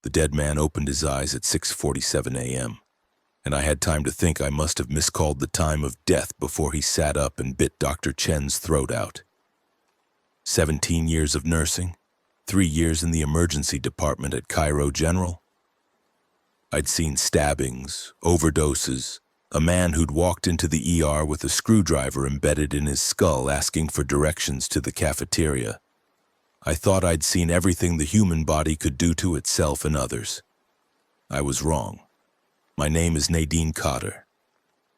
The dead man opened his eyes at 6:47 a.m., and I had time to think I must have miscalled the time of death before he sat up and bit Dr. Chen's throat out. 17 years of nursing, 3 years in the emergency department at Cairo General. I'd seen stabbings, overdoses, a man who'd walked into the ER with a screwdriver embedded in his skull asking for directions to the cafeteria. I thought I'd seen everything the human body could do to itself and others. I was wrong. My name is Nadine Cotter.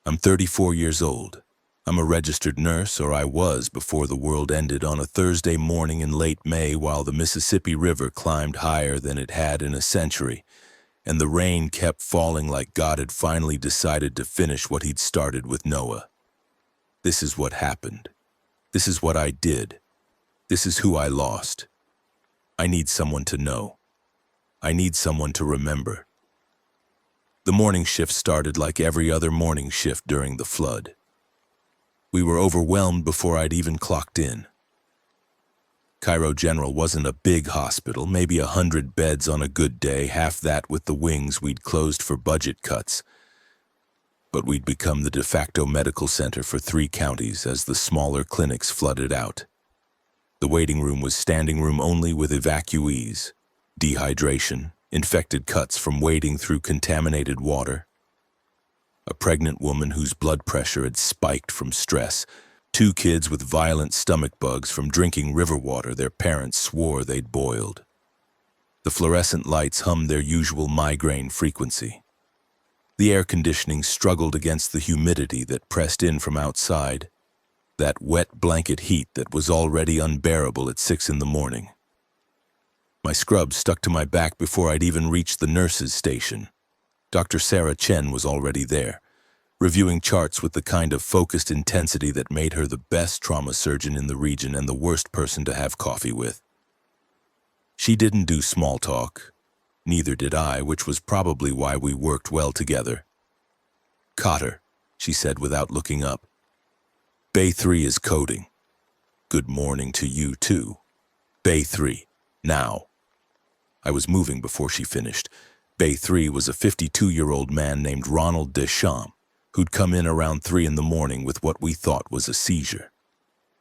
I'm 34 years old. I'm a registered nurse, or I was before the world ended on a Thursday morning in late May while the Mississippi River climbed higher than it had in a century, and the rain kept falling like God had finally decided to finish what he'd started with Noah. This is what happened. This is what I did. This is who I lost. I need someone to know. I need someone to remember. The morning shift started like every other morning shift during the flood. We were overwhelmed before I'd even clocked in. Cairo General wasn't a big hospital, maybe 100 beds on a good day, half that with the wings we'd closed for budget cuts. But we'd become the de facto medical center for 3 counties as the smaller clinics flooded out. The waiting room was standing room only with evacuees, dehydration, infected cuts from wading through contaminated water, a pregnant woman whose blood pressure had spiked from stress, 2 kids with violent stomach bugs from drinking river water their parents swore they'd boiled. The fluorescent lights hummed their usual migraine frequency. The air conditioning struggled against the humidity that pressed in from outside, that wet blanket heat that was already unbearable at 6 in the morning. My scrubs stuck to my back before I'd even reached the nurse's station. Dr. Sarah Chen was already there, reviewing charts with the kind of focused intensity that made her the best trauma surgeon in the region and the worst person to have coffee with. She didn't do small talk. Neither did I, which was probably why we worked well together. "Cotter," she said without looking up. "Bay 3 is coding. Good morning to you, too. Bay 3, now." I was moving before she finished. Bay 3 was a 52-year-old man named Ronald Deschamps, who'd come in around 3 in the morning with what we thought was a seizure.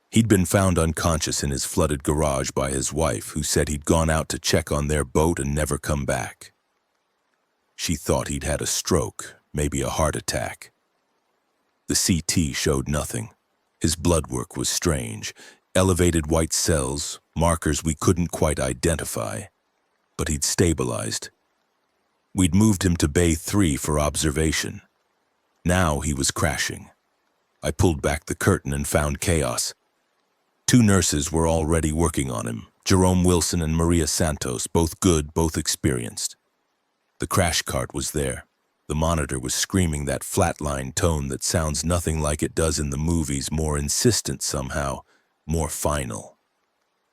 He'd been found unconscious in his flooded garage by his wife, who said he'd gone out to check on their boat and never come back. She thought he'd had a stroke, maybe a heart attack. The CT showed nothing. His blood work was strange, elevated white cells, markers we couldn't quite identify, but he'd stabilized. We'd moved him to Bay 3 for observation. Now he was crashing. I pulled back the curtain and found chaos. 2 nurses were already working on him, Jerome Wilson and Maria Santos, both good, both experienced. The crash cart was there. The monitor was screaming that flatline tone that sounds nothing like it does in the movies, more insistent somehow, more final.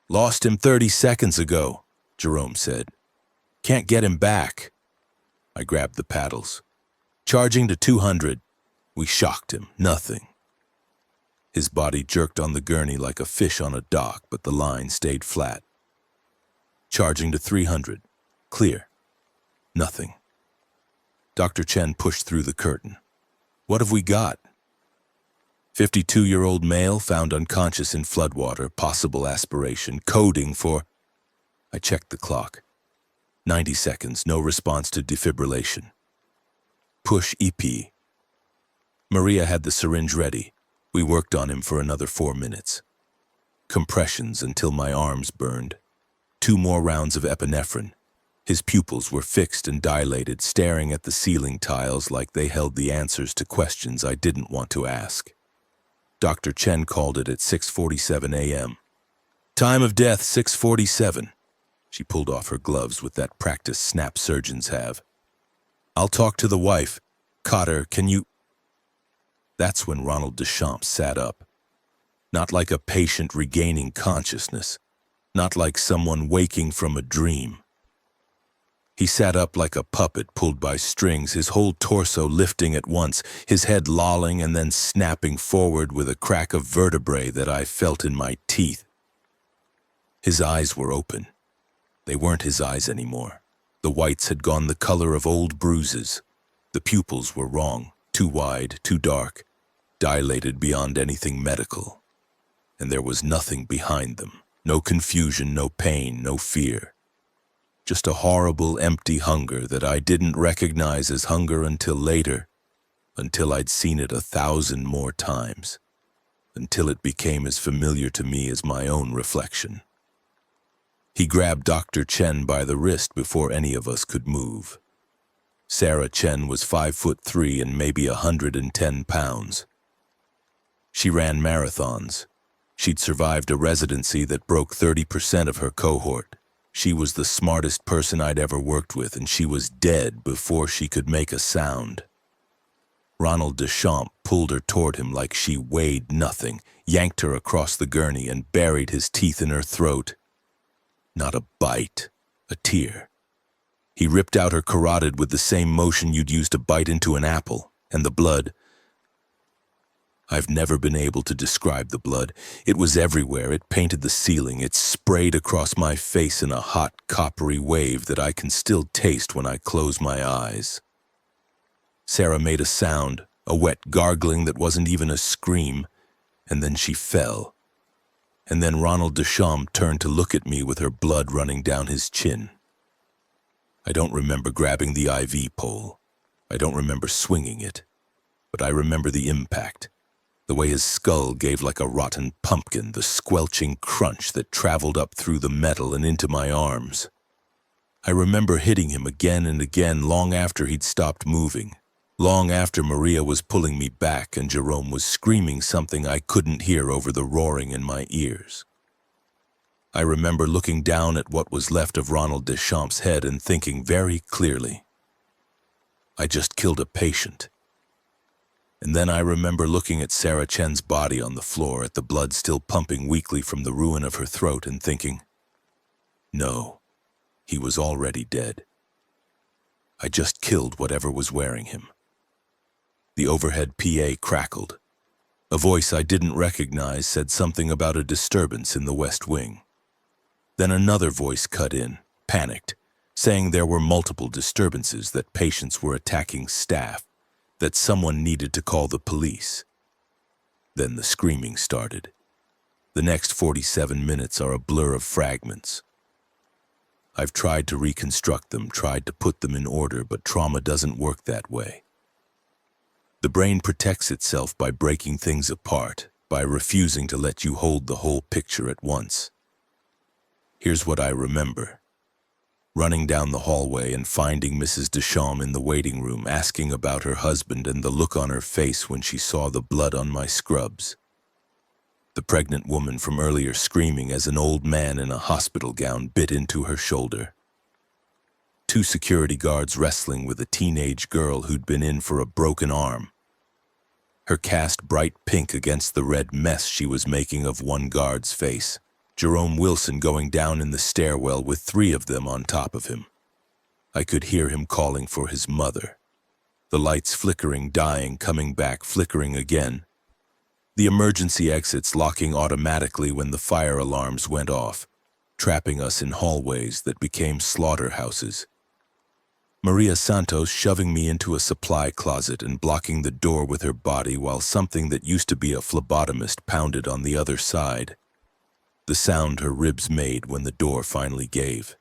"Lost him 30 seconds ago," Jerome said. "Can't get him back." I grabbed the paddles. "Charging to 200. We shocked him. Nothing. His body jerked on the gurney like a fish on a dock, but the line stayed flat. "Charging to 300. Clear. Nothing." Dr. Chen pushed through the curtain. "What have we got?" 52-year-old male found unconscious in floodwater, possible aspiration, coding for... I checked the clock. 90 seconds, no response to defibrillation. "Push EP." Maria had the syringe ready. We worked on him for another 4 minutes. Compressions until my arms burned. 2 more rounds of epinephrine. His pupils were fixed and dilated, staring at the ceiling tiles like they held the answers to questions I didn't want to ask. Dr. Chen called it at 6:47 a.m. "Time of death, 6:47. She pulled off her gloves with that practiced snap surgeons have. "I'll talk to the wife. Cotter, can you..." That's when Ronald Deschamps sat up. Not like a patient regaining consciousness. Not like someone waking from a dream. He sat up like a puppet pulled by strings, his whole torso lifting at once, his head lolling and then snapping forward with a crack of vertebrae that I felt in my teeth. His eyes were open. They weren't his eyes anymore. The whites had gone the color of old bruises. The pupils were wrong, too wide, too dark, dilated beyond anything medical. And there was nothing behind them. No confusion, no pain, no fear. Just a horrible, empty hunger that I didn't recognize as hunger until later, until I'd seen it 1,000 more times, until it became as familiar to me as my own reflection. He grabbed Dr. Chen by the wrist before any of us could move. Sarah Chen was 5'3" and maybe 110 pounds. She ran marathons. She'd survived a residency that broke 30% of her cohort. She was the smartest person I'd ever worked with, and she was dead before she could make a sound. Ronald Deschamps pulled her toward him like she weighed nothing, yanked her across the gurney, and buried his teeth in her throat. Not a bite, a tear. He ripped out her carotid with the same motion you'd use to bite into an apple, and the blood. I've never been able to describe the blood. It was everywhere. It painted the ceiling. It sprayed across my face in a hot, coppery wave that I can still taste when I close my eyes. Sarah made a sound, a wet gargling that wasn't even a scream, and then she fell. And then Ronald Deschamps turned to look at me with her blood running down his chin. I don't remember grabbing the IV pole. I don't remember swinging it. But I remember the impact. The way his skull gave like a rotten pumpkin, the squelching crunch that traveled up through the metal and into my arms. I remember hitting him again and again long after he'd stopped moving, long after Maria was pulling me back and Jerome was screaming something I couldn't hear over the roaring in my ears. I remember looking down at what was left of Ronald Deschamps' head and thinking very clearly, I just killed a patient. And then I remember looking at Sarah Chen's body on the floor, at the blood still pumping weakly from the ruin of her throat, and thinking, no, he was already dead. I just killed whatever was wearing him. The overhead PA crackled. A voice I didn't recognize said something about a disturbance in the West Wing. Then another voice cut in, panicked, saying there were multiple disturbances, that patients were attacking staff, that someone needed to call the police. Then the screaming started. The next 47 minutes are a blur of fragments. I've tried to reconstruct them, tried to put them in order, but trauma doesn't work that way. The brain protects itself by breaking things apart, by refusing to let you hold the whole picture at once. Here's what I remember. Running down the hallway and finding Mrs. Deschamps in the waiting room, asking about her husband and the look on her face when she saw the blood on my scrubs. The pregnant woman from earlier screaming as an old man in a hospital gown bit into her shoulder. 2 security guards wrestling with a teenage girl who'd been in for a broken arm. Her cast bright pink against the red mess she was making of one guard's face. Jerome Wilson going down in the stairwell with 3 of them on top of him. I could hear him calling for his mother. The lights flickering, dying, coming back, flickering again. The emergency exits locking automatically when the fire alarms went off, trapping us in hallways that became slaughterhouses. Maria Santos shoving me into a supply closet and blocking the door with her body while something that used to be a phlebotomist pounded on the other side. The sound her ribs made when the door finally gave.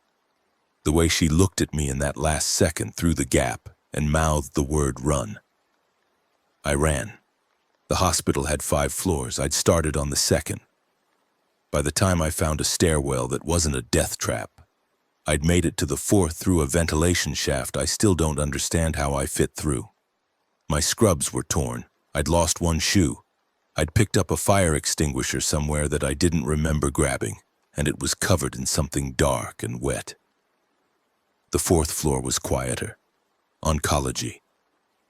The way she looked at me in that last second through the gap and mouthed the word run. I ran. The hospital had 5 floors. I'd started on the 2nd. By the time I found a stairwell that wasn't a death trap, I'd made it to the 4th through a ventilation shaft I still don't understand how I fit through. My scrubs were torn. I'd lost 1 shoe. I'd picked up a fire extinguisher somewhere that I didn't remember grabbing, and it was covered in something dark and wet. The 4th floor was quieter. Oncology.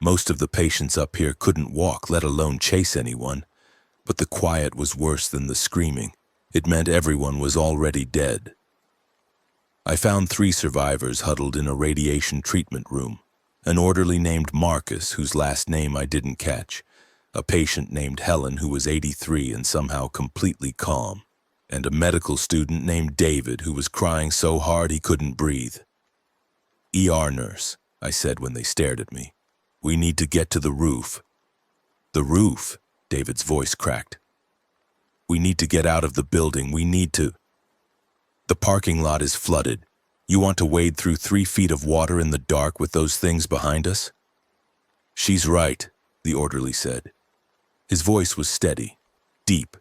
Most of the patients up here couldn't walk, let alone chase anyone, but the quiet was worse than the screaming. It meant everyone was already dead. I found 3 survivors huddled in a radiation treatment room. An orderly named Marcus, whose last name I didn't catch, a patient named Helen who was 83 and somehow completely calm, and a medical student named David who was crying so hard he couldn't breathe. ER nurse, I said when they stared at me. We need to get to the roof. The roof? David's voice cracked. We need to get out of the building. We need to... The parking lot is flooded. You want to wade through 3 feet of water in the dark with those things behind us? She's right, the orderly said. His voice was steady, deep.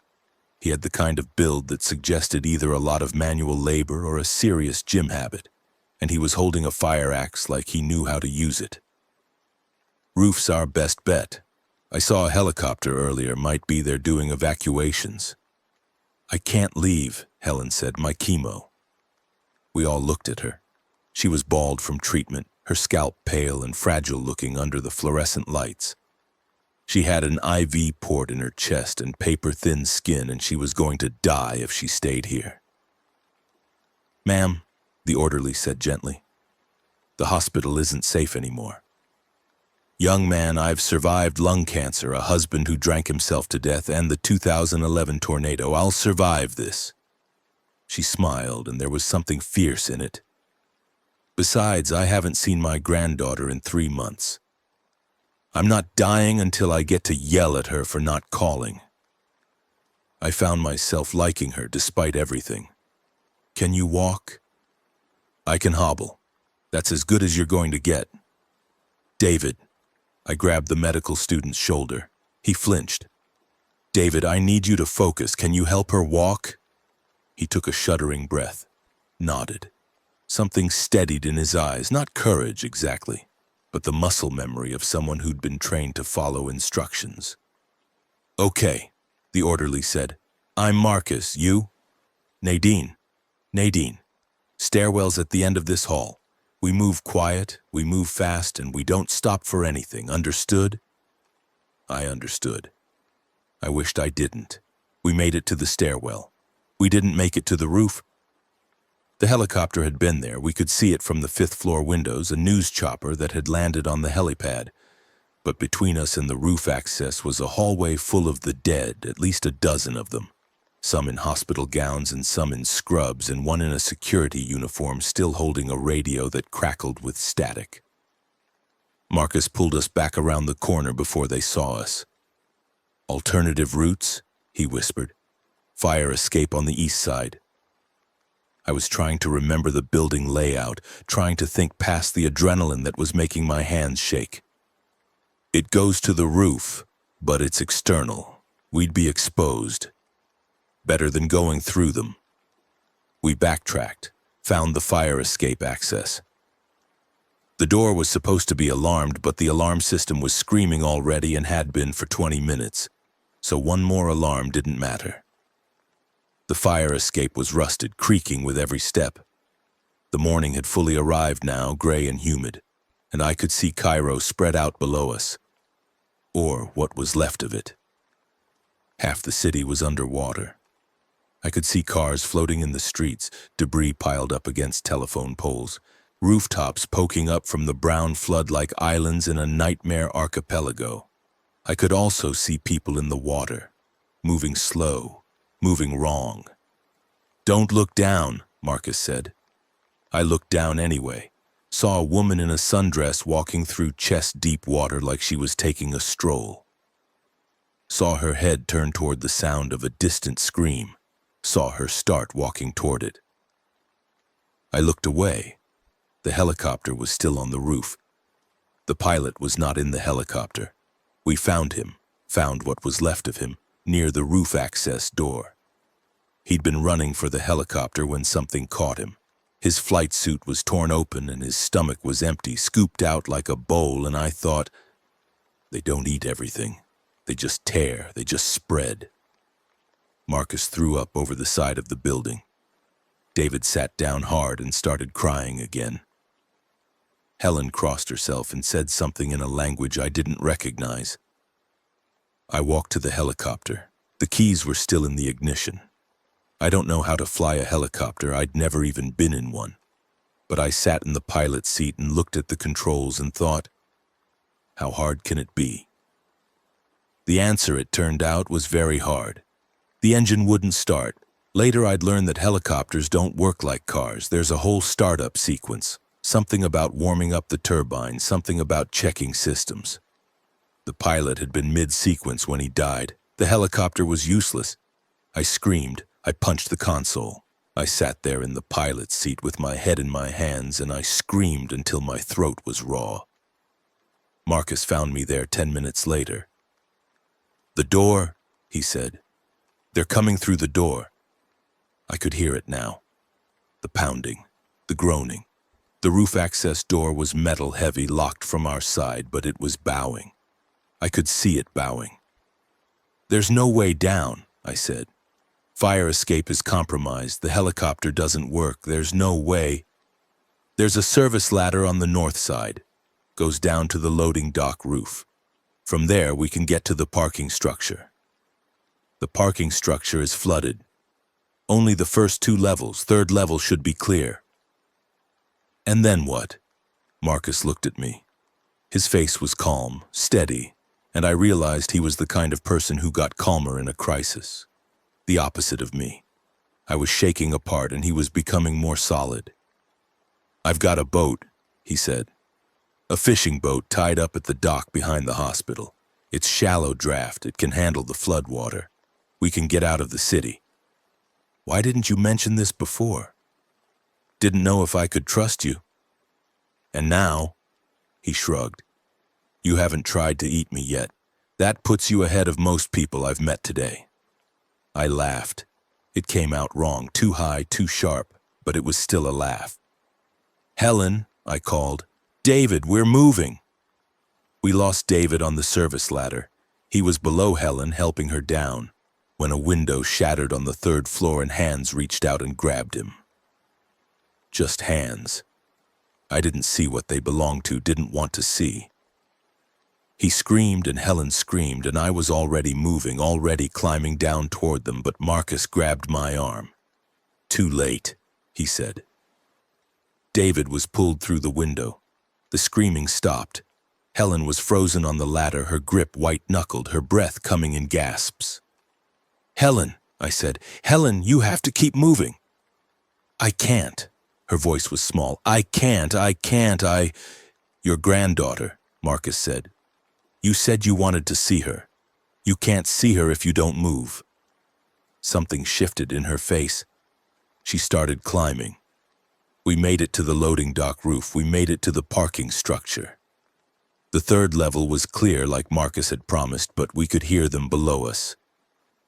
He had the kind of build that suggested either a lot of manual labor or a serious gym habit, and he was holding a fire axe like he knew how to use it. Roof's our best bet. I saw a helicopter earlier, might be there doing evacuations. I can't leave, Helen said, my chemo. We all looked at her. She was bald from treatment, her scalp pale and fragile looking under the fluorescent lights. She had an IV port in her chest and paper-thin skin, and she was going to die if she stayed here. Ma'am, the orderly said gently, the hospital isn't safe anymore. Young man, I've survived lung cancer, a husband who drank himself to death, and the 2011 tornado. I'll survive this. She smiled, and there was something fierce in it. Besides, I haven't seen my granddaughter in 3 months. I'm not dying until I get to yell at her for not calling. I found myself liking her despite everything. Can you walk? I can hobble. That's as good as you're going to get. David. I grabbed the medical student's shoulder. He flinched. David, I need you to focus. Can you help her walk? He took a shuddering breath, nodded. Something steadied in his eyes, not courage exactly, but the muscle memory of someone who'd been trained to follow instructions. Okay, the orderly said. I'm Marcus, you? Nadine. Nadine. Stairwell's at the end of this hall. We move quiet, we move fast, and we don't stop for anything. Understood? I understood. I wished I didn't. We made it to the stairwell. We didn't make it to the roof. The helicopter had been there. We could see it from the 5th floor windows, a news chopper that had landed on the helipad. But between us and the roof access was a hallway full of the dead, at least a dozen of them. Some in hospital gowns and some in scrubs, and one in a security uniform still holding a radio that crackled with static. Marcus pulled us back around the corner before they saw us. Alternative routes, he whispered. Fire escape on the east side. I was trying to remember the building layout, trying to think past the adrenaline that was making my hands shake. It goes to the roof, but it's external. We'd be exposed. Better than going through them. We backtracked, found the fire escape access. The door was supposed to be alarmed, but the alarm system was screaming already and had been for 20 minutes, so one more alarm didn't matter. The fire escape was rusted, creaking with every step. The morning had fully arrived now, gray and humid, and I could see Cairo spread out below us, or what was left of it. Half the city was underwater. I could see cars floating in the streets, debris piled up against telephone poles, rooftops poking up from the brown flood like islands in a nightmare archipelago. I could also see people in the water, moving slow, moving wrong. Don't look down, Marcus said. I looked down anyway, saw a woman in a sundress walking through chest-deep water like she was taking a stroll. Saw her head turn toward the sound of a distant scream. Saw her start walking toward it. I looked away. The helicopter was still on the roof. The pilot was not in the helicopter. We found him, found what was left of him, near the roof access door. He'd been running for the helicopter when something caught him. His flight suit was torn open and his stomach was empty, scooped out like a bowl, and I thought, they don't eat everything. They just tear, they just spread. Marcus threw up over the side of the building. David sat down hard and started crying again. Helen crossed herself and said something in a language I didn't recognize. I walked to the helicopter. The keys were still in the ignition. I don't know how to fly a helicopter. I'd never even been in one. But I sat in the pilot's seat and looked at the controls and thought, how hard can it be? The answer, it turned out, was very hard. The engine wouldn't start. Later I'd learned that helicopters don't work like cars. There's a whole startup sequence. Something about warming up the turbine, something about checking systems. The pilot had been mid-sequence when he died. The helicopter was useless. I screamed. I punched the console. I sat there in the pilot's seat with my head in my hands, and I screamed until my throat was raw. Marcus found me there 10 minutes later. "The door," he said. "They're coming through the door." I could hear it now. The pounding, the groaning. The roof access door was metal heavy, locked from our side, but it was bowing. I could see it bowing. "There's no way down," I said. "Fire escape is compromised. The helicopter doesn't work. There's no way." "There's a service ladder on the north side. Goes down to the loading dock roof. From there, we can get to the parking structure." "The parking structure is flooded. Only the first 2 levels. Third level should be clear." "And then what?" Marcus looked at me. His face was calm, steady, and I realized he was the kind of person who got calmer in a crisis. The opposite of me. I was shaking apart and he was becoming more solid. "I've got a boat," he said. "A fishing boat tied up at the dock behind the hospital. It's shallow draft. It can handle the flood water. We can get out of the city." "Why didn't you mention this before?" "Didn't know if I could trust you." "And now?" He shrugged. "You haven't tried to eat me yet. That puts you ahead of most people I've met today." I laughed. It came out wrong, too high, too sharp, but it was still a laugh. "Helen," I called. "David, we're moving." We lost David on the service ladder. He was below Helen, helping her down, when a window shattered on the 3rd floor and hands reached out and grabbed him. Just hands. I didn't see what they belonged to, didn't want to see. He screamed and Helen screamed, and I was already moving, already climbing down toward them, but Marcus grabbed my arm. "Too late," he said. David was pulled through the window. The screaming stopped. Helen was frozen on the ladder, her grip white-knuckled, her breath coming in gasps. "Helen," I said. "Helen, you have to keep moving." "I can't." Her voice was small. I can't. "Your granddaughter," Marcus said. "You said you wanted to see her. You can't see her if you don't move." Something shifted in her face. She started climbing. We made it to the loading dock roof. We made it to the parking structure. The 3rd level was clear like Marcus had promised, but we could hear them below us.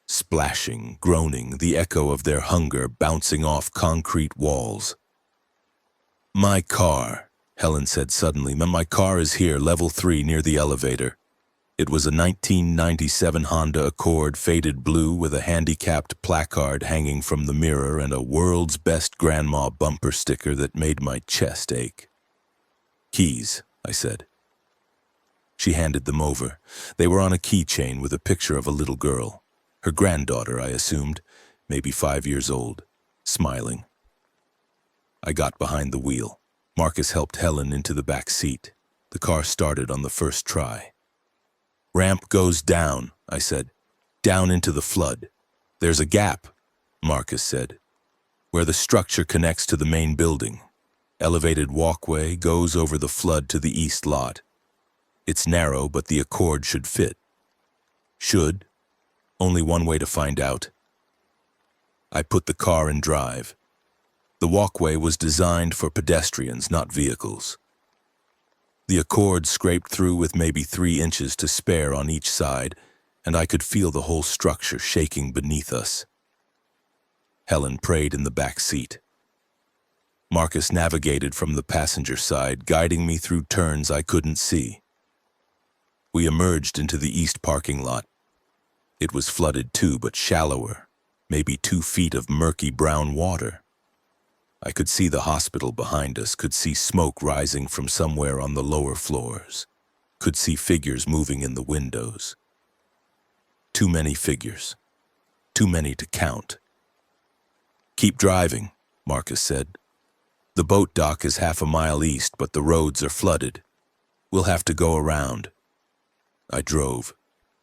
Splashing, groaning, the echo of their hunger bouncing off concrete walls. "My car," Helen said suddenly. "My car is here, level 3, near the elevator." It was a 1997 Honda Accord, faded blue, with a handicapped placard hanging from the mirror and a "World's Best Grandma" bumper sticker that made my chest ache. "Keys," I said. She handed them over. They were on a keychain with a picture of a little girl. Her granddaughter, I assumed, maybe 5 years old, smiling. I got behind the wheel. Marcus helped Helen into the back seat. The car started on the first try. "Ramp goes down," I said. "Down into the flood." "There's a gap," Marcus said, "where the structure connects to the main building. Elevated walkway goes over the flood to the east lot. It's narrow, but the Accord should fit." "Should? Only one way to find out." I put the car in drive. The walkway was designed for pedestrians, not vehicles. The Accord scraped through with maybe 3 inches to spare on each side, and I could feel the whole structure shaking beneath us. Helen prayed in the back seat. Marcus navigated from the passenger side, guiding me through turns I couldn't see. We emerged into the east parking lot. It was flooded too, but shallower, maybe 2 feet of murky brown water. I could see the hospital behind us, could see smoke rising from somewhere on the lower floors, could see figures moving in the windows. Too many figures, too many to count. "Keep driving," Marcus said. "The boat dock is half a mile east, but the roads are flooded. We'll have to go around." I drove.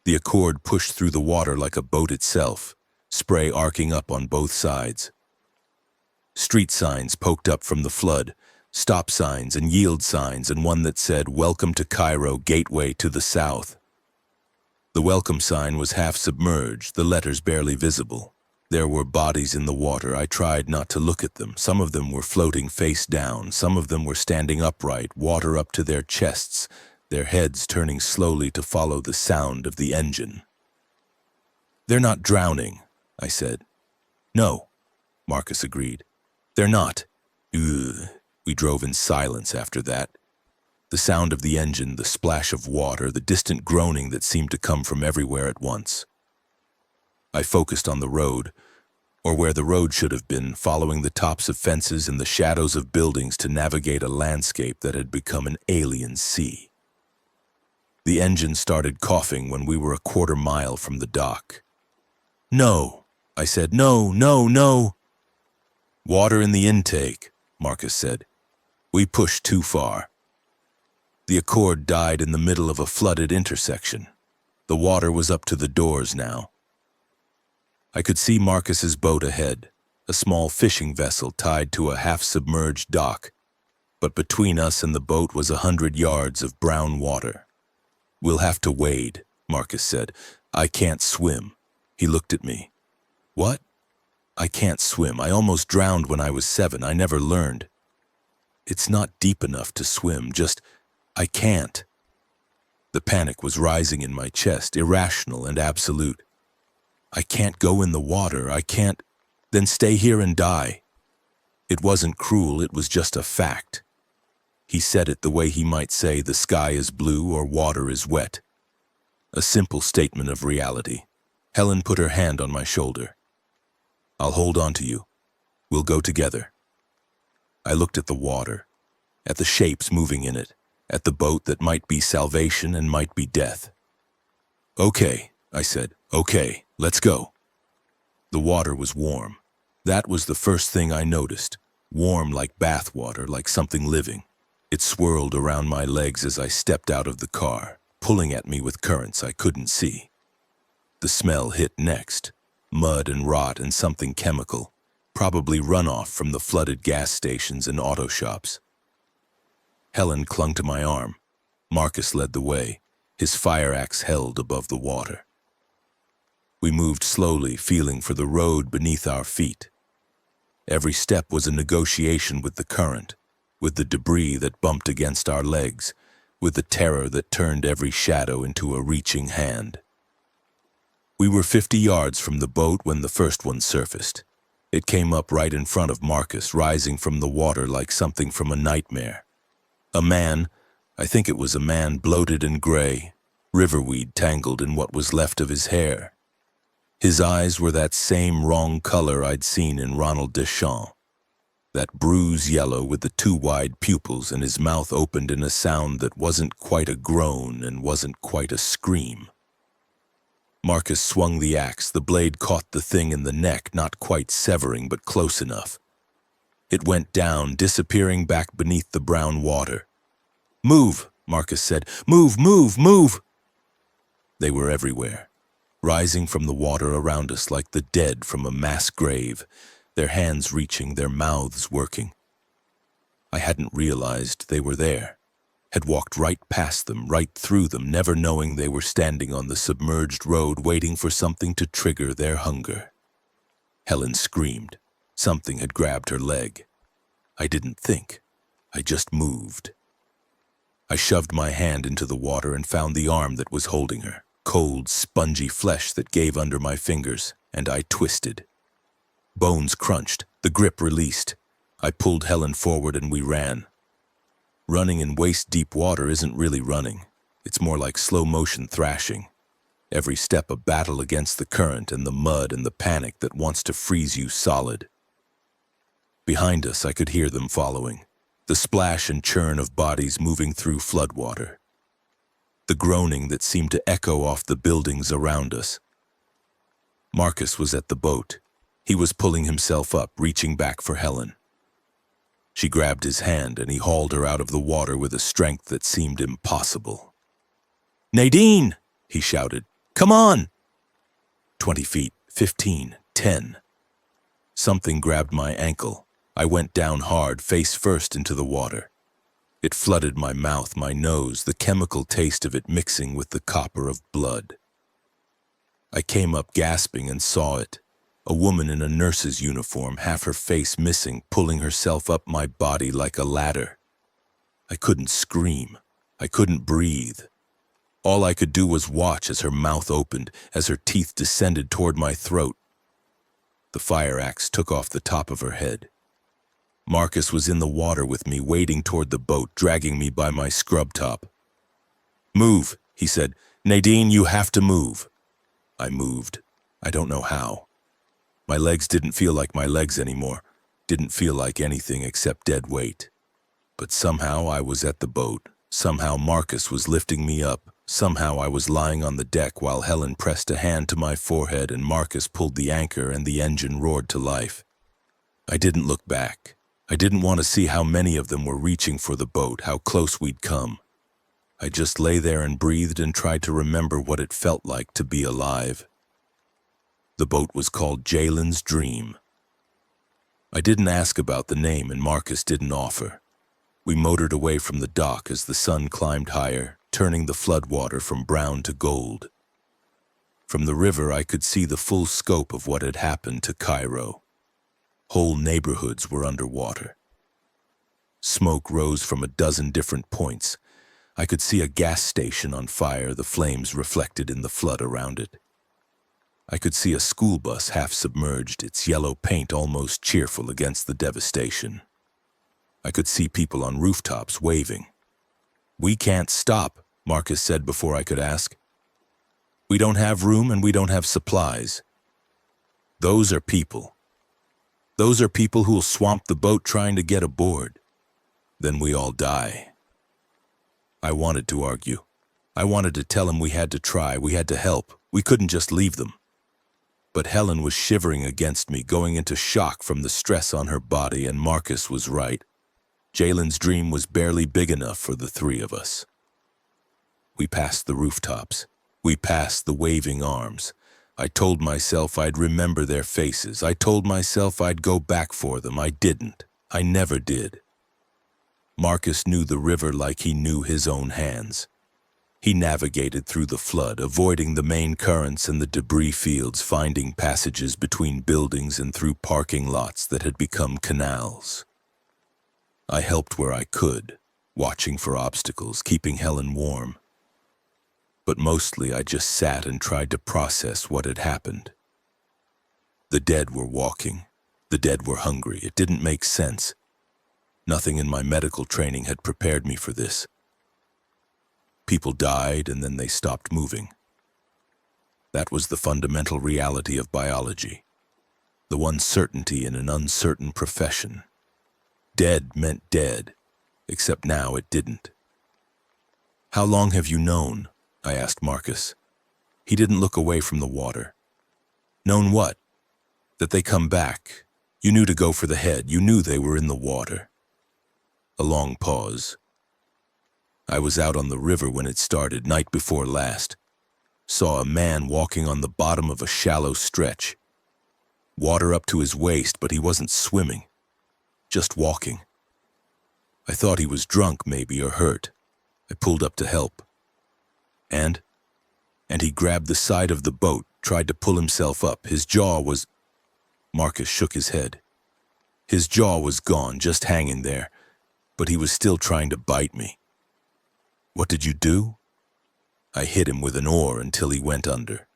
The Accord pushed through the water like a boat itself, spray arcing up on both sides. Street signs poked up from the flood, Stop signs and yield signs, and one that said, "Welcome to Cairo, gateway to the south." The welcome sign was half submerged, the letters barely visible. There were bodies in the water. I tried not to look at them. Some of them were floating face down. Some of them were standing upright, water up to their chests, their heads turning slowly to follow the sound of the engine. "They're not drowning," I said. "No," Marcus agreed. "They're not." Ugh. We drove in silence after that. The sound of the engine, the splash of water, the distant groaning that seemed to come from everywhere at once. I focused on the road, or where the road should have been, following the tops of fences and the shadows of buildings to navigate a landscape that had become an alien sea. The engine started coughing when we were a quarter mile from the dock. "No," I said. "No, no, no." "Water in the intake," Marcus said. "We pushed too far." The Accord died in the middle of a flooded intersection. The water was up to the doors now. I could see Marcus's boat ahead, a small fishing vessel tied to a half-submerged dock, but between us and the boat was 100 yards of brown water. "We'll have to wade," Marcus said. "I can't swim." He looked at me. "What?" "I can't swim. I almost drowned when I was 7. I never learned." "It's not deep enough to swim, I can't." The panic was rising in my chest, irrational and absolute. "I can't go in the water. I can't." "Then stay here and die." It wasn't cruel, it was just a fact. He said it the way he might say the sky is blue or water is wet. A simple statement of reality. Helen put her hand on my shoulder. "I'll hold on to you. We'll go together." I looked at the water, at the shapes moving in it, at the boat that might be salvation and might be death. "Okay," I said. "Okay, let's go." The water was warm. That was the first thing I noticed. Warm like bath water, like something living. It swirled around my legs as I stepped out of the car, pulling at me with currents I couldn't see. The smell hit next. Mud and rot and something chemical, probably runoff from the flooded gas stations and auto shops. Helen clung to my arm. Marcus led the way, his fire axe held above the water. We moved slowly, feeling for the road beneath our feet. Every step was a negotiation with the current, with the debris that bumped against our legs, with the terror that turned every shadow into a reaching hand. We were 50 yards from the boat when the first one surfaced. It came up right in front of Marcus, rising from the water like something from a nightmare. A man, I think it was a man, bloated and gray, riverweed tangled in what was left of his hair. His eyes were that same wrong color I'd seen in Ronald Deschamps, that bruise yellow with the two wide pupils, and his mouth opened in a sound that wasn't quite a groan and wasn't quite a scream. Marcus swung the axe. The blade caught the thing in the neck, not quite severing, but close enough. It went down, disappearing back beneath the brown water. "Move," Marcus said. "Move, move, move!" They were everywhere, rising from the water around us like the dead from a mass grave, their hands reaching, their mouths working. I hadn't realized they were there, had walked right past them, right through them, never knowing they were standing on the submerged road waiting for something to trigger their hunger. Helen screamed. Something had grabbed her leg. I didn't think. I just moved. I shoved my hand into the water and found the arm that was holding her, cold, spongy flesh that gave under my fingers, and I twisted. Bones crunched, the grip released. I pulled Helen forward and we ran. Running in waist-deep water isn't really running. It's more like slow-motion thrashing. Every step a battle against the current and the mud and the panic that wants to freeze you solid. Behind us, I could hear them following, the splash and churn of bodies moving through floodwater, the groaning that seemed to echo off the buildings around us. Marcus was at the boat. He was pulling himself up, reaching back for Helen. She grabbed his hand and he hauled her out of the water with a strength that seemed impossible. "Nadine!" he shouted. "Come on!" 20 feet, 15, 10. Something grabbed my ankle. I went down hard, face first into the water. It flooded my mouth, my nose, the chemical taste of it mixing with the copper of blood. I came up gasping and saw it. A woman in a nurse's uniform, half her face missing, pulling herself up my body like a ladder. I couldn't scream. I couldn't breathe. All I could do was watch as her mouth opened, as her teeth descended toward my throat. The fire axe took off the top of her head. Marcus was in the water with me, wading toward the boat, dragging me by my scrub top. "Move," he said. "Nadine, you have to move." I moved. I don't know how. My legs didn't feel like my legs anymore, didn't feel like anything except dead weight. But somehow I was at the boat. Somehow Marcus was lifting me up. Somehow I was lying on the deck while Helen pressed a hand to my forehead and Marcus pulled the anchor and the engine roared to life. I didn't look back. I didn't want to see how many of them were reaching for the boat, how close we'd come. I just lay there and breathed and tried to remember what it felt like to be alive. The boat was called Jalen's Dream. I didn't ask about the name and Marcus didn't offer. We motored away from the dock as the sun climbed higher, turning the floodwater from brown to gold. From the river I could see the full scope of what had happened to Cairo. Whole neighborhoods were underwater. Smoke rose from a dozen different points. I could see a gas station on fire, the flames reflected in the flood around it. I could see a school bus half submerged, its yellow paint almost cheerful against the devastation. I could see people on rooftops waving. "We can't stop," Marcus said before I could ask. "We don't have room and we don't have supplies." Those are people. Those are people who'll swamp the boat trying to get aboard. Then we all die. I wanted to argue. I wanted to tell him we had to try, we had to help. We couldn't just leave them. But Helen was shivering against me, going into shock from the stress on her body, and Marcus was right. Jalen's dream was barely big enough for the three of us. We passed the rooftops. We passed the waving arms. I told myself I'd remember their faces. I told myself I'd go back for them. I didn't. I never did. Marcus knew the river like he knew his own hands. He navigated through the flood, avoiding the main currents and the debris fields, finding passages between buildings and through parking lots that had become canals. I helped where I could, watching for obstacles, keeping Helen warm. But mostly I just sat and tried to process what had happened. The dead were walking. The dead were hungry. It didn't make sense. Nothing in my medical training had prepared me for this. People died and then they stopped moving. That was the fundamental reality of biology, the one certainty in an uncertain profession. Dead meant dead, except now it didn't. "How long have you known?" I asked Marcus. He didn't look away from the water. "Known what?" "That they come back. You knew to go for the head. You knew they were in the water." A long pause. "I was out on the river when it started, night before last. Saw a man walking on the bottom of a shallow stretch. Water up to his waist, but he wasn't swimming. Just walking. I thought he was drunk maybe or hurt. I pulled up to help. And he grabbed the side of the boat, tried to pull himself up. His jaw was..." Marcus shook his head. "His jaw was gone, just hanging there, but he was still trying to bite me." "What did you do?" "I hit him with an oar until he went under.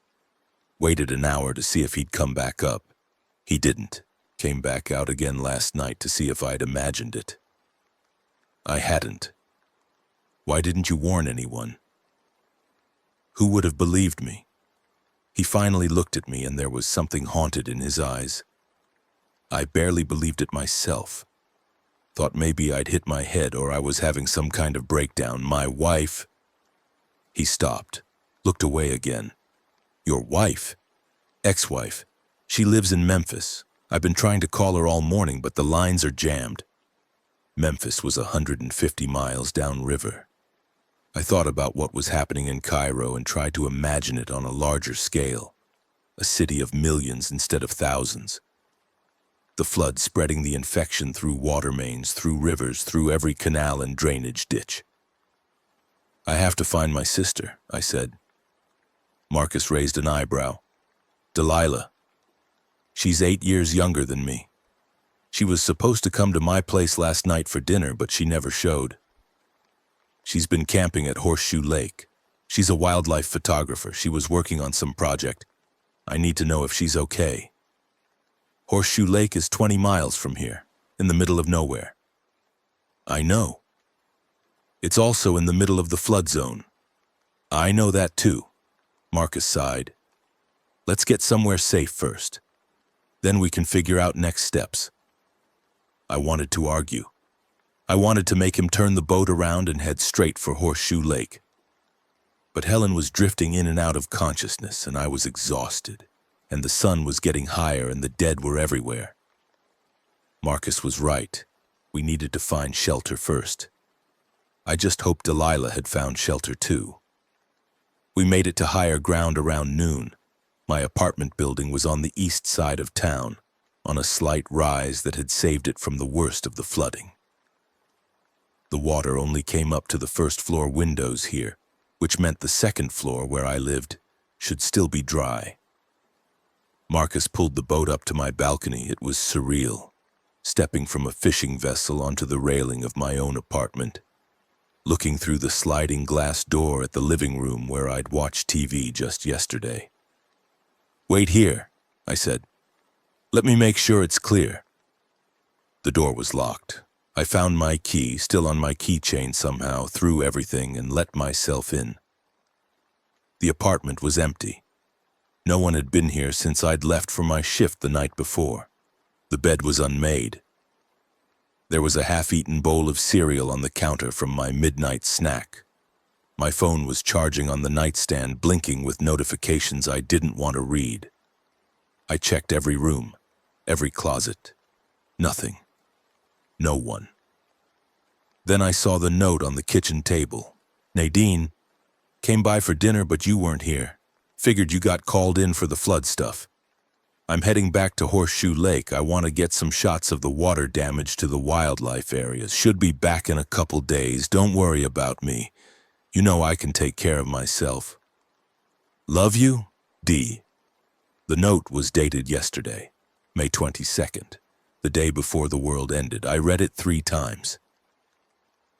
Waited an hour to see if he'd come back up. He didn't. Came back out again last night to see if I'd imagined it." "I hadn't." "Why didn't you warn anyone?" "Who would have believed me?" He finally looked at me and there was something haunted in his eyes. I barely believed it myself. Thought maybe I'd hit my head or I was having some kind of breakdown. "My wife..." He stopped, looked away again. "Your wife?" "Ex-wife. She lives in Memphis. I've been trying to call her all morning, but the lines are jammed." Memphis was 150 miles downriver. I thought about what was happening in Cairo and tried to imagine it on a larger scale, a city of millions instead of thousands. the flood spreading the infection through water mains, through rivers, through every canal and drainage ditch. "I have to find my sister," I said. Marcus raised an eyebrow. "Delilah. She's 8 years younger than me. She was supposed to come to my place last night for dinner, but she never showed. She's been camping at Horseshoe Lake. She's a wildlife photographer. She was working on some project. I need to know if she's okay. Horseshoe Lake is 20 miles from here, in the middle of nowhere." "I know. It's also in the middle of the flood zone." "I know that too," Marcus sighed. "Let's get somewhere safe first. Then we can figure out next steps." I wanted to argue. I wanted to make him turn the boat around and head straight for Horseshoe Lake. But Helen was drifting in and out of consciousness, and I was exhausted, and the sun was getting higher and the dead were everywhere. Marcus was right. We needed to find shelter first. I just hoped Delilah had found shelter too. We made it to higher ground around noon. My apartment building was on the east side of town, on a slight rise that had saved it from the worst of the flooding. The water only came up to the first-floor windows here, which meant the second floor, where I lived, should still be dry. Marcus pulled the boat up to my balcony. It was surreal, stepping from a fishing vessel onto the railing of my own apartment, looking through the sliding glass door at the living room where I'd watched TV just yesterday. "Wait here," I said. "Let me make sure it's clear." The door was locked. I found my key, still on my keychain somehow, threw everything, and let myself in. The apartment was empty. No one had been here since I'd left for my shift the night before. The bed was unmade. There was a half-eaten bowl of cereal on the counter from my midnight snack. My phone was charging on the nightstand, blinking with notifications I didn't want to read. I checked every room, every closet. Nothing. No one. Then I saw the note on the kitchen table. "Nadine, came by for dinner, but you weren't here. Figured you got called in for the flood stuff. I'm heading back to Horseshoe Lake. I want to get some shots of the water damage to the wildlife areas. Should be back in a couple days. Don't worry about me. You know I can take care of myself. Love you, D." The note was dated yesterday, May 22nd, the day before the world ended. I read it 3 times.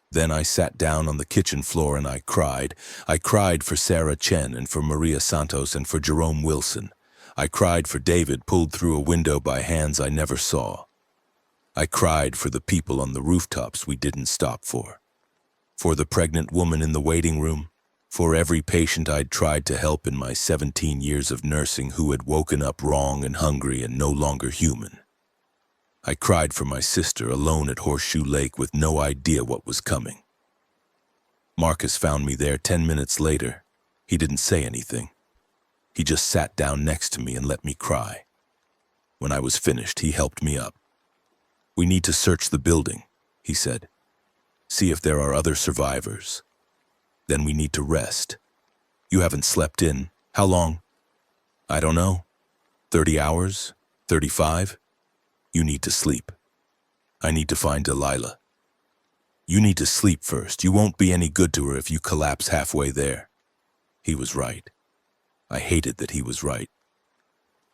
Then I sat down on the kitchen floor and I cried. I cried for Sarah Chen and for Maria Santos and for Jerome Wilson. I cried for David, pulled through a window by hands I never saw. I cried for the people on the rooftops we didn't stop for the pregnant woman in the waiting room, for every patient I'd tried to help in my 17 years of nursing who had woken up wrong and hungry and no longer human. I cried for my sister, alone at Horseshoe Lake with no idea what was coming. Marcus found me there 10 minutes later. He didn't say anything. He just sat down next to me and let me cry. When I was finished, he helped me up. "We need to search the building," he said. "See if there are other survivors. Then we need to rest. You haven't slept in. How long?" "I don't know. 30 hours? 35? You need to sleep. I need to find Delilah. You need to sleep first. You won't be any good to her if you collapse halfway there." He was right. I hated that he was right.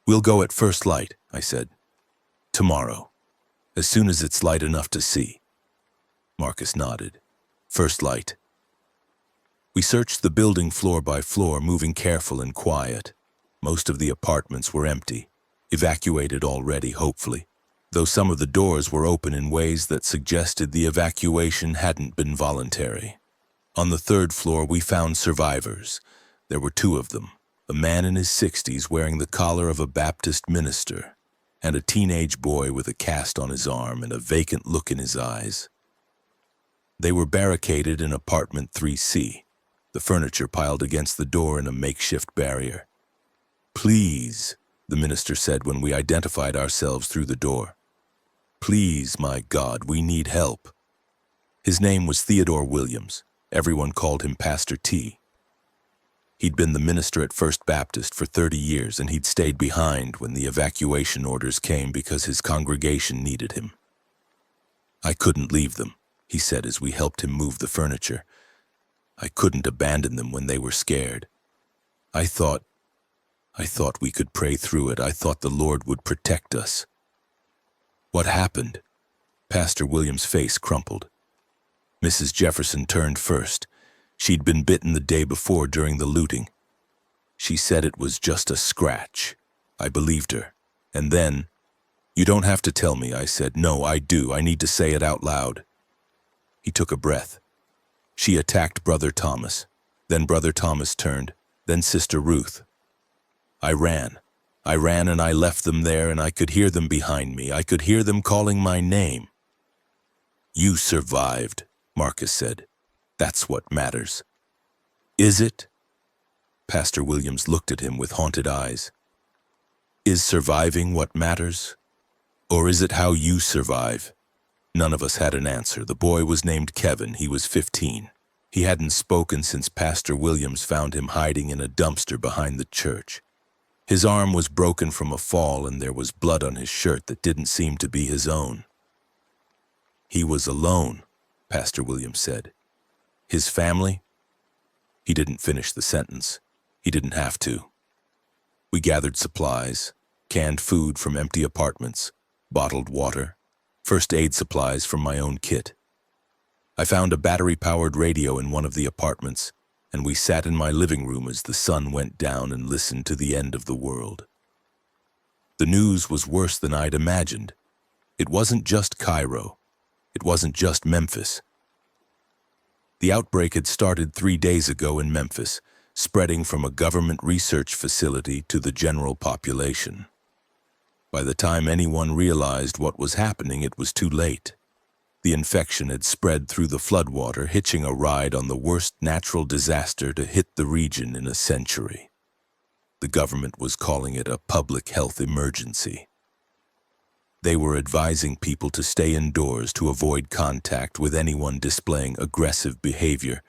"We'll go at first light," I said. "Tomorrow, as soon as it's light enough to see." Marcus nodded. "First light." We searched the building floor by floor, moving careful and quiet. Most of the apartments were empty, evacuated already, hopefully, though some of the doors were open in ways that suggested the evacuation hadn't been voluntary. On the 3rd floor, we found survivors. There were 2 of them, a man in his 60s wearing the collar of a Baptist minister, and a teenage boy with a cast on his arm and a vacant look in his eyes. They were barricaded in apartment 3C, the furniture piled against the door in a makeshift barrier. "Please," the minister said when we identified ourselves through the door. "Please, my God, we need help." His name was Theodore Williams. Everyone called him Pastor T. He'd been the minister at First Baptist for 30 years, and he'd stayed behind when the evacuation orders came because his congregation needed him. "I couldn't leave them," he said as we helped him move the furniture. "I couldn't abandon them when they were scared. I thought we could pray through it. I thought the Lord would protect us." "What happened?" Pastor Williams' face crumpled. Mrs. Jefferson turned first. She'd been bitten the day before during the looting. She said it was just a scratch. I believed her. And then, "You don't have to tell me," I said. "No, I do. I need to say it out loud." He took a breath. "She attacked Brother Thomas. Then Brother Thomas turned. Then Sister Ruth. I ran and I left them there, and I could hear them behind me. I could hear them calling my name." "You survived," Marcus said. "That's what matters." "Is it?" Pastor Williams looked at him with haunted eyes. "Is surviving what matters? Or is it how you survive?" None of us had an answer. The boy was named Kevin. He was 15. He hadn't spoken since Pastor Williams found him hiding in a dumpster behind the church. His arm was broken from a fall, and there was blood on his shirt that didn't seem to be his own. "He was alone," Pastor Williams said. "His family?" He didn't finish the sentence. He didn't have to. We gathered supplies, canned food from empty apartments, bottled water, first aid supplies from my own kit. I found a battery-powered radio in one of the apartments, and we sat in my living room as the sun went down and listened to the end of the world. The news was worse than I'd imagined. It wasn't just Cairo. It wasn't just Memphis. The outbreak had started 3 days ago in Memphis, spreading from a government research facility to the general population. By the time anyone realized what was happening, it was too late. The infection had spread through the floodwater, hitching a ride on the worst natural disaster to hit the region in a century. The government was calling it a public health emergency. They were advising people to stay indoors, to avoid contact with anyone displaying aggressive behavior,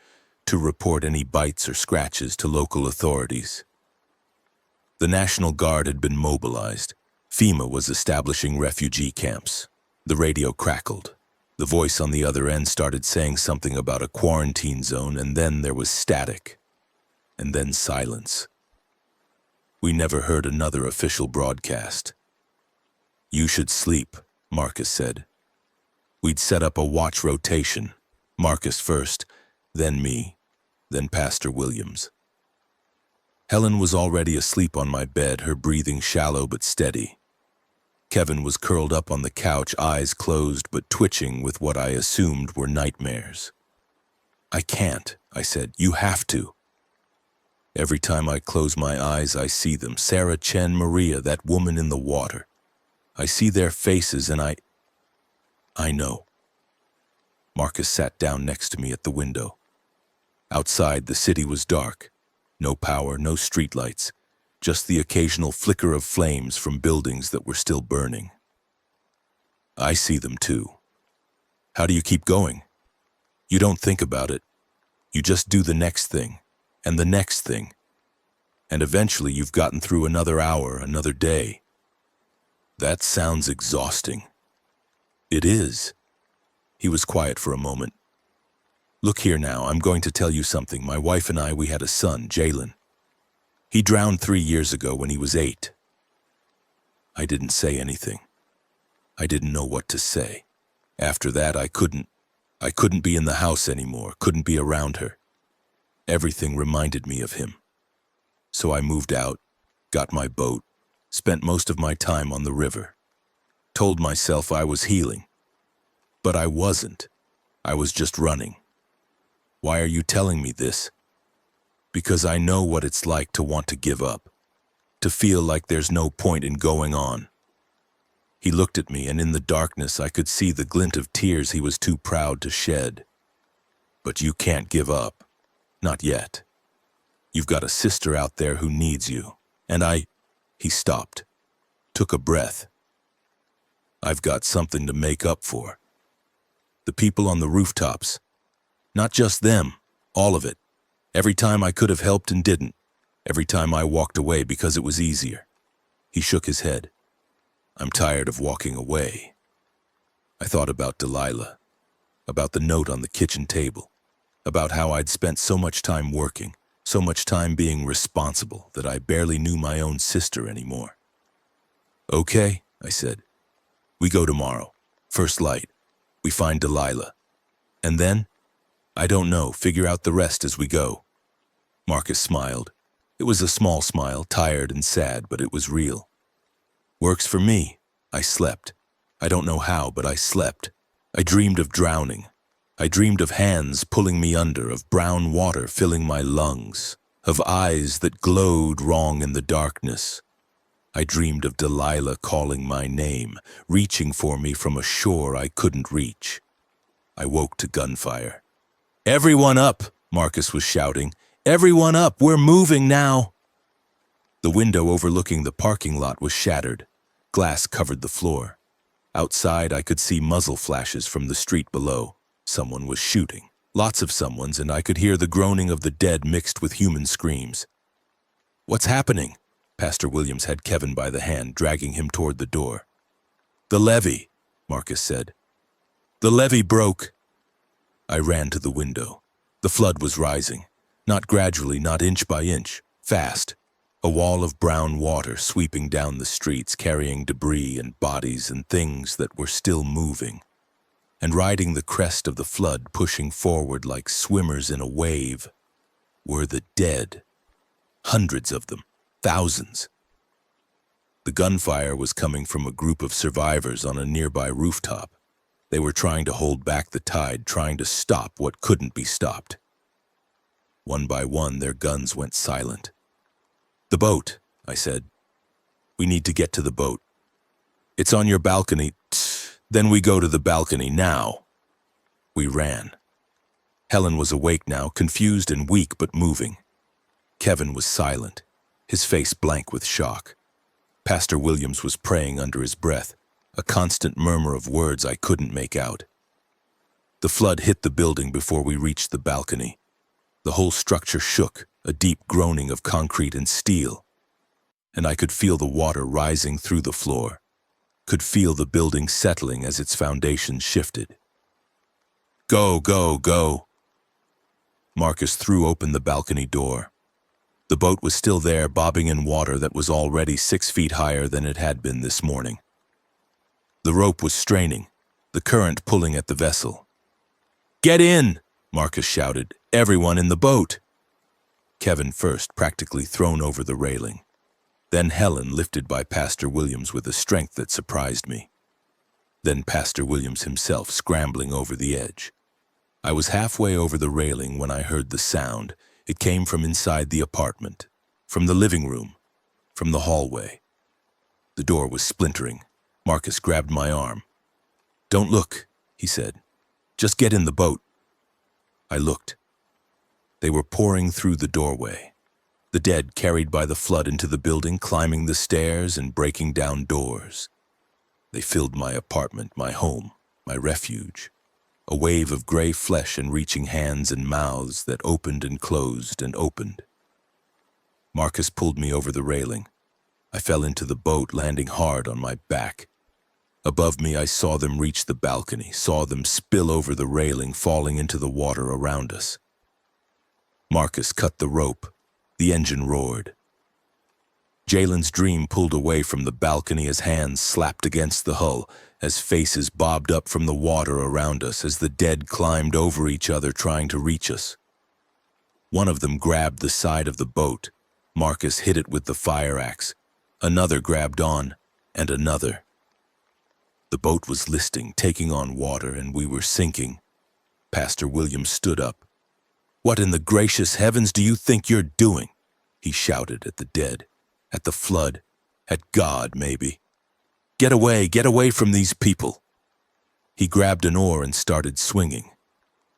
to report any bites or scratches to local authorities. The National Guard had been mobilized. FEMA was establishing refugee camps. The radio crackled. The voice on the other end started saying something about a quarantine zone, and then there was static. And then silence. We never heard another official broadcast. "You should sleep," Marcus said. We'd set up a watch rotation. Marcus first, then me, then Pastor Williams. Helen was already asleep on my bed, her breathing shallow but steady. Kevin was curled up on the couch, eyes closed but twitching with what I assumed were nightmares. "I can't," I said. "You have to." Every time I close my eyes, I see them. Sarah, Chen, Maria, that woman in the water. I see their faces, and I know. Marcus sat down next to me at the window. Outside, the city was dark. No power, no streetlights, just the occasional flicker of flames from buildings that were still burning. "I see them too. How do you keep going? You don't think about it. You just do the next thing, and the next thing. And eventually you've gotten through another hour, another day. That sounds exhausting." "It is." He was quiet for a moment. "Look here now, I'm going to tell you something. My wife and I, we had a son, Jalen. He drowned 3 years ago when he was 8. I didn't say anything. I didn't know what to say. After that, I couldn't be in the house anymore, couldn't be around her. Everything reminded me of him. So I moved out, got my boat, spent most of my time on the river. Told myself I was healing. But I wasn't. I was just running. Why are you telling me this? Because I know what it's like to want to give up, to feel like there's no point in going on." He looked at me, and in the darkness I could see the glint of tears he was too proud to shed. "But you can't give up. Not yet. You've got a sister out there who needs you. And He stopped, took a breath. "I've got something to make up for. The people on the rooftops. Not just them, all of it. Every time I could have helped and didn't. Every time I walked away because it was easier. He shook his head. I'm tired of walking away. I thought about Delilah, about the note on the kitchen table, about how I'd spent so much time working, so much time being responsible that I barely knew my own sister anymore. Okay, I said. We go tomorrow. First light. We find Delilah. And then? I don't know. Figure out the rest as we go. Marcus smiled. It was a small smile, tired and sad, but it was real. Works for me. I slept. I don't know how, but I slept. I dreamed of drowning. I dreamed of hands pulling me under, of brown water filling my lungs, of eyes that glowed wrong in the darkness. I dreamed of Delilah calling my name, reaching for me from a shore I couldn't reach. I woke to gunfire. "Everyone up!" Marcus was shouting. "Everyone up! We're moving now!" The window overlooking the parking lot was shattered. Glass covered the floor. Outside, I could see muzzle flashes from the street below. Someone was shooting. Lots of someones, and I could hear the groaning of the dead mixed with human screams. "What's happening?" Pastor Williams had Kevin by the hand, dragging him toward the door. "The levee," Marcus said. "The levee broke." I ran to the window. The flood was rising. Not gradually, not inch by inch. Fast. A wall of brown water sweeping down the streets, carrying debris and bodies and things that were still moving. And riding the crest of the flood, pushing forward like swimmers in a wave, were the dead. Hundreds of them. Thousands. The gunfire was coming from a group of survivors on a nearby rooftop. They were trying to hold back the tide, trying to stop what couldn't be stopped. One by one, their guns went silent. "The boat," I said. "We need to get to the boat." "It's on your balcony." "Then we go to the balcony now." We ran. Helen was awake now, confused and weak but moving. Kevin was silent, his face blank with shock. Pastor Williams was praying under his breath, a constant murmur of words I couldn't make out. The flood hit the building before we reached the balcony. The whole structure shook, a deep groaning of concrete and steel. And I could feel the water rising through the floor, could feel the building settling as its foundations shifted. "Go, go, go!" Marcus threw open the balcony door. The boat was still there, bobbing in water that was already 6 feet higher than it had been this morning. The rope was straining, the current pulling at the vessel. "Get in!" Marcus shouted. "Everyone in the boat!" Kevin first, practically thrown over the railing. Then Helen, lifted by Pastor Williams with a strength that surprised me. Then Pastor Williams himself, scrambling over the edge. I was halfway over the railing when I heard the sound. It came from inside the apartment, from the living room, from the hallway. The door was splintering. Marcus grabbed my arm. "Don't look," he said. "Just get in the boat." I looked. They were pouring through the doorway. The dead carried by the flood into the building, climbing the stairs and breaking down doors. They filled my apartment, my home, my refuge. A wave of gray flesh and reaching hands and mouths that opened and closed and opened. Marcus pulled me over the railing. I fell into the boat, landing hard on my back. Above me, I saw them reach the balcony, saw them spill over the railing, falling into the water around us. Marcus cut the rope. The engine roared. Jalen's dream pulled away from the balcony as hands slapped against the hull, as faces bobbed up from the water around us, as the dead climbed over each other trying to reach us. One of them grabbed the side of the boat. Marcus hit it with the fire axe. Another grabbed on, and another. The boat was listing, taking on water, and we were sinking. Pastor Williams stood up. "What in the gracious heavens do you think you're doing?" he shouted at the dead, at the flood, at God, maybe. Get away from these people." He grabbed an oar and started swinging.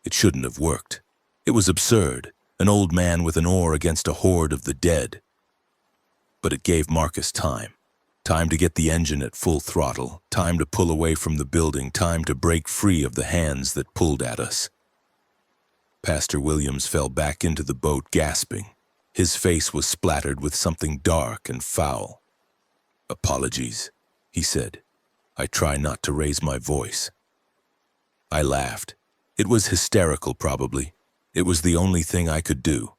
It shouldn't have worked. It was absurd, an old man with an oar against a horde of the dead. But it gave Marcus time. Time to get the engine at full throttle, time to pull away from the building, time to break free of the hands that pulled at us. Pastor Williams fell back into the boat, gasping. His face was splattered with something dark and foul. "Apologies," he said. "I try not to raise my voice." I laughed. It was hysterical, probably. It was the only thing I could do.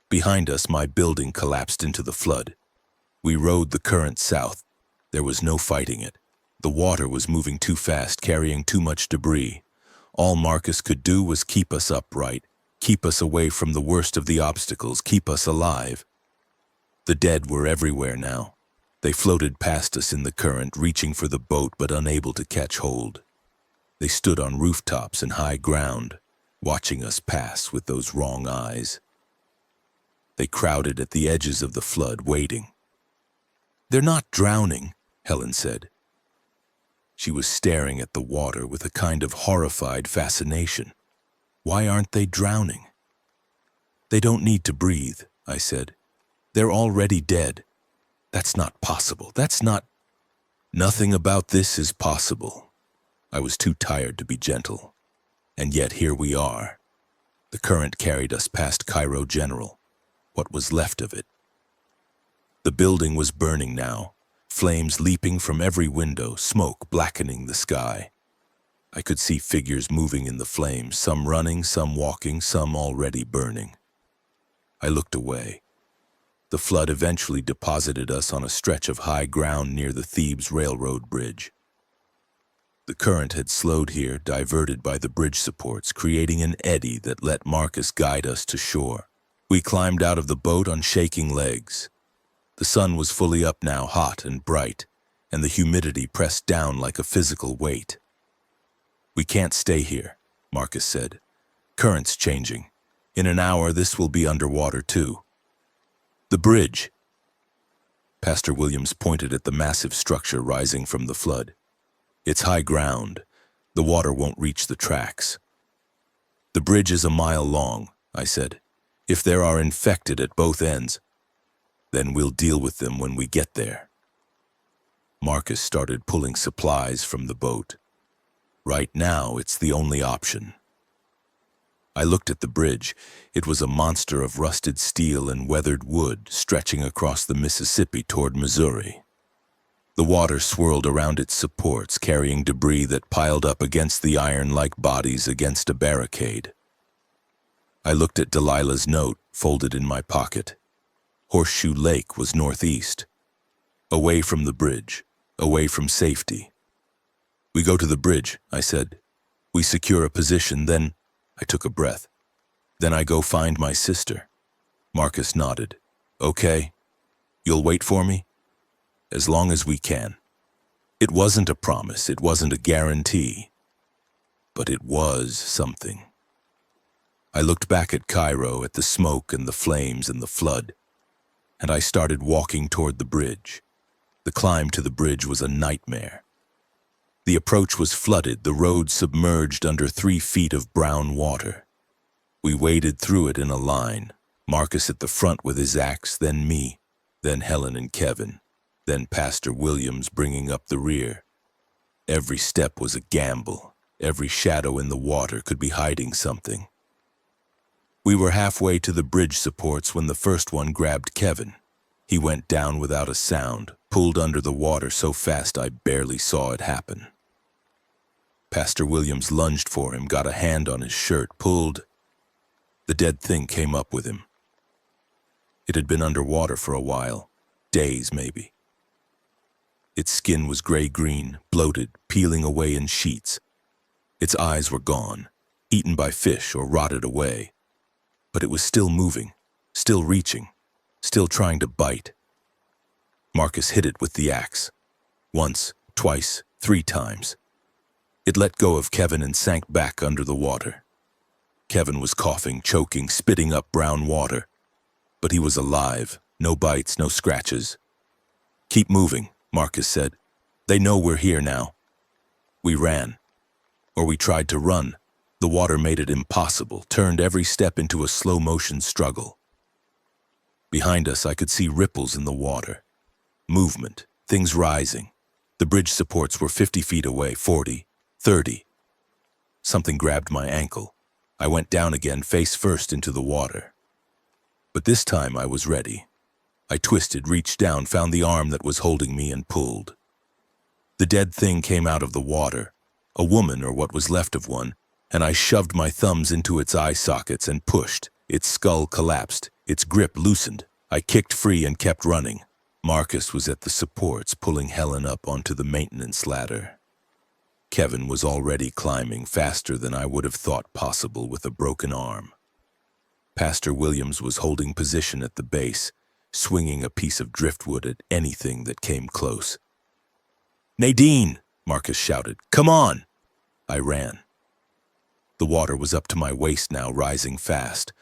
Behind us, my building collapsed into the flood. We rode the current south. There was no fighting it. The water was moving too fast, carrying too much debris. All Marcus could do was keep us upright, keep us away from the worst of the obstacles, keep us alive. The dead were everywhere now. They floated past us in the current, reaching for the boat but unable to catch hold. They stood on rooftops and high ground, watching us pass with those wrong eyes. They crowded at the edges of the flood, waiting. "They're not drowning," Helen said. She was staring at the water with a kind of horrified fascination. "Why aren't they drowning?" "They don't need to breathe," I said. "They're already dead." "That's not possible. That's not—" "Nothing about this is possible." I was too tired to be gentle. And yet here we are. The current carried us past Cairo General. What was left of it? The building was burning now, flames leaping from every window, smoke blackening the sky. I could see figures moving in the flames, some running, some walking, some already burning. I looked away. The flood eventually deposited us on a stretch of high ground near the Thebes Railroad Bridge. The current had slowed here, diverted by the bridge supports, creating an eddy that let Marcus guide us to shore. We climbed out of the boat on shaking legs. The sun was fully up now, hot and bright, and the humidity pressed down like a physical weight. "We can't stay here," Marcus said. "Current's changing. In an hour, this will be underwater too." "The bridge." Pastor Williams pointed at the massive structure rising from the flood. "It's high ground. The water won't reach the tracks." "The bridge is a mile long," I said. "If there are infected at both ends, then we'll deal with them when we get there." Marcus started pulling supplies from the boat. "Right now, it's the only option." I looked at the bridge. It was a monster of rusted steel and weathered wood stretching across the Mississippi toward Missouri. The water swirled around its supports, carrying debris that piled up against the iron like bodies against a barricade. I looked at Delilah's note, folded in my pocket. Horseshoe Lake was northeast. Away from the bridge, away from safety. "We go to the bridge," I said. "We secure a position, then—" I took a breath. "Then I go find my sister." Marcus nodded. "Okay. You'll wait for me?" "As long as we can." It wasn't a promise, it wasn't a guarantee, but it was something. I looked back at Cairo, at the smoke and the flames and the flood, and I started walking toward the bridge. The climb to the bridge was a nightmare. The approach was flooded, the road submerged under 3 feet of brown water. We waded through it in a line, Marcus at the front with his axe, then me, then Helen and Kevin, then Pastor Williams bringing up the rear. Every step was a gamble. Every shadow in the water could be hiding something. We were halfway to the bridge supports when the first one grabbed Kevin. He went down without a sound, pulled under the water so fast I barely saw it happen. Pastor Williams lunged for him, got a hand on his shirt, pulled. The dead thing came up with him. It had been underwater for a while, days maybe. Its skin was gray-green, bloated, peeling away in sheets. Its eyes were gone, eaten by fish or rotted away. But it was still moving, still reaching, still trying to bite. Marcus hit it with the axe. Once, twice, 3 times. It let go of Kevin and sank back under the water. Kevin was coughing, choking, spitting up brown water. But he was alive, no bites, no scratches. "Keep moving," Marcus said. "They know we're here now." We ran. Or we tried to run. The water made it impossible, turned every step into a slow-motion struggle. Behind us, I could see ripples in the water. Movement, things rising. The bridge supports were 50 feet away, 40, 30. Something grabbed my ankle. I went down again, face first into the water. But this time I was ready. I twisted, reached down, found the arm that was holding me and pulled. The dead thing came out of the water, a woman or what was left of one, and I shoved my thumbs into its eye sockets and pushed. Its skull collapsed, its grip loosened. I kicked free and kept running. Marcus was at the supports, pulling Helen up onto the maintenance ladder. Kevin was already climbing faster than I would have thought possible with a broken arm. Pastor Williams was holding position at the base, swinging a piece of driftwood at anything that came close. "Nadine!" Marcus shouted. "Come on!" I ran. The water was up to my waist now, rising fast.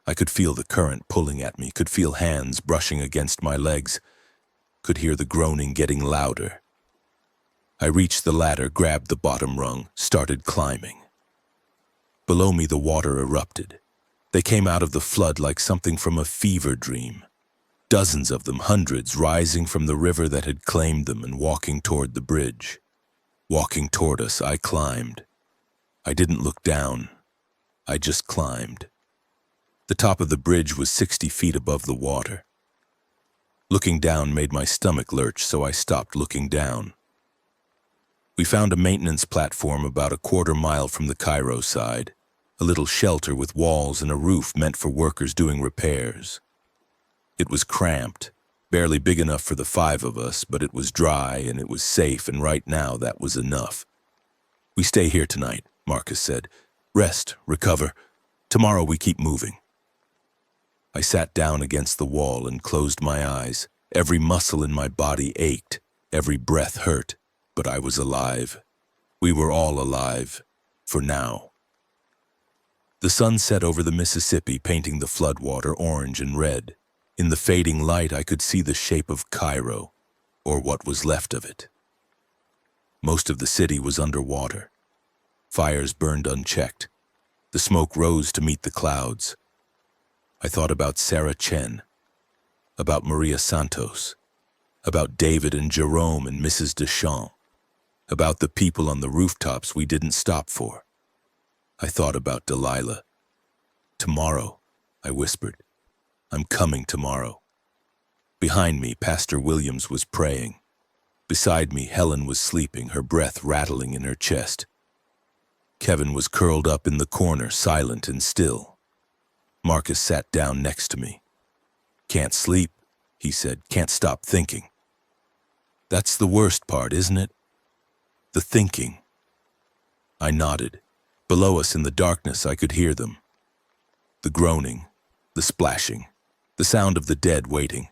I could feel the current pulling at me, could feel hands brushing against my legs, could hear the groaning getting louder. I reached the ladder, grabbed the bottom rung, started climbing. Below me the water erupted. They came out of the flood like something from a fever dream. Dozens of them, hundreds, rising from the river that had claimed them and walking toward the bridge. Walking toward us, I climbed. I didn't look down. I just climbed. The top of the bridge was 60 feet above the water. Looking down made my stomach lurch, so I stopped looking down. We found a maintenance platform about a quarter-mile from the Cairo side, a little shelter with walls and a roof meant for workers doing repairs. It was cramped, barely big enough for the 5 of us, but it was dry and it was safe, and right now that was enough. "We stay here tonight," Marcus said. "Rest, recover. Tomorrow we keep moving." I sat down against the wall and closed my eyes. Every muscle in my body ached, every breath hurt, but I was alive. We were all alive, for now. The sun set over the Mississippi, painting the floodwater orange and red. In the fading light, I could see the shape of Cairo, or what was left of it. Most of the city was underwater. Fires burned unchecked. The smoke rose to meet the clouds. I thought about Sarah Chen, about Maria Santos, about David and Jerome and Mrs. Deschamps, about the people on the rooftops we didn't stop for. I thought about Delilah. "Tomorrow," I whispered. "I'm coming tomorrow." Behind me, Pastor Williams was praying. Beside me, Helen was sleeping, her breath rattling in her chest. Kevin was curled up in the corner, silent and still. Marcus sat down next to me. "Can't sleep," he said. "Can't stop thinking." "That's the worst part, isn't it? The thinking." I nodded. Below us in the darkness, I could hear them. The groaning, the splashing, the sound of the dead waiting.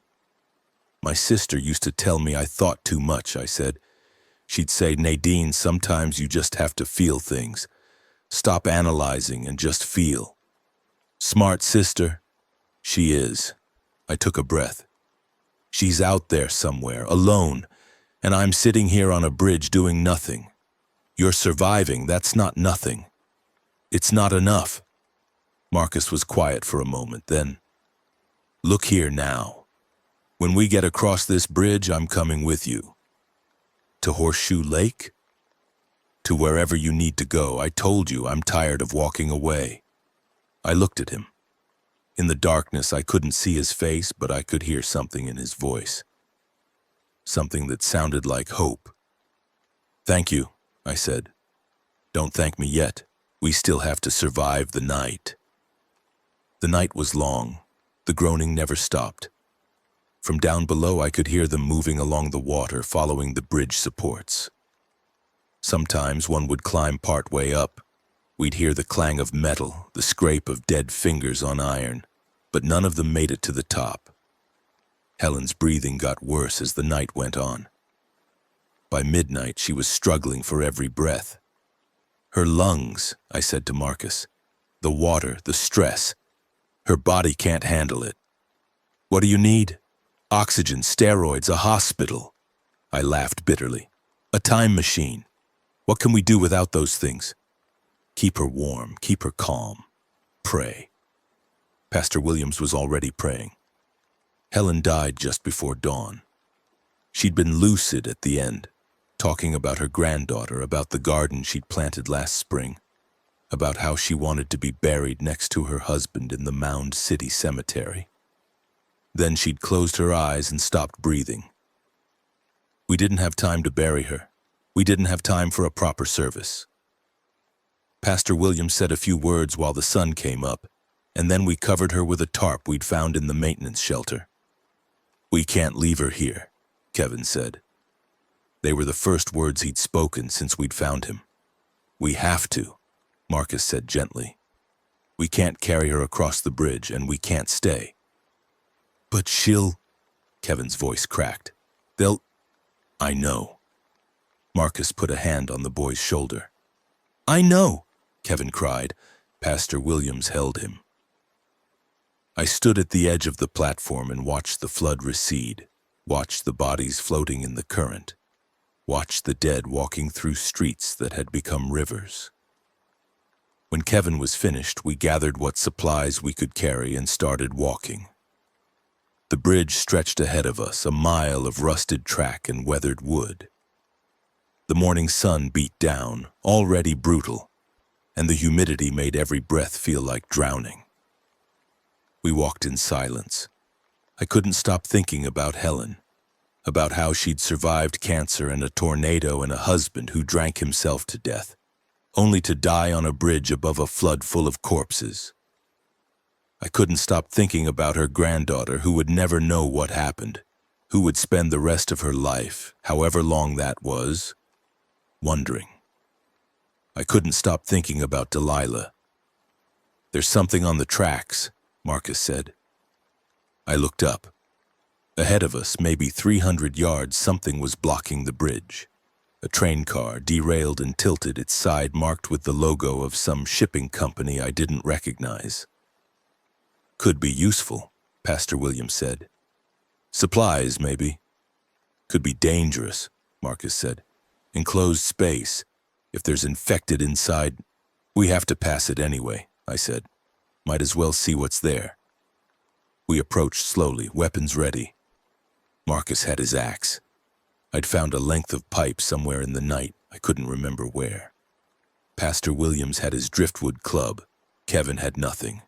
"My sister used to tell me I thought too much," I said. She'd say, "Nadine, sometimes you just have to feel things. Stop analyzing and just feel." Smart sister. She is. I took a breath. She's out there somewhere, alone, and I'm sitting here on a bridge doing nothing. You're surviving, that's not nothing. It's not enough. Marcus was quiet for a moment, then, "Look here now. When we get across this bridge, I'm coming with you. To Horseshoe Lake? To wherever you need to go. I told you I'm tired of walking away." I looked at him. In the darkness, I couldn't see his face, but I could hear something in his voice. Something that sounded like hope. "Thank you," I said. "Don't thank me yet. We still have to survive the night." The night was long. The groaning never stopped. From down below, I could hear them moving along the water, following the bridge supports. Sometimes one would climb part way up. We'd hear the clang of metal, the scrape of dead fingers on iron, but none of them made it to the top. Helen's breathing got worse as the night went on. By midnight, she was struggling for every breath. "Her lungs," I said to Marcus. "The water, the stress. Her body can't handle it." "What do you need?" "Oxygen, steroids, a hospital." I laughed bitterly. "A time machine. What can we do without those things?" "Keep her warm, keep her calm. Pray." Pastor Williams was already praying. Helen died just before dawn. She'd been lucid at the end, talking about her granddaughter, about the garden she'd planted last spring, about how she wanted to be buried next to her husband in the Mound City Cemetery. Then she'd closed her eyes and stopped breathing. We didn't have time to bury her. We didn't have time for a proper service. Pastor Williams said a few words while the sun came up, and then we covered her with a tarp we'd found in the maintenance shelter. "We can't leave her here," Kevin said. They were the first words he'd spoken since we'd found him. "We have to," Marcus said gently. "We can't carry her across the bridge, and we can't stay." "But she'll—" Kevin's voice cracked. "They'll—" "I know." Marcus put a hand on the boy's shoulder. "I know," Kevin cried. Pastor Williams held him. I stood at the edge of the platform and watched the flood recede, watched the bodies floating in the current, watched the dead walking through streets that had become rivers. When Kevin was finished, we gathered what supplies we could carry and started walking. The bridge stretched ahead of us, a mile of rusted track and weathered wood. The morning sun beat down, already brutal, and the humidity made every breath feel like drowning. We walked in silence. I couldn't stop thinking about Helen, about how she'd survived cancer and a tornado and a husband who drank himself to death, only to die on a bridge above a flood full of corpses. I couldn't stop thinking about her granddaughter who would never know what happened, who would spend the rest of her life, however long that was, wondering. I couldn't stop thinking about Delilah. "There's something on the tracks," Marcus said. I looked up. Ahead of us, maybe 300 yards, something was blocking the bridge. A train car derailed and tilted, its side marked with the logo of some shipping company I didn't recognize. "Could be useful," Pastor Williams said. "Supplies, maybe." "Could be dangerous," Marcus said. "Enclosed space. If there's infected inside—" "We have to pass it anyway," I said. "Might as well see what's there." We approached slowly, weapons ready. Marcus had his axe. I'd found a length of pipe somewhere in the night. I couldn't remember where. Pastor Williams had his driftwood club. Kevin had nothing,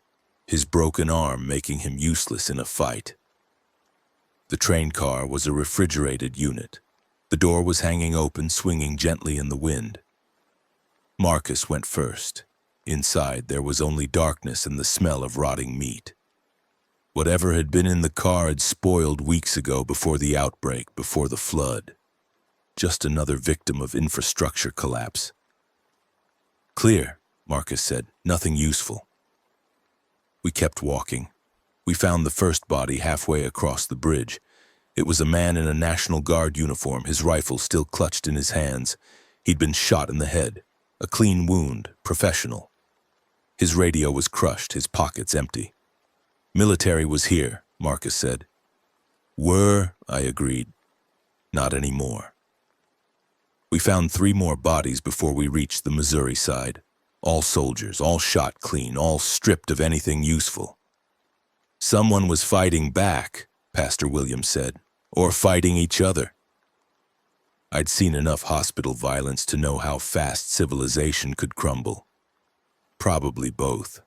his broken arm making him useless in a fight. The train car was a refrigerated unit. The door was hanging open, swinging gently in the wind. Marcus went first. Inside, there was only darkness and the smell of rotting meat. Whatever had been in the car had spoiled weeks ago, before the outbreak, before the flood. Just another victim of infrastructure collapse. "Clear," Marcus said. "Nothing useful." We kept walking. We found the first body halfway across the bridge. It was a man in a National Guard uniform, his rifle still clutched in his hands. He'd been shot in the head. A clean wound, professional. His radio was crushed, his pockets empty. "Military was here," Marcus said. "Were," I agreed. "Not anymore." We found 3 more bodies before we reached the Missouri side. All soldiers, all shot clean, all stripped of anything useful. "Someone was fighting back," Pastor Williams said, "or fighting each other." I'd seen enough hospital violence to know how fast civilization could crumble. Probably both.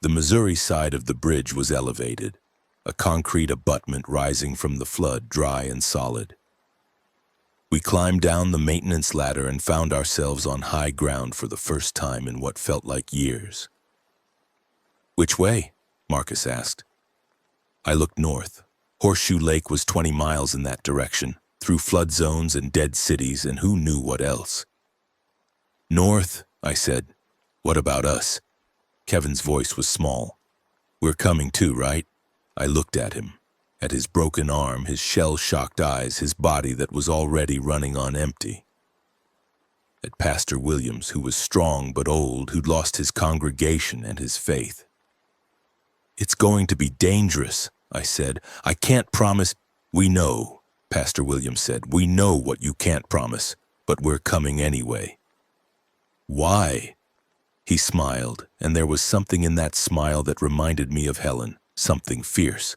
The Missouri side of the bridge was elevated, a concrete abutment rising from the flood, dry and solid. We climbed down the maintenance ladder and found ourselves on high ground for the first time in what felt like years. "Which way?" Marcus asked. I looked north. Horseshoe Lake was 20 miles in that direction, through flood zones and dead cities and who knew what else. "North," I said. "What about us?" Kevin's voice was small. "We're coming too, right?" I looked at him, at his broken arm, his shell-shocked eyes, his body that was already running on empty. At Pastor Williams, who was strong but old, who'd lost his congregation and his faith. "It's going to be dangerous," I said. "I can't promise—" "We know," Pastor Williams said. "We know what you can't promise, but we're coming anyway." "Why?" He smiled, and there was something in that smile that reminded me of Helen, something fierce.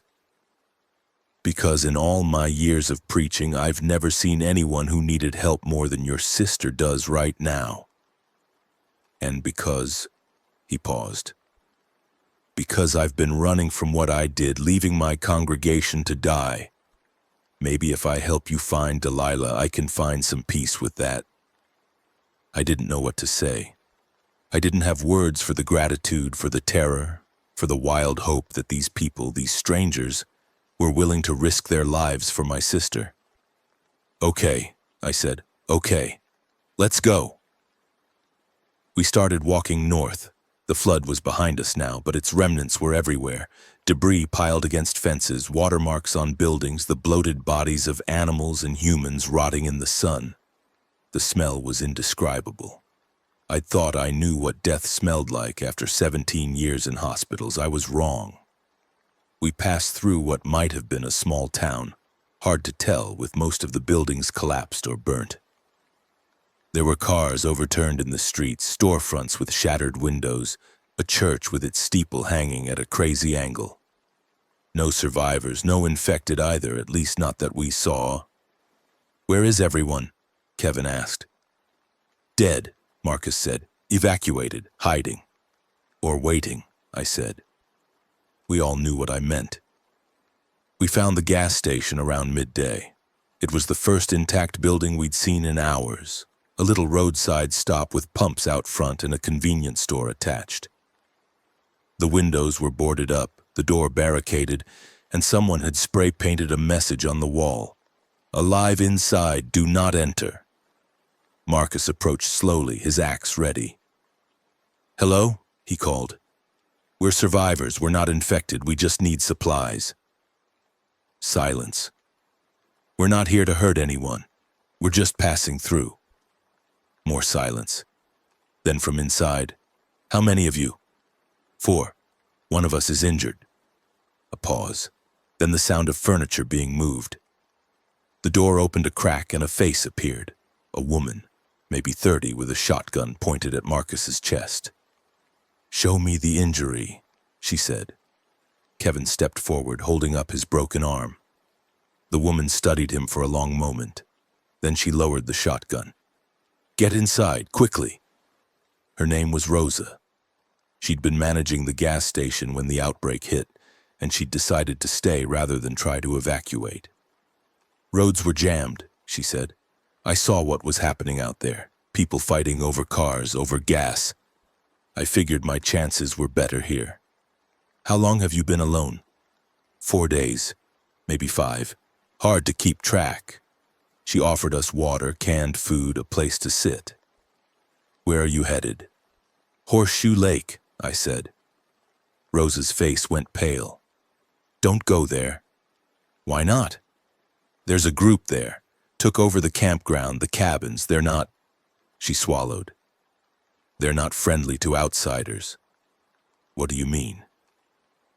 "Because in all my years of preaching, I've never seen anyone who needed help more than your sister does right now. And because—" he paused. Because I've been running from what I did, leaving my congregation to die. Maybe if I help you find Delilah, I can find some peace with that." I didn't know what to say. I didn't have words for the gratitude, for the terror, for the wild hope that these people, these strangers, were willing to risk their lives for my sister. "Okay," I said. "Okay. Let's go." We started walking north. The flood was behind us now, but its remnants were everywhere. Debris piled against fences, watermarks on buildings, the bloated bodies of animals and humans rotting in the sun. The smell was indescribable. I'd thought I knew what death smelled like after 17 years in hospitals. I was wrong. We passed through what might have been a small town, hard to tell with most of the buildings collapsed or burnt. There were cars overturned in the streets, storefronts with shattered windows, a church with its steeple hanging at a crazy angle. No survivors, no infected either, at least not that we saw. "Where is everyone?" Kevin asked. "Dead," Marcus said. "Evacuated, hiding." "Or waiting," I said. We all knew what I meant. We found the gas station around midday. It was the first intact building we'd seen in hours. A little roadside stop with pumps out front and a convenience store attached. The windows were boarded up, the door barricaded, and someone had spray-painted a message on the wall. "Alive inside, do not enter." Marcus approached slowly, his axe ready. "Hello?" he called. "We're survivors, we're not infected, we just need supplies." Silence. "We're not here to hurt anyone. We're just passing through." More silence. Then from inside, "How many of you?" "4. One of us is injured." A pause. Then the sound of furniture being moved. The door opened a crack and a face appeared. A woman, maybe 30, with a shotgun pointed at Marcus's chest. "Show me the injury," she said. Kevin stepped forward, holding up his broken arm. The woman studied him for a long moment. Then she lowered the shotgun. "Get inside, quickly." Her name was Rosa. She'd been managing the gas station when the outbreak hit, and she'd decided to stay rather than try to evacuate. "Roads were jammed," she said. "I saw what was happening out there. People fighting over cars, over gas. I figured my chances were better here." "How long have you been alone?" 4 days, maybe 5. Hard to keep track." She offered us water, canned food, a place to sit. "Where are you headed?" "Horseshoe Lake," I said. Rosa's face went pale. "Don't go there." "Why not?" "There's a group there. Took over the campground, the cabins. They're not—" She swallowed. "They're not friendly to outsiders." "What do you mean?"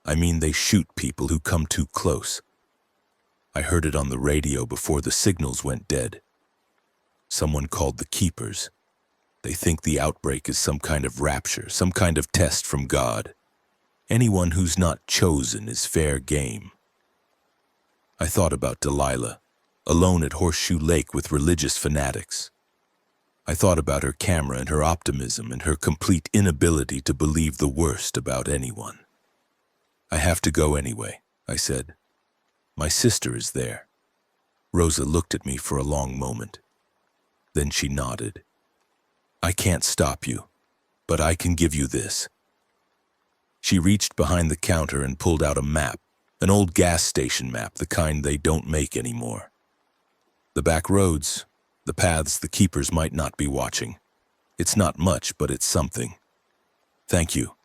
"I mean they shoot people who come too close. I heard it on the radio before the signals went dead. Someone called the Keepers. They think the outbreak is some kind of rapture, some kind of test from God. Anyone who's not chosen is fair game." I thought about Delilah, alone at Horseshoe Lake with religious fanatics. I thought about her camera and her optimism and her complete inability to believe the worst about anyone. "I have to go anyway," I said. "My sister is there." Rosa looked at me for a long moment. Then she nodded. "I can't stop you, but I can give you this." She reached behind the counter and pulled out a map, an old gas station map, the kind they don't make anymore. "The back roads, the paths the Keepers might not be watching. It's not much, but it's something. Thank you."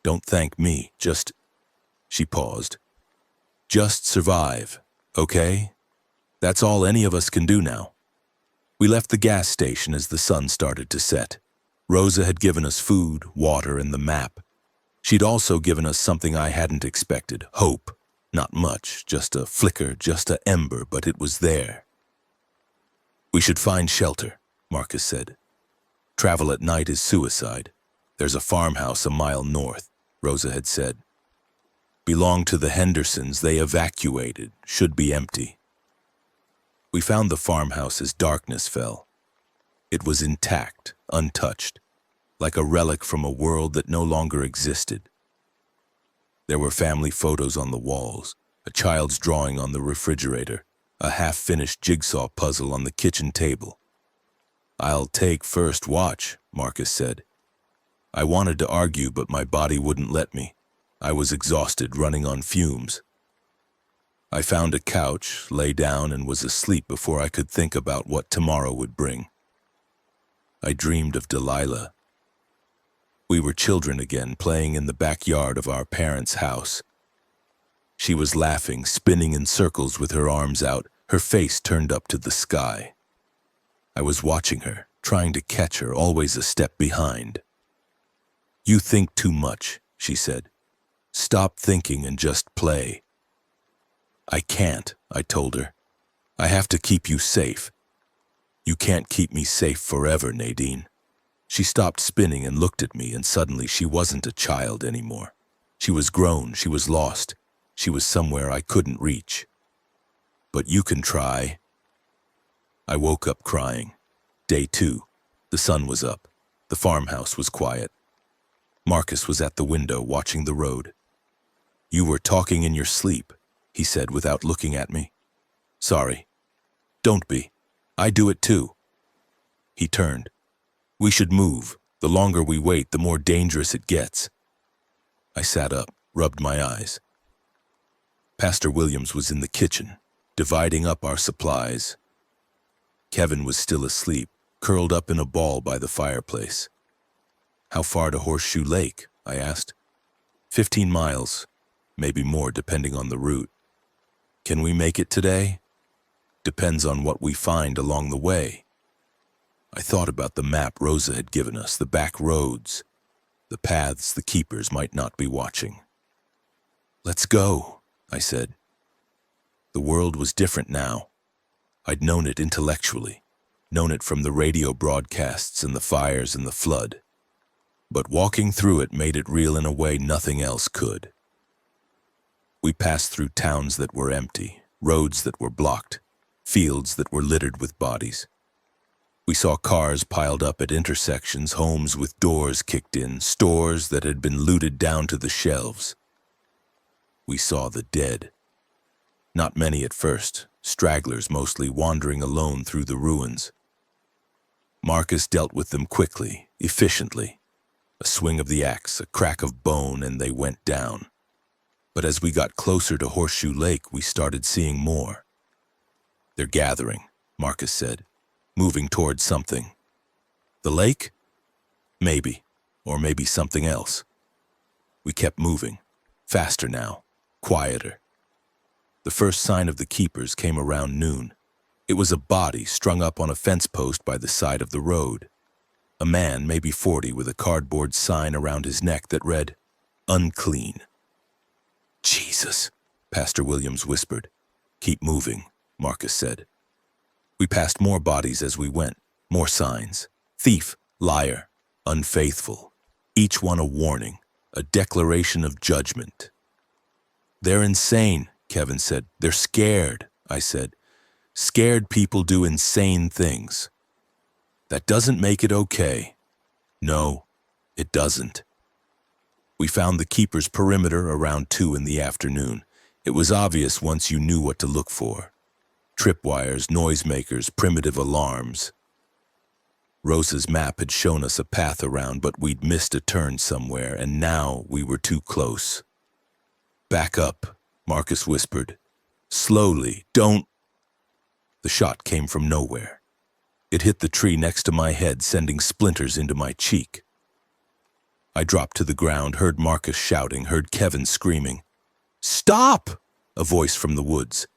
"Don't thank me, just—" She paused. "Just survive, okay? That's all any of us can do now." We left the gas station as the sun started to set. Rosa had given us food, water, and the map. She'd also given us something I hadn't expected, hope. Not much, just a flicker, just an ember, but it was there. "We should find shelter," Marcus said. "Travel at night is suicide. There's a farmhouse a mile north," Rosa had said. "Belonged to the Hendersons, they evacuated, should be empty." We found the farmhouse as darkness fell. It was intact, untouched, like a relic from a world that no longer existed. There were family photos on the walls, a child's drawing on the refrigerator, a half-finished jigsaw puzzle on the kitchen table. "I'll take first watch," Marcus said. I wanted to argue, but my body wouldn't let me. I was exhausted, running on fumes. I found a couch, lay down, and was asleep before I could think about what tomorrow would bring. I dreamed of Delilah. We were children again, playing in the backyard of our parents' house. She was laughing, spinning in circles with her arms out, her face turned up to the sky. I was watching her, trying to catch her, always a step behind. "You think too much," she said. "Stop thinking and just play." "I can't," I told her. "I have to keep you safe." "You can't keep me safe forever, Nadine." She stopped spinning and looked at me, and suddenly she wasn't a child anymore. She was grown, she was lost, she was somewhere I couldn't reach. "But you can try." I woke up crying. Day 2. The sun was up. The farmhouse was quiet. Marcus was at the window watching the road. "You were talking in your sleep," he said without looking at me. "Sorry." "Don't be. I do it too." He turned. "We should move. The longer we wait, the more dangerous it gets." I sat up, rubbed my eyes. Pastor Williams was in the kitchen, dividing up our supplies. Kevin was still asleep, curled up in a ball by the fireplace. "How far to Horseshoe Lake?" I asked. 15 miles, maybe more depending on the route." "Can we make it today?" "Depends on what we find along the way." I thought about the map Rosa had given us, the back roads, the paths the keepers might not be watching. "Let's go," I said. The world was different now. I'd known it intellectually, known it from the radio broadcasts and the fires and the flood. But walking through it made it real in a way nothing else could. We passed through towns that were empty, roads that were blocked, fields that were littered with bodies. We saw cars piled up at intersections, homes with doors kicked in, stores that had been looted down to the shelves. We saw the dead. Not many at first, stragglers mostly wandering alone through the ruins. Marcus dealt with them quickly, efficiently. A swing of the axe, a crack of bone, and they went down. But as we got closer to Horseshoe Lake, we started seeing more. "They're gathering," Marcus said, moving towards something. "The lake? Maybe, or maybe something else." We kept moving, faster now, quieter. The first sign of the keepers came around noon. It was a body strung up on a fence post by the side of the road. A man, maybe 40, with a cardboard sign around his neck that read, "Unclean." "Jesus," Pastor Williams whispered. "Keep moving," Marcus said. We passed more bodies as we went, more signs. Thief, liar, unfaithful. Each one a warning, a declaration of judgment. "They're insane," Kevin said. "They're scared," I said. "Scared people do insane things." "That doesn't make it okay." "No, it doesn't." We found the keeper's perimeter around 2 in the afternoon. It was obvious once you knew what to look for. Tripwires, noisemakers, primitive alarms. Rosa's map had shown us a path around, but we'd missed a turn somewhere, and now we were too close. "Back up," Marcus whispered. "Slowly, don't—" The shot came from nowhere. It hit the tree next to my head, sending splinters into my cheek. I dropped to the ground, heard Marcus shouting, heard Kevin screaming. "Stop!" a voice from the woods.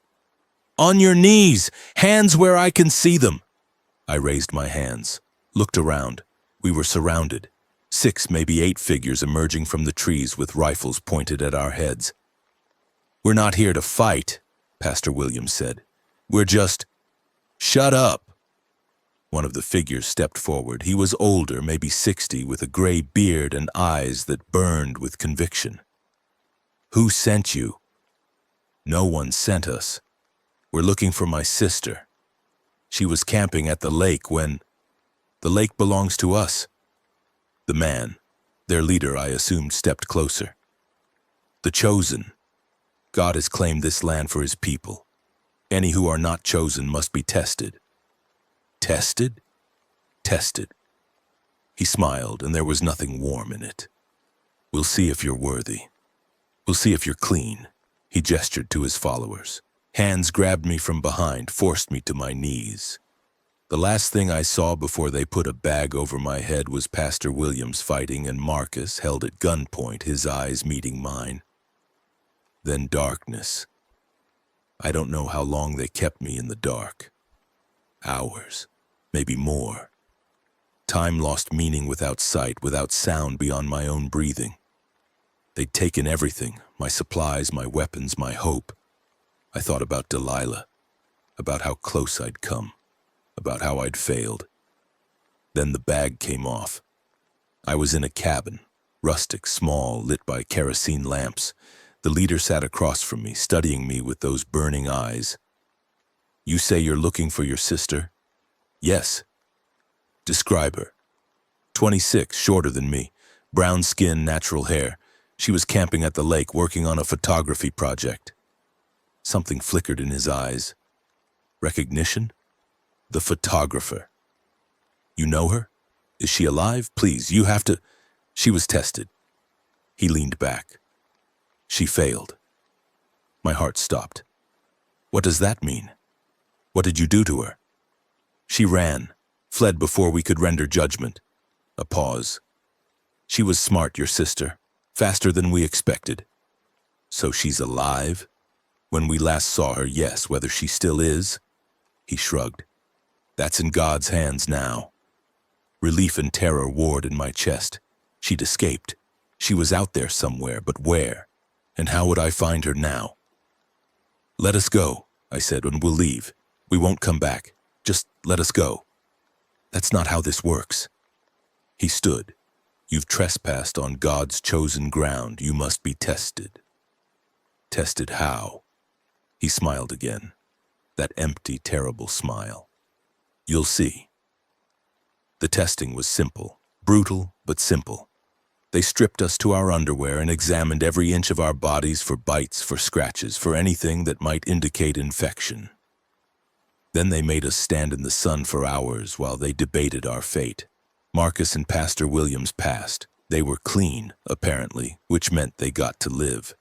"On your knees! Hands where I can see them!" I raised my hands, looked around. We were surrounded. 6, maybe 8 figures emerging from the trees with rifles pointed at our heads. "We're not here to fight," Pastor Williams said. "We're just—" "Shut up!" One of the figures stepped forward. He was older, maybe 60, with a gray beard and eyes that burned with conviction. "Who sent you?" "No one sent us. We're looking for my sister. She was camping at the lake when—" "The lake belongs to us." The man, their leader I assumed, stepped closer. The chosen. God has claimed this land for his people. Any who are not chosen must be tested. Tested? Tested. He smiled, and there was nothing warm in it. We'll see if you're worthy. We'll see if you're clean. He gestured to his followers. Hands grabbed me from behind, forced me to my knees. The last thing I saw before they put a bag over my head was Pastor Williams fighting and Marcus held at gunpoint, his eyes meeting mine. Then darkness. I don't know how long they kept me in the dark. Hours, maybe more. Time lost meaning without sight, without sound beyond my own breathing. They'd taken everything, my supplies, my weapons, my hope. I thought about Delilah, about how close I'd come, about how I'd failed. Then the bag came off. I was in a cabin, rustic, small, lit by kerosene lamps. The leader sat across from me, studying me with those burning eyes. You say you're looking for your sister? Yes. Describe her. 26, shorter than me, brown skin, natural hair. She was camping at the lake, working on a photography project. Something flickered in his eyes. Recognition? The photographer. You know her? Is she alive? Please, you have to... She was tested. He leaned back. She failed. My heart stopped. What does that mean? What did you do to her? She ran, fled before we could render judgment. A pause. She was smart, your sister, faster than we expected. So she's alive? When we last saw her, yes. Whether she still is? He shrugged. That's in God's hands now. Relief and terror warred in my chest. She'd escaped. She was out there somewhere, but where? And how would I find her now? Let us go, I said, and we'll leave. We won't come back. Just let us go. That's not how this works. He stood. You've trespassed on God's chosen ground. You must be tested. Tested how? He smiled again. That empty, terrible smile. You'll see. The testing was simple, brutal, but simple. They stripped us to our underwear and examined every inch of our bodies for bites, for scratches, for anything that might indicate infection. Then they made us stand in the sun for hours while they debated our fate. Marcus and Pastor Williams passed. They were clean, apparently, which meant they got to live.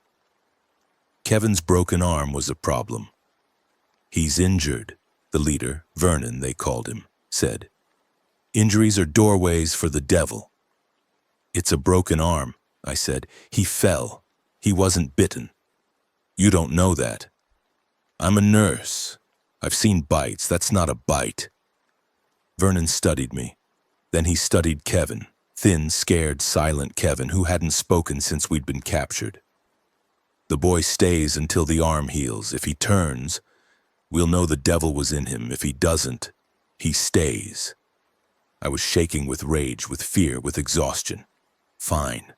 Kevin's broken arm was a problem. He's injured, the leader, Vernon they called him, said. Injuries are doorways for the devil. It's a broken arm, I said. He fell. He wasn't bitten. You don't know that. I'm a nurse. I've seen bites. That's not a bite. Vernon studied me. Then he studied Kevin, thin, scared, silent Kevin, who hadn't spoken since we'd been captured. The boy stays until the arm heals. If he turns, we'll know the devil was in him. If he doesn't, he stays. I was shaking with rage, with fear, with exhaustion. Fine.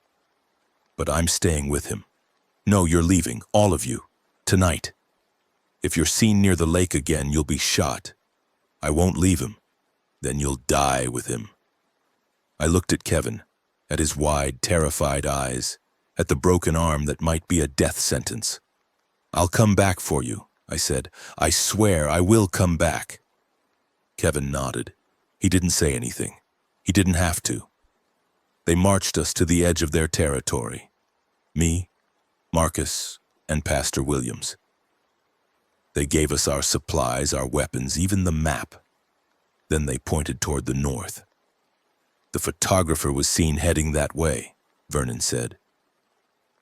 But I'm staying with him. No, you're leaving, all of you, tonight. If you're seen near the lake again, you'll be shot. I won't leave him. Then you'll die with him. I looked at Kevin, at his wide, terrified eyes, at the broken arm that might be a death sentence. I'll come back for you, I said. I swear I will come back. Kevin nodded. He didn't say anything. He didn't have to. They marched us to the edge of their territory. Me, Marcus, and Pastor Williams. They gave us our supplies, our weapons, even the map. Then they pointed toward the north. The photographer was seen heading that way, Vernon said.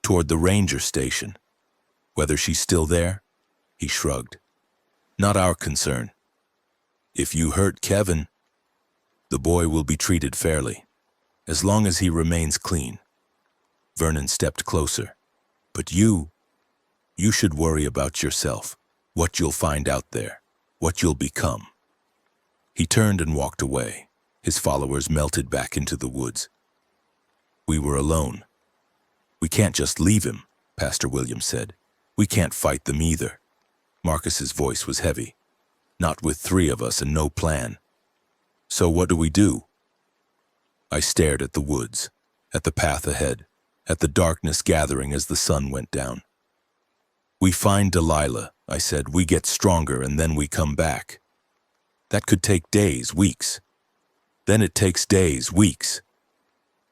Toward the ranger station. Whether she's still there? He shrugged. Not our concern. If you hurt Kevin, the boy will be treated fairly, as long as he remains clean. Vernon stepped closer. But you should worry about yourself, what you'll find out there, what you'll become. He turned and walked away. His followers melted back into the woods. We were alone. We can't just leave him, Pastor Williams said. We can't fight them either. Marcus's voice was heavy. Not with 3 of us and no plan. So what do we do? I stared at the woods, at the path ahead. at the darkness gathering as the sun went down. "We find Delilah," I said. "We get stronger and then we come back. That could take days, weeks. Then it takes days, weeks."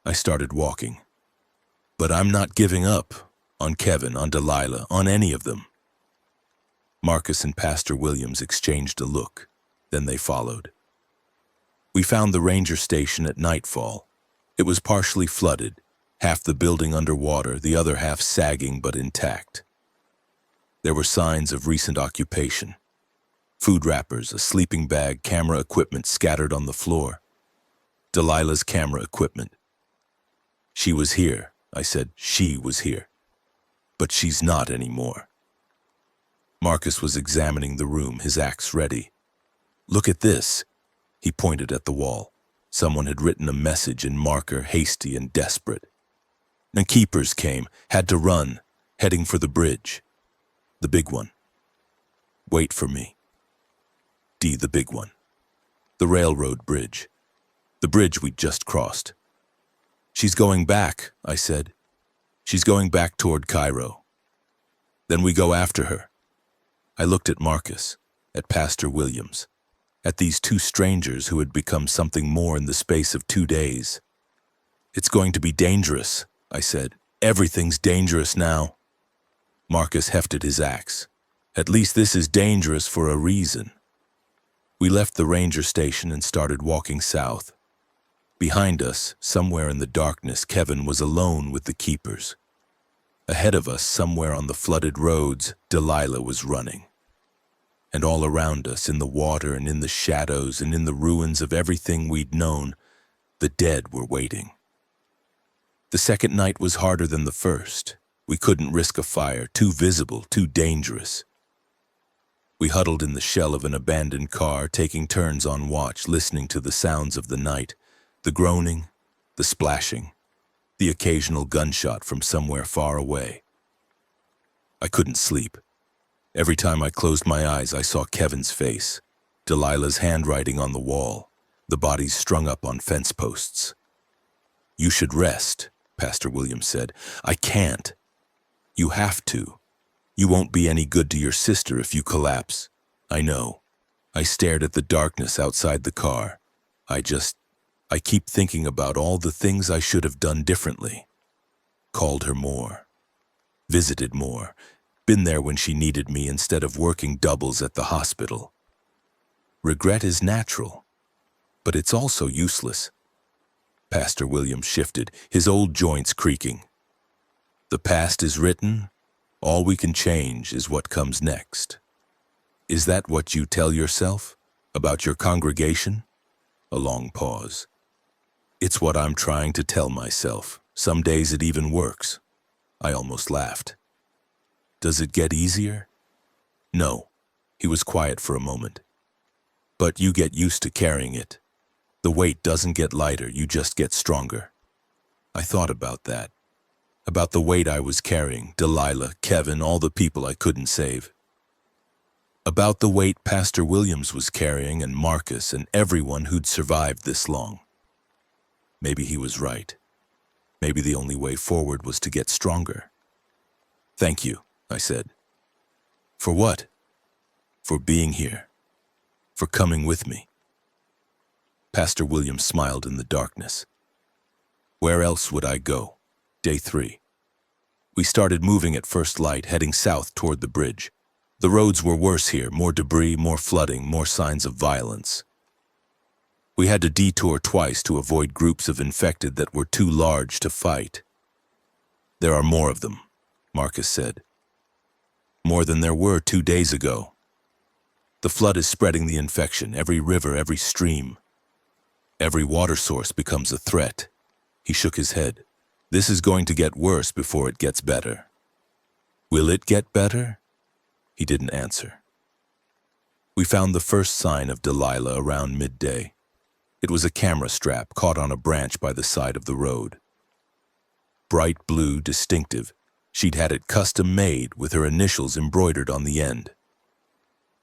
I started walking. "But I'm not giving up on Kevin, on Delilah, on any of them." Marcus and Pastor Williams exchanged a look. Then they followed. We found the ranger station at nightfall. It was partially flooded, half the building underwater, the other half sagging but intact. There were signs of recent occupation. Food wrappers, a sleeping bag, camera equipment scattered on the floor. Delilah's camera equipment. "She was here," I said. "She was here. But she's not anymore." Marcus was examining the room, his axe ready. "Look at this." He pointed at the wall. Someone had written a message in marker, hasty and desperate. And keepers came, had to run, heading for the bridge. The big one. "Wait for me." The big one. The railroad bridge. The bridge we'd just crossed. "She's going back," I said. "She's going back toward Cairo. Then we go after her." I looked at Marcus, at Pastor Williams, at these two strangers who had become something more in the space of 2 days. "It's going to be dangerous," I said. "Everything's dangerous now." Marcus hefted his axe. "At least this is dangerous for a reason." We left the ranger station and started walking south. Behind us, somewhere in the darkness, Kevin was alone with the keepers. Ahead of us, somewhere on the flooded roads, Delilah was running. And all around us, in the water and in the shadows and in the ruins of everything we'd known, the dead were waiting. The second night was harder than the first. We couldn't risk a fire, too visible, too dangerous. We huddled in the shell of an abandoned car, taking turns on watch, listening to the sounds of the night, the groaning, the splashing, the occasional gunshot from somewhere far away. I couldn't sleep. Every time I closed my eyes, I saw Kevin's face, Delilah's handwriting on the wall, the bodies strung up on fence posts. "You should rest," Pastor Williams said. "I can't. You have to. You won't be any good to your sister if you collapse." "I know." I stared at the darkness outside the car. I keep thinking about all the things I should have done differently. Called her more. Visited more. Been there when she needed me instead of working doubles at the hospital. Regret is natural, but it's also useless. Pastor Williams shifted, his old joints creaking. "The past is written. All we can change is what comes next." "Is that what you tell yourself? About your congregation?" A long pause. "It's what I'm trying to tell myself. Some days it even works." I almost laughed. "Does it get easier?" "No." He was quiet for a moment. "But you get used to carrying it. The weight doesn't get lighter, you just get stronger." I thought about that. About the weight I was carrying, Delilah, Kevin, all the people I couldn't save. About the weight Pastor Williams was carrying and Marcus and everyone who'd survived this long. Maybe he was right. Maybe the only way forward was to get stronger. "Thank you," I said. "For what?" "For being here. For coming with me." Pastor Williams smiled in the darkness. "Where else would I go?" Day 3. We started moving at first light, heading south toward the bridge. The roads were worse here, more debris, more flooding, more signs of violence. We had to detour twice to avoid groups of infected that were too large to fight. "There are more of them," Marcus said. "More than there were 2 days ago. The flood is spreading the infection, every river, every stream. Every water source becomes a threat." He shook his head. "This is going to get worse before it gets better." "Will it get better?" He didn't answer. We found the first sign of Delilah around midday. It was a camera strap caught on a branch by the side of the road. Bright blue, distinctive. She'd had it custom made with her initials embroidered on the end.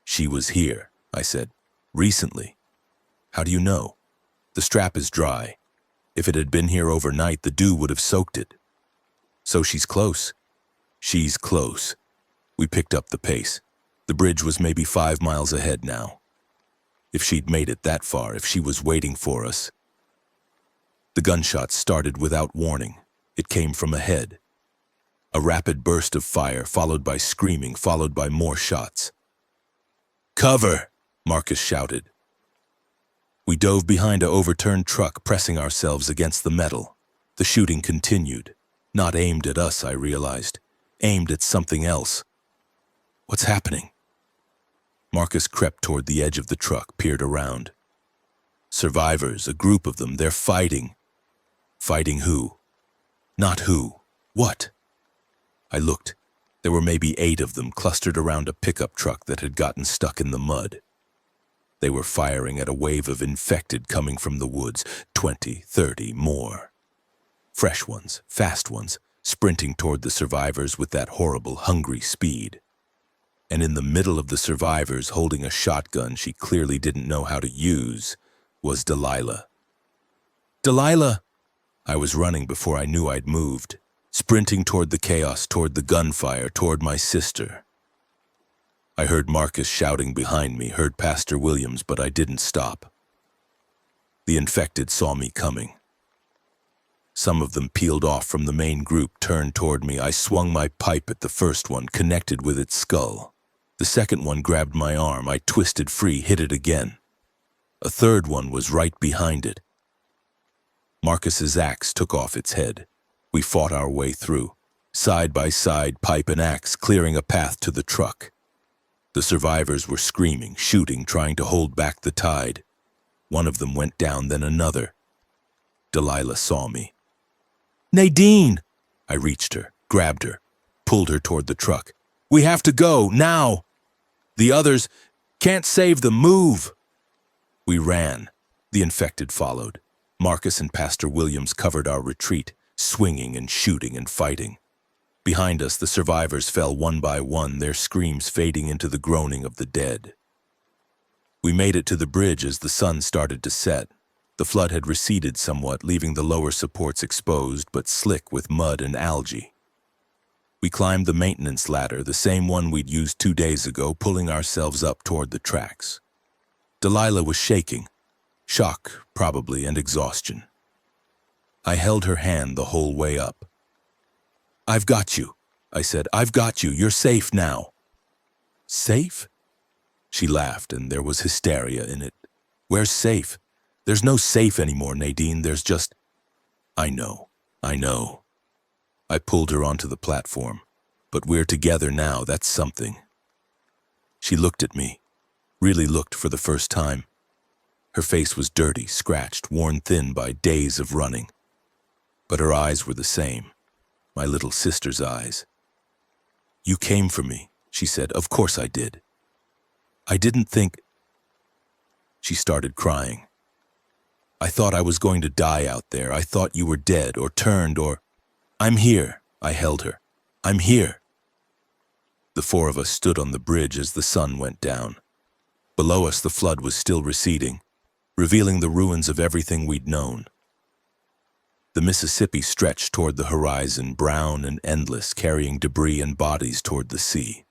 "She was here," I said. "Recently." "How do you know?" "The strap is dry. If it had been here overnight, the dew would have soaked it." So she's close. She's close. We picked up the pace. The bridge was maybe 5 miles ahead now. If she'd made it that far, if she was waiting for us. The gunshots started without warning. It came from ahead. A rapid burst of fire, followed by screaming, followed by more shots. "Cover!" Marcus shouted. We dove behind an overturned truck, pressing ourselves against the metal. The shooting continued. Not aimed at us, I realized. Aimed at something else. What's happening? Marcus crept toward the edge of the truck, peered around. Survivors, a group of them, they're fighting. Fighting who? Not who. What? I looked. There were maybe 8 of them clustered around a pickup truck that had gotten stuck in the mud. They were firing at a wave of infected coming from the woods, 20, 30, more. Fresh ones, fast ones, sprinting toward the survivors with that horrible, hungry speed. And in the middle of the survivors, holding a shotgun she clearly didn't know how to use, was Delilah. "Delilah!" I was running before I knew I'd moved, sprinting toward the chaos, toward the gunfire, toward my sister. I heard Marcus shouting behind me, heard Pastor Williams, but I didn't stop. The infected saw me coming. Some of them peeled off from the main group, turned toward me. I swung my pipe at the first one, connected with its skull. The second one grabbed my arm. I twisted free, hit it again. A third one was right behind it. Marcus's axe took off its head. We fought our way through, side by side, pipe and axe, clearing a path to the truck. The survivors were screaming, shooting, trying to hold back the tide. One of them went down, then another. Delilah saw me. "Nadine!" I reached her, grabbed her, pulled her toward the truck. "We have to go, now!" "The others can't save them, move!" We ran. The infected followed. Marcus and Pastor Williams covered our retreat, swinging and shooting and fighting. Behind us, the survivors fell one by one, their screams fading into the groaning of the dead. We made it to the bridge as the sun started to set. The flood had receded somewhat, leaving the lower supports exposed but slick with mud and algae. We climbed the maintenance ladder, the same one we'd used 2 days ago, pulling ourselves up toward the tracks. Delilah was shaking. Shock, probably, and exhaustion. I held her hand the whole way up. "I've got you," I said. "I've got you. You're safe now." "Safe?" She laughed, and there was hysteria in it. "Where's safe? There's no safe anymore, Nadine. There's just—" I know. I pulled her onto the platform. "But we're together now, that's something." She looked at me, really looked for the first time. Her face was dirty, scratched, worn thin by days of running. But her eyes were the same, my little sister's eyes. "You came for me," she said. "Of course I did. I didn't think—" She started crying. "I thought I was going to die out there. I thought you were dead or turned or—" "I'm here," I held her. "I'm here." The 4 of us stood on the bridge as the sun went down. Below us, the flood was still receding, revealing the ruins of everything we'd known. The Mississippi stretched toward the horizon, brown and endless, carrying debris and bodies toward the sea.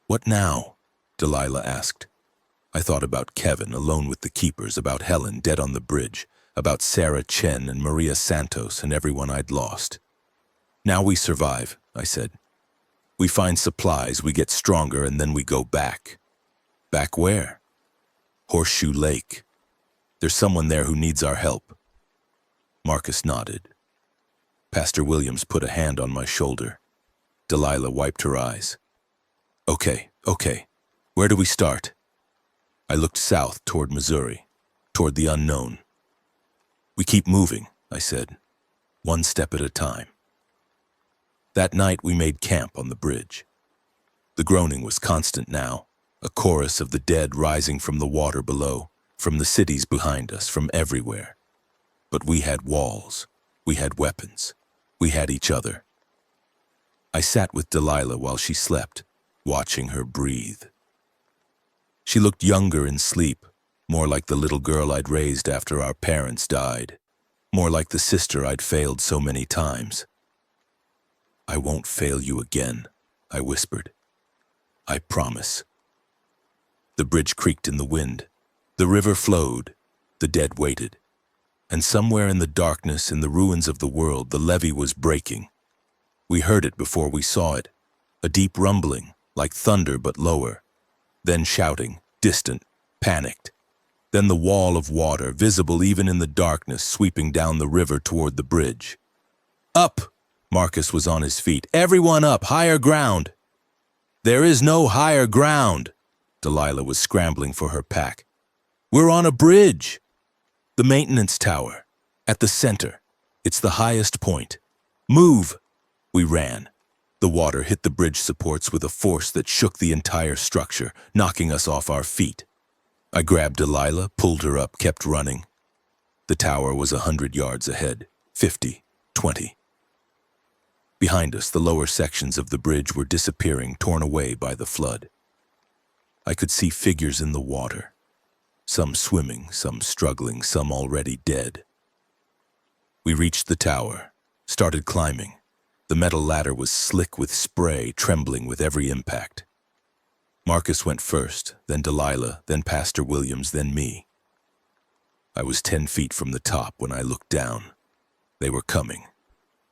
"What now?" Delilah asked. I thought about Kevin, alone with the keepers, about Helen, dead on the bridge, about Sarah Chen and Maria Santos and everyone I'd lost. "Now we survive," I said. "We find supplies, we get stronger, and then we go back." "Back where?" "Horseshoe Lake. There's someone there who needs our help." Marcus nodded. Pastor Williams put a hand on my shoulder. Delilah wiped her eyes. Okay. Where do we start?" I looked south toward Missouri, toward the unknown. "We keep moving," I said, "one step at a time." That night we made camp on the bridge. The groaning was constant now, a chorus of the dead rising from the water below, from the cities behind us, from everywhere. But we had walls, we had weapons, we had each other. I sat with Delilah while she slept, watching her breathe. She looked younger in sleep, more like the little girl I'd raised after our parents died, more like the sister I'd failed so many times. "I won't fail you again," I whispered. "I promise." The bridge creaked in the wind. The river flowed. The dead waited. And somewhere in the darkness, in the ruins of the world, the levee was breaking. We heard it before we saw it. A deep rumbling, like thunder but lower. Then shouting, distant, panicked. Then the wall of water, visible even in the darkness, sweeping down the river toward the bridge. "Up!" Marcus was on his feet. "Everyone up! Higher ground!" "There is no higher ground!" Delilah was scrambling for her pack. "We're on a bridge!" "The maintenance tower. At the center. It's the highest point. Move!" We ran. The water hit the bridge supports with a force that shook the entire structure, knocking us off our feet. I grabbed Delilah, pulled her up, kept running. The tower was 100 yards ahead. 50, 20. Behind us, the lower sections of the bridge were disappearing, torn away by the flood. I could see figures in the water. Some swimming, some struggling, some already dead. We reached the tower, started climbing. The metal ladder was slick with spray, trembling with every impact. Marcus went first, then Delilah, then Pastor Williams, then me. I was 10 feet from the top when I looked down. They were coming.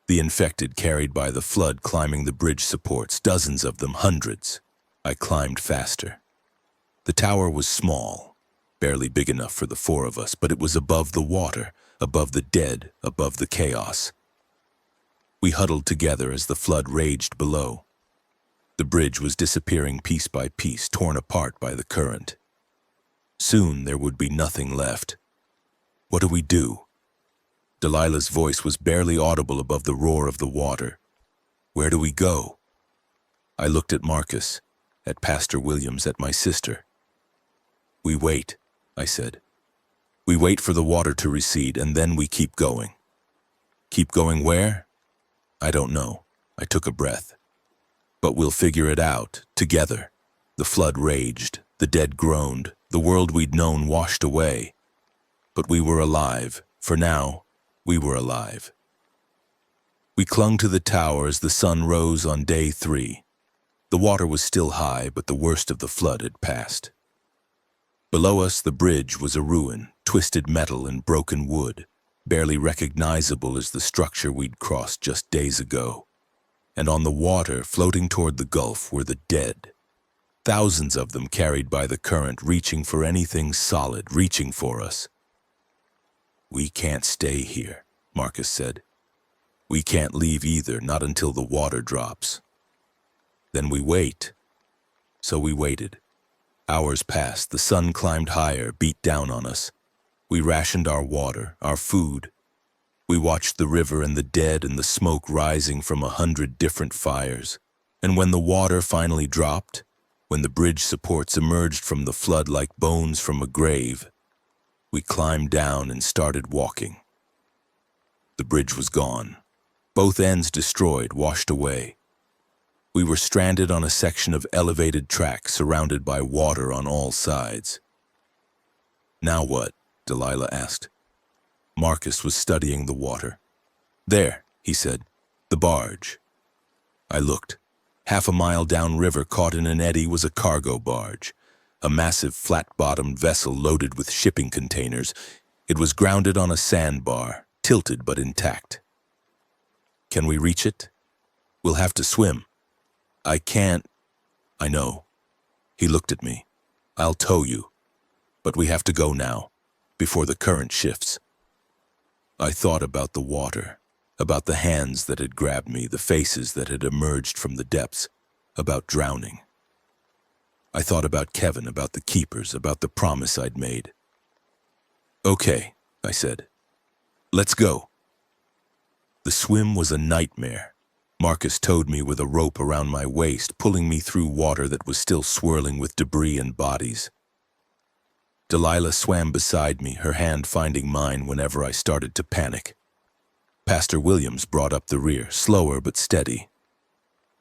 The infected carried by the flood climbing the bridge supports, dozens of them, hundreds. I climbed faster. The tower was small, barely big enough for the 4 of us, but it was above the water, above the dead, above the chaos. We huddled together as the flood raged below. The bridge was disappearing piece by piece, torn apart by the current. Soon there would be nothing left. What do we do? Delilah's voice was barely audible above the roar of the water. Where do we go? I looked at Marcus, at Pastor Williams, at my sister. We wait, I said. We wait for the water to recede, and then we keep going. Keep going where? I don't know. I took a breath. But we'll figure it out, together. The flood raged, the dead groaned, the world we'd known washed away. But we were alive. For now, we were alive. We clung to the tower as the sun rose on day 3. The water was still high, but the worst of the flood had passed. Below us, the bridge was a ruin, twisted metal and broken wood, barely recognizable as the structure we'd crossed just days ago. And on the water, floating toward the gulf, were the dead. Thousands of them carried by the current, reaching for anything solid, reaching for us. We can't stay here, Marcus said. We can't leave either, not until the water drops. Then we wait. So we waited. Hours passed, the sun climbed higher, beat down on us. We rationed our water, our food. We watched the river and the dead and the smoke rising from 100 different fires. And when the water finally dropped, when the bridge supports emerged from the flood like bones from a grave, we climbed down and started walking. The bridge was gone. Both ends destroyed, washed away. We were stranded on a section of elevated track surrounded by water on all sides. Now what? Delilah asked. Marcus was studying the water. There, he said, the barge. I looked. Half a mile downriver, caught in an eddy, was a cargo barge, a massive flat-bottomed vessel loaded with shipping containers. It was grounded on a sandbar, tilted but intact. Can we reach it? We'll have to swim. I can't. I know. He looked at me. I'll tow you. But we have to go now, before the current shifts. I thought about the water, about the hands that had grabbed me, the faces that had emerged from the depths, about drowning. I thought about Kevin, about the keepers, about the promise I'd made. Okay, I said. Let's go. The swim was a nightmare. Marcus towed me with a rope around my waist, pulling me through water that was still swirling with debris and bodies. Delilah swam beside me, her hand finding mine whenever I started to panic. Pastor Williams brought up the rear, slower but steady.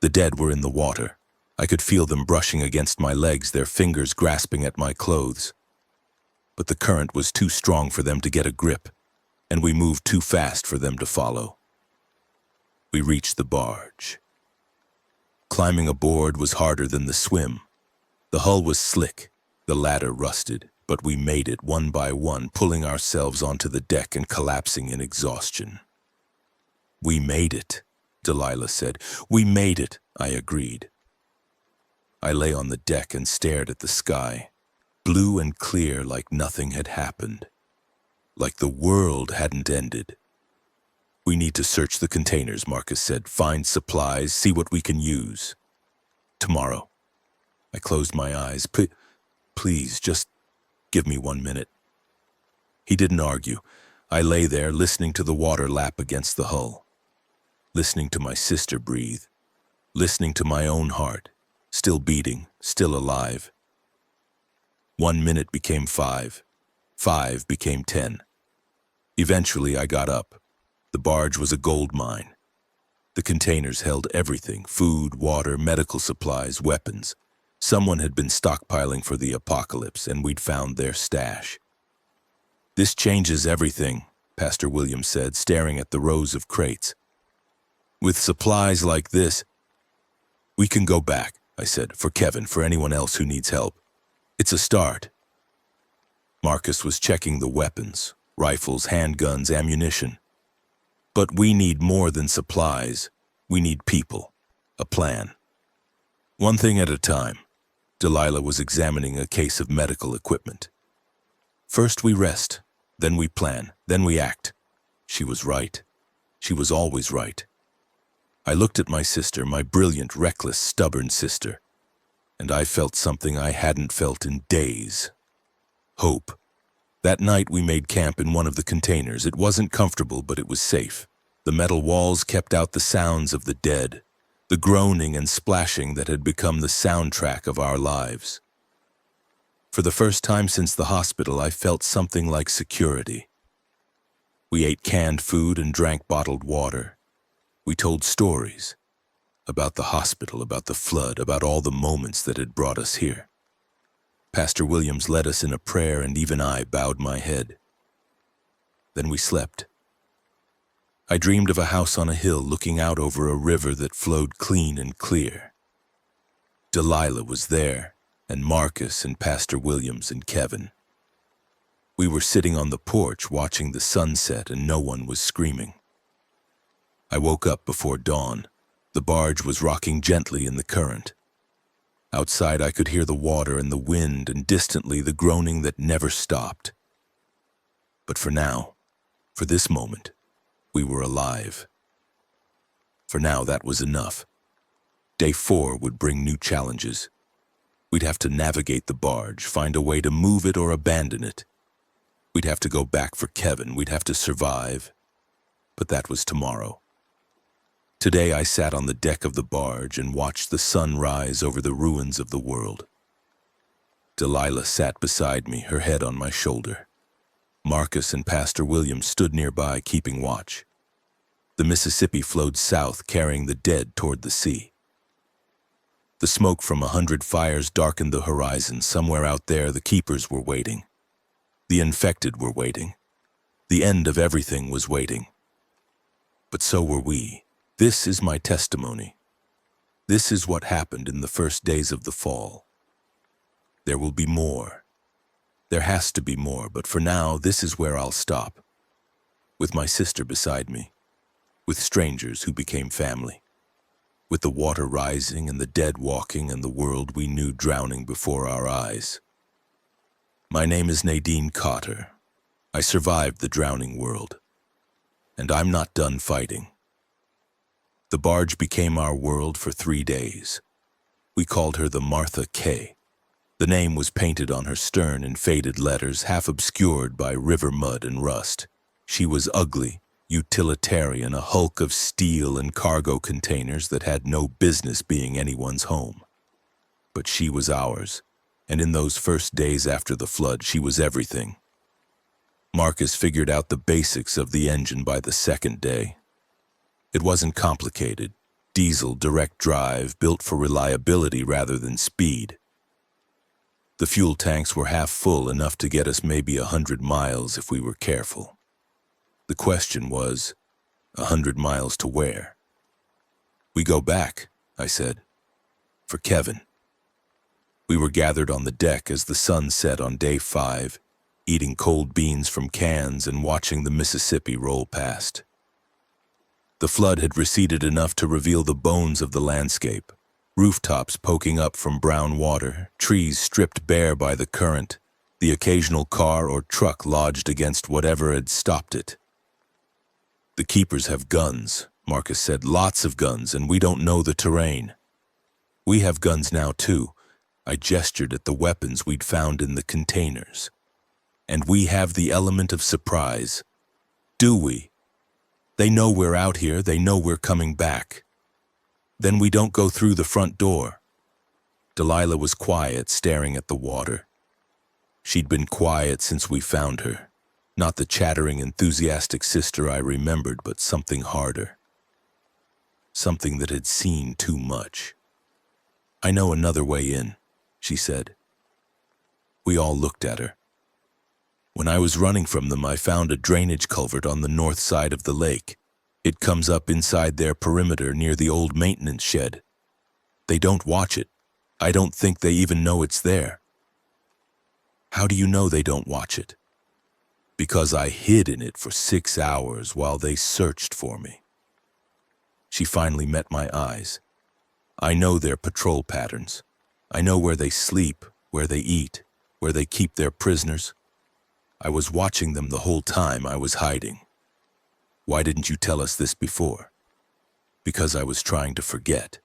The dead were in the water. I could feel them brushing against my legs, their fingers grasping at my clothes. But the current was too strong for them to get a grip, and we moved too fast for them to follow. We reached the barge. Climbing aboard was harder than the swim. The hull was slick, the ladder rusted, but we made it one by one, pulling ourselves onto the deck and collapsing in exhaustion. "We made it," Delilah said. "We made it," I agreed. I lay on the deck and stared at the sky, blue and clear like nothing had happened, like the world hadn't ended. "We need to search the containers," Marcus said. "Find supplies, see what we can use." "Tomorrow." I closed my eyes. Please, just give me 1 minute." He didn't argue. I lay there, listening to the water lap against the hull, listening to my sister breathe, listening to my own heart, still beating, still alive. 1 minute became 5. 5 became 10. Eventually, I got up. The barge was a gold mine. The containers held everything: food, water, medical supplies, weapons. Someone had been stockpiling for the apocalypse, and we'd found their stash. "This changes everything," Pastor Williams said, staring at the rows of crates. "With supplies like this, we can go back," I said, "for Kevin, for anyone else who needs help. It's a start." Marcus was checking the weapons: rifles, handguns, ammunition. "But we need more than supplies. We need people, a plan. One thing at a time." Delilah was examining a case of medical equipment. "First we rest, then we plan, then we act." She was right. She was always right. I looked at my sister, my brilliant, reckless, stubborn sister, and I felt something I hadn't felt in days. Hope. That night we made camp in one of the containers. It wasn't comfortable, but it was safe. The metal walls kept out the sounds of the dead, the groaning and splashing that had become the soundtrack of our lives. For the first time since the hospital, I felt something like security. We ate canned food and drank bottled water. We told stories about the hospital, about the flood, about all the moments that had brought us here. Pastor Williams led us in a prayer, and even I bowed my head. Then we slept. I dreamed of a house on a hill looking out over a river that flowed clean and clear. Delilah was there, and Marcus and Pastor Williams and Kevin. We were sitting on the porch watching the sunset, and no one was screaming. I woke up before dawn. The barge was rocking gently in the current. Outside I could hear the water and the wind, and distantly the groaning that never stopped. But for now, for this moment, we were alive. For now, that was enough. Day 4 would bring new challenges. We'd have to navigate the barge, find a way to move it or abandon it. We'd have to go back for Kevin. We'd have to survive. But that was tomorrow. Today I sat on the deck of the barge and watched the sun rise over the ruins of the world. Delilah sat beside me, her head on my shoulder. Marcus and Pastor Williams stood nearby, keeping watch. The Mississippi flowed south, carrying the dead toward the sea. The smoke from 100 fires darkened the horizon. Somewhere out there, the keepers were waiting. The infected were waiting. The end of everything was waiting. But so were we. This is my testimony. This is what happened in the first days of the fall. There will be more. There has to be more, but for now, this is where I'll stop. With my sister beside me. With strangers who became family. With the water rising and the dead walking and the world we knew drowning before our eyes. My name is Nadine Cotter. I survived the drowning world. And I'm not done fighting. The barge became our world for 3 days. We called her the Martha K. The name was painted on her stern in faded letters, half obscured by river mud and rust. She was ugly, utilitarian, a hulk of steel and cargo containers that had no business being anyone's home. But she was ours, and in those first days after the flood, she was everything. Marcus figured out the basics of the engine by the second day. It wasn't complicated. Diesel, direct drive, built for reliability rather than speed. The fuel tanks were half full, enough to get us maybe 100 miles if we were careful. The question was, 100 miles to where? "We go back," I said. for Kevin. We were gathered on the deck as the sun set on day 5, eating cold beans from cans and watching the Mississippi roll past. The flood had receded enough to reveal the bones of the landscape, rooftops poking up from brown water, trees stripped bare by the current, the occasional car or truck lodged against whatever had stopped it. "The keepers have guns," Marcus said, "lots of guns, and we don't know the terrain." "We have guns now, too." I gestured at the weapons we'd found in the containers. "And we have the element of surprise." "Do we?" "They know we're out here, they know we're coming back." "Then we don't go through the front door." Delilah was quiet, staring at the water. She'd been quiet since we found her. Not the chattering, enthusiastic sister I remembered, but something harder. Something that had seen too much. "I know another way in," she said. We all looked at her. "When I was running from them, I found a drainage culvert on the north side of the lake. It comes up inside their perimeter near the old maintenance shed. They don't watch it. I don't think they even know it's there." "How do you know they don't watch it?" "Because I hid in it for 6 hours while they searched for me." She finally met my eyes. "I know their patrol patterns. I know where they sleep, where they eat, where they keep their prisoners. I was watching them the whole time I was hiding. Why didn't you tell us this before?" "Because I was trying to forget."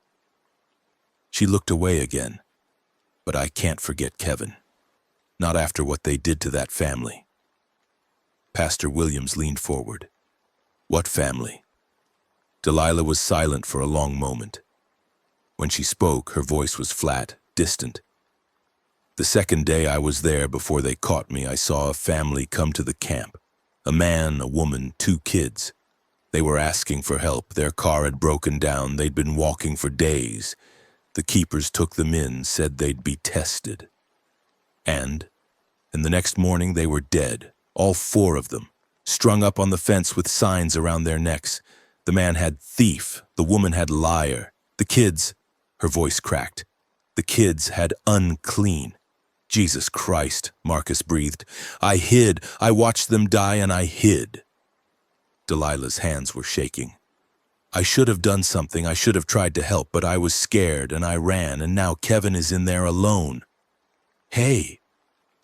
She looked away again. "But I can't forget Kevin. Not after what they did to that family." Pastor Williams leaned forward. "What family?" Delilah was silent for a long moment. When she spoke, her voice was flat, distant. "The second day I was there before they caught me, I saw a family come to the camp. A man, a woman, 2 kids. They were asking for help. Their car had broken down. They'd been walking for days. The keepers took them in, said they'd be tested. And the next morning they were dead, all 4 of them, strung up on the fence with signs around their necks. The man had thief, the woman had liar. The kids," her voice cracked, "the kids had unclean." "Jesus Christ," Marcus breathed. "I hid. I watched them die and I hid." Delilah's hands were shaking. "I should have done something. I should have tried to help, but I was scared and I ran, and now Kevin is in there alone." "Hey,"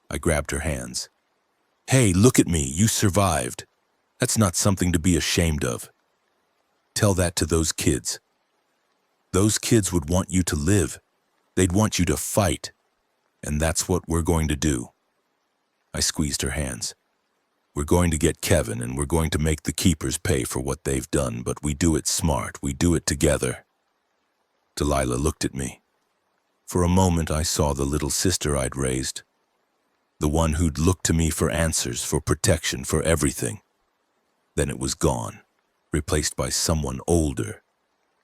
I grabbed her hands. "Hey, look at me. You survived. That's not something to be ashamed of. Tell that to those kids. Those kids would want you to live. They'd want you to fight. And that's what we're going to do." I squeezed her hands. "We're going to get Kevin, and we're going to make the keepers pay for what they've done, but we do it smart. We do it together." Delilah looked at me. For a moment I saw the little sister I'd raised, the one who'd looked to me for answers, for protection, for everything. Then it was gone, replaced by someone older,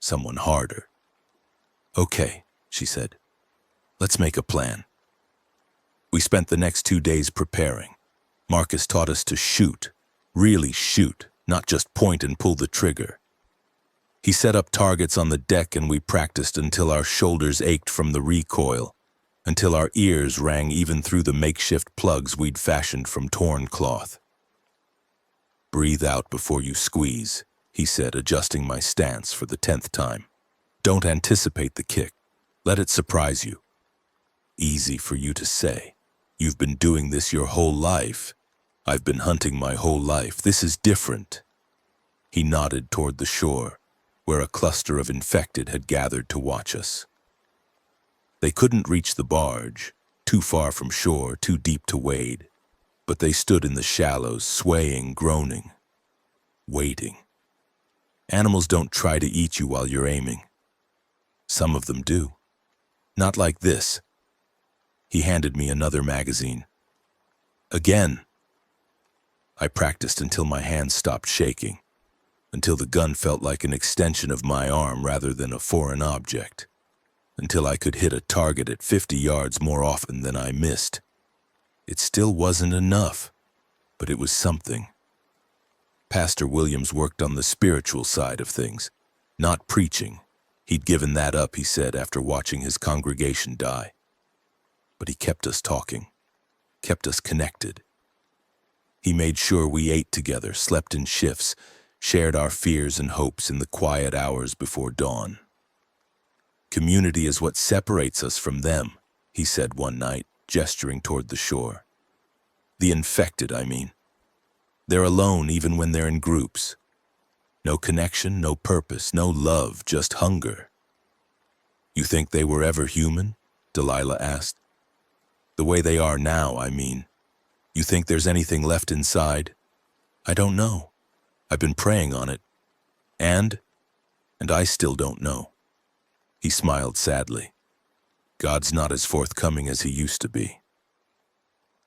someone harder. "Okay," she said. "Let's make a plan." We spent the next 2 days preparing. Marcus taught us to shoot, really shoot, not just point and pull the trigger. He set up targets on the deck and we practiced until our shoulders ached from the recoil, until our ears rang even through the makeshift plugs we'd fashioned from torn cloth. "Breathe out before you squeeze," he said, adjusting my stance for the 10th time. "Don't anticipate the kick. Let it surprise you." "Easy for you to say. You've been doing this your whole life." "I've been hunting my whole life. This is different." He nodded toward the shore, where a cluster of infected had gathered to watch us. They couldn't reach the barge, too far from shore, too deep to wade, but they stood in the shallows, swaying, groaning, waiting. Animals don't try to eat you while you're aiming. Some of them do. Not like this. He handed me another magazine. "Again." I practiced until my hands stopped shaking, until the gun felt like an extension of my arm rather than a foreign object, until I could hit a target at 50 yards more often than I missed. It still wasn't enough, but it was something. Pastor Williams worked on the spiritual side of things, not preaching, He'd given that up, he said, after watching his congregation die. But he kept us talking, kept us connected. He made sure we ate together, slept in shifts, shared our fears and hopes in the quiet hours before dawn. Community is what separates us from them, he said one night, gesturing toward the shore. The infected, I mean. They're alone even when they're in groups. No connection, no purpose, no love, just hunger. You think they were ever human? Delilah asked. The way they are now, I mean. You think there's anything left inside? I don't know. I've been praying on it. And I still don't know. He smiled sadly. God's not as forthcoming as he used to be.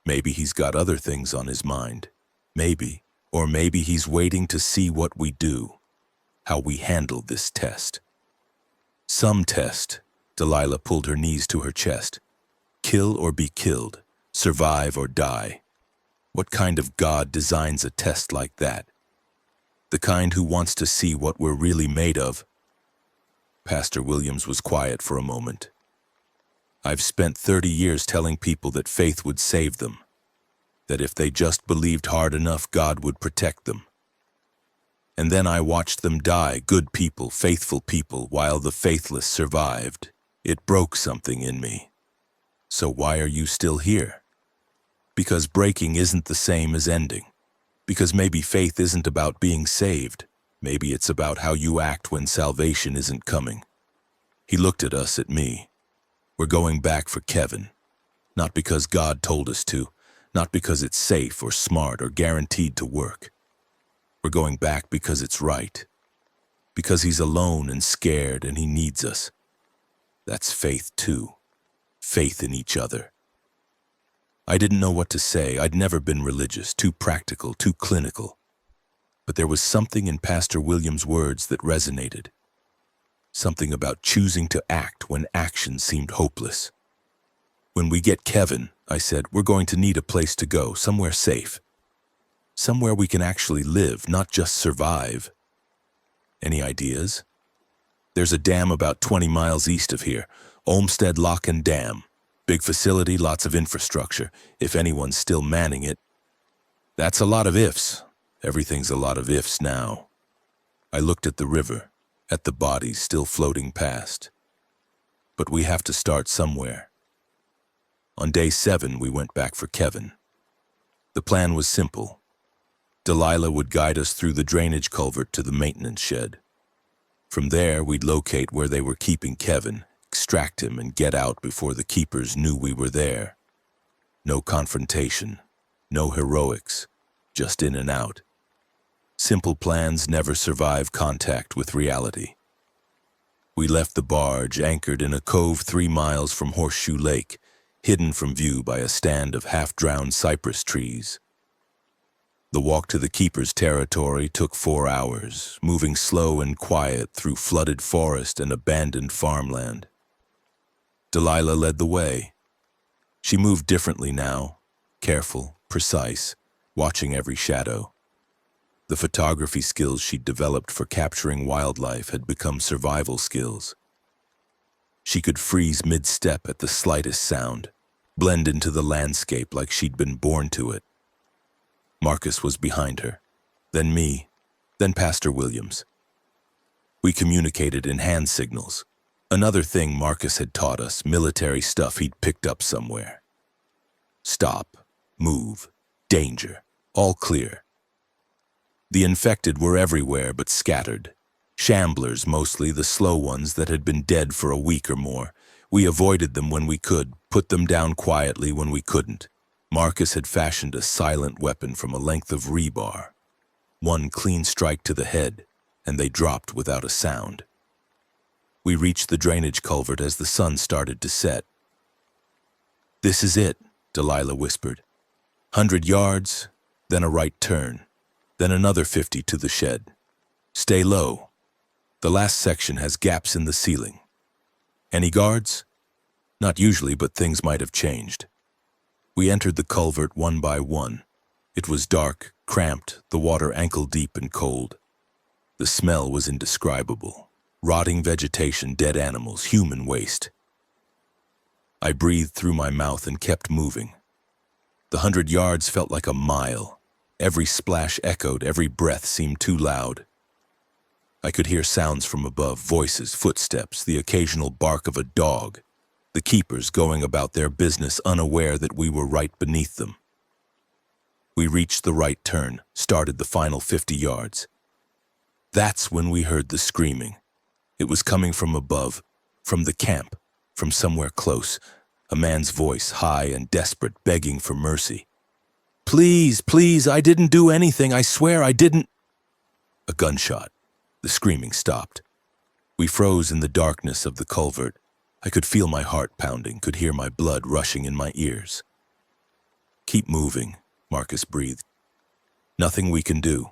Maybe he's got other things on his mind. Maybe. Or maybe he's waiting to see what we do, how we handle this test. Some test, Delilah pulled her knees to her chest. Kill or be killed, survive or die. What kind of God designs a test like that? The kind who wants to see what we're really made of? Pastor Williams was quiet for a moment. I've spent 30 years telling people that faith would save them, that if they just believed hard enough, God would protect them. And then I watched them die, good people, faithful people, while the faithless survived. It broke something in me. So why are you still here? Because breaking isn't the same as ending. Because maybe faith isn't about being saved. Maybe it's about how you act when salvation isn't coming. He looked at us, at me. We're going back for Kevin. Not because God told us to. Not because it's safe or smart or guaranteed to work. We're going back because it's right. Because he's alone and scared and he needs us. That's faith too. Faith in each other. I didn't know what to say. I'd never been religious, too practical, too clinical. But there was something in Pastor Williams' words that resonated. Something about choosing to act when action seemed hopeless. When we get Kevin, I said, we're going to need a place to go, somewhere safe. Somewhere we can actually live, not just survive. Any ideas? There's a dam about 20 miles east of here, Olmsted Lock and Dam. Big facility, lots of infrastructure, if anyone's still manning it. That's a lot of ifs. Everything's a lot of ifs now. I looked at the river, at the bodies still floating past. But we have to start somewhere. On day 7, we went back for Kevin. The plan was simple. Delilah would guide us through the drainage culvert to the maintenance shed. From there, we'd locate where they were keeping Kevin, extract him, and get out before the keepers knew we were there. No confrontation, no heroics, just in and out. Simple plans never survive contact with reality. We left the barge anchored in a cove 3 miles from Horseshoe Lake, hidden from view by a stand of half-drowned cypress trees. The walk to the keeper's territory took 4 hours, moving slow and quiet through flooded forest and abandoned farmland. Delilah led the way. She moved differently now, careful, precise, watching every shadow. The photography skills she'd developed for capturing wildlife had become survival skills. She could freeze mid-step at the slightest sound, blend into the landscape like she'd been born to it. Marcus was behind her, then me, then Pastor Williams. We communicated in hand signals. Another thing Marcus had taught us, military stuff he'd picked up somewhere. Stop, move, danger, all clear. The infected were everywhere but scattered. Shamblers mostly, the slow ones that had been dead for a week or more. We avoided them when we could, put them down quietly when we couldn't. Marcus had fashioned a silent weapon from a length of rebar. One clean strike to the head, and they dropped without a sound. We reached the drainage culvert as the sun started to set. "This is it," Delilah whispered. 100 yards, then a right turn, then another 50 to the shed. Stay low. The last section has gaps in the ceiling. Any guards? Not usually, but things might have changed. We entered the culvert one by one. It was dark, cramped, the water ankle-deep and cold. The smell was indescribable. Rotting vegetation, dead animals, human waste. I breathed through my mouth and kept moving. The 100 yards felt like a mile. Every splash echoed, every breath seemed too loud. I could hear sounds from above, voices, footsteps, the occasional bark of a dog, the keepers going about their business unaware that we were right beneath them. We reached the right turn, started the final 50 yards. That's when we heard the screaming. It was coming from above, from the camp, from somewhere close, a man's voice, high and desperate, begging for mercy. "Please, please, I didn't do anything, I swear I didn't." A gunshot. The screaming stopped. We froze in the darkness of the culvert. I could feel my heart pounding, could hear my blood rushing in my ears. "Keep moving," Marcus breathed. "Nothing we can do."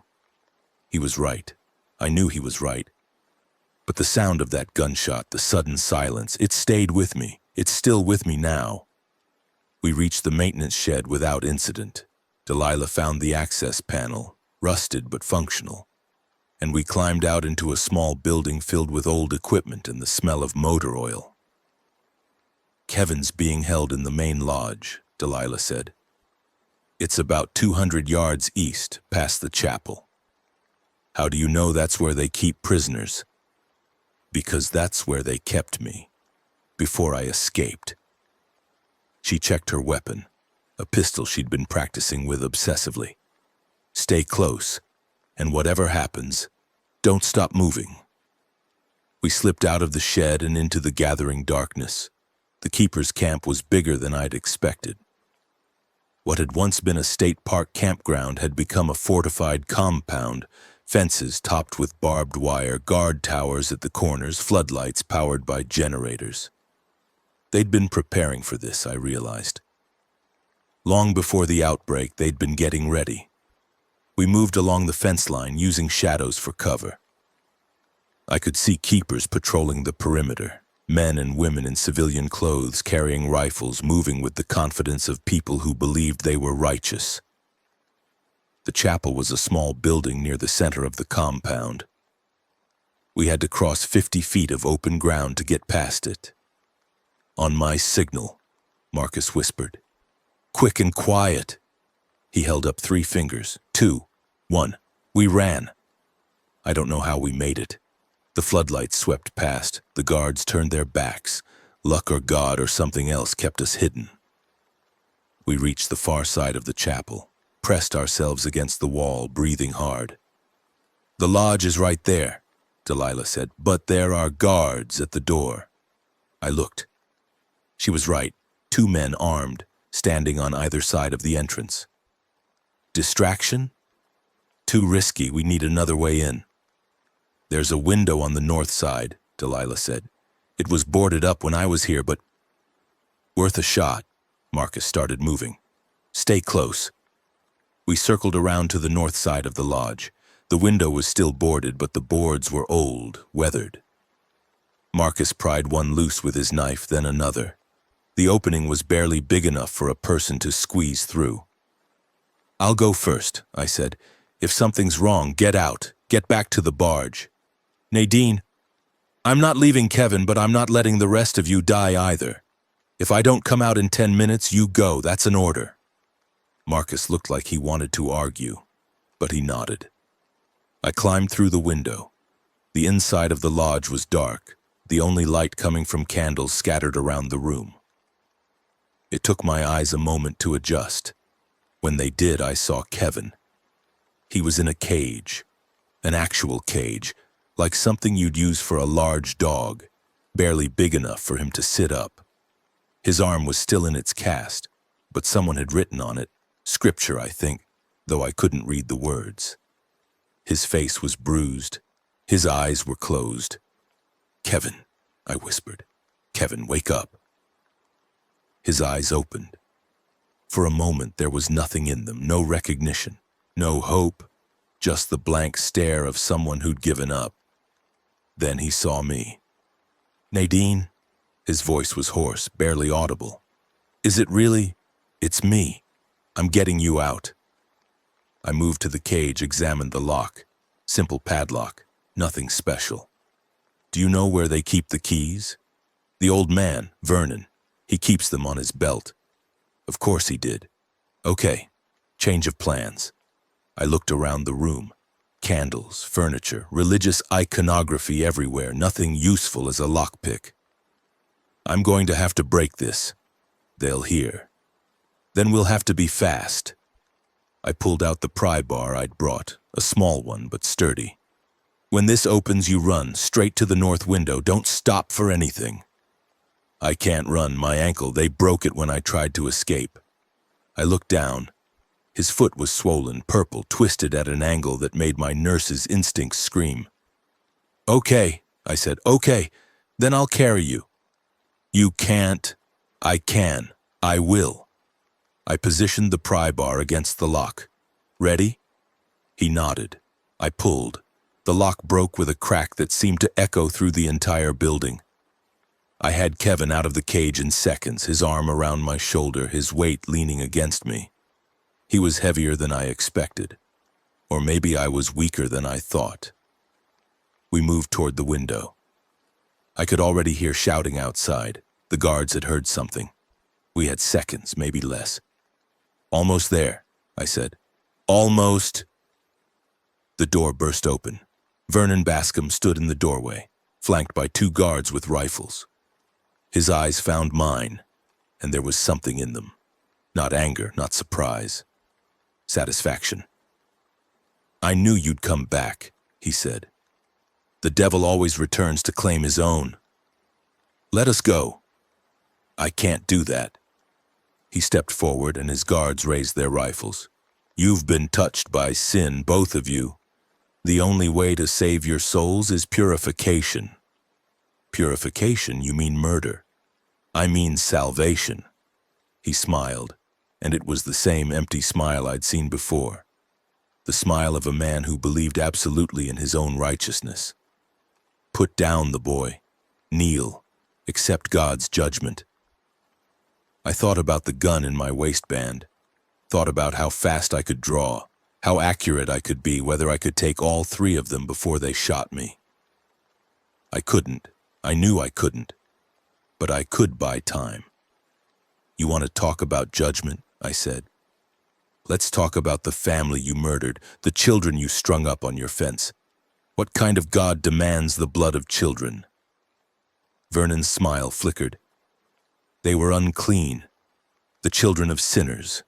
He was right. I knew he was right. But the sound of that gunshot, the sudden silence, it stayed with me. It's still with me now. We reached the maintenance shed without incident. Delilah found the access panel, rusted but functional, and we climbed out into a small building filled with old equipment and the smell of motor oil. "Kevin's being held in the main lodge," Delilah said. "It's about 200 yards east, past the chapel." "How do you know that's where they keep prisoners?" "Because that's where they kept me, before I escaped." She checked her weapon, a pistol she'd been practicing with obsessively. "Stay close, and whatever happens, don't stop moving." We slipped out of the shed and into the gathering darkness. The keeper's camp was bigger than I'd expected. What had once been a state park campground had become a fortified compound, fences topped with barbed wire, guard towers at the corners, floodlights powered by generators. They'd been preparing for this, I realized. Long before the outbreak, they'd been getting ready. We moved along the fence line, using shadows for cover. I could see keepers patrolling the perimeter, men and women in civilian clothes carrying rifles, moving with the confidence of people who believed they were righteous. The chapel was a small building near the center of the compound. We had to cross 50 feet of open ground to get past it. "On my signal," Marcus whispered. "Quick and quiet." He held up 3 fingers. 2, 1. We ran. I don't know how we made it. The floodlights swept past. The guards turned their backs. Luck or God or something else kept us hidden. We reached the far side of the chapel, pressed ourselves against the wall, breathing hard. "The lodge is right there," Delilah said, "but there are guards at the door." I looked. She was right. 2 men armed, standing on either side of the entrance. Distraction? Too risky, we need another way in. "There's a window on the north side," Delilah said. "It was boarded up when I was here, but..." "Worth a shot." Marcus started moving. "Stay close." We circled around to the north side of the lodge. The window was still boarded, but the boards were old, weathered. Marcus pried one loose with his knife, then another. The opening was barely big enough for a person to squeeze through. "I'll go first," I said. "If something's wrong, get out. Get back to the barge. Nadine, I'm not leaving Kevin, but I'm not letting the rest of you die either. If I don't come out in 10 minutes, you go. That's an order." Marcus looked like he wanted to argue, but he nodded. I climbed through the window. The inside of the lodge was dark, the only light coming from candles scattered around the room. It took my eyes a moment to adjust. When they did, I saw Kevin. He was in a cage, an actual cage, like something you'd use for a large dog, barely big enough for him to sit up. His arm was still in its cast, but someone had written on it, scripture, I think, though I couldn't read the words. His face was bruised. His eyes were closed. "Kevin," I whispered. "Kevin, wake up." His eyes opened. For a moment, there was nothing in them, no recognition, no hope, just the blank stare of someone who'd given up. Then he saw me. "Nadine?" His voice was hoarse, barely audible. "Is it really? It's me. I'm getting you out." I moved to the cage, examined the lock. Simple padlock, nothing special. Do you know where they keep the keys? The old man, Vernon, he keeps them on his belt. Of course he did. Okay, change of plans. I looked around the room. Candles, furniture, religious iconography everywhere, nothing useful as a lockpick. I'm going to have to break this. They'll hear. Then we'll have to be fast. I pulled out the pry bar I'd brought, a small one but sturdy. When this opens, you run, straight to the north window. Don't stop for anything. I can't run, my ankle. They broke it when I tried to escape. I looked down. His foot was swollen, purple, twisted at an angle that made my nurse's instincts scream. Okay, I said, okay, then I'll carry you. You can't. I can. I will. I positioned the pry bar against the lock. Ready? He nodded. I pulled. The lock broke with a crack that seemed to echo through the entire building. I had Kevin out of the cage in seconds, his arm around my shoulder, his weight leaning against me. He was heavier than I expected. Or maybe I was weaker than I thought. We moved toward the window. I could already hear shouting outside. The guards had heard something. We had seconds, maybe less. Almost there, I said. Almost. The door burst open. Vernon Bascom stood in the doorway, flanked by 2 guards with rifles. His eyes found mine, and there was something in them. Not anger, not surprise. Satisfaction. I knew you'd come back, he said. The devil always returns to claim his own. Let us go. I can't do that. He stepped forward and his guards raised their rifles. You've been touched by sin, both of you. The only way to save your souls is purification. Purification, you mean murder. I mean salvation. He smiled, and it was the same empty smile I'd seen before. The smile of a man who believed absolutely in his own righteousness. Put down the boy. Kneel. Accept God's judgment. I thought about the gun in my waistband. Thought about how fast I could draw. How accurate I could be, whether I could take all 3 of them before they shot me. I couldn't. I knew I couldn't. But I could buy time. You want to talk about judgment? I said. Let's talk about the family you murdered, the children you strung up on your fence. What kind of God demands the blood of children? Vernon's smile flickered. They were unclean, the children of sinners.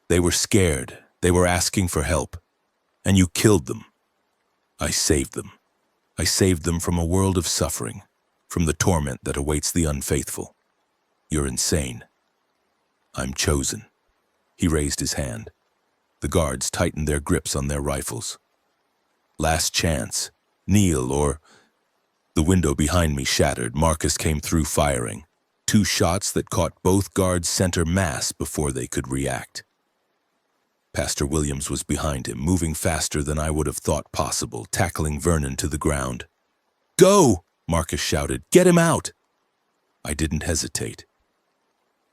They were scared. They were asking for help, and you killed them. I saved them. I saved them from a world of suffering, from the torment that awaits the unfaithful. You're insane. I'm chosen. He raised his hand. The guards tightened their grips on their rifles. Last chance. Kneel or... The window behind me shattered. Marcus came through firing. 2 shots that caught both guards center mass before they could react. Pastor Williams was behind him, moving faster than I would have thought possible, tackling Vernon to the ground. Go! Marcus shouted. Get him out! I didn't hesitate.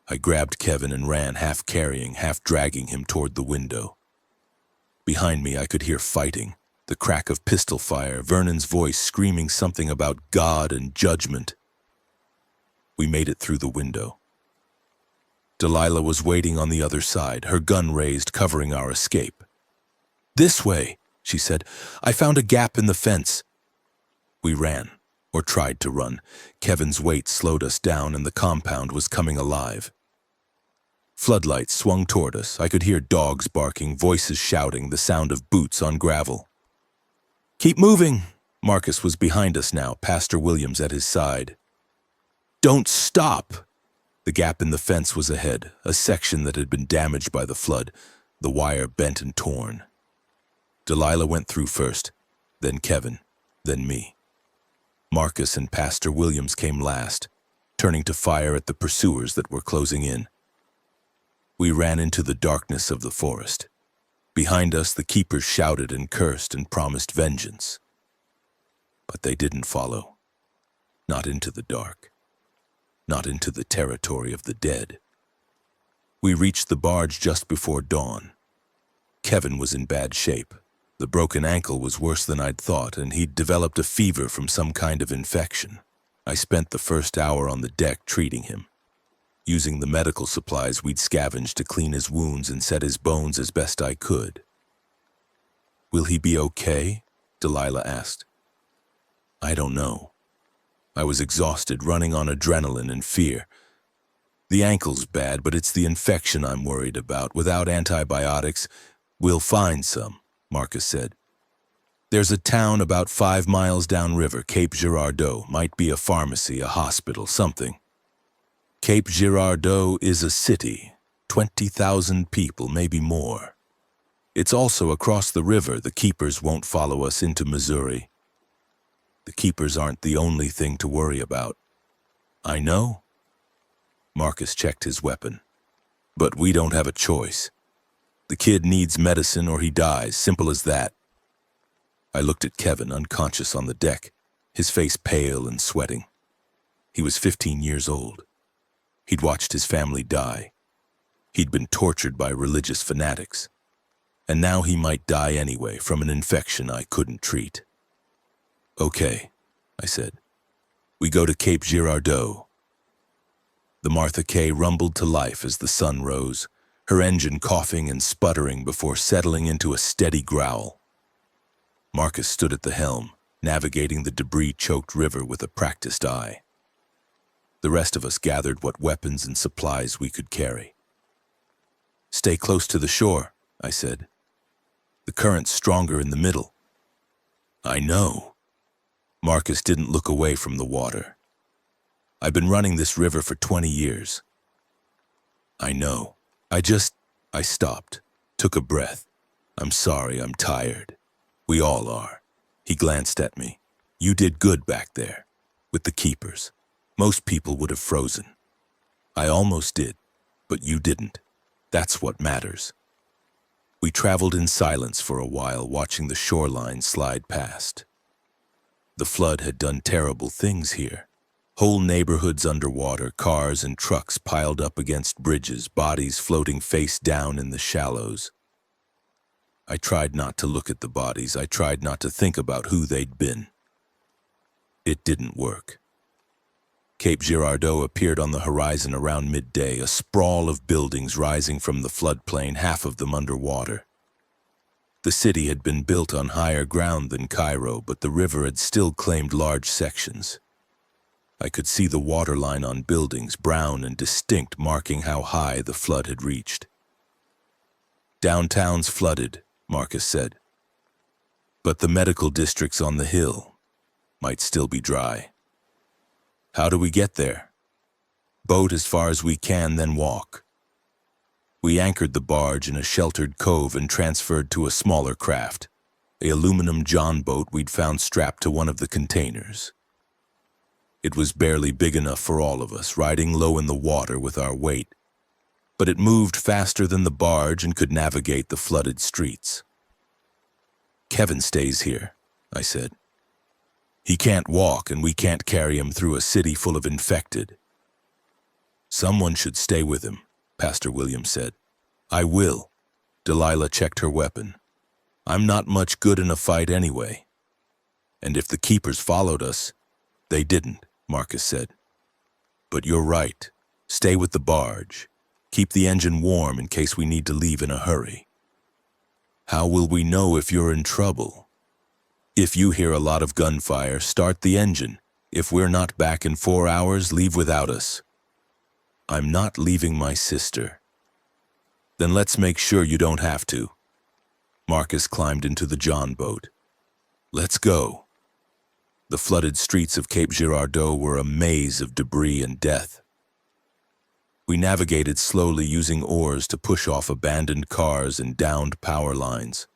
I grabbed Kevin and ran, half carrying, half dragging him toward the window. Behind me I could hear fighting, the crack of pistol fire, Vernon's voice screaming something about God and judgment. We made it through the window. Delilah was waiting on the other side, her gun raised, covering our escape. This way, she said. I found a gap in the fence. We ran, or tried to run. Kevin's weight slowed us down and the compound was coming alive. Floodlights swung toward us. I could hear dogs barking, voices shouting, the sound of boots on gravel. Keep moving! Marcus was behind us now, Pastor Williams at his side. Don't stop! The gap in the fence was ahead, a section that had been damaged by the flood, the wire bent and torn. Delilah went through first, then Kevin, then me. Marcus and Pastor Williams came last, turning to fire at the pursuers that were closing in. We ran into the darkness of the forest. Behind us, the keepers shouted and cursed and promised vengeance. But they didn't follow. Not into the dark. Not into the territory of the dead. We reached the barge just before dawn. Kevin was in bad shape, The broken ankle was worse than I'd thought, and he'd developed a fever from some kind of infection. I spent the first hour on the deck treating him, using the medical supplies we'd scavenged to clean his wounds and set his bones as best I could. "Will he be okay?" Delilah asked. "I don't know." I was exhausted, running on adrenaline and fear. "The ankle's bad, but it's the infection I'm worried about. Without antibiotics, we'll find some," Marcus said. "There's a town about 5 miles downriver, Cape Girardeau. Might be a pharmacy, a hospital, something." Cape Girardeau is a city, 20,000 people, maybe more. It's also across the river. The keepers won't follow us into Missouri. The keepers aren't the only thing to worry about. "I know." Marcus checked his weapon. "But we don't have a choice. The kid needs medicine or he dies, simple as that." I looked at Kevin, unconscious on the deck, his face pale and sweating. He was 15 years old. He'd watched his family die. He'd been tortured by religious fanatics. And now he might die anyway from an infection I couldn't treat. "Okay," I said. "We go to Cape Girardeau." The Martha K rumbled to life as the sun rose, her engine coughing and sputtering before settling into a steady growl. Marcus stood at the helm, navigating the debris-choked river with a practiced eye. The rest of us gathered what weapons and supplies we could carry. "Stay close to the shore," I said. "The current's stronger in the middle." "I know." Marcus didn't look away from the water. "I've been running this river for 20 years. "I know. I stopped, took a breath. I'm sorry, I'm tired. We all are." He glanced at me. "You did good back there, with the keepers. Most people would have frozen. I almost did, but you didn't. That's what matters." We traveled in silence for a while, watching the shoreline slide past. The flood had done terrible things here. Whole neighborhoods underwater, cars and trucks piled up against bridges, bodies floating face down in the shallows. I tried not to look at the bodies. I tried not to think about who they'd been. It didn't work. Cape Girardeau appeared on the horizon around midday, a sprawl of buildings rising from the floodplain, half of them underwater. The city had been built on higher ground than Cairo, but the river had still claimed large sections. I could see the waterline on buildings, brown and distinct, marking how high the flood had reached. "Downtown's flooded," Marcus said. "But the medical districts on the hill might still be dry." "How do we get there?" "Boat as far as we can, then walk." We anchored the barge in a sheltered cove and transferred to a smaller craft, an aluminum john boat we'd found strapped to one of the containers. It was barely big enough for all of us, riding low in the water with our weight, but it moved faster than the barge and could navigate the flooded streets. "Kevin stays here," I said. "He can't walk, and we can't carry him through a city full of infected." "Someone should stay with him," Pastor Williams said. "I will." Delilah checked her weapon. "I'm not much good in a fight anyway." "And if the keepers followed us—" "They didn't," Marcus said. "But you're right. Stay with the barge. Keep the engine warm in case we need to leave in a hurry." "How will we know if you're in trouble?" "If you hear a lot of gunfire, start the engine. If we're not back in 4 hours, leave without us." "I'm not leaving my sister." "Then let's make sure you don't have to." Marcus climbed into the john boat. "Let's go." The flooded streets of Cape Girardeau were a maze of debris and death. We navigated slowly, using oars to push off abandoned cars and downed power lines.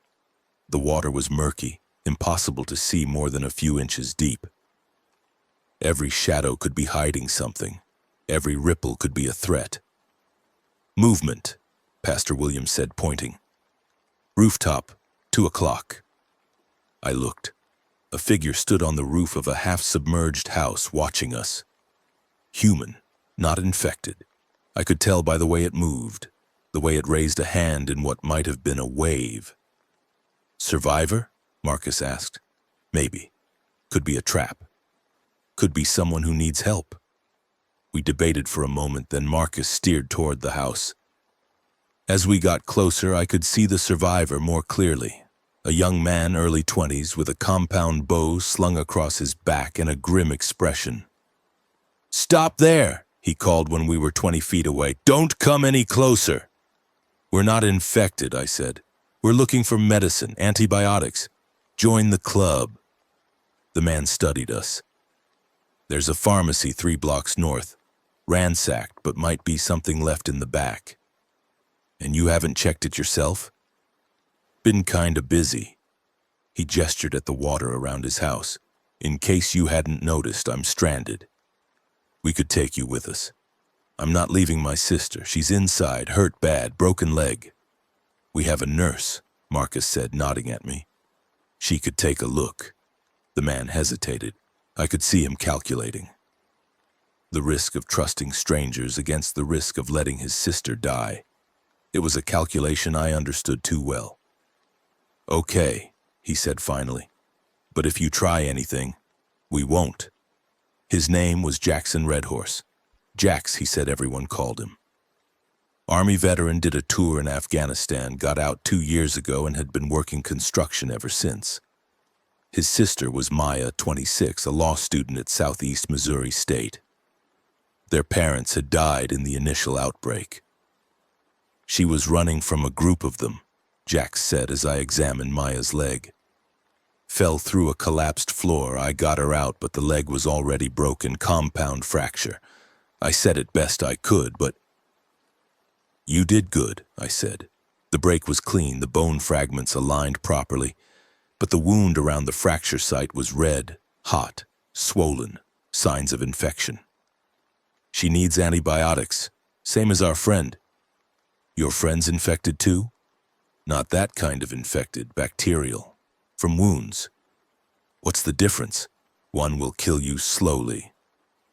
The water was murky, impossible to see more than a few inches deep. Every shadow could be hiding something. Every ripple could be a threat. "Movement," Pastor Williams said, pointing. "Rooftop, 2 o'clock. I looked. A figure stood on the roof of a half-submerged house, watching us. Human, not infected. I could tell by the way it moved, the way it raised a hand in what might have been a wave. Survivor? Marcus asked. Maybe. Could be a trap. Could be someone who needs help. We debated for a moment, then Marcus steered toward the house. As we got closer, I could see the survivor more clearly. A young man, early 20s, with a compound bow slung across his back and a grim expression. "Stop there!" he called when we were 20 feet away. "Don't come any closer!" "We're not infected," I said. "We're looking for medicine, antibiotics. Join the club." The man studied us. "There's a pharmacy 3 blocks north. Ransacked, but might be something left in the back." "And you haven't checked it yourself?" "Been kinda busy." He gestured at the water around his house. "In case you hadn't noticed, I'm stranded. We could take you with us. I'm not leaving my sister. She's inside, hurt bad, broken leg." "We have a nurse," Marcus said, nodding at me. "She could take a look." The man hesitated. I could see him calculating. The risk of trusting strangers against the risk of letting his sister die. It was a calculation I understood too well. "Okay," he said finally. "But if you try anything, we won't." His name was Jackson Redhorse. Jax, he said everyone called him. Army veteran, did a tour in Afghanistan, got out 2 years ago and had been working construction ever since. His sister was Maya, 26, a law student at Southeast Missouri State. Their parents had died in the initial outbreak. "She was running from a group of them," Jax said as I examined Maya's leg. "Fell through a collapsed floor. I got her out, but the leg was already broken, compound fracture. I said it best I could, but—" "You did good," I said. "The break was clean, the bone fragments aligned properly, but the wound around the fracture site was red, hot, swollen, signs of infection. She needs antibiotics, same as our friend." "Your friend's infected too?" "Not that kind of infected, bacterial. From wounds." "What's the difference?" "One will kill you slowly.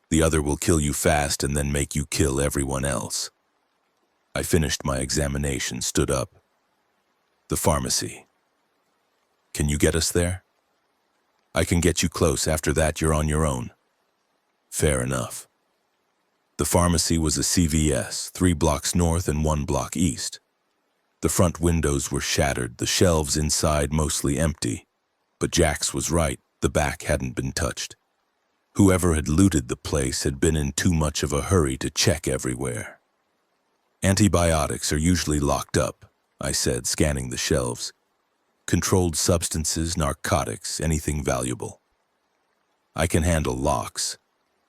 The other will kill you fast and then make you kill everyone else." I finished my examination, stood up. "The pharmacy. Can you get us there?" "I can get you close. After that, you're on your own." "Fair enough." The pharmacy was a CVS, 3 blocks north and 1 block east. The front windows were shattered, the shelves inside mostly empty. But Jax was right, the back hadn't been touched. Whoever had looted the place had been in too much of a hurry to check everywhere. "Antibiotics are usually locked up," I said, scanning the shelves. "Controlled substances, narcotics, anything valuable. I can handle locks."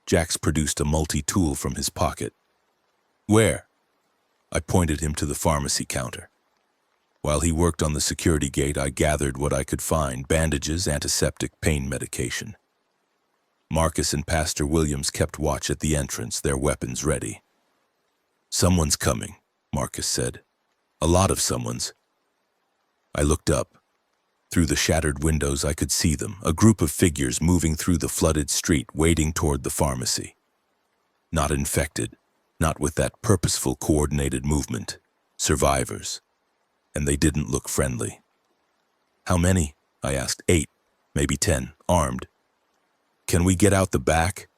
Jax produced a multi-tool from his pocket. "Where?" I pointed him to the pharmacy counter. While he worked on the security gate, I gathered what I could find: bandages, antiseptic, pain medication. Marcus and Pastor Williams kept watch at the entrance, their weapons ready. "Someone's coming," Marcus said. "A lot of someone's." I looked up. Through the shattered windows, I could see them, a group of figures moving through the flooded street, wading toward the pharmacy. Not infected, not with that purposeful, coordinated movement. Survivors. And they didn't look friendly. "How many?" I asked. 8, maybe 10, armed. "Can we get out the back?"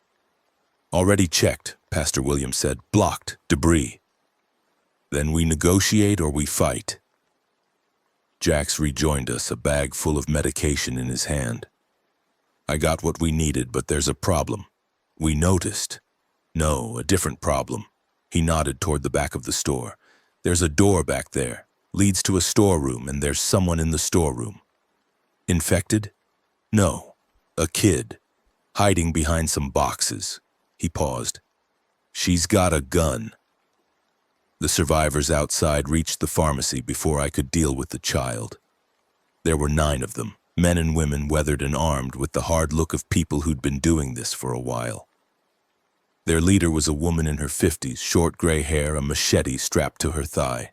"Already checked," Pastor Williams said. "Blocked, debris." "Then we negotiate or we fight." Jax rejoined us, a bag full of medication in his hand. "I got what we needed, but there's a problem. We noticed." "No, a different problem." He nodded toward the back of the store. "There's a door back there, leads to a storeroom, and there's someone in the storeroom." "Infected?" "No, a kid, hiding behind some boxes." He paused. "She's got a gun." The survivors outside reached the pharmacy before I could deal with the child. There were 9 of them, men and women, weathered and armed, with the hard look of people who'd been doing this for a while. Their leader was a woman in her 50s, short gray hair, a machete strapped to her thigh.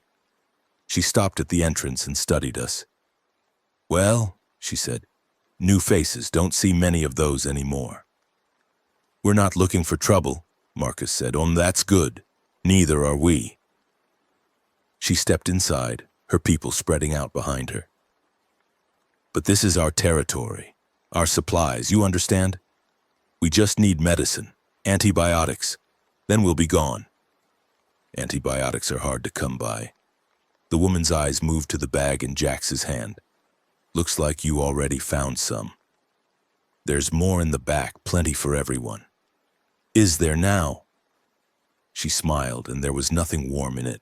She stopped at the entrance and studied us. "Well," she said, "new faces, don't see many of those anymore." "We're not looking for trouble," Marcus said. "That's good. Neither are we." She stepped inside, her people spreading out behind her. But this is our territory, our supplies, you understand? We just need medicine, antibiotics, then we'll be gone. Antibiotics are hard to come by. The woman's eyes moved to the bag in Jax's hand. Looks like you already found some. There's more in the back, plenty for everyone. Is there now? She smiled, and there was nothing warm in it.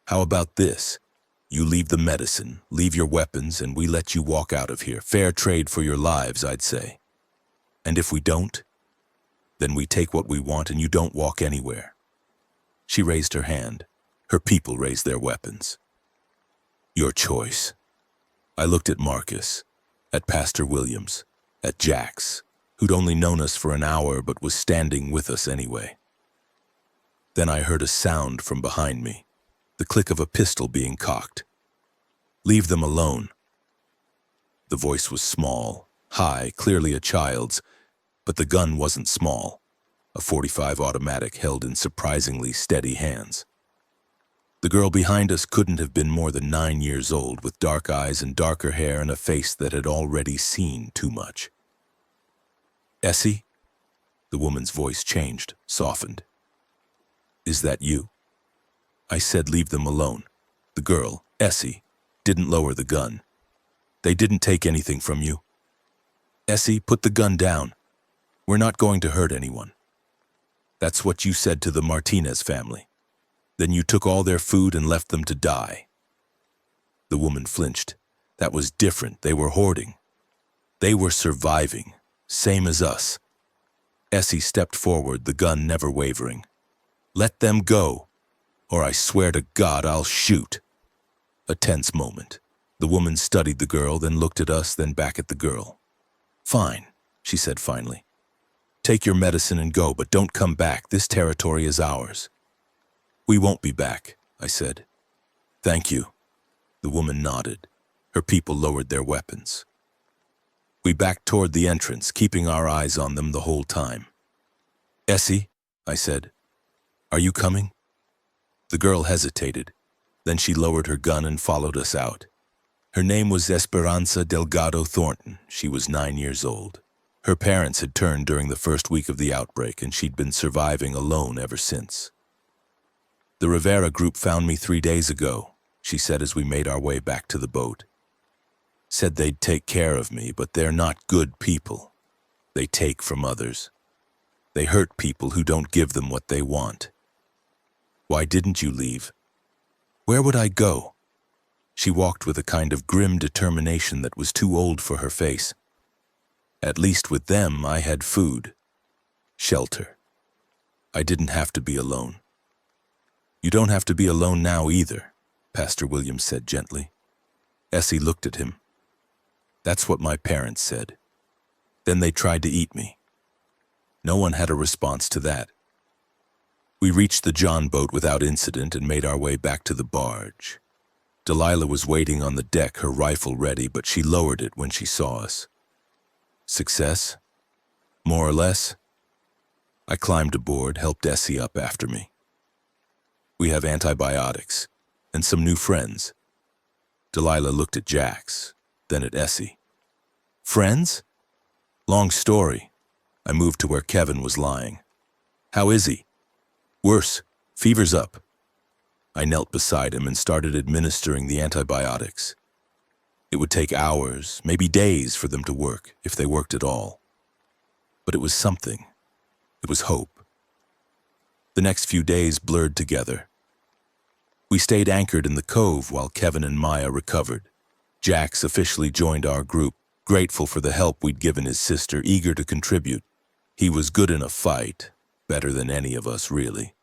How about this? You leave the medicine, leave your weapons, and we let you walk out of here. Fair trade for your lives, I'd say. And if we don't, then we take what we want and you don't walk anywhere. She raised her hand. Her people raised their weapons. Your choice. I looked at Marcus, at Pastor Williams, at Jax, who'd only known us for an hour but was standing with us anyway. Then I heard a sound from behind me, the click of a pistol being cocked. Leave them alone. The voice was small, high, clearly a child's, but the gun wasn't small, a .45 automatic held in surprisingly steady hands. The girl behind us couldn't have been more than 9 years old, with dark eyes and darker hair and a face that had already seen too much. Essie? The woman's voice changed, softened. Is that you? I said leave them alone. The girl, Essie, didn't lower the gun. They didn't take anything from you. Essie, put the gun down. We're not going to hurt anyone. That's what you said to the Martinez family. Then you took all their food and left them to die. The woman flinched. That was different. They were hoarding. They were surviving, same as us. Essie stepped forward, the gun never wavering. Let them go, or I swear to God I'll shoot. A tense moment. The woman studied the girl, then looked at us, then back at the girl. Fine, she said finally. Take your medicine and go, but don't come back. This territory is ours. We won't be back, I said. Thank you. The woman nodded. Her people lowered their weapons. We backed toward the entrance, keeping our eyes on them the whole time. Essie, I said, are you coming? The girl hesitated. Then she lowered her gun and followed us out. Her name was Esperanza Delgado Thornton. She was 9 years old. Her parents had turned during the first week of the outbreak, and she'd been surviving alone ever since. The Rivera group found me 3 days ago, she said as we made our way back to the boat. Said they'd take care of me, but they're not good people. They take from others. They hurt people who don't give them what they want. Why didn't you leave? Where would I go? She walked with a kind of grim determination that was too old for her face. At least with them, I had food, shelter. I didn't have to be alone. You don't have to be alone now either, Pastor Williams said gently. Essie looked at him. That's what my parents said. Then they tried to eat me. No one had a response to that. We reached the John boat without incident and made our way back to the barge. Delilah was waiting on the deck, her rifle ready, but she lowered it when she saw us. Success? More or less? I climbed aboard, helped Essie up after me. We have antibiotics and some new friends. Delilah looked at Jax, then at Essie. Friends? Long story. I moved to where Kevin was lying. How is he? Worse. Fever's up. I knelt beside him and started administering the antibiotics. It would take hours, maybe days, for them to work, if they worked at all. But it was something. It was hope. The next few days blurred together. We stayed anchored in the cove while Kevin and Maya recovered. Jax officially joined our group, grateful for the help we'd given his sister, eager to contribute. He was good in a fight, better than any of us really,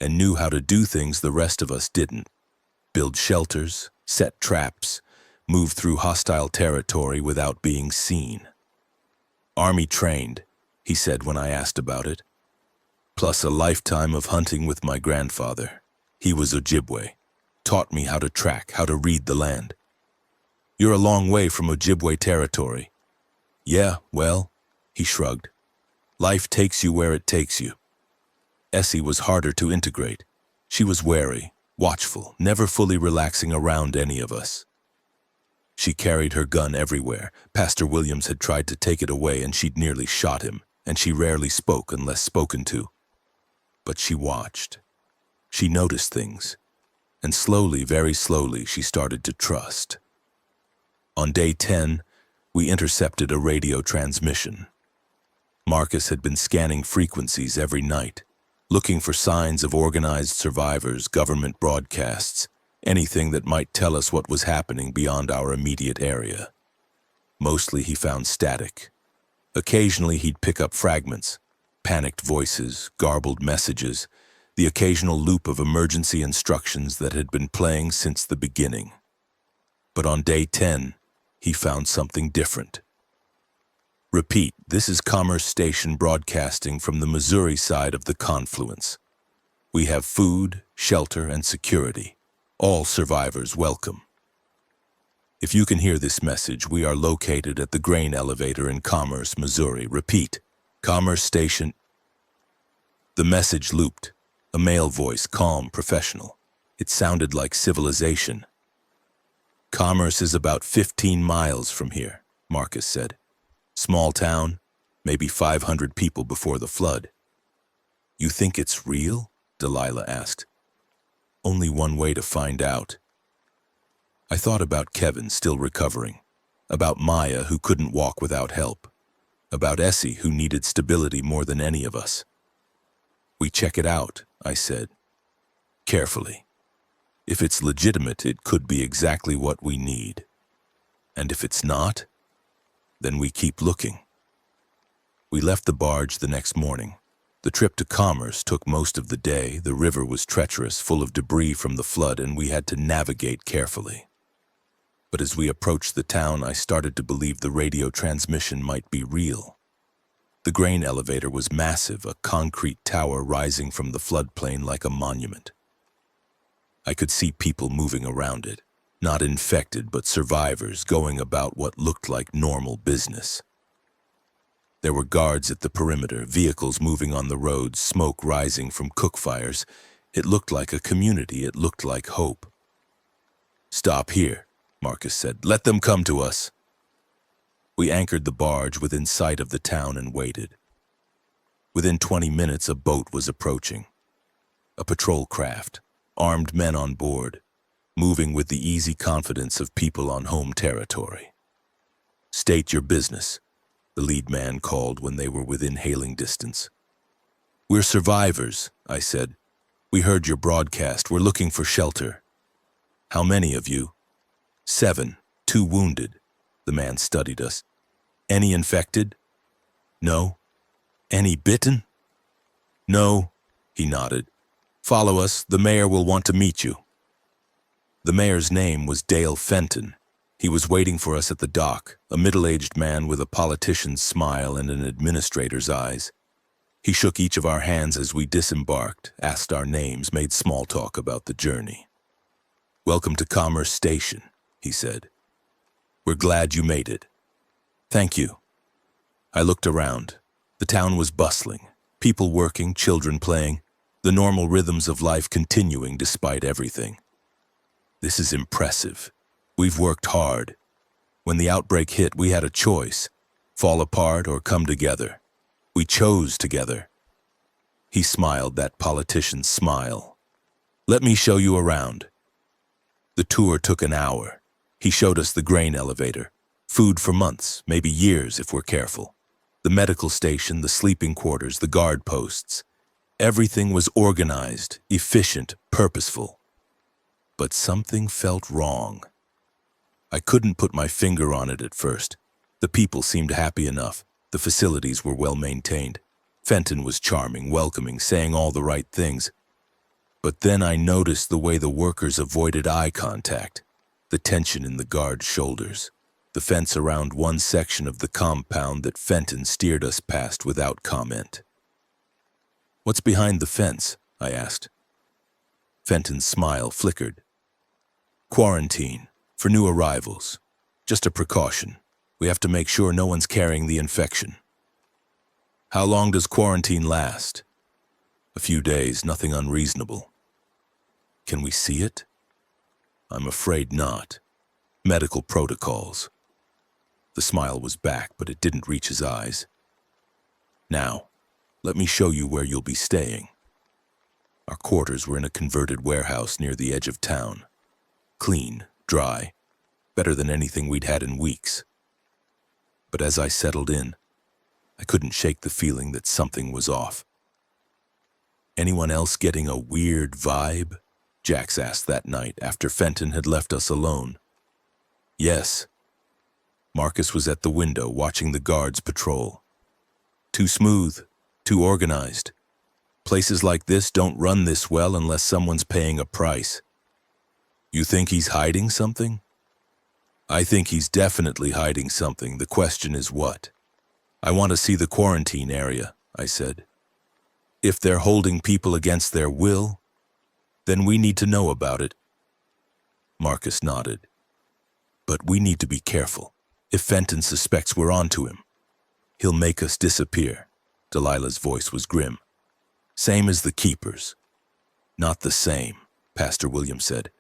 and knew how to do things the rest of us didn't. Build shelters, set traps, move through hostile territory without being seen. Army trained, he said when I asked about it. Plus a lifetime of hunting with my grandfather. He was Ojibwe, taught me how to track, how to read the land. You're a long way from Ojibwe territory. Yeah, well, he shrugged. Life takes you where it takes you. Essie was harder to integrate. She was wary, watchful, never fully relaxing around any of us. She carried her gun everywhere. Pastor Williams had tried to take it away and she'd nearly shot him, and she rarely spoke unless spoken to. But she watched. She noticed things, and slowly, very slowly, she started to trust. On day 10, we intercepted a radio transmission. Marcus had been scanning frequencies every night, looking for signs of organized survivors, government broadcasts, anything that might tell us what was happening beyond our immediate area. Mostly he found static. Occasionally he'd pick up fragments, panicked voices, garbled messages, the occasional loop of emergency instructions that had been playing since the beginning. But on day 10, he found something different. Repeat, this is Commerce Station broadcasting from the Missouri side of the confluence. We have food, shelter, and security. All survivors welcome. If you can hear this message, we are located at the grain elevator in Commerce, Missouri. Repeat, Commerce Station. The message looped, a male voice, calm, professional. It sounded like civilization. Commerce is about 15 miles from here, Marcus said. Small town, maybe 500 people before the flood. You think it's real? Delilah asked. Only one way to find out. I thought about Kevin still recovering, about Maya who couldn't walk without help, about Essie who needed stability more than any of us. We check it out, I said, carefully. If it's legitimate, it could be exactly what we need. And if it's not, then we keep looking. We left the barge the next morning. The trip to Commerce took most of the day. The river was treacherous, full of debris from the flood, and we had to navigate carefully. But as we approached the town, I started to believe the radio transmission might be real. The grain elevator was massive, a concrete tower rising from the floodplain like a monument. I could see people moving around it, not infected but survivors going about what looked like normal business. There were guards at the perimeter, vehicles moving on the roads, smoke rising from cook fires. It looked like a community, it looked like hope. Stop here, Marcus said. Let them come to us. We anchored the barge within sight of the town and waited. Within 20 minutes, a boat was approaching. A patrol craft, armed men on board, moving with the easy confidence of people on home territory. State your business, the lead man called when they were within hailing distance. We're survivors, I said. We heard your broadcast. We're looking for shelter. How many of you? 7, 2 wounded. The man studied us. Any infected? No. Any bitten? No, he nodded. Follow us. The mayor will want to meet you. The mayor's name was Dale Fenton. He was waiting for us at the dock, a middle-aged man with a politician's smile and an administrator's eyes. He shook each of our hands as we disembarked, asked our names, made small talk about the journey. Welcome to Commerce Station, he said. We're glad you made it. Thank you. I looked around. The town was bustling, people working, children playing, the normal rhythms of life continuing despite everything. This is impressive. We've worked hard. When the outbreak hit, we had a choice, fall apart or come together. We chose together. He smiled, that politician's smile. Let me show you around. The tour took an hour. He showed us the grain elevator, food for months, maybe years if we're careful. The medical station, the sleeping quarters, the guard posts. Everything was organized, efficient, purposeful. But something felt wrong. I couldn't put my finger on it at first. The people seemed happy enough. The facilities were well maintained. Fenton was charming, welcoming, saying all the right things. But then I noticed the way the workers avoided eye contact, the tension in the guard's shoulders, the fence around one section of the compound that Fenton steered us past without comment. What's behind the fence? I asked. Fenton's smile flickered. Quarantine. For new arrivals. Just a precaution. We have to make sure no one's carrying the infection. How long does quarantine last? A few days, nothing unreasonable. Can we see it? I'm afraid not. medical protocols. The smile was back, but it didn't reach his eyes. Now, let me show you where you'll be staying. Our quarters were in a converted warehouse near the edge of town. Clean, dry, better than anything we'd had in weeks. But as I settled in, I couldn't shake the feeling that something was off. Anyone else getting a weird vibe? Jax asked that night after Fenton had left us alone. Yes. Marcus was at the window watching the guards patrol. Too smooth, too organized. Places like this don't run this well unless someone's paying a price. You think he's hiding something? I think he's definitely hiding something. The question is what? I want to see the quarantine area, I said. If they're holding people against their will, then we need to know about it. Marcus nodded. But we need to be careful. If Fenton suspects we're onto him, he'll make us disappear. Delilah's voice was grim. Same as the keepers. Not the same, Pastor William said.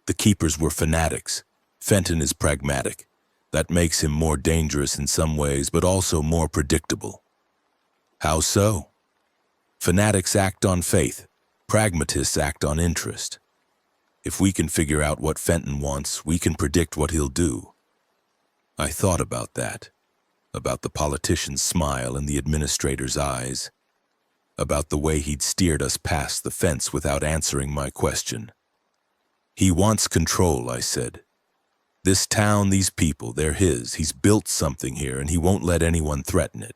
The keepers were fanatics. Fenton is pragmatic. That makes him more dangerous in some ways, but also more predictable. How so? Fanatics act on faith. Pragmatists act on interest. If we can figure out what Fenton wants, we can predict what he'll do. I thought about that. About the politician's smile in the administrator's eyes. About the way he'd steered us past the fence without answering my question. He wants control, I said. This town, these people, they're his. He's built something here, and he won't let anyone threaten it.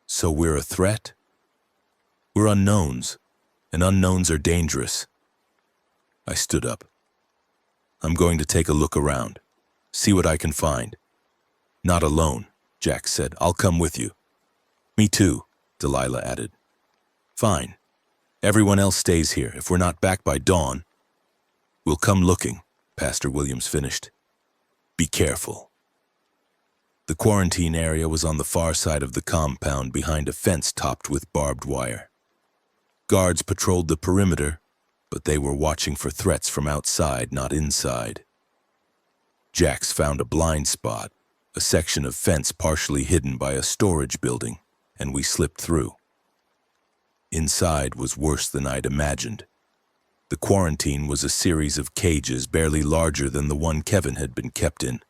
So we're a threat? We're unknowns, and unknowns are dangerous. I stood up. I'm going to take a look around, see what I can find. Not alone, Jack said. I'll come with you. Me too, Delilah added. Fine. Everyone else stays here. If we're not back by dawn, we'll come looking, Pastor Williams finished. Be careful. The quarantine area was on the far side of the compound behind a fence topped with barbed wire. Guards patrolled the perimeter, but they were watching for threats from outside, not inside. Jax found a blind spot, a section of fence partially hidden by a storage building, and we slipped through. Inside was worse than I'd imagined. The quarantine was a series of cages barely larger than the one Kevin had been kept in.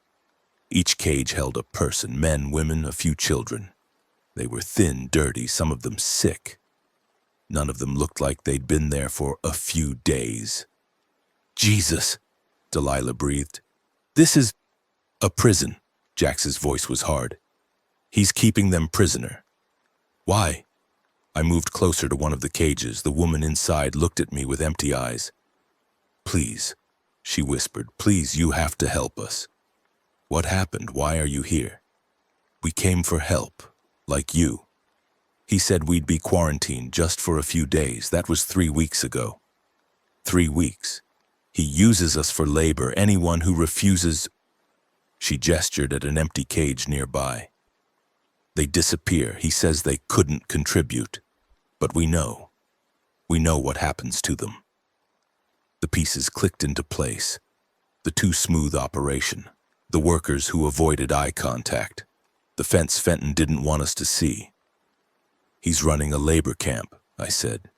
Each cage held a person, men, women, a few children. They were thin, dirty, some of them sick. None of them looked like they'd been there for a few days. Jesus, Delilah breathed. This is a prison. Jax's voice was hard. He's keeping them prisoner. Why? I moved closer to one of the cages. The woman inside looked at me with empty eyes. Please, she whispered, please, you have to help us. What happened? Why are you here? We came for help, like you. He said we'd be quarantined just for a few days. That was 3 weeks ago. 3 weeks. He uses us for labor. Anyone who refuses... She gestured at an empty cage nearby. They disappear. He says they couldn't contribute. But we know. We know what happens to them. The pieces clicked into place. The too smooth operation. The workers who avoided eye contact. The fence Fenton didn't want us to see. He's running a labor camp, I said.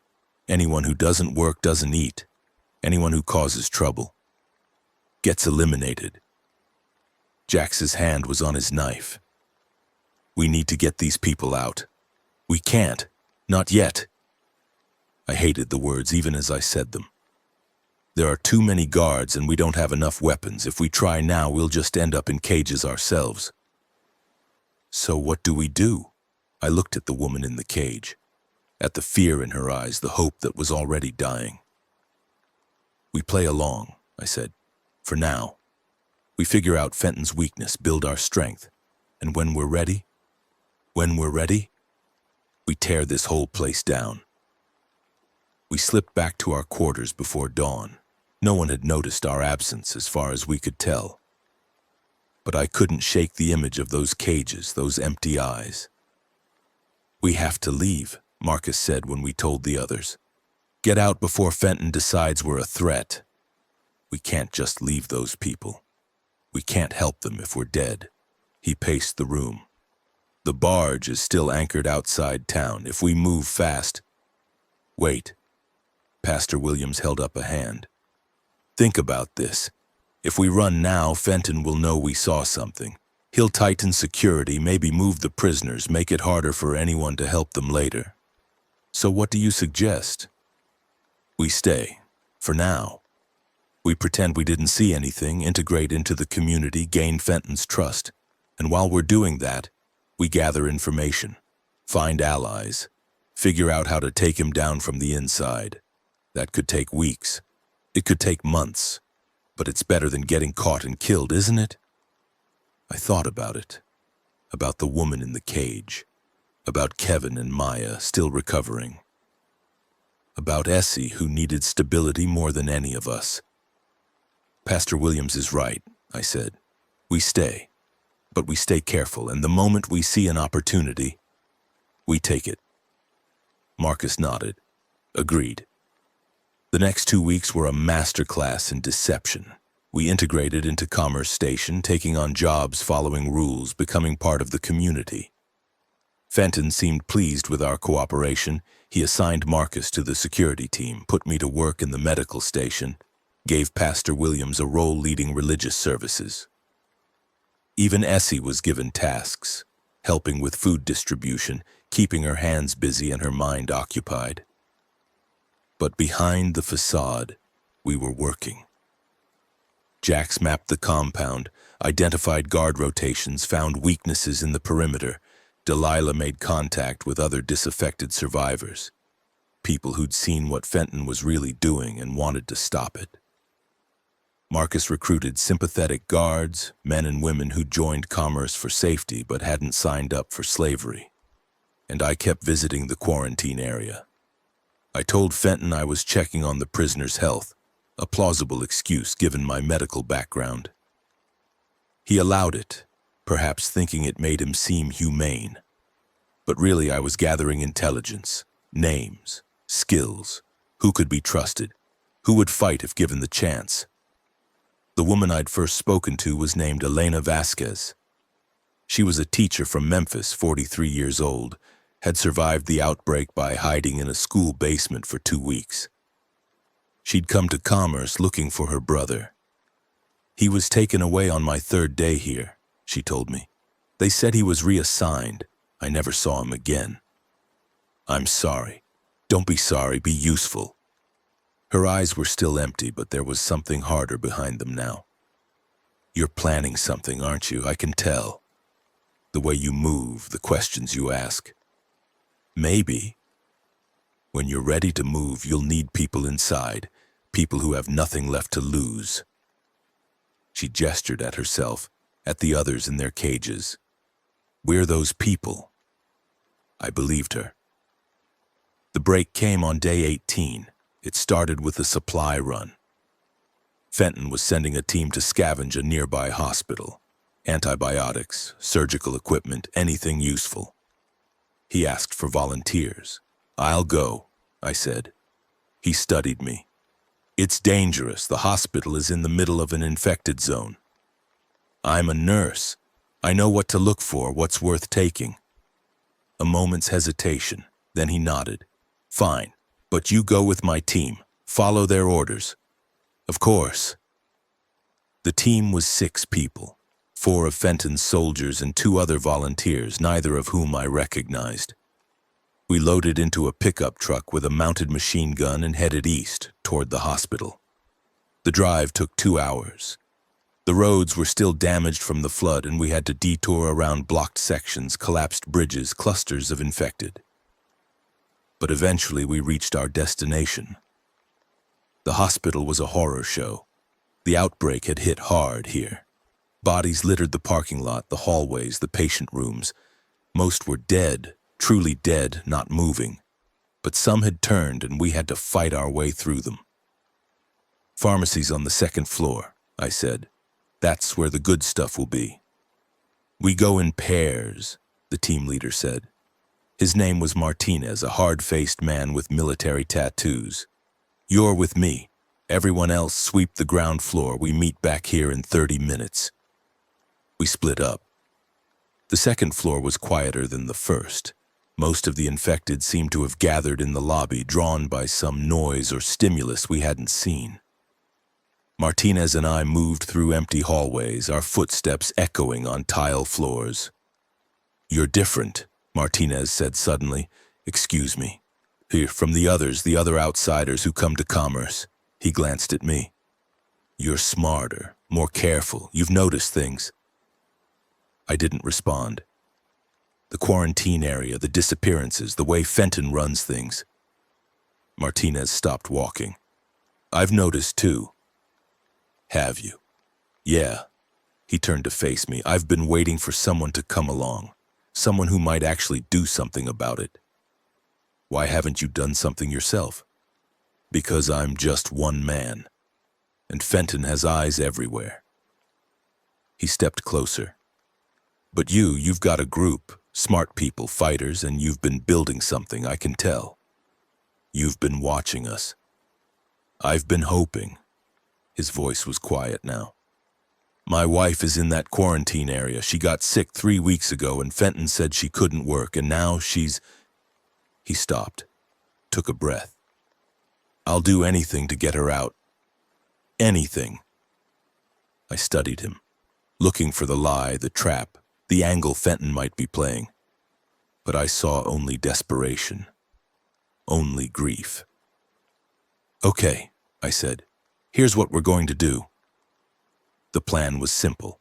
Anyone who doesn't work doesn't eat. Anyone who causes trouble gets eliminated. Jax's hand was on his knife. We need to get these people out. We can't. Not yet. I hated the words even as I said them. There are too many guards and we don't have enough weapons. If we try now, we'll just end up in cages ourselves. So what do we do? I looked at the woman in the cage, at the fear in her eyes, the hope that was already dying. We play along, I said, for now. We figure out Fenton's weakness, build our strength, and when we're ready, we tear this whole place down. We slipped back to our quarters before dawn. No one had noticed our absence as far as we could tell. But I couldn't shake the image of those cages, those empty eyes. We have to leave, Marcus said when we told the others. Get out before Fenton decides we're a threat. We can't just leave those people. We can't help them if we're dead. He paced the room. The barge is still anchored outside town. If we move fast... Wait. Pastor Williams held up a hand. Think about this. If we run now, Fenton will know we saw something. He'll tighten security, maybe move the prisoners, make it harder for anyone to help them later. So what do you suggest? We stay. For now. We pretend we didn't see anything, integrate into the community, gain Fenton's trust. And while we're doing that, we gather information, find allies, figure out how to take him down from the inside. That could take weeks. It could take months. But it's better than getting caught and killed, isn't it? I thought about it. About the woman in the cage. About Kevin and Maya still recovering. About Essie, who needed stability more than any of us. Pastor Williams is right, I said. We stay. But we stay careful, and the moment we see an opportunity, we take it. Marcus nodded. Agreed. The next 2 weeks were a masterclass in deception. We integrated into Commerce Station, taking on jobs, following rules, becoming part of the community. Fenton seemed pleased with our cooperation. He assigned Marcus to the security team, put me to work in the medical station, gave Pastor Williams a role leading religious services. Even Essie was given tasks, helping with food distribution, keeping her hands busy and her mind occupied. But behind the facade, we were working. Jax mapped the compound, identified guard rotations, found weaknesses in the perimeter. Delilah made contact with other disaffected survivors, people who'd seen what Fenton was really doing and wanted to stop it. Marcus recruited sympathetic guards, men and women who joined commerce for safety but hadn't signed up for slavery. And I kept visiting the quarantine area. I told Fenton I was checking on the prisoner's health, a plausible excuse given my medical background. He allowed it, perhaps thinking it made him seem humane. But really I was gathering intelligence, names, skills, who could be trusted, who would fight if given the chance. The woman I'd first spoken to was named Elena Vasquez. She was a teacher from Memphis, 43 years old, had survived the outbreak by hiding in a school basement for 2 weeks. She'd come to Commerce looking for her brother. He was taken away on my 3rd day here, she told me. They said he was reassigned. I never saw him again. I'm sorry. Don't be sorry, be useful. Her eyes were still empty, but there was something harder behind them now. You're planning something, aren't you? I can tell. The way you move, the questions you ask. Maybe. When you're ready to move, you'll need people inside, people who have nothing left to lose. She gestured at herself, at the others in their cages. We're those people. I believed her. The break came on day 18. It started with a supply run. Fenton was sending a team to scavenge a nearby hospital. Antibiotics, surgical equipment, anything useful. He asked for volunteers. I'll go, I said. He studied me. It's dangerous. The hospital is in the middle of an infected zone. I'm a nurse. I know what to look for, what's worth taking. A moment's hesitation, then he nodded. Fine, but you go with my team. Follow their orders. Of course. The team was 6 people, 4 of Fenton's soldiers and 2 other volunteers, neither of whom I recognized. We loaded into a pickup truck with a mounted machine gun and headed east, toward the hospital. The drive took 2 hours. The roads were still damaged from the flood, and we had to detour around blocked sections, collapsed bridges, clusters of infected. But eventually we reached our destination. The hospital was a horror show. The outbreak had hit hard here. Bodies littered the parking lot, the hallways, the patient rooms. Most were dead, truly dead, not moving. But some had turned, and we had to fight our way through them. Pharmacy's on the 2nd floor, I said. That's where the good stuff will be. We go in pairs, the team leader said. His name was Martinez, a hard-faced man with military tattoos. You're with me. Everyone else sweep the ground floor. We meet back here in 30 minutes. We split up. The second floor was quieter than the first. Most of the infected seemed to have gathered in the lobby, drawn by some noise or stimulus we hadn't seen. Martinez and I moved through empty hallways, our footsteps echoing on tile floors. "You're different," Martinez said suddenly. "Excuse me. Here, from the others, the other outsiders who come to commerce." He glanced at me. "You're smarter, more careful. You've noticed things." I didn't respond. The quarantine area, the disappearances, the way Fenton runs things. Martinez stopped walking. "I've noticed too." "Have you?" "Yeah." He turned to face me. "I've been waiting for someone to come along. Someone who might actually do something about it." "Why haven't you done something yourself?" "Because I'm just one man. And Fenton has eyes everywhere." He stepped closer. "But you've got a group, smart people, fighters, and you've been building something, I can tell. You've been watching us. I've been hoping." His voice was quiet now. "My wife is in that quarantine area. She got sick 3 weeks ago, and Fenton said she couldn't work, and now she's—" He stopped, took a breath. "I'll do anything to get her out. Anything." I studied him, looking for the lie, the trap, the angle Fenton might be playing. But I saw only desperation, only grief. "Okay," I said. "Here's what we're going to do." The plan was simple.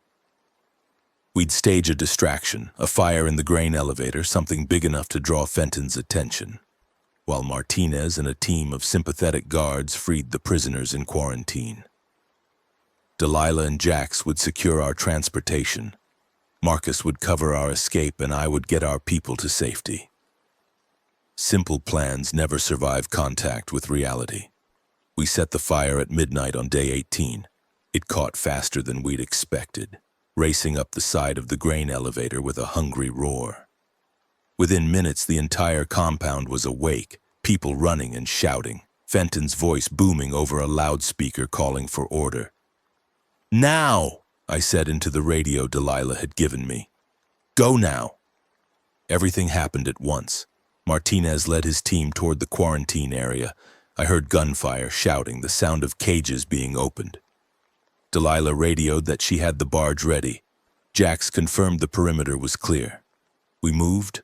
We'd stage a distraction, a fire in the grain elevator, something big enough to draw Fenton's attention, while Martinez and a team of sympathetic guards freed the prisoners in quarantine. Delilah and Jax would secure our transportation. Marcus would cover our escape, and I would get our people to safety. Simple plans never survive contact with reality. We set the fire at midnight on day 18. It caught faster than we'd expected, racing up the side of the grain elevator with a hungry roar. Within minutes, the entire compound was awake, people running and shouting, Fenton's voice booming over a loudspeaker calling for order. "Now!" I said into the radio Delilah had given me. "Go now!" Everything happened at once. Martinez led his team toward the quarantine area. I heard gunfire, shouting, the sound of cages being opened. Delilah radioed that she had the barge ready. Jax confirmed the perimeter was clear. We moved.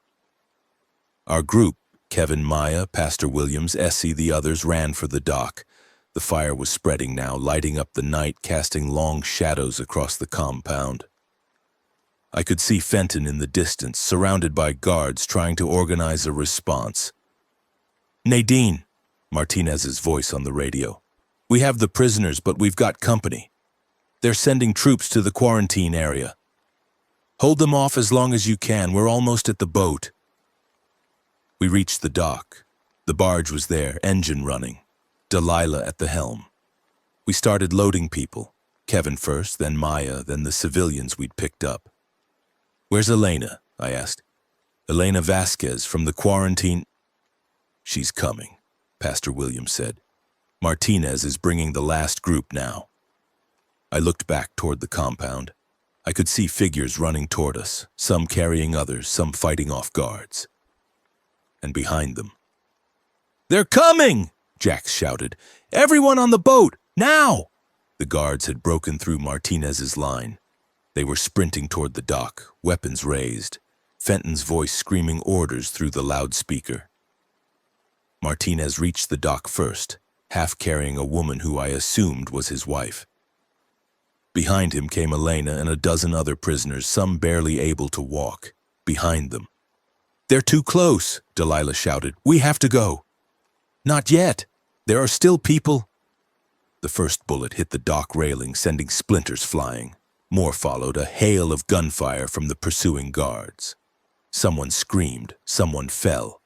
Our group, Kevin, Maya, Pastor Williams, Essie, the others, ran for the dock. The fire was spreading now, lighting up the night, casting long shadows across the compound. I could see Fenton in the distance, surrounded by guards trying to organize a response. "Nadine," Martinez's voice on the radio. "We have the prisoners, but we've got company. They're sending troops to the quarantine area. Hold them off as long as you can. We're almost at the boat." We reached the dock. The barge was there, engine running. Delilah at the helm. We started loading people. Kevin first, then Maya, then the civilians we'd picked up. "Where's Elena?" I asked. "Elena Vasquez from the quarantine." "She's coming," Pastor Williams said. "Martinez is bringing the last group now." I looked back toward the compound. I could see figures running toward us, some carrying others, some fighting off guards. And behind them, "They're coming!" Jax shouted. "Everyone on the boat, now!" The guards had broken through Martinez's line. They were sprinting toward the dock, weapons raised, Fenton's voice screaming orders through the loudspeaker. Martinez reached the dock first, half carrying a woman who I assumed was his wife. Behind him came Elena and a dozen other prisoners, some barely able to walk. Behind them. "They're too close," Delilah shouted. "We have to go." "Not yet. There are still people." The first bullet hit the dock railing, sending splinters flying. More followed, a hail of gunfire from the pursuing guards. Someone screamed, someone fell.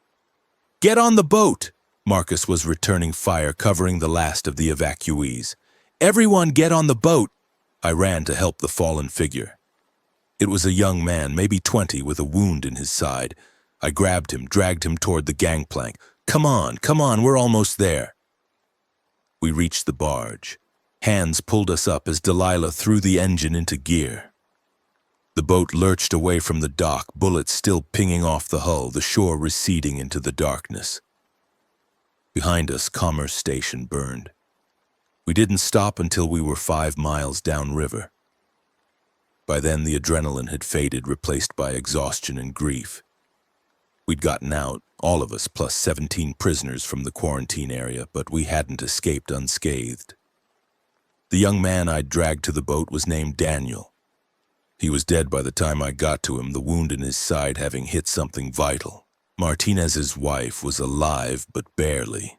"Get on the boat!" Marcus was returning fire, covering the last of the evacuees. "Everyone get on the boat!" I ran to help the fallen figure. It was a young man, maybe 20, with a wound in his side. I grabbed him, dragged him toward the gangplank. Come on, we're almost there." We reached the barge. Hands pulled us up as Delilah threw the engine into gear. The boat lurched away from the dock, bullets still pinging off the hull, the shore receding into the darkness. Behind us, Commerce Station burned. We didn't stop until we were 5 miles downriver. By then, the adrenaline had faded, replaced by exhaustion and grief. We'd gotten out, all of us, plus 17 prisoners from the quarantine area, but we hadn't escaped unscathed. The young man I'd dragged to the boat was named Daniel. He was dead by the time I got to him, the wound in his side having hit something vital. Martinez's wife was alive, but barely.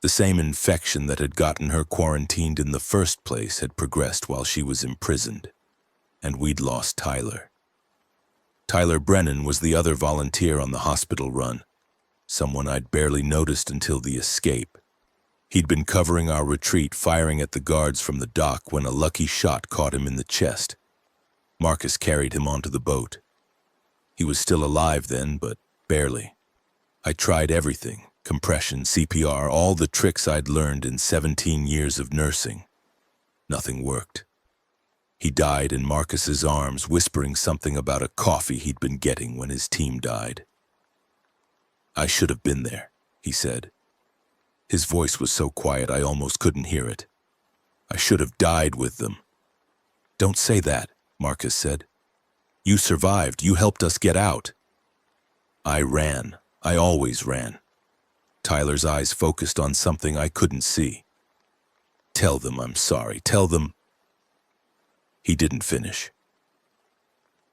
The same infection that had gotten her quarantined in the first place had progressed while she was imprisoned. And we'd lost Tyler. Tyler Brennan was the other volunteer on the hospital run, someone I'd barely noticed until the escape. He'd been covering our retreat, firing at the guards from the dock when a lucky shot caught him in the chest. Marcus carried him onto the boat. He was still alive then, but barely. I tried everything, compression, CPR, all the tricks I'd learned in 17 years of nursing. Nothing worked. He died in Marcus's arms, whispering something about a coffee he'd been getting when his team died. "I should have been there," he said. His voice was so quiet I almost couldn't hear it. "I should have died with them." "Don't say that," Marcus said. "You survived. You helped us get out." I ran. I always ran. Tyler's eyes focused on something I couldn't see. "Tell them I'm sorry. Tell them..." He didn't finish.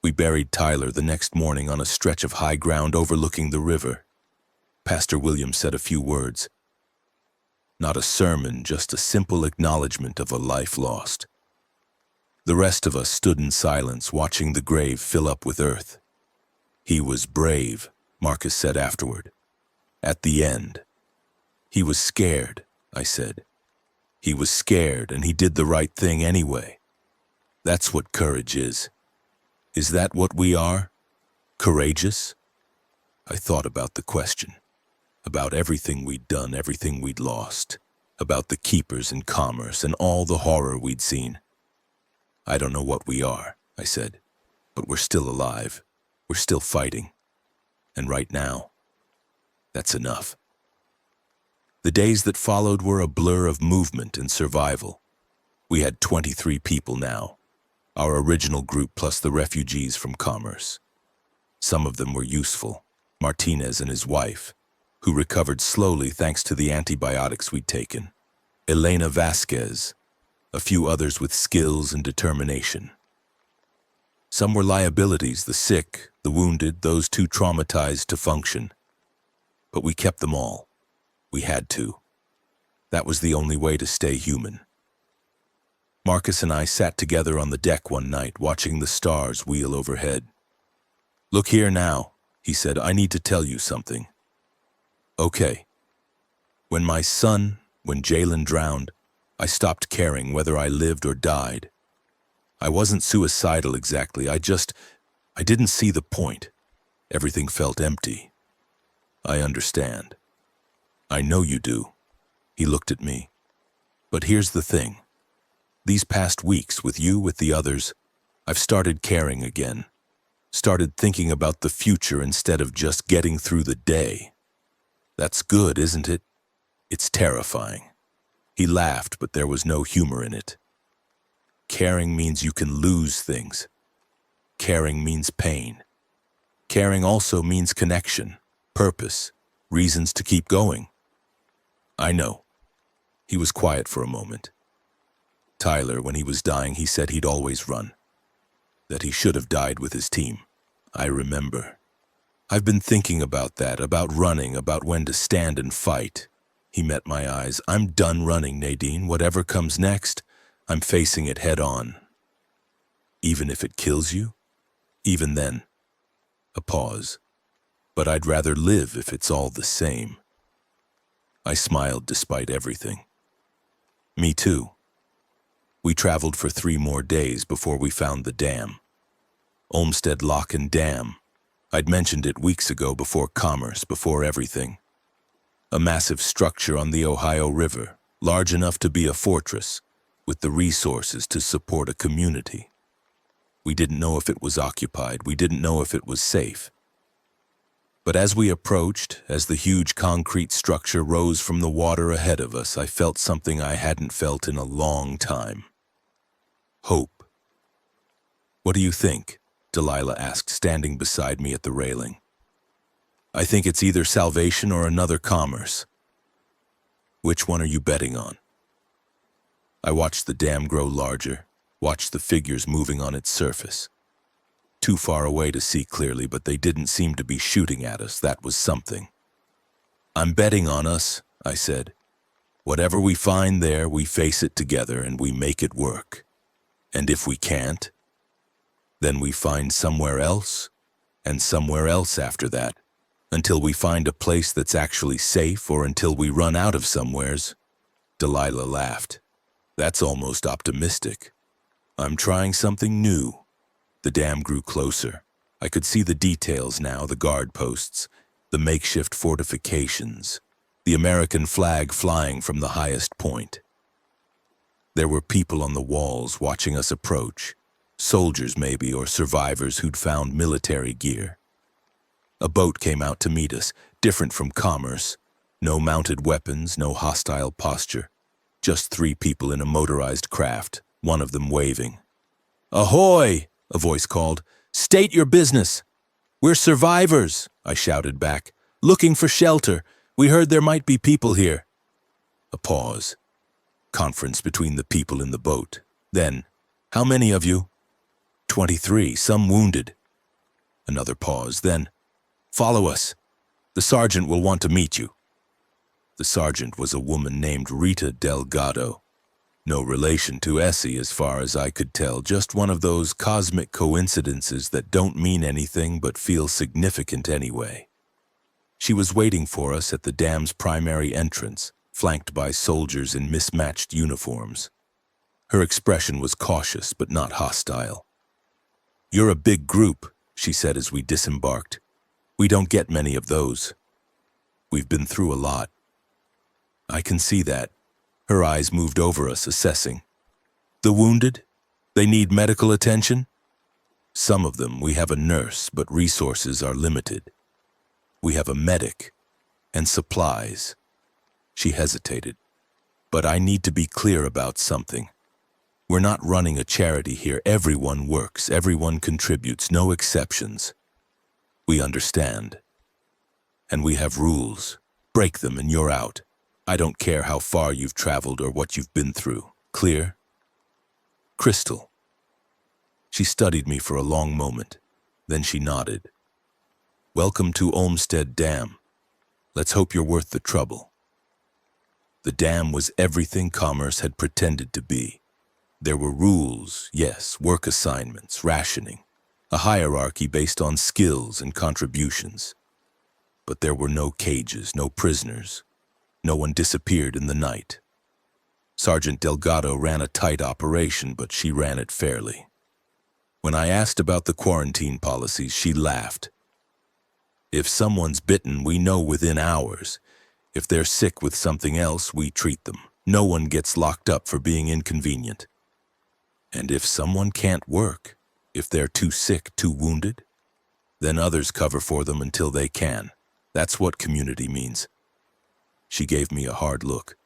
We buried Tyler the next morning on a stretch of high ground overlooking the river. Pastor William said a few words. Not a sermon, just a simple acknowledgement of a life lost. The rest of us stood in silence, watching the grave fill up with earth. "He was brave," Marcus said afterward. "At the end." "He was scared," I said. "He was scared, and he did the right thing anyway. That's what courage is. Is that what we are? Courageous?" I thought about the question, about everything we'd done, everything we'd lost, about the keepers in Commerce and all the horror we'd seen. "I don't know what we are," I said, "but we're still alive. We're still fighting. And right now, that's enough." The days that followed were a blur of movement and survival. We had 23 people now, our original group plus the refugees from Commerce. Some of them were useful, Martinez and his wife, who recovered slowly thanks to the antibiotics we'd taken, Elena Vasquez, a few others with skills and determination. Some were liabilities, the sick, the wounded, those too traumatized to function. But we kept them all. We had to. That was the only way to stay human. Marcus and I sat together on the deck one night, watching the stars wheel overhead. "Look here now," he said. "I need to tell you something." "Okay." When Jalen drowned, I stopped caring whether I lived or died. I wasn't suicidal exactly, I didn't see the point. Everything felt empty. "I understand." "I know you do." He looked at me. "But here's the thing. These past weeks, with you, with the others, I've started caring again. Started thinking about the future instead of just getting through the day. That's good, isn't it? It's terrifying." He laughed, but there was no humor in it. Caring means you can lose things. Caring means pain. Caring also means connection, purpose, reasons to keep going. "I know." He was quiet for a moment. "Tyler, when he was dying, he said he'd always run. That he should have died with his team. I remember. I've been thinking about that, about running, about when to stand and fight." He met my eyes. "I'm done running, Nadine. Whatever comes next, I'm facing it head on." "Even if it kills you?" "Even then." A pause. "But I'd rather live if it's all the same." I smiled despite everything. "Me too." We traveled for 3 more days before we found the dam. Olmsted Lock and Dam. I'd mentioned it weeks ago, before Commerce, before everything. A massive structure on the Ohio River, large enough to be a fortress, with the resources to support a community. We didn't know if it was occupied. We didn't know if it was safe. But as we approached, as the huge concrete structure rose from the water ahead of us, I felt something I hadn't felt in a long time. Hope. "What do you think?" Delilah asked, standing beside me at the railing. "I think it's either salvation or another commerce." "Which one are you betting on?" I watched the dam grow larger, watched the figures moving on its surface. Too far away to see clearly, but they didn't seem to be shooting at us. That was something. "I'm betting on us," I said. "Whatever we find there, we face it together and we make it work. And if we can't, then we find somewhere else, and somewhere else after that, until we find a place that's actually safe or until we run out of somewheres." Delilah laughed. "That's almost optimistic. I'm trying something new." The dam grew closer. I could see the details now, the guard posts, the makeshift fortifications, the American flag flying from the highest point. There were people on the walls watching us approach, soldiers maybe, or survivors who'd found military gear. A boat came out to meet us, different from commerce. No mounted weapons, no hostile posture. Just 3 people in a motorized craft, one of them waving. "Ahoy!" a voice called. "State your business." "We're survivors," I shouted back. "Looking for shelter. We heard there might be people here." A pause. Conference between the people in the boat. Then, "How many of you?" 23, some wounded." Another pause. Then, "Follow us. The sergeant will want to meet you." The sergeant was a woman named Rita Delgado. No relation to Essie as far as I could tell, just one of those cosmic coincidences that don't mean anything but feel significant anyway. She was waiting for us at the dam's primary entrance, flanked by soldiers in mismatched uniforms. Her expression was cautious but not hostile. "You're a big group," she said as we disembarked. "We don't get many of those. We've been through a lot." "I can see that." Her eyes moved over us, assessing. "The wounded? They need medical attention?" "Some of them. We have a nurse, but resources are limited. We have a medic and supplies." She hesitated. "But I need to be clear about something. We're not running a charity here. Everyone works, everyone contributes, no exceptions. We understand. And we have rules. Break them and you're out. I don't care how far you've traveled or what you've been through. Clear?" "Crystal." She studied me for a long moment. Then she nodded. "Welcome to Olmsted Dam. Let's hope you're worth the trouble." The dam was everything commerce had pretended to be. There were rules, yes, work assignments, rationing, a hierarchy based on skills and contributions. But there were no cages, no prisoners. No one disappeared in the night. Sergeant Delgado ran a tight operation, but she ran it fairly. When I asked about the quarantine policies, she laughed. "If someone's bitten, we know within hours. If they're sick with something else, we treat them. No one gets locked up for being inconvenient. And if someone can't work, if they're too sick, too wounded, then others cover for them until they can. That's what community means." She gave me a hard look.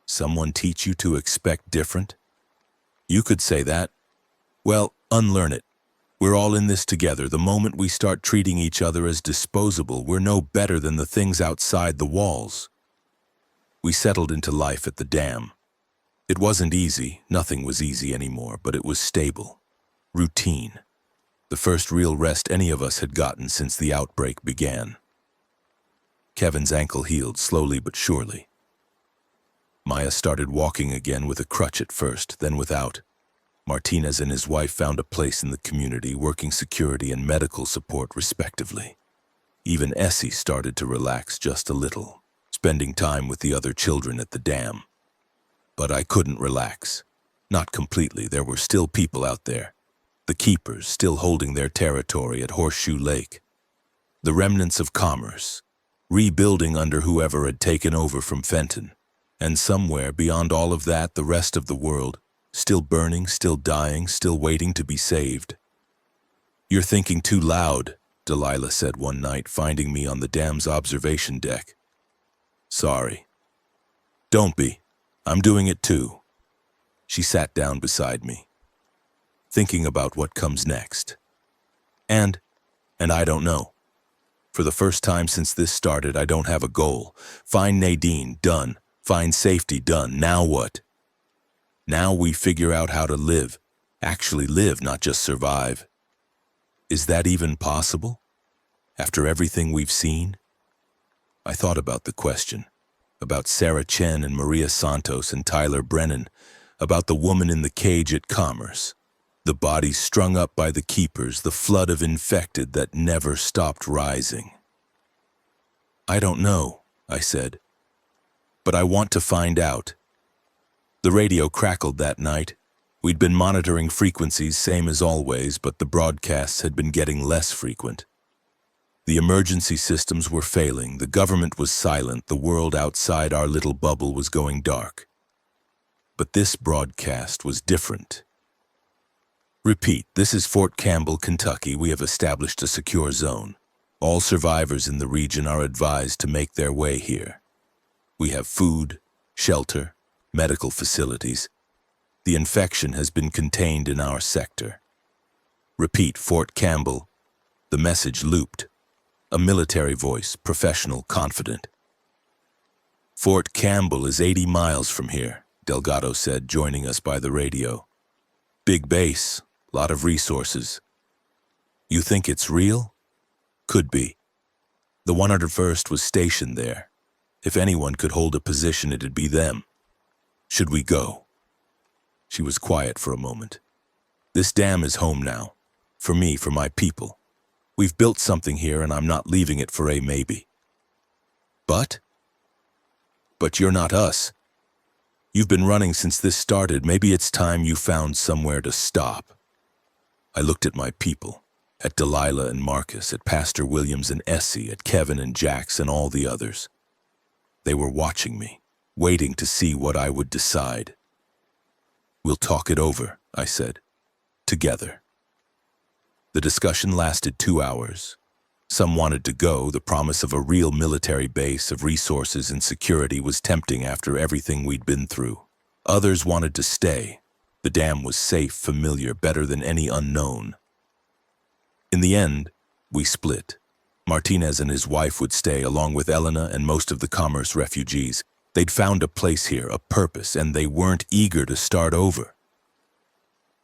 "Someone teach you to expect different?" "You could say that." "Well, unlearn it. We're all in this together. The moment we start treating each other as disposable, we're no better than the things outside the walls." We settled into life at the dam. It wasn't easy. Nothing was easy anymore, but it was stable. Routine. The first real rest any of us had gotten since the outbreak began. Kevin's ankle healed slowly but surely. Maya started walking again with a crutch at first, then without. Martinez and his wife found a place in the community, working security and medical support respectively. Even Essie started to relax just a little, spending time with the other children at the dam. But I couldn't relax. Not completely. There were still people out there. The keepers still holding their territory at Horseshoe Lake. The remnants of commerce, rebuilding under whoever had taken over from Fenton. And somewhere beyond all of that, the rest of the world, still burning, still dying, still waiting to be saved. "You're thinking too loud," Delilah said one night, finding me on the dam's observation deck. "Sorry." "Don't be. I'm doing it too." She sat down beside me, thinking about what comes next. And I don't know. For the first time since this started, I don't have a goal. Find Nadine, done. Find safety, done. Now what? Now we figure out how to live. Actually live, not just survive. Is that even possible? After everything we've seen? I thought about the question. About Sarah Chen and Maria Santos and Tyler Brennan. About the woman in the cage at Commerce. The bodies strung up by the keepers, the flood of infected that never stopped rising. "I don't know," I said. "But I want to find out." The radio crackled that night. We'd been monitoring frequencies same as always, but the broadcasts had been getting less frequent. The emergency systems were failing, the government was silent, the world outside our little bubble was going dark. But this broadcast was different. "Repeat, this is Fort Campbell, Kentucky. We have established a secure zone. All survivors in the region are advised to make their way here. We have food, shelter, medical facilities. The infection has been contained in our sector." "Repeat, Fort Campbell." The message looped. A military voice, professional, confident. "Fort Campbell is 80 miles from here," Delgado said, joining us by the radio. "Big base, lot of resources." "You think it's real?" "Could be. The 101st was stationed there. If anyone could hold a position, it'd be them. Should we go?" She was quiet for a moment. "This dam is home now. For me, for my people. We've built something here and I'm not leaving it for a maybe." "But?" "But you're not us. You've been running since this started. Maybe it's time you found somewhere to stop." I looked at my people, at Delilah and Marcus, at Pastor Williams and Essie, at Kevin and Jax and all the others. They were watching me, waiting to see what I would decide. "We'll talk it over," I said. "Together." The discussion lasted 2 hours. Some wanted to go. The promise of a real military base, of resources and security was tempting after everything we'd been through. Others wanted to stay. The dam was safe, familiar, better than any unknown. In the end, we split. Martinez and his wife would stay, along with Elena and most of the Commerce refugees. They'd found a place here, a purpose, and they weren't eager to start over.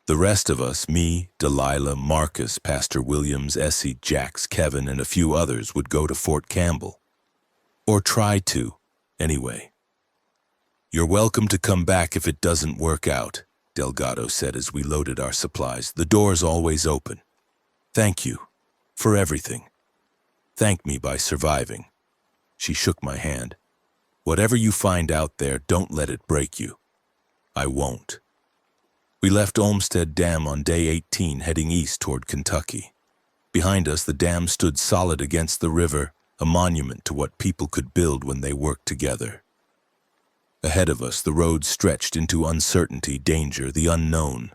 The rest of us, me, Delilah, Marcus, Pastor Williams, Essie, Jax, Kevin, and a few others, would go to Fort Campbell. Or try to, anyway. "You're welcome to come back if it doesn't work out," Delgado said as we loaded our supplies. "The door's always open. Thank you for everything. Thank me by surviving." She shook my hand. "Whatever you find out there, don't let it break you." "I won't." We left Olmsted Dam on day 18, heading east toward Kentucky. Behind us, the dam stood solid against the river, a monument to what people could build when they worked together. Ahead of us, the road stretched into uncertainty, danger, the unknown.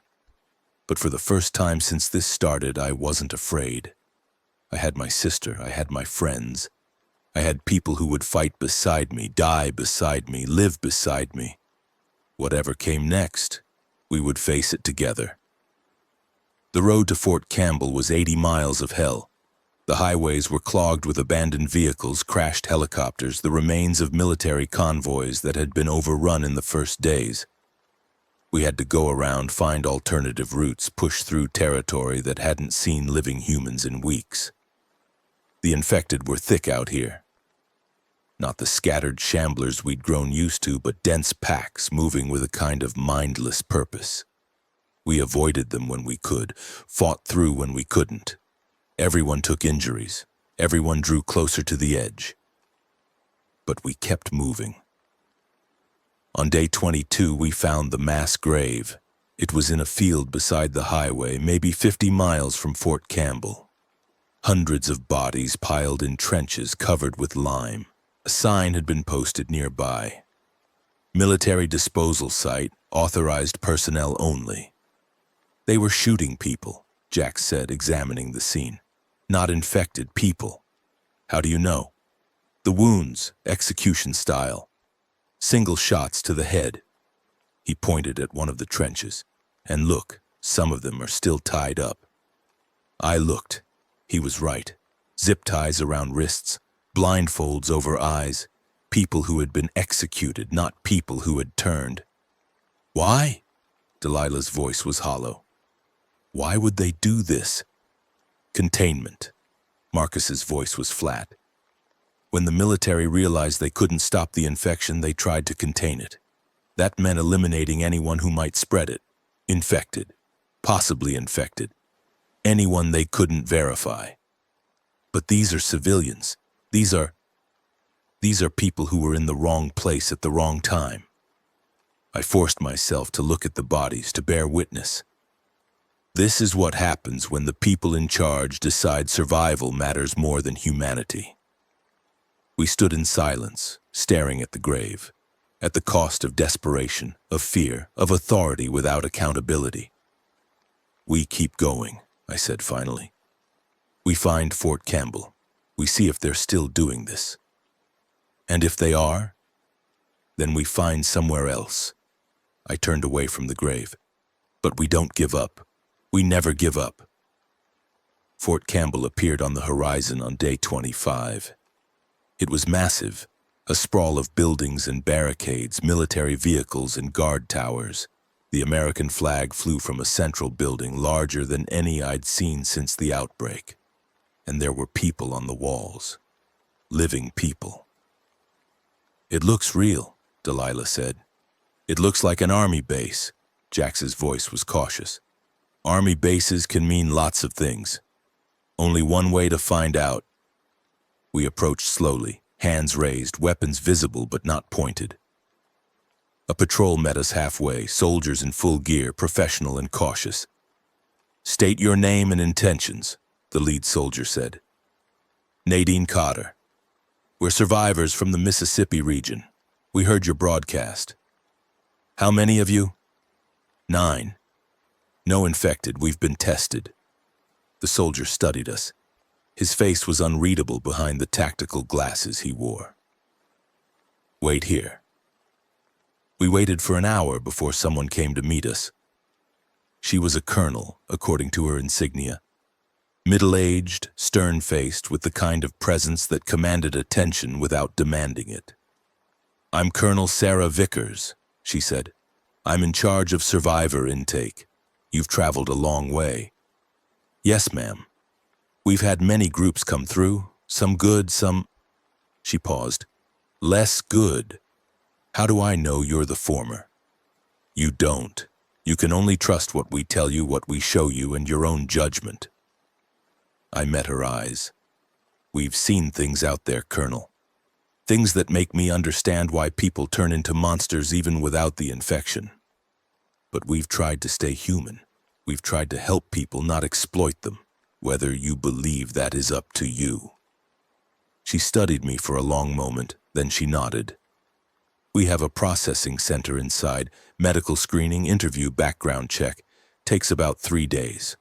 But for the first time since this started, I wasn't afraid. I had my sister, I had my friends. I had people who would fight beside me, die beside me, live beside me. Whatever came next, we would face it together. The road to Fort Campbell was 80 miles of hell. The highways were clogged with abandoned vehicles, crashed helicopters, the remains of military convoys that had been overrun in the first days. We had to go around, find alternative routes, push through territory that hadn't seen living humans in weeks. The infected were thick out here. Not the scattered shamblers we'd grown used to, but dense packs moving with a kind of mindless purpose. We avoided them when we could, fought through when we couldn't. Everyone took injuries. Everyone drew closer to the edge. But we kept moving. On day 22, we found the mass grave. It was in a field beside the highway, maybe 50 miles from Fort Campbell. Hundreds of bodies piled in trenches covered with lime. A sign had been posted nearby. Military disposal site, authorized personnel only. They were shooting people, Jack said, examining the scene. Not infected people. How do you know? The wounds, execution style. Single shots to the head. He pointed at one of the trenches. And look, some of them are still tied up. I looked. He was right. Zip ties around wrists, blindfolds over eyes. People who had been executed, not people who had turned. Why? Delilah's voice was hollow. Why would they do this? Containment. Marcus's voice was flat. When the military realized they couldn't stop the infection, they tried to contain it. That meant eliminating anyone who might spread it. Infected. Possibly infected. Anyone they couldn't verify. But these are civilians. These are people who were in the wrong place at the wrong time. I forced myself to look at the bodies, to bear witness. This is what happens when the people in charge decide survival matters more than humanity. We stood in silence, staring at the grave, at the cost of desperation, of fear, of authority without accountability. We keep going, I said finally. We find Fort Campbell. We see if they're still doing this. And if they are, then we find somewhere else. I turned away from the grave. But we don't give up. We never give up. Fort Campbell appeared on the horizon on day 25. It was massive, a sprawl of buildings and barricades, military vehicles and guard towers. The American flag flew from a central building larger than any I'd seen since the outbreak. And there were people on the walls. Living people. It looks real, Delilah said. It looks like an army base. Jax's voice was cautious. Army bases can mean lots of things. Only one way to find out. We approached slowly, hands raised, weapons visible but not pointed. A patrol met us halfway, soldiers in full gear, professional and cautious. State your name and intentions, the lead soldier said. Nadine Cotter. We're survivors from the Mississippi region. We heard your broadcast. How many of you? 9. No infected, we've been tested. The soldier studied us. His face was unreadable behind the tactical glasses he wore. Wait here. We waited for an hour before someone came to meet us. She was a colonel, according to her insignia. Middle-aged, stern-faced, with the kind of presence that commanded attention without demanding it. I'm Colonel Sarah Vickers, she said. I'm in charge of survivor intake. You've traveled a long way. Yes, ma'am. We've had many groups come through, some good, some... She paused. Less good. How do I know you're the former? You don't. You can only trust what we tell you, what we show you, and your own judgment. I met her eyes. We've seen things out there, Colonel. Things that make me understand why people turn into monsters even without the infection. But we've tried to stay human. We've tried to help people, not exploit them. Whether you believe that is up to you. She studied me for a long moment, then she nodded. We have a processing center inside, medical screening, interview, background check. Takes about 3 days.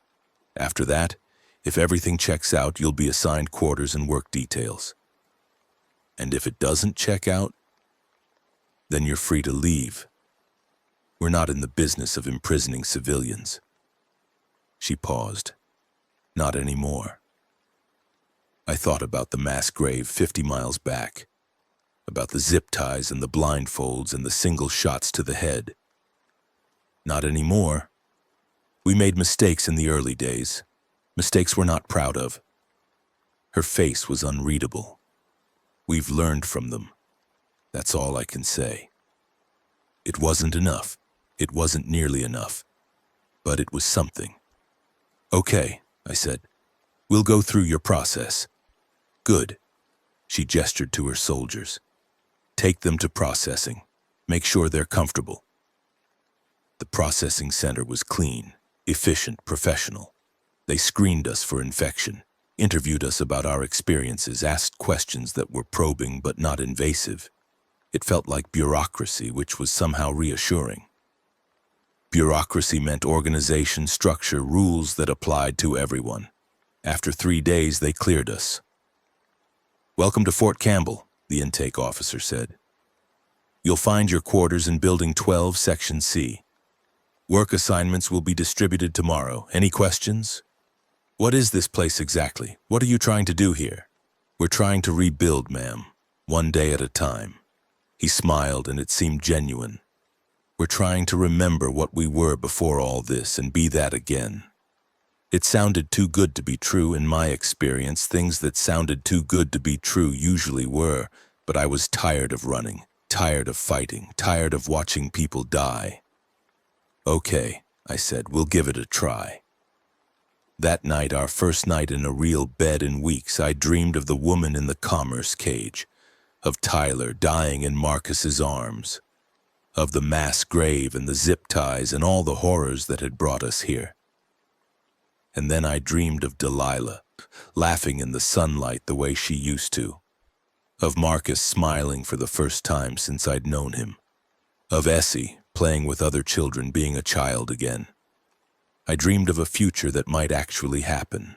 After that, if everything checks out, you'll be assigned quarters and work details. And if it doesn't check out, then you're free to leave. We're not in the business of imprisoning civilians. She paused. Not anymore. I thought about the mass grave 50 miles back, about the zip ties and the blindfolds and the single shots to the head. Not anymore. We made mistakes in the early days, mistakes we're not proud of. Her face was unreadable. We've learned from them. That's all I can say. It wasn't enough. It wasn't nearly enough. But it was something. Okay, I said. We'll go through your process. Good. She gestured to her soldiers. Take them to processing. Make sure they're comfortable. The processing center was clean, efficient, professional. They screened us for infection, interviewed us about our experiences, asked questions that were probing but not invasive. It felt like bureaucracy, which was somehow reassuring. Bureaucracy meant organization, structure, rules that applied to everyone. After 3 days, they cleared us. "Welcome to Fort Campbell," the intake officer said. "You'll find your quarters in Building 12, Section C. Work assignments will be distributed tomorrow. Any questions?" "What is this place exactly? What are you trying to do here?" "We're trying to rebuild, ma'am, one day at a time." He smiled, and it seemed genuine. "We're trying to remember what we were before all this and be that again." It sounded too good to be true. In my experience, things that sounded too good to be true usually were, but I was tired of running, tired of fighting, tired of watching people die. "Okay," I said, "we'll give it a try." That night, our first night in a real bed in weeks, I dreamed of the woman in the commerce cage, of Tyler dying in Marcus's arms, of the mass grave and the zip ties and all the horrors that had brought us here. And then I dreamed of Delilah, laughing in the sunlight the way she used to, of Marcus smiling for the first time since I'd known him, of Essie playing with other children, being a child again. I dreamed of a future that might actually happen.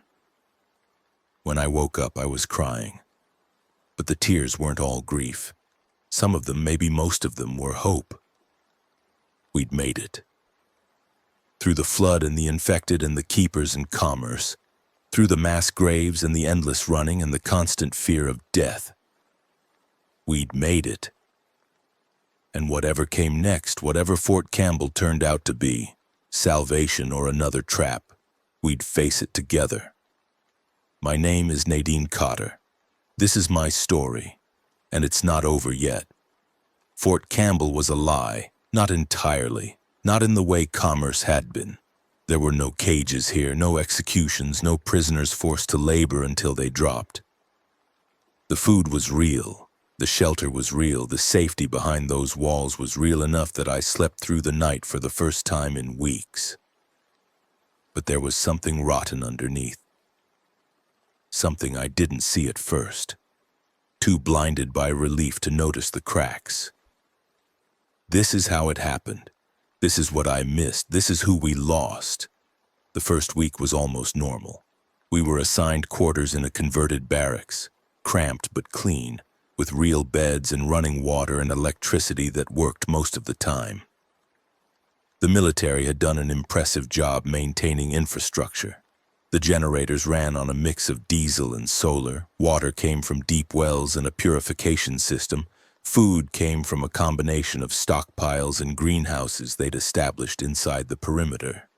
When I woke up, I was crying. But the tears weren't all grief. Some of them, maybe most of them, were hope. We'd made it. Through the flood and the infected and the keepers and commerce, through the mass graves and the endless running and the constant fear of death. We'd made it. And whatever came next, whatever Fort Campbell turned out to be, salvation or another trap, we'd face it together. My name is Nadine Cotter. This is my story, and it's not over yet. Fort Campbell was a lie, not entirely, not in the way commerce had been. There were no cages here, no executions, no prisoners forced to labor until they dropped. The food was real, the shelter was real, the safety behind those walls was real enough that I slept through the night for the first time in weeks. But there was something rotten underneath. Something I didn't see at first, too blinded by relief to notice the cracks. This is how it happened. This is what I missed. This is who we lost. The first week was almost normal. We were assigned quarters in a converted barracks, cramped but clean, with real beds and running water and electricity that worked most of the time. The military had done an impressive job maintaining infrastructure. The generators ran on a mix of diesel and solar, water came from deep wells and a purification system, food came from a combination of stockpiles and greenhouses they'd established inside the perimeter.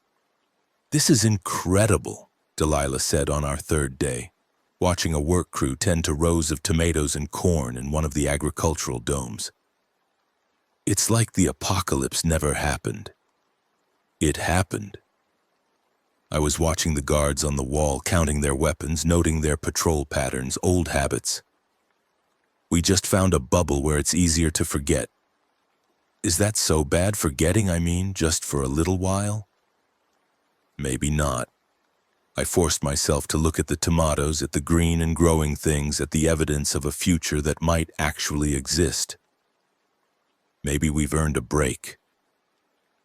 "This is incredible," Delilah said on our third day, watching a work crew tend to rows of tomatoes and corn in one of the agricultural domes. "It's like the apocalypse never happened." It happened. I was watching the guards on the wall, counting their weapons, noting their patrol patterns, old habits. "We just found a bubble where it's easier to forget." "Is that so bad, forgetting, I mean, just for a little while?" Maybe not. I forced myself to look at the tomatoes, at the green and growing things, at the evidence of a future that might actually exist. Maybe we've earned a break.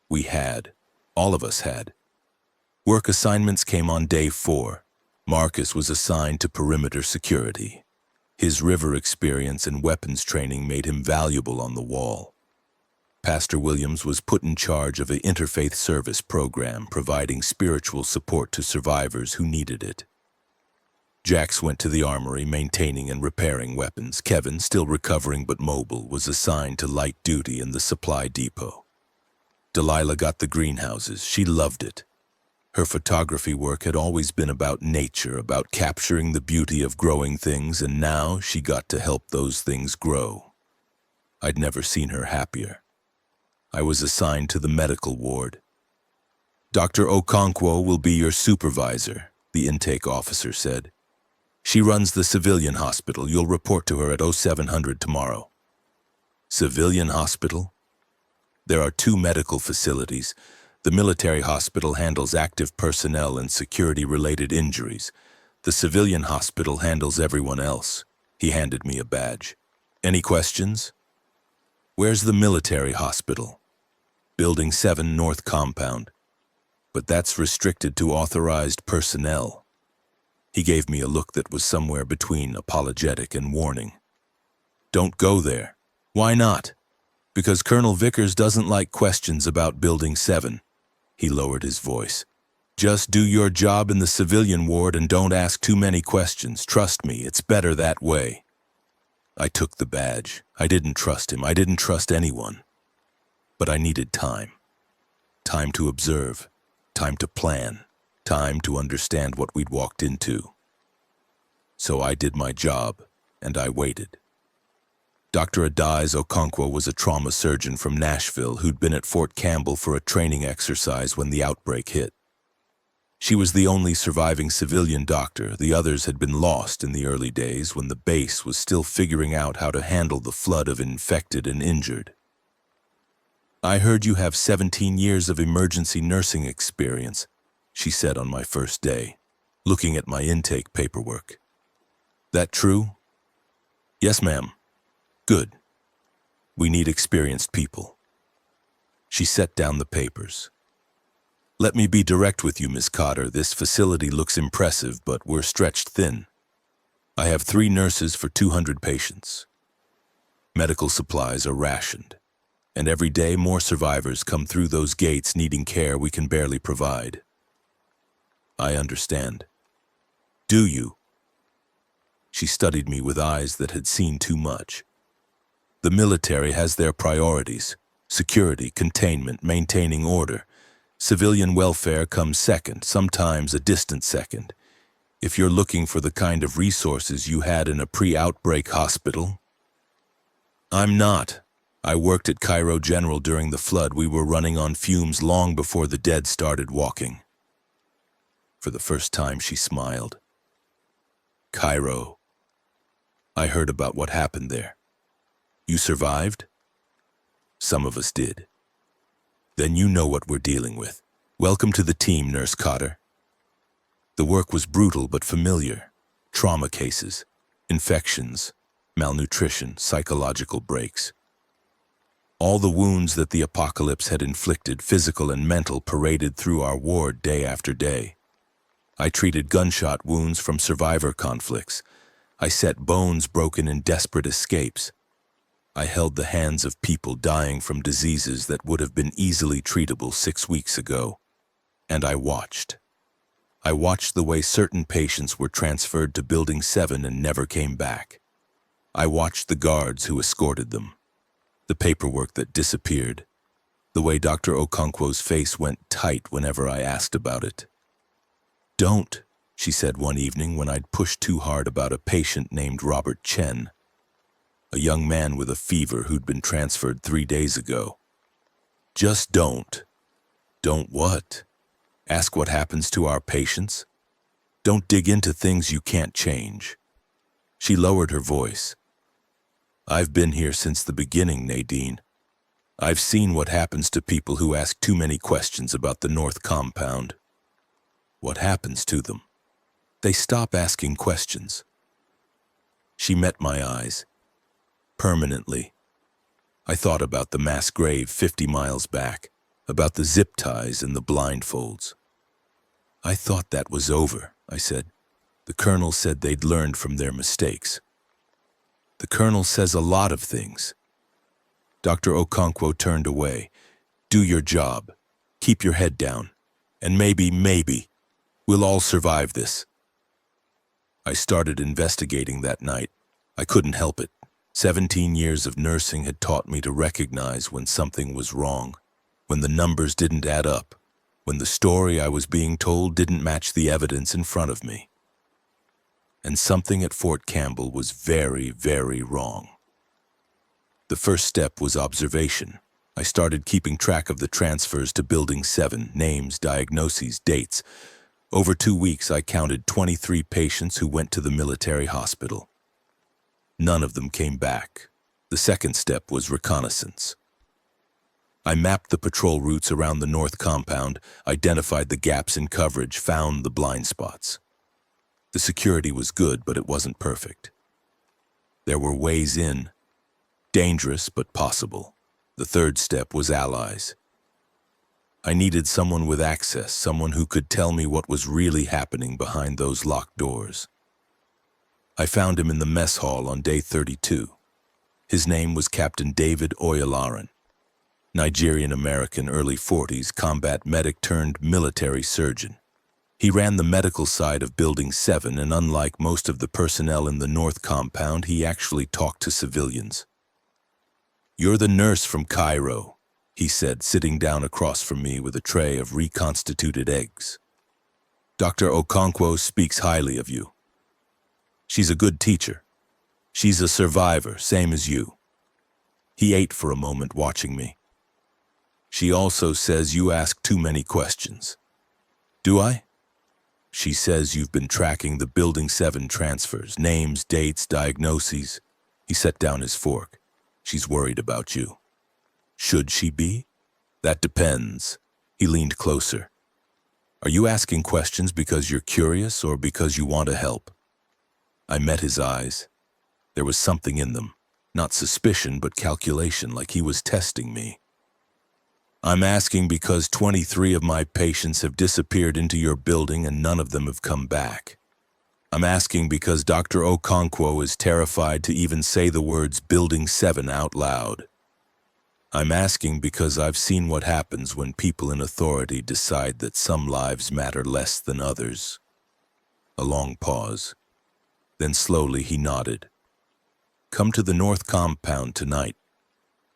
We had. All of us had. Work assignments came on day 4. Marcus was assigned to perimeter security. His river experience and weapons training made him valuable on the wall. Pastor Williams was put in charge of an interfaith service program, providing spiritual support to survivors who needed it. Jax went to the armory, maintaining and repairing weapons. Kevin, still recovering but mobile, was assigned to light duty in the supply depot. Delilah got the greenhouses. She loved it. Her photography work had always been about nature, about capturing the beauty of growing things, and now she got to help those things grow. I'd never seen her happier. I was assigned to the medical ward. "Dr. Okonkwo will be your supervisor," the intake officer said. "She runs the civilian hospital. You'll report to her at 0700 tomorrow." Civilian hospital? There are 2 medical facilities. The military hospital handles active personnel and security-related injuries. The civilian hospital handles everyone else. He handed me a badge. "Any questions?" "Where's the military hospital?" Building 7 North Compound. But that's restricted to authorized personnel. He gave me a look that was somewhere between apologetic and warning. Don't go there. Why not? Because Colonel Vickers doesn't like questions about Building 7. He lowered his voice. Just do your job in the civilian ward and don't ask too many questions. Trust me, it's better that way. I took the badge. I didn't trust him. I didn't trust anyone. But I needed time. Time to observe. Time to plan. Time to understand what we'd walked into. So I did my job, and I waited. Dr. Adaize Okonkwo was a trauma surgeon from Nashville who'd been at Fort Campbell for a training exercise when the outbreak hit. She was the only surviving civilian doctor. The others had been lost in the early days when the base was still figuring out how to handle the flood of infected and injured. I heard you have 17 years of emergency nursing experience, she said on my first day, looking at my intake paperwork. That true? Yes, ma'am. Good. We need experienced people. She set down the papers. Let me be direct with you, Miss Cotter. This facility looks impressive, but we're stretched thin. I have 3 nurses for 200 patients. Medical supplies are rationed, and every day more survivors come through those gates needing care we can barely provide. I understand. Do you? She studied me with eyes that had seen too much. The military has their priorities: security, containment, maintaining order. Civilian welfare comes second, sometimes a distant second. If you're looking for the kind of resources you had in a pre-outbreak hospital, I'm not. I worked at Cairo General during the flood. We were running on fumes long before the dead started walking. For the first time, she smiled. Cairo. I heard about what happened there. You survived? Some of us did. Then you know what we're dealing with. Welcome to the team, Nurse Cotter. The work was brutal but familiar. Trauma cases, infections, malnutrition, psychological breaks. All the wounds that the apocalypse had inflicted, physical and mental, paraded through our ward day after day. I treated gunshot wounds from survivor conflicts. I set bones broken in desperate escapes. I held the hands of people dying from diseases that would have been easily treatable 6 weeks ago. And I watched. I watched the way certain patients were transferred to Building 7 and never came back. I watched the guards who escorted them. The paperwork that disappeared. The way Dr. Okonkwo's face went tight whenever I asked about it. Don't, she said one evening when I'd pushed too hard about a patient named Robert Chen. A young man with a fever who'd been transferred 3 days ago. Just don't. Don't what? Ask what happens to our patients? Don't dig into things you can't change. She lowered her voice. I've been here since the beginning, Nadine. I've seen what happens to people who ask too many questions about the North Compound. What happens to them? They stop asking questions. She met my eyes. Permanently. I thought about the mass grave 50 miles back, about the zip ties and the blindfolds. I thought that was over, I said. The colonel said they'd learned from their mistakes. The colonel says a lot of things. Dr. Okonkwo turned away. Do your job. Keep your head down. And maybe, we'll all survive this. I started investigating that night. I couldn't help it. 17 years of nursing had taught me to recognize when something was wrong, when the numbers didn't add up, when the story I was being told didn't match the evidence in front of me. And something at Fort Campbell was very, very wrong. The first step was observation. I started keeping track of the transfers to Building 7, names, diagnoses, dates. Over 2 weeks, I counted 23 patients who went to the military hospital. None of them came back. The second step was reconnaissance. I mapped the patrol routes around the North Compound, identified the gaps in coverage, found the blind spots. The security was good, but it wasn't perfect. There were ways in. Dangerous, but possible. The third step was allies. I needed someone with access, someone who could tell me what was really happening behind those locked doors. I found him in the mess hall on day 32. His name was Captain David Oyalaran, Nigerian-American, early 40s, combat medic turned military surgeon. He ran the medical side of Building 7, and unlike most of the personnel in the North Compound, he actually talked to civilians. "You're the nurse from Cairo," he said, sitting down across from me with a tray of reconstituted eggs. "Dr. Okonkwo speaks highly of you. She's a good teacher. She's a survivor, same as you." He ate for a moment, watching me. "She also says you ask too many questions." "Do I?" "She says you've been tracking the Building 7 transfers, names, dates, diagnoses." He set down his fork. "She's worried about you." "Should she be?" "That depends." He leaned closer. "Are you asking questions because you're curious or because you want to help?" I met his eyes. There was something in them, not suspicion but calculation, like he was testing me. "I'm asking because 23 of my patients have disappeared into your building and none of them have come back. I'm asking because Dr. Okonkwo is terrified to even say the words Building 7 out loud. I'm asking because I've seen what happens when people in authority decide that some lives matter less than others." A long pause. Then slowly he nodded. "Come to the North Compound tonight.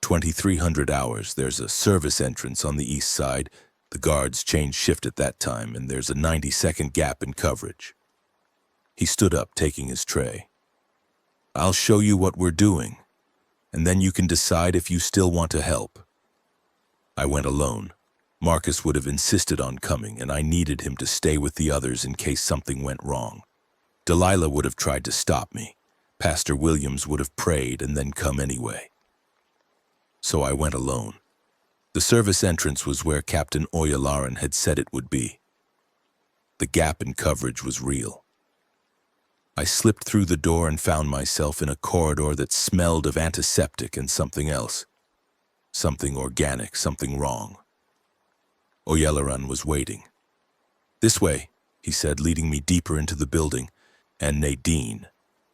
2300 hours. There's a service entrance on the east side. The guards change shift at that time, and there's a 90-second gap in coverage." He stood up, taking his tray. "I'll show you what we're doing, and then you can decide if you still want to help." I went alone. Marcus would have insisted on coming, and I needed him to stay with the others in case something went wrong. Delilah would have tried to stop me. Pastor Williams would have prayed and then come anyway. So I went alone. The service entrance was where Captain Oyalaran had said it would be. The gap in coverage was real. I slipped through the door and found myself in a corridor that smelled of antiseptic and something else. Something organic, something wrong. Oyalaran was waiting. "This way," he said, leading me deeper into the building. "And Nadine,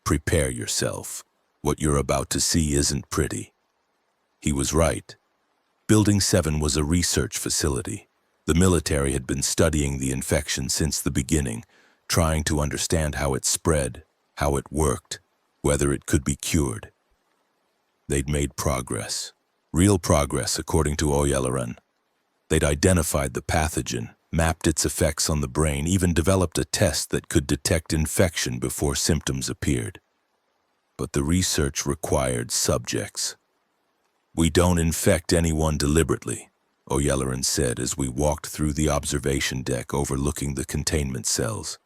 prepare yourself. What you're about to see isn't pretty." He was right. Building 7 was a research facility. The military had been studying the infection since the beginning, trying to understand how it spread, how it worked, whether it could be cured. They'd made progress. Real progress, according to Oyalaran. They'd identified the pathogen, mapped its effects on the brain, even developed a test that could detect infection before symptoms appeared. But the research required subjects. "We don't infect anyone deliberately," Oyalaran said as we walked through the observation deck overlooking the containment cells.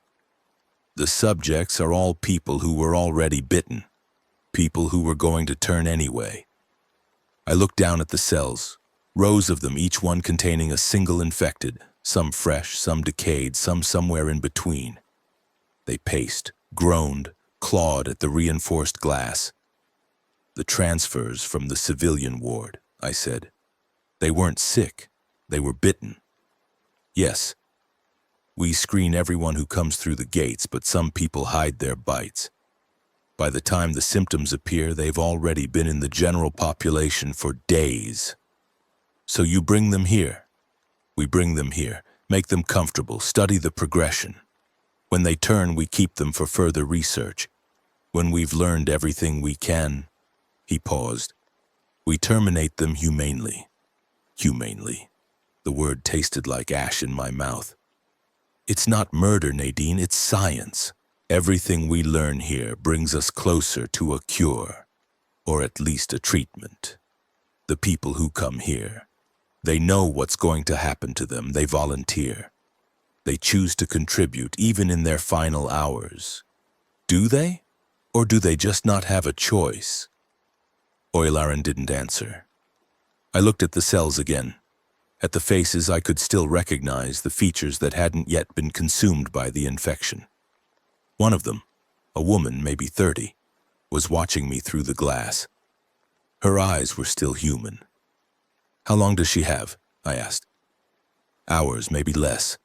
"The subjects are all people who were already bitten, people who were going to turn anyway." I looked down at the cells, rows of them, each one containing a single infected, some fresh, some decayed, some somewhere in between. They paced, groaned, clawed at the reinforced glass. "The transfers from the civilian ward," I said. "They weren't sick. They were bitten." "Yes. We screen everyone who comes through the gates, but some people hide their bites. By the time the symptoms appear, they've already been in the general population for days. So you bring them here. We bring them here, make them comfortable, study the progression. When they turn, we keep them for further research. When we've learned everything we can," he paused, "we terminate them humanely." Humanely. The word tasted like ash in my mouth. "It's not murder, Nadine, it's science. Everything we learn here brings us closer to a cure, or at least a treatment. The people who come here, they know what's going to happen to them. They volunteer. They choose to contribute even in their final hours. Do they? Or do they just not have a choice?" Oyalaran didn't answer. I looked at the cells again. At the faces, I could still recognize the features that hadn't yet been consumed by the infection. One of them, a woman, maybe 30, was watching me through the glass. Her eyes were still human. "How long does she have?" I asked. Hours, maybe less.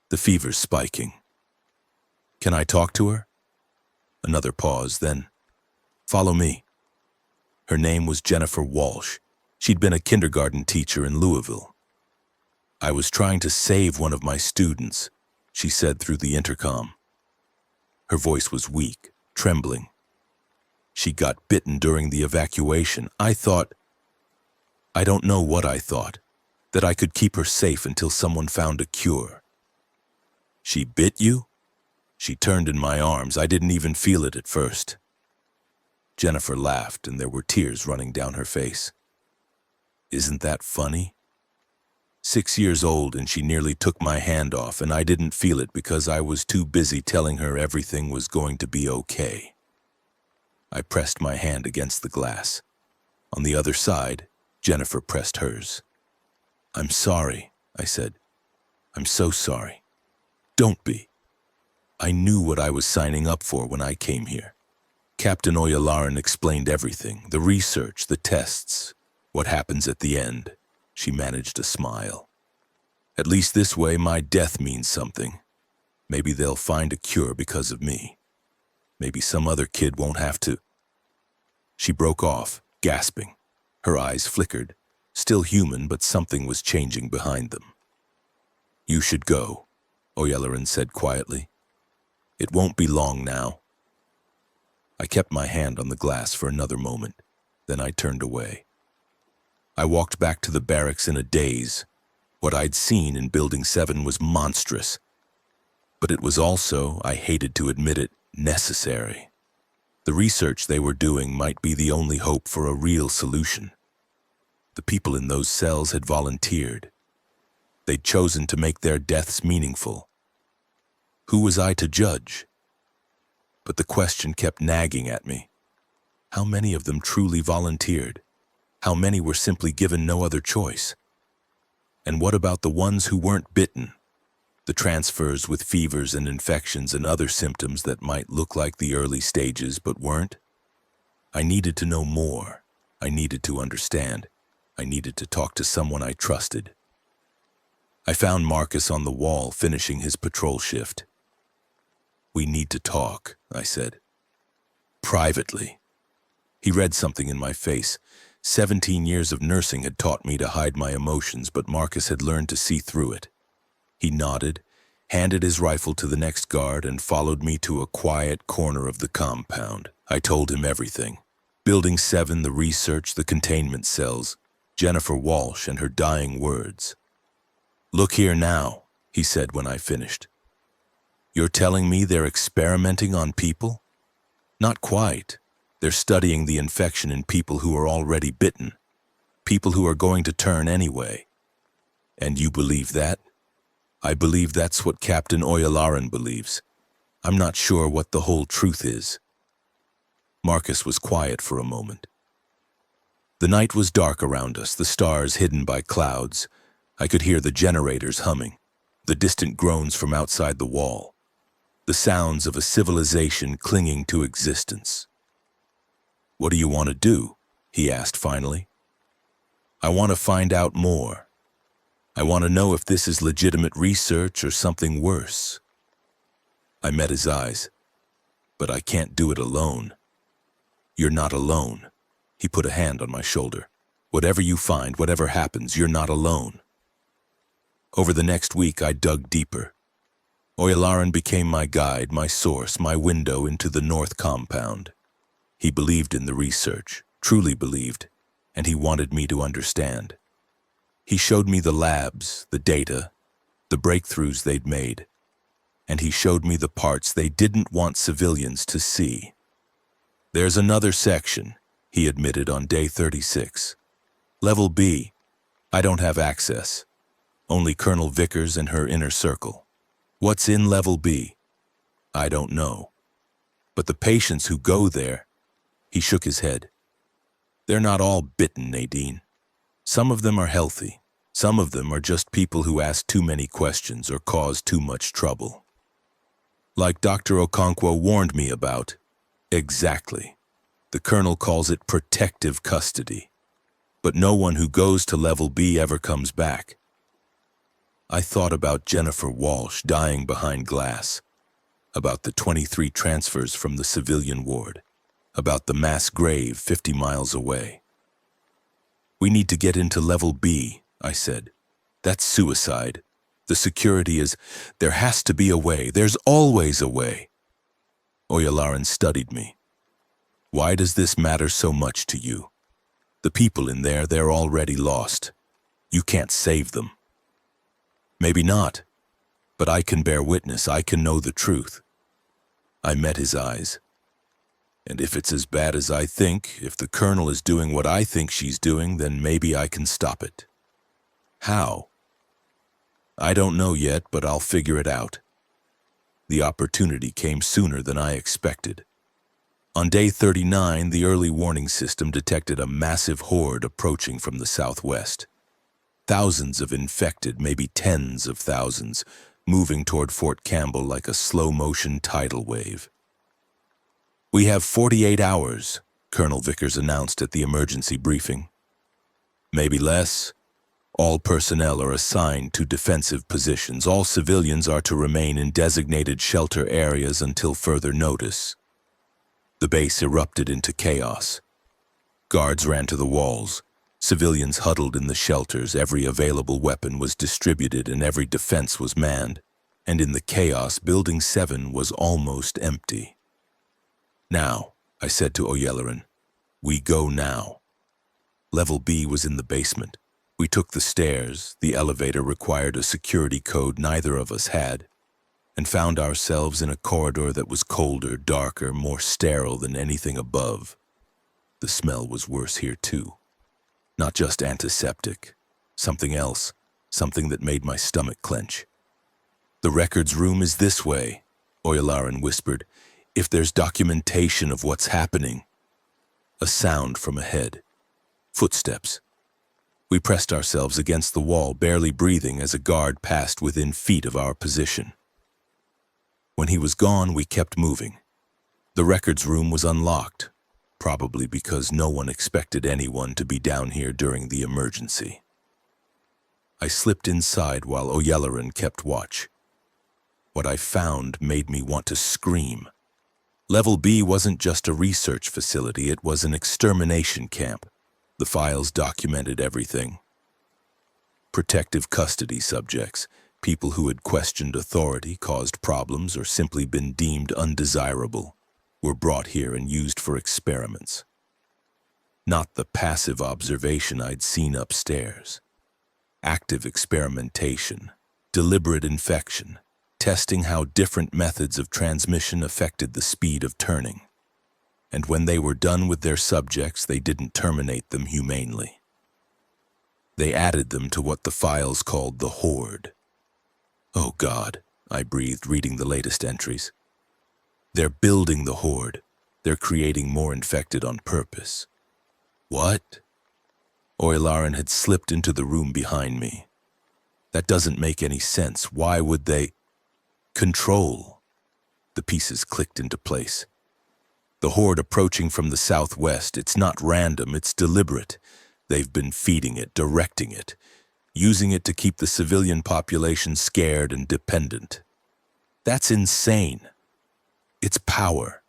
The fever's spiking. Can I talk to her? Another pause, then, follow me. Her name was Jennifer Walsh. She'd been a kindergarten teacher in Louisville. I was trying to save one of my students, she said through the intercom. Her voice was weak, trembling. She got bitten during the evacuation. I don't know what I thought, that I could keep her safe until someone found a cure. She bit you? She turned in my arms. I didn't even feel it at first. Jennifer laughed, and there were tears running down her face. Isn't that funny? 6 years old, and she nearly took my hand off, and I didn't feel it because I was too busy telling her everything was going to be okay. I pressed my hand against the glass. On the other side, Jennifer pressed hers. I'm sorry, I said. I'm so sorry. Don't be. I knew what I was signing up for when I came here. Captain Oyalaran explained everything, the research, the tests, what happens at the end. She managed a smile. At least this way, my death means something. Maybe they'll find a cure because of me. Maybe some other kid won't have to. She broke off, gasping. Her eyes flickered. Still human, but something was changing behind them. You should go, Oyalaran said quietly. It won't be long now. I kept my hand on the glass for another moment. Then I turned away. I walked back to the barracks in a daze. What I'd seen in Building 7 was monstrous. But it was also, I hated to admit it, necessary. The research they were doing might be the only hope for a real solution. The people in those cells had volunteered. They'd chosen to make their deaths meaningful. Who was I to judge? But the question kept nagging at me. How many of them truly volunteered? How many were simply given no other choice? And what about the ones who weren't bitten? The transfers with fevers and infections and other symptoms that might look like the early stages but weren't? I needed to know more. I needed to understand. I needed to talk to someone I trusted. I found Marcus on the wall finishing his patrol shift. We need to talk, I said. Privately. He read something in my face. 17 years of nursing had taught me to hide my emotions, but Marcus had learned to see through it. He nodded, handed his rifle to the next guard, and followed me to a quiet corner of the compound. I told him everything. Building 7, the research, the containment cells, Jennifer Walsh and her dying words. Look here now, he said when I finished. You're telling me they're experimenting on people? Not quite. They're studying the infection in people who are already bitten, people who are going to turn anyway. And you believe that? I believe that's what Captain Oyalaran believes. I'm not sure what the whole truth is. Marcus was quiet for a moment. The night was dark around us, the stars hidden by clouds. I could hear the generators humming, the distant groans from outside the wall, the sounds of a civilization clinging to existence. What do you want to do? He asked finally. I want to find out more. I want to know if this is legitimate research or something worse. I met his eyes. But I can't do it alone. You're not alone. He put a hand on my shoulder. Whatever you find, whatever happens, you're not alone. Over the next week, I dug deeper. Oyalaran became my guide, my source, my window into the North Compound. He believed in the research, truly believed, and he wanted me to understand. He showed me the labs, the data, the breakthroughs they'd made, and he showed me the parts they didn't want civilians to see. There's another section, he admitted on day 36. Level B. I don't have access. Only Colonel Vickers and her inner circle. What's in Level B? I don't know. But the patients who go there, he shook his head. They're not all bitten, Nadine. Some of them are healthy. Some of them are just people who ask too many questions or cause too much trouble. Like Dr. Okonkwo warned me about. Exactly. The colonel calls it protective custody. But no one who goes to Level B ever comes back. I thought about Jennifer Walsh dying behind glass, about the 23 transfers from the civilian ward, about the mass grave 50 miles away. "We need to get into level B," I said. "That's suicide. The security is, there has to be a way. There's always a way." Oyalaran studied me. "Why does this matter so much to you? The people in there, they're already lost. You can't save them." "Maybe not, but I can bear witness. I can know the truth." I met his eyes. "And if it's as bad as I think, if the colonel is doing what I think she's doing, then maybe I can stop it." "How?" "I don't know yet, but I'll figure it out." The opportunity came sooner than I expected. On day 39, the early warning system detected a massive horde approaching from the southwest. Thousands of infected, maybe tens of thousands, moving toward Fort Campbell like a slow-motion tidal wave. "We have 48 hours, Colonel Vickers announced at the emergency briefing. "Maybe less. All personnel are assigned to defensive positions. All civilians are to remain in designated shelter areas until further notice." The base erupted into chaos. Guards ran to the walls. Civilians huddled in the shelters. Every available weapon was distributed and every defense was manned. And in the chaos, Building 7 was almost empty. "Now," I said to Oyalaran, "we go now." Level B was in the basement. We took the stairs. The elevator required a security code neither of us had, and found ourselves in a corridor that was colder, darker, more sterile than anything above. The smell was worse here too. Not just antiseptic, something else, something that made my stomach clench. "The records room is this way," Oyalaran whispered. "If there's documentation of what's happening." A sound from ahead. Footsteps. We pressed ourselves against the wall, barely breathing as a guard passed within feet of our position. When he was gone, we kept moving. The records room was unlocked, probably because no one expected anyone to be down here during the emergency. I slipped inside while Oyalaran kept watch. What I found made me want to scream. Level B wasn't just a research facility, it was an extermination camp. The files documented everything. Protective custody subjects, people who had questioned authority, caused problems, or simply been deemed undesirable, were brought here and used for experiments. Not the passive observation I'd seen upstairs. Active experimentation, deliberate infection, testing how different methods of transmission affected the speed of turning. And when they were done with their subjects, they didn't terminate them humanely. They added them to what the files called the Horde. "Oh God," I breathed, reading the latest entries. "They're building the Horde. They're creating more infected on purpose." "What?" Oyalaran had slipped into the room behind me. "That doesn't make any sense. Why would they—" "Control." The pieces clicked into place. The Horde approaching from the southwest, it's not random, it's deliberate. They've been feeding it, directing it, using it to keep the civilian population scared and dependent. That's insane. It's power.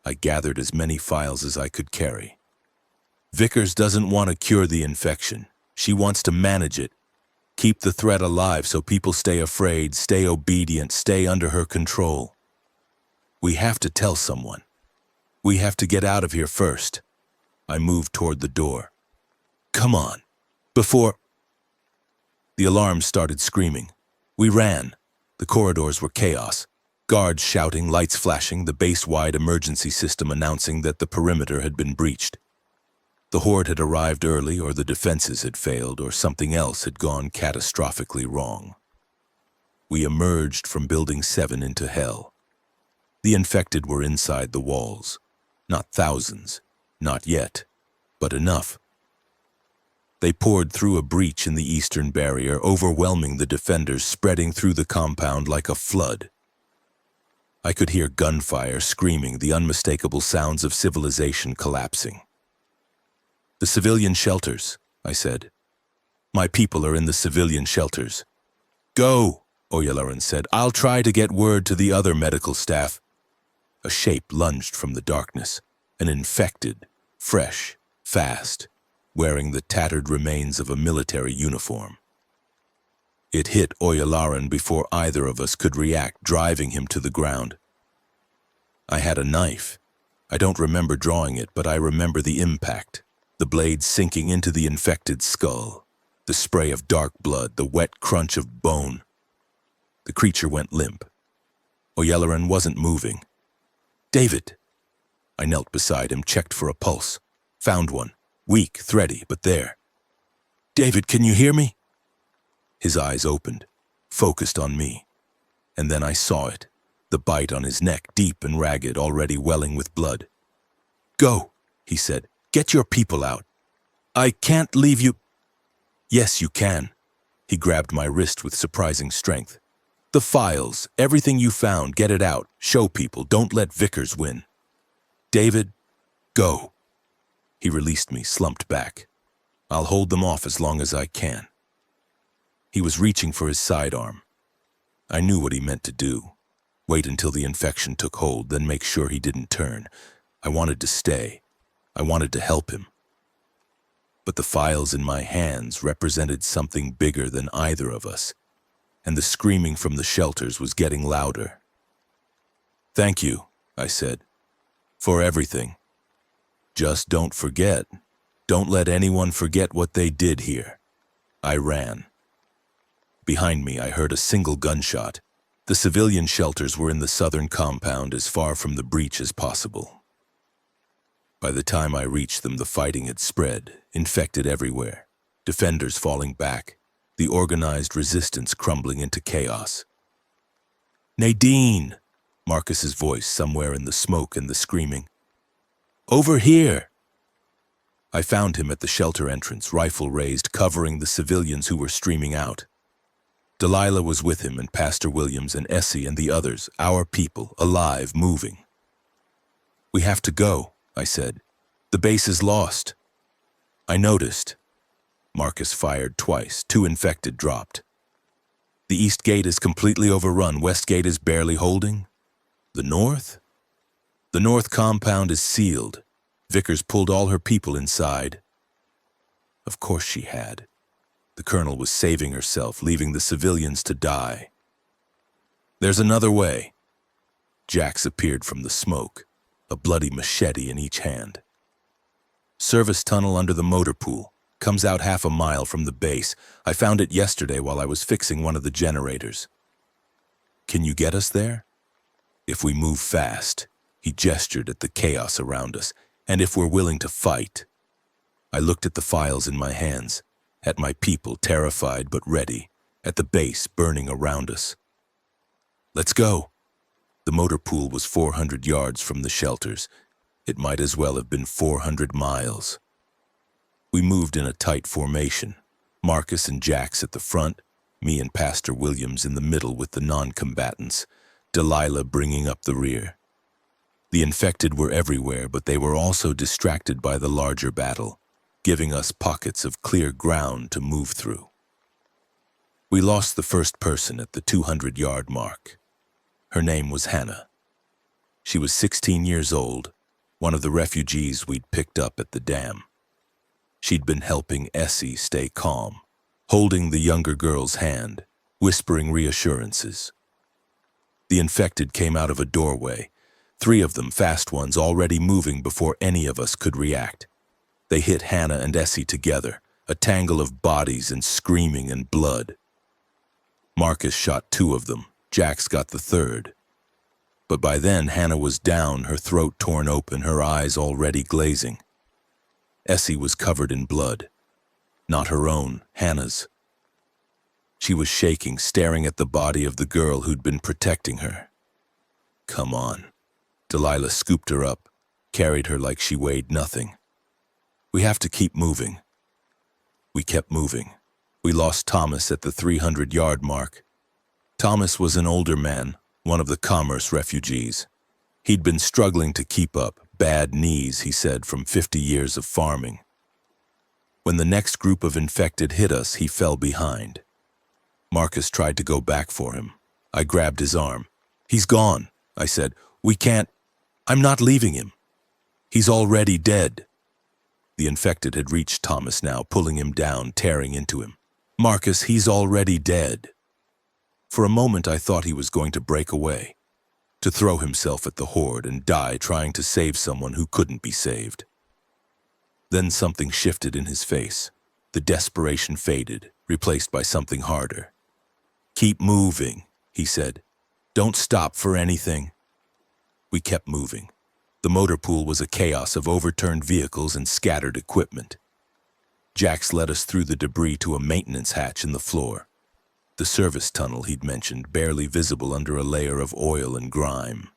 I gathered as many files as I could carry. Vickers doesn't want to cure the infection. She wants to manage it. Keep the threat alive so people stay afraid, stay obedient, stay under her control. We have to tell someone. We have to get out of here first. I moved toward the door. "Come on. Before—" The alarm started screaming. We ran. The corridors were chaos. Guards shouting, lights flashing, the base-wide emergency system announcing that the perimeter had been breached. The Horde had arrived early, or the defenses had failed, or something else had gone catastrophically wrong. We emerged from Building 7 into hell. The infected were inside the walls. Not thousands, not yet, but enough. They poured through a breach in the eastern barrier, overwhelming the defenders, spreading through the compound like a flood. I could hear gunfire, screaming, the unmistakable sounds of civilization collapsing. "The civilian shelters," I said. "My people are in the civilian shelters." Go, Oyalaran said. I'll try to get word to the other medical staff. A shape lunged from the darkness, an infected, fresh, fast, wearing the tattered remains of a military uniform. It hit Oyalaran before either of us could react, driving him to the ground. I had a knife. I don't remember drawing it, but I remember the impact, the blade sinking into the infected skull, the spray of dark blood, the wet crunch of bone. The creature went limp. Oyalaran wasn't moving. David! I knelt beside him, checked for a pulse. Found one. Weak, thready, but there. David, can you hear me? His eyes opened, focused on me. And then I saw it, the bite on his neck, deep and ragged, already welling with blood. Go, he said. Get your people out. I can't leave you. Yes, you can. He grabbed my wrist with surprising strength. The files, everything you found, get it out. Show people, don't let Vickers win. David, go. He released me, slumped back. I'll hold them off as long as I can. He was reaching for his sidearm. I knew what he meant to do. Wait until the infection took hold, then make sure he didn't turn. I wanted to stay. I wanted to help him. But the files in my hands represented something bigger than either of us, and the screaming from the shelters was getting louder. Thank you, I said, for everything. Just don't forget. Don't let anyone forget what they did here. I ran. Behind me, I heard a single gunshot. The civilian shelters were in the southern compound, as far from the breach as possible. By the time I reached them, the fighting had spread, infected everywhere, defenders falling back, the organized resistance crumbling into chaos. Nadine! Marcus's voice somewhere in the smoke and the screaming. Over here! I found him at the shelter entrance, rifle raised, covering the civilians who were streaming out. Delilah was with him, and Pastor Williams and Essie and the others, our people, alive, moving. We have to go, I said. The base is lost. I noticed. Marcus fired twice. 2 infected dropped. The east gate is completely overrun. West gate is barely holding. The north? The north compound is sealed. Vickers pulled all her people inside. Of course she had. The colonel was saving herself, leaving the civilians to die. There's another way. Jax appeared from the smoke, a bloody machete in each hand. Service tunnel under the motor pool. Comes out half a mile from the base. I found it yesterday while I was fixing one of the generators. Can you get us there? If we move fast, he gestured at the chaos around us, and if we're willing to fight. I looked at the files in my hands, at my people terrified but ready, at the base burning around us. Let's go. The motor pool was 400 yards from the shelters. It might as well have been 400 miles. We moved in a tight formation, Marcus and Jax at the front, me and Pastor Williams in the middle with the non-combatants, Delilah bringing up the rear. The infected were everywhere, but they were also distracted by the larger battle, giving us pockets of clear ground to move through. We lost the first person at the 200-yard mark. Her name was Hannah. She was 16 years old, one of the refugees we'd picked up at the dam. She'd been helping Essie stay calm, holding the younger girl's hand, whispering reassurances. The infected came out of a doorway, 3 of them fast ones already moving before any of us could react. They hit Hannah and Essie together, a tangle of bodies and screaming and blood. Marcus shot 2 of them, Jax got the 3rd. But by then Hannah was down, her throat torn open, her eyes already glazing. Essie was covered in blood. Not her own, Hannah's. She was shaking, staring at the body of the girl who'd been protecting her. Come on. Delilah scooped her up, carried her like she weighed nothing. We have to keep moving. We kept moving. We lost Thomas at the 300-yard mark. Thomas was an older man, one of the commerce refugees. He'd been struggling to keep up, bad knees, he said, from 50 years of farming. When the next group of infected hit us, he fell behind. Marcus tried to go back for him. I grabbed his arm. "He's gone," I said. "We can't. I'm not leaving him. He's already dead." The infected had reached Thomas now, pulling him down, tearing into him. "Marcus, he's already dead." For a moment I thought he was going to break away, to throw himself at the horde and die trying to save someone who couldn't be saved. Then something shifted in his face. The desperation faded, replaced by something harder. "Keep moving," he said. "Don't stop for anything." We kept moving. The motor pool was a chaos of overturned vehicles and scattered equipment. Jax led us through the debris to a maintenance hatch in the floor. The service tunnel he'd mentioned, barely visible under a layer of oil and grime.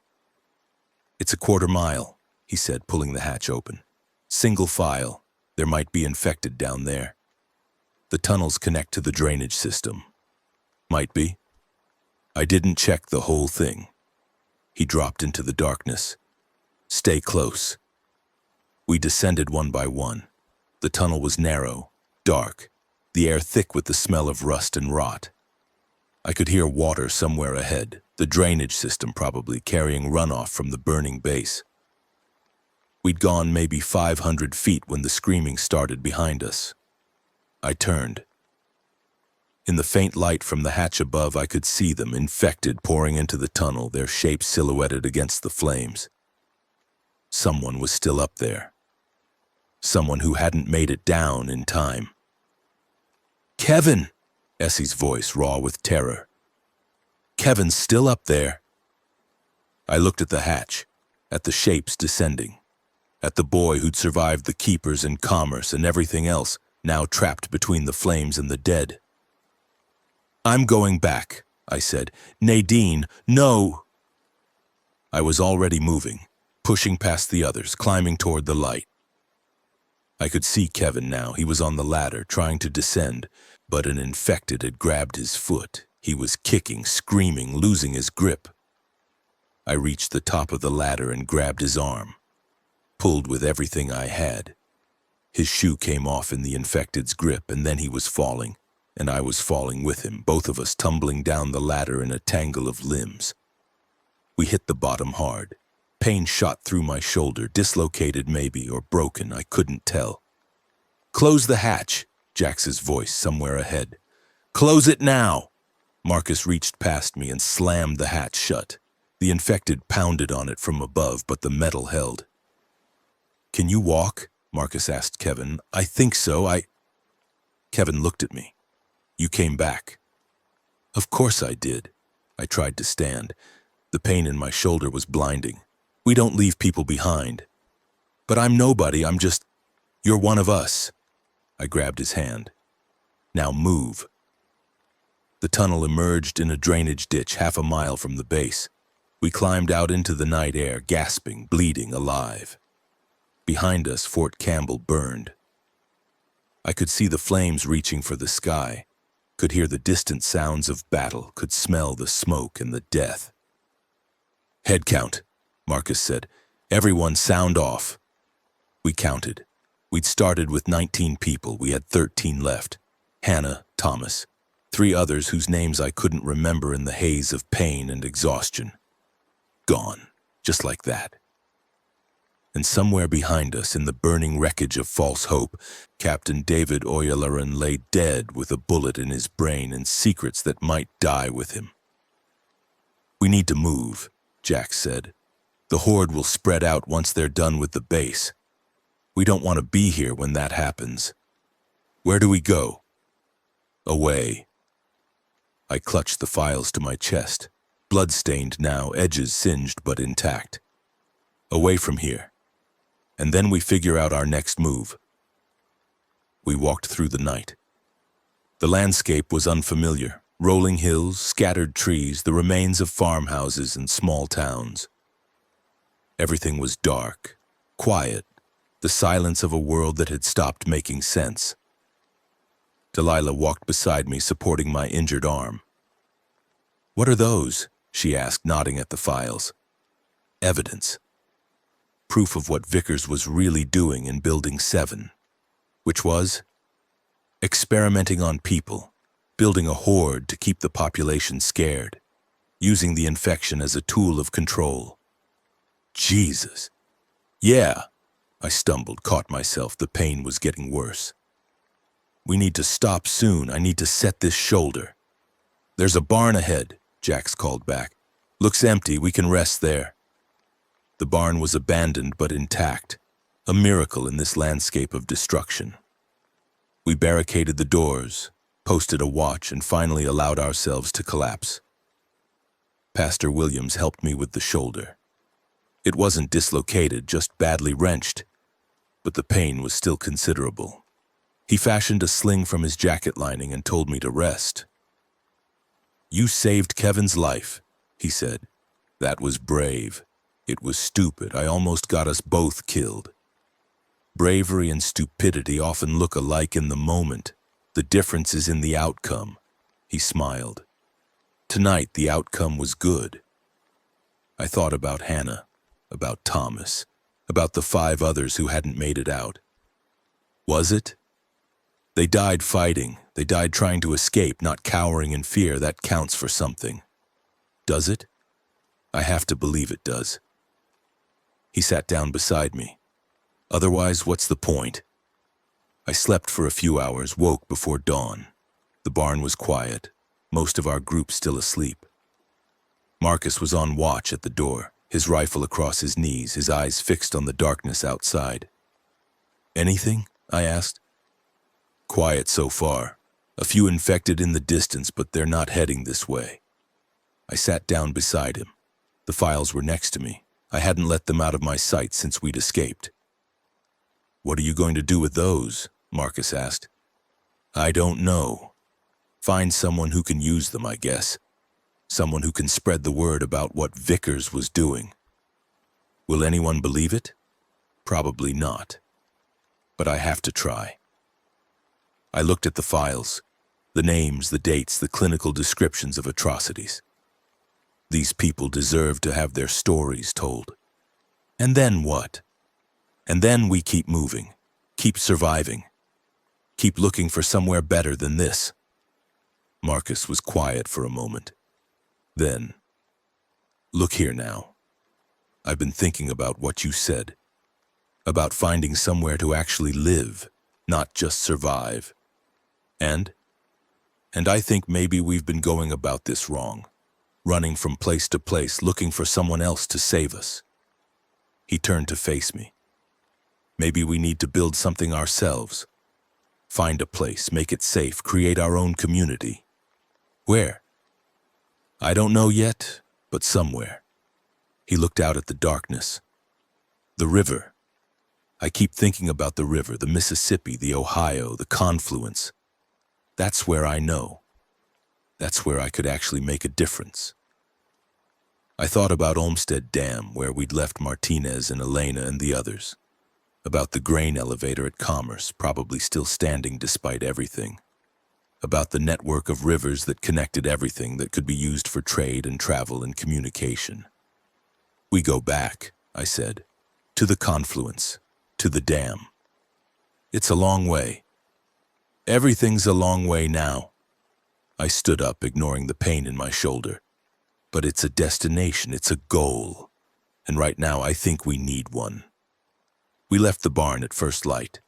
"It's a quarter mile," he said, pulling the hatch open. "Single file. There might be infected down there. The tunnels connect to the drainage system." "Might be." I didn't check the whole thing. He dropped into the darkness. "Stay close." We descended one by one. The tunnel was narrow, dark, the air thick with the smell of rust and rot. I could hear water somewhere ahead, the drainage system probably carrying runoff from the burning base. We'd gone maybe 500 feet when the screaming started behind us. I turned. In the faint light from the hatch above, I could see them, infected, pouring into the tunnel, their shapes silhouetted against the flames. Someone was still up there. Someone who hadn't made it down in time. "Kevin!" Essie's voice raw with terror. "Kevin's still up there." I looked at the hatch, at the shapes descending, at the boy who'd survived the keepers and commerce and everything else, now trapped between the flames and the dead. "I'm going back," I said. "Nadine, no!" I was already moving, pushing past the others, climbing toward the light. I could see Kevin now. He was on the ladder, trying to descend, but an infected had grabbed his foot. He was kicking, screaming, losing his grip. I reached the top of the ladder and grabbed his arm, pulled with everything I had. His shoe came off in the infected's grip, and then he was falling, and I was falling with him, both of us tumbling down the ladder in a tangle of limbs. We hit the bottom hard. Pain shot through my shoulder, dislocated maybe, or broken, I couldn't tell. "Close the hatch," Jax's voice somewhere ahead. "Close it now!" Marcus reached past me and slammed the hatch shut. The infected pounded on it from above, but the metal held. "Can you walk?" Marcus asked Kevin. "I think so, Kevin looked at me. "You came back." Of course I did. I tried to stand. The pain in my shoulder was blinding. "We don't leave people behind." "But I'm nobody, you're one of us." I grabbed his hand. "Now move." The tunnel emerged in a drainage ditch half a mile from the base. We climbed out into the night air, gasping, bleeding, alive. Behind us, Fort Campbell burned. I could see the flames reaching for the sky, could hear the distant sounds of battle, could smell the smoke and the death. "Head count," Marcus said. "Everyone sound off." We counted. We'd started with 19 people. We had 13 left. Hannah, Thomas, 3 others whose names I couldn't remember in the haze of pain and exhaustion. Gone, just like that. And somewhere behind us, in the burning wreckage of false hope, Captain David Oyalaran lay dead with a bullet in his brain and secrets that might die with him. "We need to move," Jax said. "The horde will spread out once they're done with the base. We don't want to be here when that happens. Where do we go?" "Away." I clutched the files to my chest, blood-stained now, edges singed but intact. "Away from here. And then we figure out our next move." We walked through the night. The landscape was unfamiliar. Rolling hills, scattered trees, the remains of farmhouses and small towns. Everything was dark, quiet, the silence of a world that had stopped making sense. Delilah walked beside me, supporting my injured arm. "What are those?" she asked, nodding at the files. "Evidence. Proof of what Vickers was really doing in Building 7, which was experimenting on people, building a horde to keep the population scared, using the infection as a tool of control. Jesus. Yeah, I stumbled, caught myself. The pain was getting worse. We need to stop soon. I need to set this shoulder. There's a barn ahead, Jax called back. Looks empty. We can rest there. The barn was abandoned but intact, a miracle in this landscape of destruction. We barricaded the doors, posted a watch, and finally allowed ourselves to collapse. Pastor Williams helped me with the shoulder. It wasn't dislocated, just badly wrenched, but the pain was still considerable. He fashioned a sling from his jacket lining and told me to rest. You saved Kevin's life, he said. That was brave. It was stupid. I almost got us both killed. Bravery and stupidity often look alike in the moment. The difference is in the outcome. He smiled. Tonight, the outcome was good. I thought about Hannah, about Thomas, about the 5 others who hadn't made it out. Was it? They died fighting. They died trying to escape, not cowering in fear. That counts for something. Does it? I have to believe it does. He sat down beside me. Otherwise, what's the point? I slept for a few hours, woke before dawn. The barn was quiet, most of our group still asleep. Marcus was on watch at the door, his rifle across his knees, his eyes fixed on the darkness outside. Anything? I asked. Quiet so far. A few infected in the distance, but they're not heading this way. I sat down beside him. The files were next to me. I hadn't let them out of my sight since we'd escaped. What are you going to do with those? Marcus asked. I don't know. Find someone who can use them, I guess. Someone who can spread the word about what Vickers was doing. Will anyone believe it? Probably not. But I have to try. I looked at the files, the names, the dates, the clinical descriptions of atrocities. These people deserve to have their stories told. And then what? And then we keep moving, keep surviving, keep looking for somewhere better than this. Marcus was quiet for a moment. Then, look here now. I've been thinking about what you said, about finding somewhere to actually live, not just survive. And I think maybe we've been going about this wrong, running from place to place, looking for someone else to save us. He turned to face me. Maybe we need to build something ourselves. Find a place, make it safe, create our own community. Where? I don't know yet, but somewhere. He looked out at the darkness. The river. I keep thinking about the river, the Mississippi, the Ohio, the confluence. That's where I know. That's where I could actually make a difference. I thought about Olmsted Dam, where we'd left Martinez and Elena and the others. About the grain elevator at Commerce, probably still standing despite everything. About the network of rivers that connected everything that could be used for trade and travel and communication. We go back, I said, to the confluence, to the dam. It's a long way. Everything's a long way now. I stood up, ignoring the pain in my shoulder. But it's a destination, it's a goal. And right now I think we need one. We left the barn at first light.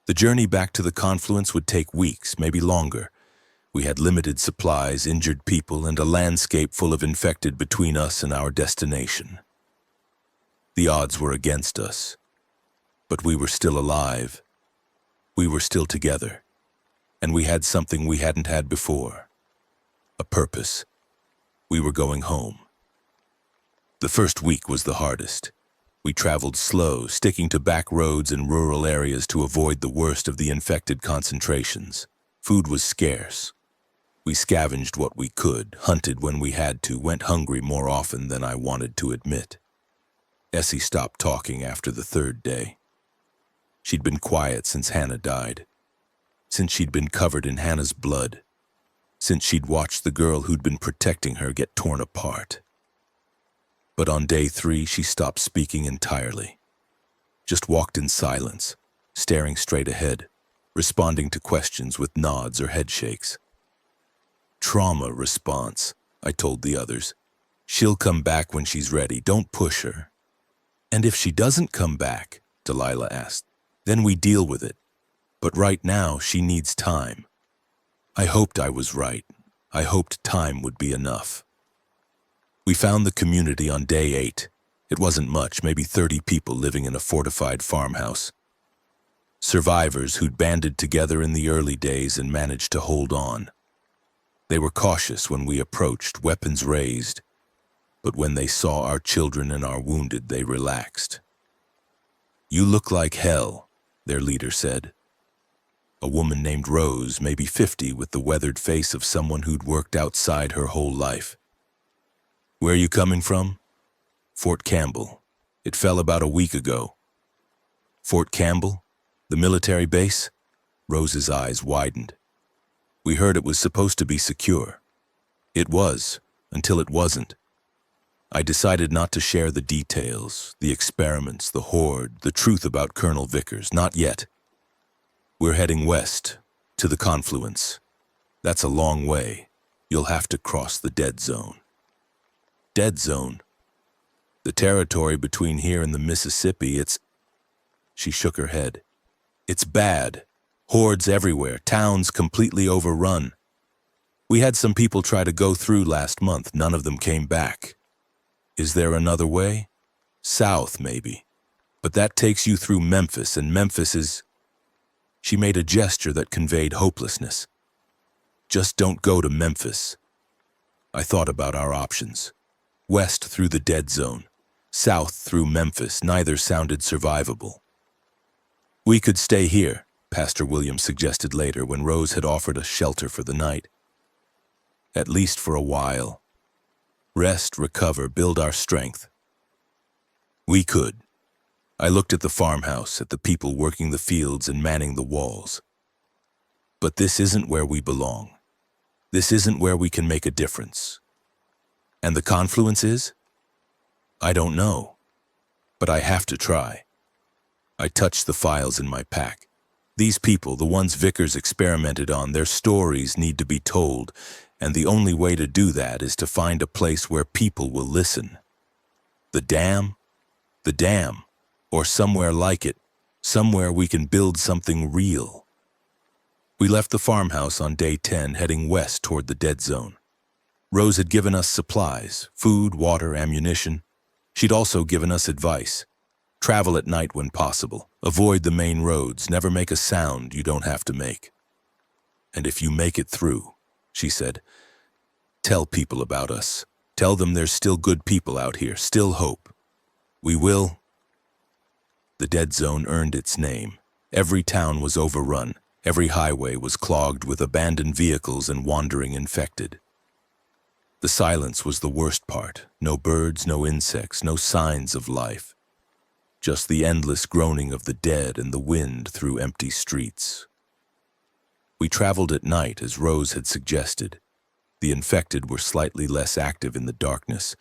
The journey back to the confluence would take weeks, maybe longer. We had limited supplies, injured people, and a landscape full of infected between us and our destination. The odds were against us. But we were still alive. We were still together. And we had something we hadn't had before. A purpose. We were going home. The first week was the hardest. We traveled slow, sticking to back roads and rural areas to avoid the worst of the infected concentrations. Food was scarce. We scavenged what we could, hunted when we had to, went hungry more often than I wanted to admit. Essie stopped talking after the 3rd day. She'd been quiet since Hannah died. Since she'd been covered in Hannah's blood. Since she'd watched the girl who'd been protecting her get torn apart. But on day 3, she stopped speaking entirely. Just walked in silence, staring straight ahead, responding to questions with nods or head shakes. trauma response, I told the others. She'll come back when she's ready. Don't push her. And if she doesn't come back, Delilah asked, then we deal with it. But right now, she needs time. I hoped I was right. I hoped time would be enough. We found the community on day 8. It wasn't much, maybe 30 people living in a fortified farmhouse. Survivors who'd banded together in the early days and managed to hold on. They were cautious when we approached, weapons raised. But when they saw our children and our wounded, they relaxed. You look like hell, their leader said. A woman named Rose, maybe 50, with the weathered face of someone who'd worked outside her whole life. Where are you coming from? Fort Campbell. It fell about a week ago. Fort Campbell? The military base? Rose's eyes widened. We heard it was supposed to be secure. It was, until it wasn't. I decided not to share the details, the experiments, the horde, the truth about Colonel Vickers, not yet. We're heading west, to the confluence. That's a long way. You'll have to cross the dead zone. Dead zone? The territory between here and the Mississippi, She shook her head. It's bad. Hordes everywhere, towns completely overrun. We had some people try to go through last month. None of them came back. Is there another way? South, maybe. But that takes you through Memphis, and Memphis is... She made a gesture that conveyed hopelessness. Just don't go to Memphis. I thought about our options. West through the dead zone. South through Memphis. Neither sounded survivable. We could stay here, Pastor Williams suggested later when Rose had offered us shelter for the night. At least for a while. Rest, recover, build our strength. We could. I looked at the farmhouse, at the people working the fields and manning the walls. But this isn't where we belong. This isn't where we can make a difference. And the confluence is? I don't know. But I have to try. I touched the files in my pack. These people, the ones Vickers experimented on, their stories need to be told, and the only way to do that is to find a place where people will listen. The dam? The dam. Or somewhere like it. Somewhere we can build something real. We left the farmhouse on day 10, heading west toward the dead zone. Rose had given us supplies, food, water, ammunition. She'd also given us advice. Travel at night when possible. Avoid the main roads. Never make a sound you don't have to make. And if you make it through, she said, tell people about us. Tell them there's still good people out here, still hope. We will. The dead zone earned its name. Every town was overrun. Every highway was clogged with abandoned vehicles and wandering infected. The silence was the worst part. No birds, no insects, no signs of life. Just the endless groaning of the dead and the wind through empty streets. We traveled at night, as Rose had suggested. The infected were slightly less active in the darkness,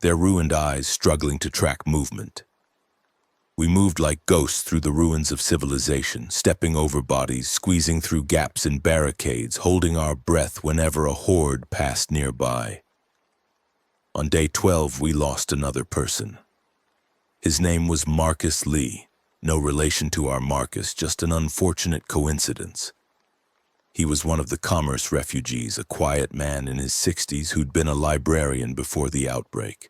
their ruined eyes struggling to track movement. We moved like ghosts through the ruins of civilization, stepping over bodies, squeezing through gaps in barricades, holding our breath whenever a horde passed nearby. On day 12, we lost another person. His name was Marcus Lee, no relation to our Marcus, just an unfortunate coincidence. He was one of the commerce refugees, a quiet man in his 60s who'd been a librarian before the outbreak.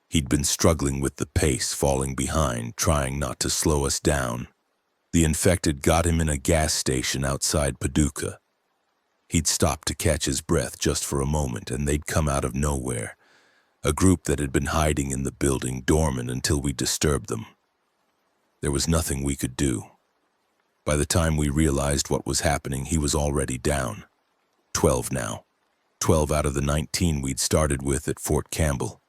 He'd been struggling with the pace, falling behind, trying not to slow us down. The infected got him in a gas station outside Paducah. He'd stopped to catch his breath just for a moment, and they'd come out of nowhere. A group that had been hiding in the building, dormant until we disturbed them. There was nothing we could do. By the time we realized what was happening, he was already down. 12 now. 12 out of the 19 we'd started with at Fort Campbell.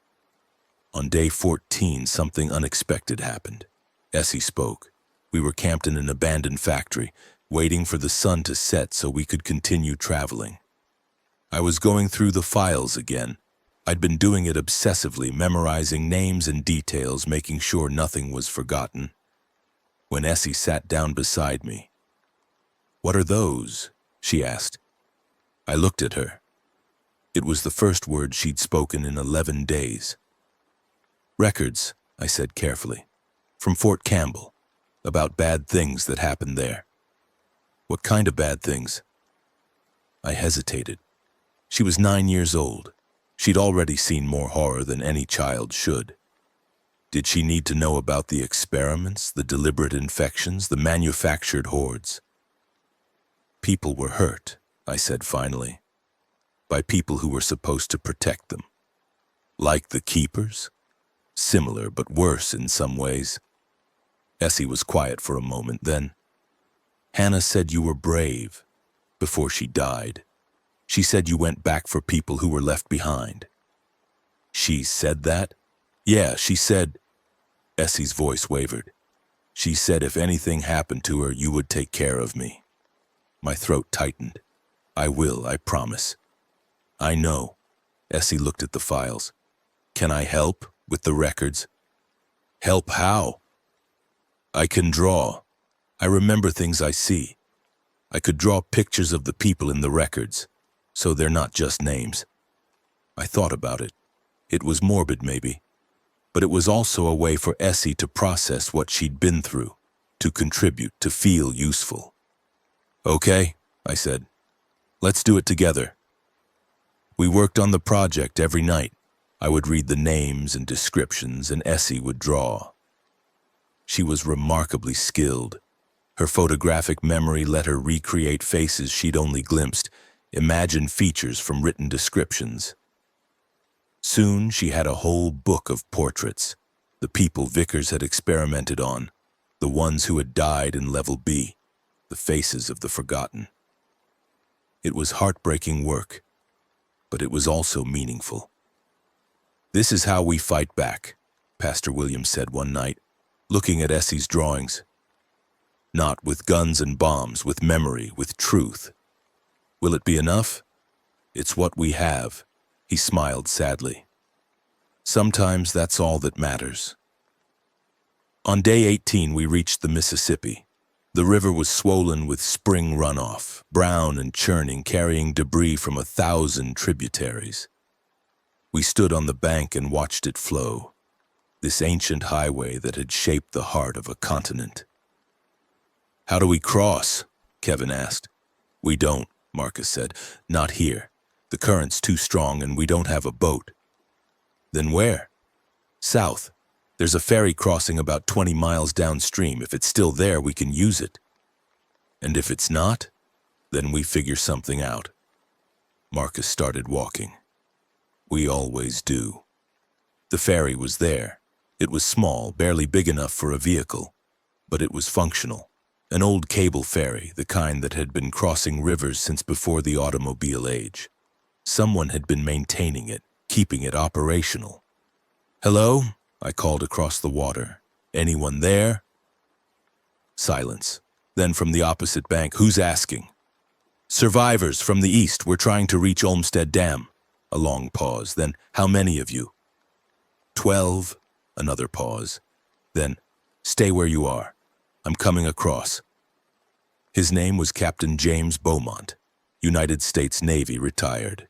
On day 14, something unexpected happened. Essie spoke. We were camped in an abandoned factory, waiting for the sun to set so we could continue traveling. I was going through the files again. I'd been doing it obsessively, memorizing names and details, making sure nothing was forgotten. When Essie sat down beside me. "What are those?" she asked. I looked at her. It was the first word she'd spoken in 11 days. Records, I said carefully, from Fort Campbell, about bad things that happened there. What kind of bad things? I hesitated. She was 9 years old. She'd already seen more horror than any child should. Did she need to know about the experiments, the deliberate infections, the manufactured hordes? People were hurt, I said finally, by people who were supposed to protect them. Like the keepers? Similar, but worse in some ways. Essie was quiet for a moment, then, Hannah said you were brave before she died. She said you went back for people who were left behind. She said that? Yeah, she said... Essie's voice wavered. She said if anything happened to her, you would take care of me. My throat tightened. I will, I promise. I know. Essie looked at the files. Can I help with the records? Help how? I can draw. I remember things I see. I could draw pictures of the people in the records, so they're not just names. I thought about it. It was morbid, maybe, but it was also a way for Essie to process what she'd been through, to contribute, to feel useful. Okay, I said. Let's do it together. We worked on the project every night. I would read the names and descriptions, and Essie would draw. She was remarkably skilled. Her photographic memory let her recreate faces she'd only glimpsed, imagine features from written descriptions. Soon she had a whole book of portraits, the people Vickers had experimented on, the ones who had died in Level B, the faces of the forgotten. It was heartbreaking work, but it was also meaningful. This is how we fight back, Pastor Williams said one night, looking at Essie's drawings. Not with guns and bombs, with memory, with truth. Will it be enough? It's what we have. He smiled sadly. Sometimes that's all that matters. On day 18, we reached the Mississippi. The river was swollen with spring runoff, brown and churning, carrying debris from 1,000 tributaries. We stood on the bank and watched it flow, this ancient highway that had shaped the heart of a continent. How do we cross? Kevin asked. We don't, Marcus said. Not here. The current's too strong and we don't have a boat. Then where? South. There's a ferry crossing about 20 miles downstream. If it's still there, we can use it. And if it's not, then we figure something out. Marcus started walking. We always do. The ferry was there. It was small, barely big enough for a vehicle, but it was functional. An old cable ferry, the kind that had been crossing rivers since before the automobile age. Someone had been maintaining it, keeping it operational. Hello? I called across the water. Anyone there? Silence. Then from the opposite bank, who's asking? Survivors from the east. We're trying to reach Olmsted Dam. A long pause. Then, how many of you? 12. Another pause. Then, stay where you are. I'm coming across. His name was Captain James Beaumont, United States Navy, retired.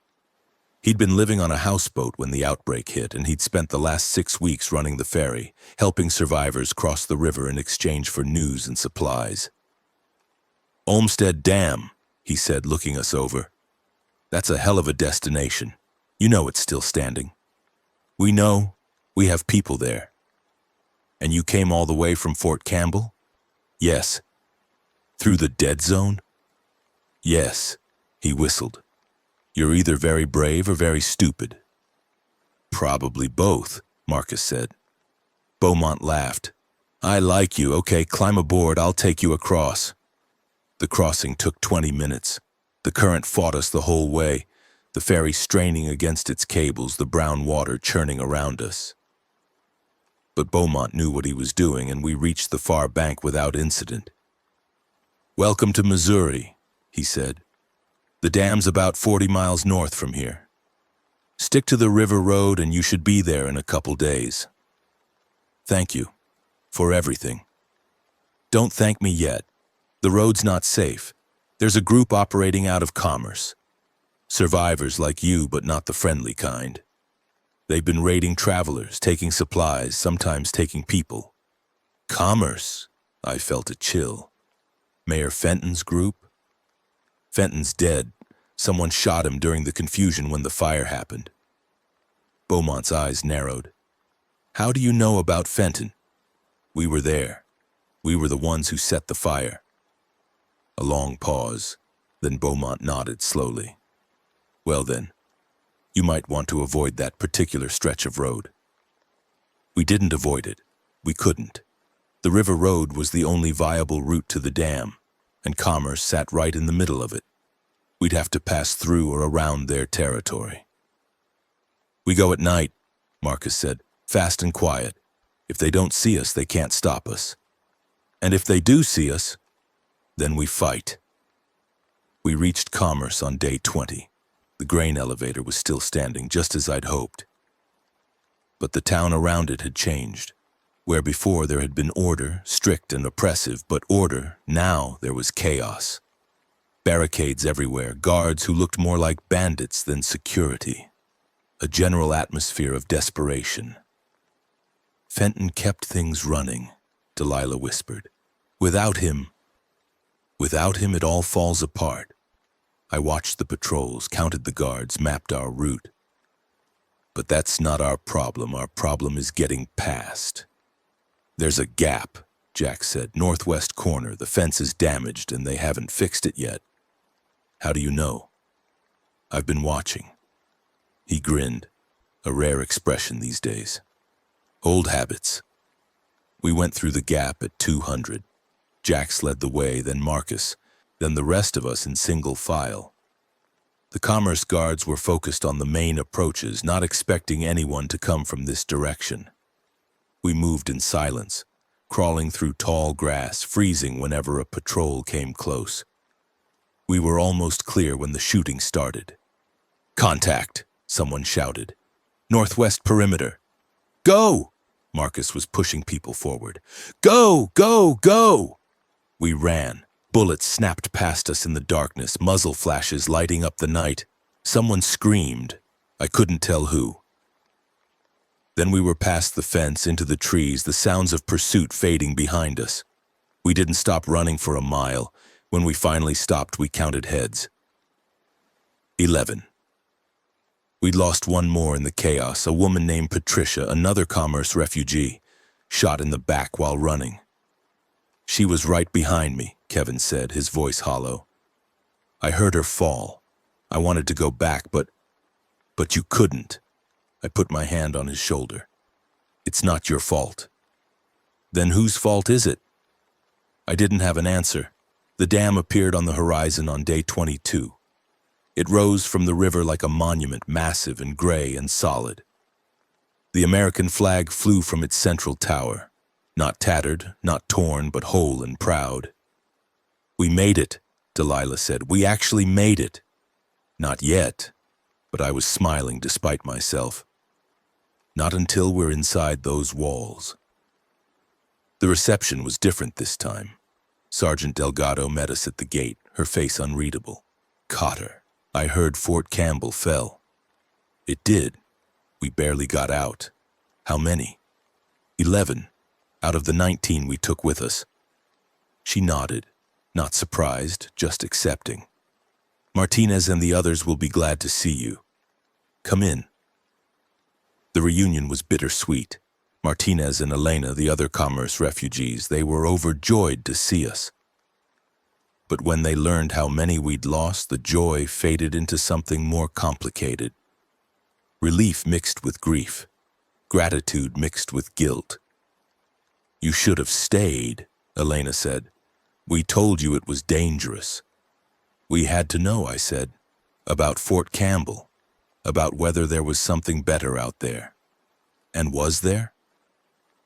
He'd been living on a houseboat when the outbreak hit, and he'd spent the last 6 weeks running the ferry, helping survivors cross the river in exchange for news and supplies. Olmsted Dam, he said, looking us over. That's a hell of a destination. You know it's still standing. We know. We have people there. And you came all the way from Fort Campbell? Yes. Through the dead zone? Yes, he whistled. You're either very brave or very stupid. Probably both, Marcus said. Beaumont laughed. I like you. Okay, climb aboard. I'll take you across. The crossing took 20 minutes. The current fought us the whole way, the ferry straining against its cables, the brown water churning around us. But Beaumont knew what he was doing, and we reached the far bank without incident. Welcome to Missouri, he said. The dam's about 40 miles north from here. Stick to the river road and you should be there in a couple days. Thank you for everything. Don't thank me yet. The road's not safe. There's a group operating out of Commerce. Survivors like you, but not the friendly kind. They've been raiding travelers, taking supplies, sometimes taking people. Commerce. I felt a chill. Mayor Fenton's group? Fenton's dead. Someone shot him during the confusion when the fire happened. Beaumont's eyes narrowed. How do you know about Fenton? We were there. We were the ones who set the fire. A long pause, then Beaumont nodded slowly. Well then, you might want to avoid that particular stretch of road. We didn't avoid it. We couldn't. The river road was the only viable route to the dam, and commerce sat right in the middle of it. We'd have to pass through or around their territory. We go at night, Marcus said, fast and quiet. If they don't see us, they can't stop us. And if they do see us, then we fight. We reached commerce on day 20. The grain elevator was still standing, just as I'd hoped. But the town around it had changed. Where before there had been order, strict and oppressive, but order, now there was chaos. Barricades everywhere, guards who looked more like bandits than security. A general atmosphere of desperation. Fenton kept things running, Delilah whispered. Without him it all falls apart. I watched the patrols, counted the guards, mapped our route. But that's not our problem. Our problem is getting past. There's a gap, Jack said. Northwest corner. The fence is damaged and they haven't fixed it yet. How do you know? I've been watching. He grinned, a rare expression these days. Old habits. We went through the gap at 200. Jax led the way, then Marcus, then the rest of us in single file. The commerce guards were focused on the main approaches, not expecting anyone to come from this direction. We moved in silence, crawling through tall grass, freezing whenever a patrol came close. We were almost clear when the shooting started. Contact, someone shouted. Northwest perimeter. Go! Marcus was pushing people forward. Go! Go! Go! We ran. Bullets snapped past us in the darkness, muzzle flashes lighting up the night. Someone screamed. I couldn't tell who. Then we were past the fence, into the trees, the sounds of pursuit fading behind us. We didn't stop running for a mile. When we finally stopped, we counted heads. 11. We'd lost one more in the chaos, a woman named Patricia, another commerce refugee, shot in the back while running. She was right behind me, Kevin said, his voice hollow. I heard her fall. I wanted to go back, but you couldn't. I put my hand on his shoulder. It's not your fault. Then whose fault is it? I didn't have an answer. The dam appeared on the horizon on day 22. It rose from the river like a monument, massive and gray and solid. The American flag flew from its central tower, not tattered, not torn, but whole and proud. We made it, Delilah said. We actually made it. Not yet, but I was smiling despite myself. Not until we're inside those walls. The reception was different this time. Sergeant Delgado met us at the gate, her face unreadable. Cotter. I heard Fort Campbell fell. It did. We barely got out. How many? 11, out of the 19 we took with us. She nodded, not surprised, just accepting. Martinez and the others will be glad to see you. Come in. The reunion was bittersweet. Martinez and Elena, the other commerce refugees, they were overjoyed to see us. But when they learned how many we'd lost, the joy faded into something more complicated. Relief mixed with grief. Gratitude mixed with guilt. You should have stayed, Elena said. We told you it was dangerous. We had to know, I said, about Fort Campbell, about whether there was something better out there. And was there?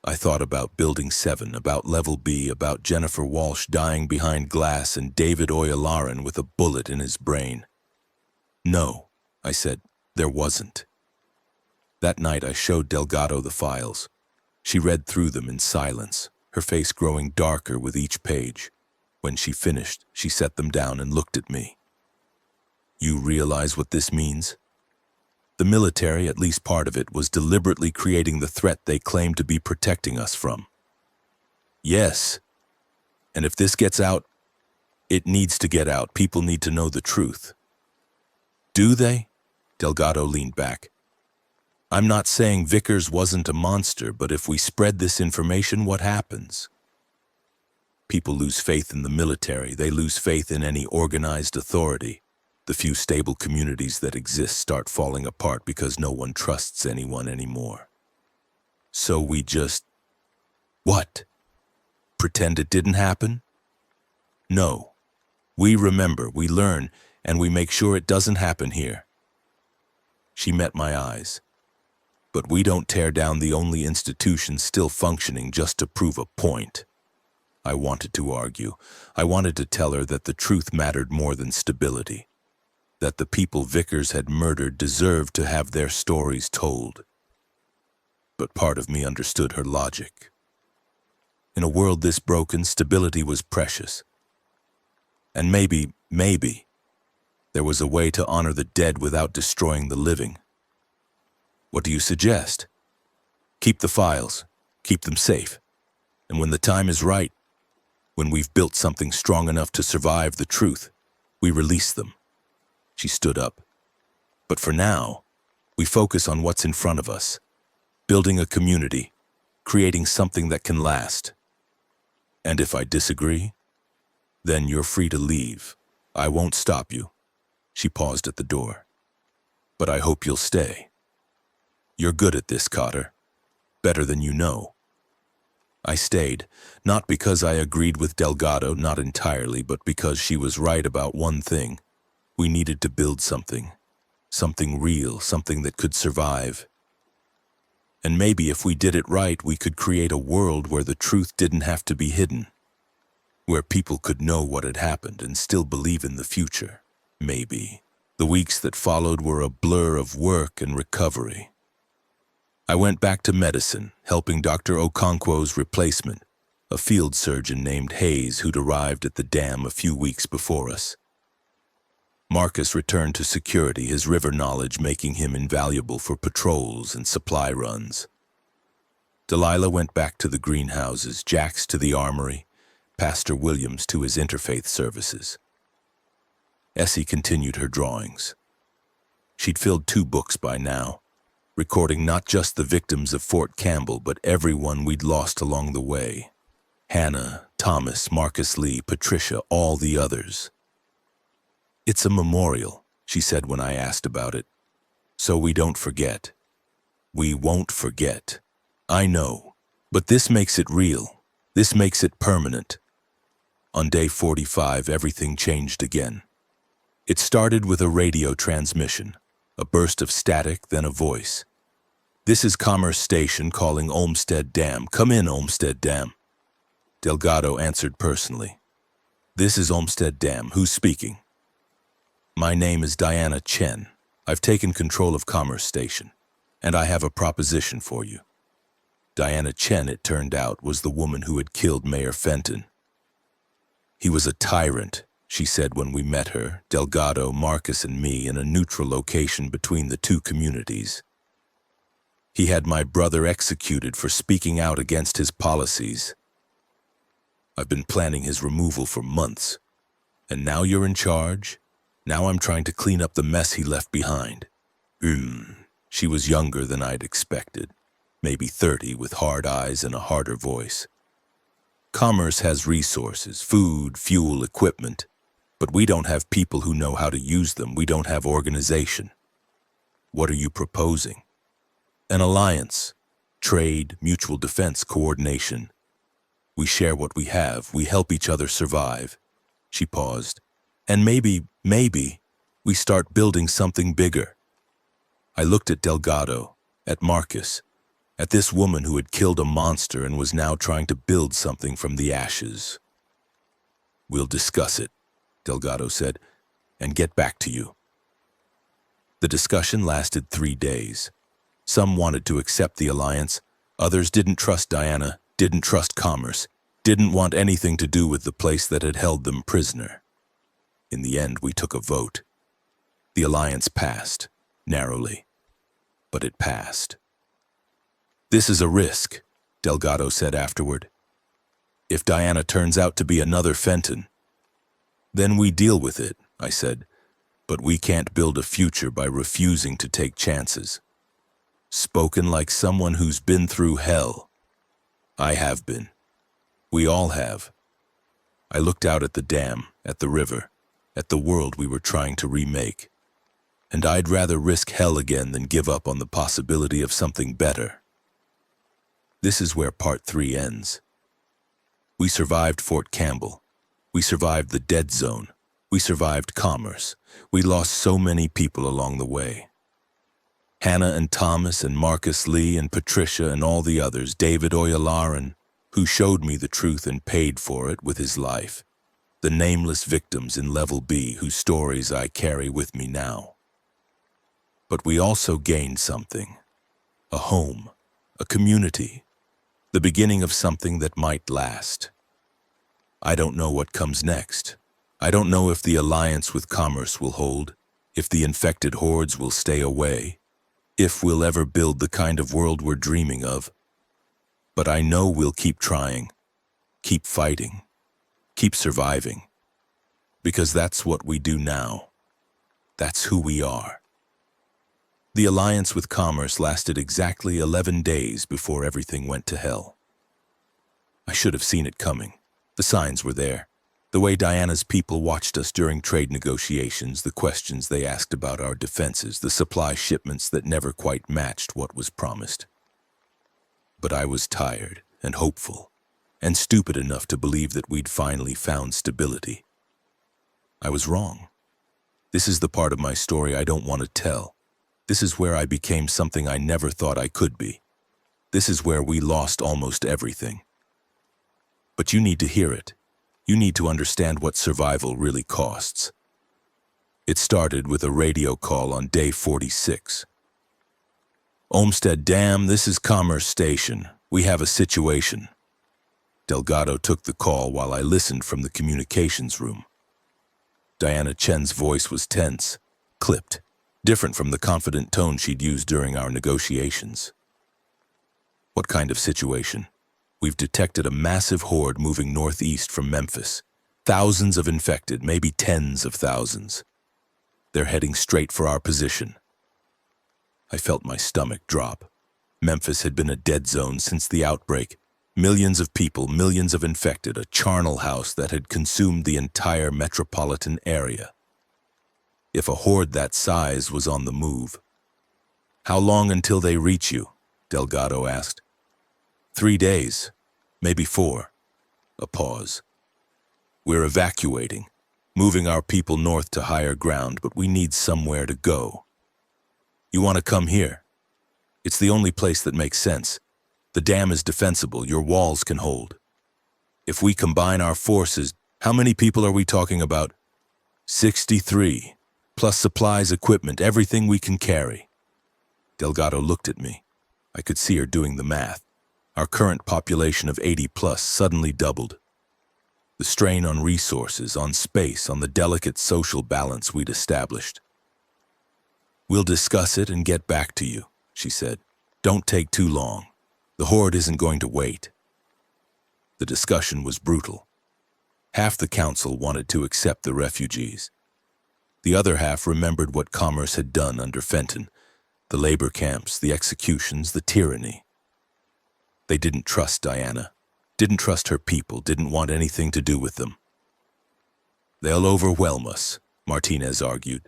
I thought about Building 7, about Level B, about Jennifer Walsh dying behind glass and David Oyalaran with a bullet in his brain. No, I said, there wasn't. That night I showed Delgado the files. She read through them in silence, her face growing darker with each page. When she finished, she set them down and looked at me. You realize what this means? The military, at least part of it, was deliberately creating the threat they claimed to be protecting us from. Yes. And if this gets out, it needs to get out. People need to know the truth. Do they? Delgado leaned back. I'm not saying Vickers wasn't a monster, but if we spread this information, what happens? People lose faith in the military. They lose faith in any organized authority. The few stable communities that exist start falling apart because no one trusts anyone anymore. So we just... What? Pretend it didn't happen? No. We remember, we learn, and we make sure it doesn't happen here. She met my eyes. But we don't tear down the only institution still functioning just to prove a point. I wanted to argue. I wanted to tell her that the truth mattered more than stability. That the people Vickers had murdered deserved to have their stories told. But part of me understood her logic. In a world this broken, stability was precious. And maybe, there was a way to honor the dead without destroying the living. What do you suggest? Keep the files, keep them safe. And when the time is right, when we've built something strong enough to survive the truth, we release them. She stood up. But for now, we focus on what's in front of us. Building a community, creating something that can last. And if I disagree, then you're free to leave. I won't stop you. She paused at the door. But I hope you'll stay. You're good at this, Cotter. Better than you know. I stayed, not because I agreed with Delgado, not entirely, but because she was right about one thing. We needed to build something. Something real, something that could survive. And maybe if we did it right, we could create a world where the truth didn't have to be hidden. Where people could know what had happened and still believe in the future. Maybe. The weeks that followed were a blur of work and recovery. I went back to medicine, helping Dr. Okonkwo's replacement, a field surgeon named Hayes who'd arrived at the dam a few weeks before us. Marcus returned to security, his river knowledge making him invaluable for patrols and supply runs. Delilah went back to the greenhouses, Jax to the armory, Pastor Williams to his interfaith services. Essie continued her drawings. She'd filled 2 books by now, recording not just the victims of Fort Campbell, but everyone we'd lost along the way. Hannah, Thomas, Marcus Lee, Patricia, all the others. It's a memorial, she said when I asked about it. So we don't forget. We won't forget. I know, but this makes it real. This makes it permanent. On day 45, everything changed again. It started with a radio transmission, a burst of static, then a voice. This is Commerce Station calling Olmsted Dam. Come in, Olmsted Dam. Delgado answered personally. This is Olmsted Dam. Who's speaking? My name is Diana Chen. I've taken control of Commerce Station, and I have a proposition for you. Diana Chen, it turned out, was the woman who had killed Mayor Fenton. He was a tyrant, she said when we met her, Delgado, Marcus, and me, in a neutral location between the 2 communities. He had my brother executed for speaking out against his policies. I've been planning his removal for months. And now you're in charge? Now I'm trying to clean up the mess he left behind. She was younger than I'd expected. Maybe 30, with hard eyes and a harder voice. Commerce has resources, food, fuel, equipment. But we don't have people who know how to use them. We don't have organization. What are you proposing? An alliance, trade, mutual defense, coordination. We share what we have. We help each other survive. She paused. And maybe, we start building something bigger. I looked at Delgado, at Marcus, at this woman who had killed a monster and was now trying to build something from the ashes. We'll discuss it, Delgado said, and get back to you. The discussion lasted 3 days. Some wanted to accept the alliance. Others didn't trust Diana, didn't trust Commerce, didn't want anything to do with the place that had held them prisoner. In the end, we took a vote. The alliance passed, narrowly, but it passed. "This is a risk," Delgado said afterward. "If Diana turns out to be another Fenton, then we deal with it," I said. "But we can't build a future by refusing to take chances." Spoken like someone who's been through hell. I have been. We all have. I looked out at the dam, at the river, at the world we were trying to remake. And I'd rather risk hell again than give up on the possibility of something better. This is where part 3 ends. We survived Fort Campbell. We survived the dead zone. We survived commerce. We lost so many people along the way. Hannah and Thomas and Marcus Lee and Patricia and all the others, David Oyalaran, who showed me the truth and paid for it with his life. The nameless victims in Level B whose stories I carry with me now. But we also gained something. A home, a community, the beginning of something that might last. I don't know what comes next. I don't know if the alliance with commerce will hold, if the infected hordes will stay away, if we'll ever build the kind of world we're dreaming of. But I know we'll keep trying, keep fighting, keep surviving, because that's what we do now. That's who we are. The alliance with commerce lasted exactly 11 days before everything went to hell. I should have seen it coming. The signs were there. The way Diana's people watched us during trade negotiations, the questions they asked about our defenses, the supply shipments that never quite matched what was promised. But I was tired and hopeful, and stupid enough to believe that we'd finally found stability. I was wrong. This is the part of my story I don't want to tell. This is where I became something I never thought I could be. This is where we lost almost everything. But you need to hear it. You need to understand what survival really costs. It started with a radio call on day 46. "Olmsted Dam, this is Commerce Station. We have a situation." Delgado took the call while I listened from the communications room. Diana Chen's voice was tense, clipped, different from the confident tone she'd used during our negotiations. "What kind of situation?" "We've detected a massive horde moving northeast from Memphis. Thousands of infected, maybe tens of thousands. They're heading straight for our position." I felt my stomach drop. Memphis had been a dead zone since the outbreak. Millions of people, millions of infected, a charnel house that had consumed the entire metropolitan area. If a horde that size was on the move. "How long until they reach you?" Delgado asked. 3 days, maybe 4. A pause. "We're evacuating, moving our people north to higher ground, but we need somewhere to go. You want to come here? It's the only place that makes sense. The dam is defensible, your walls can hold. If we combine our forces, how many people are we talking about?" 63, plus supplies, equipment, everything we can carry. Delgado looked at me. I could see her doing the math. Our current population of 80 plus suddenly doubled. The strain on resources, on space, on the delicate social balance we'd established. "We'll discuss it and get back to you," she said. "Don't take too long. The horde isn't going to wait." The discussion was brutal. Half the council wanted to accept the refugees. The other half remembered what commerce had done under Fenton, the labor camps, the executions, the tyranny. They didn't trust Diana, didn't trust her people, didn't want anything to do with them. "They'll overwhelm us," Martinez argued.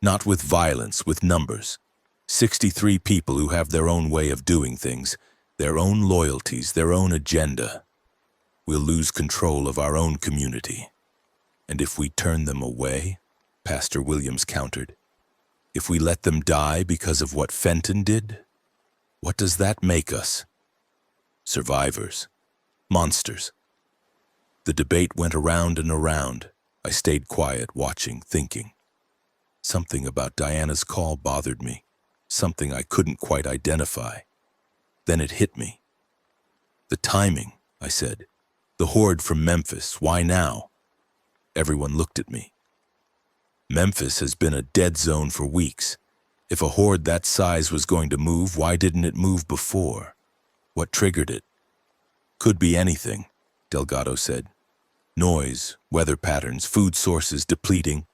"Not with violence, with numbers. 63 people who have their own way of doing things, their own loyalties, their own agenda. We'll lose control of our own community. And if we turn them away," Pastor Williams countered, "if we let them die because of what Fenton did, what does that make us? Survivors. Monsters." The debate went around and around. I stayed quiet, watching, thinking. Something about Diana's call bothered me, something I couldn't quite identify. Then it hit me. "The timing," I said. "The horde from Memphis, why now?" Everyone looked at me. Memphis has been a dead zone for weeks. If a horde that size was going to move, why didn't it move before? What triggered it? Could be anything, Delgado said. Noise, weather patterns, food sources depleting.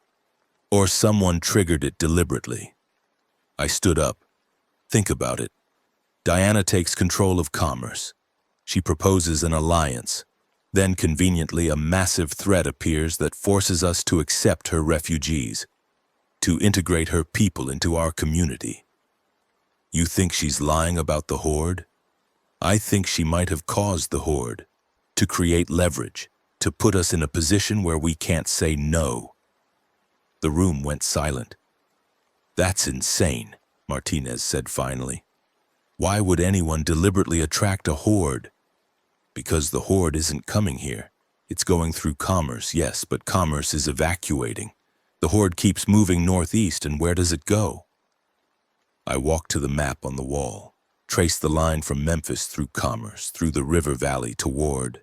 Or someone triggered it deliberately. I stood up. Think about it. Diana takes control of commerce. She proposes an alliance. Then, conveniently, a massive threat appears that forces us to accept her refugees, to integrate her people into our community. You think she's lying about the horde? I think she might have caused the horde, to create leverage, to put us in a position where we can't say no. The room went silent. That's insane, Martinez said finally. Why would anyone deliberately attract a horde? Because the horde isn't coming here. It's going through commerce, yes, but commerce is evacuating. The horde keeps moving northeast, and where does it go? I walked to the map on the wall, traced the line from Memphis through commerce, through the river valley toward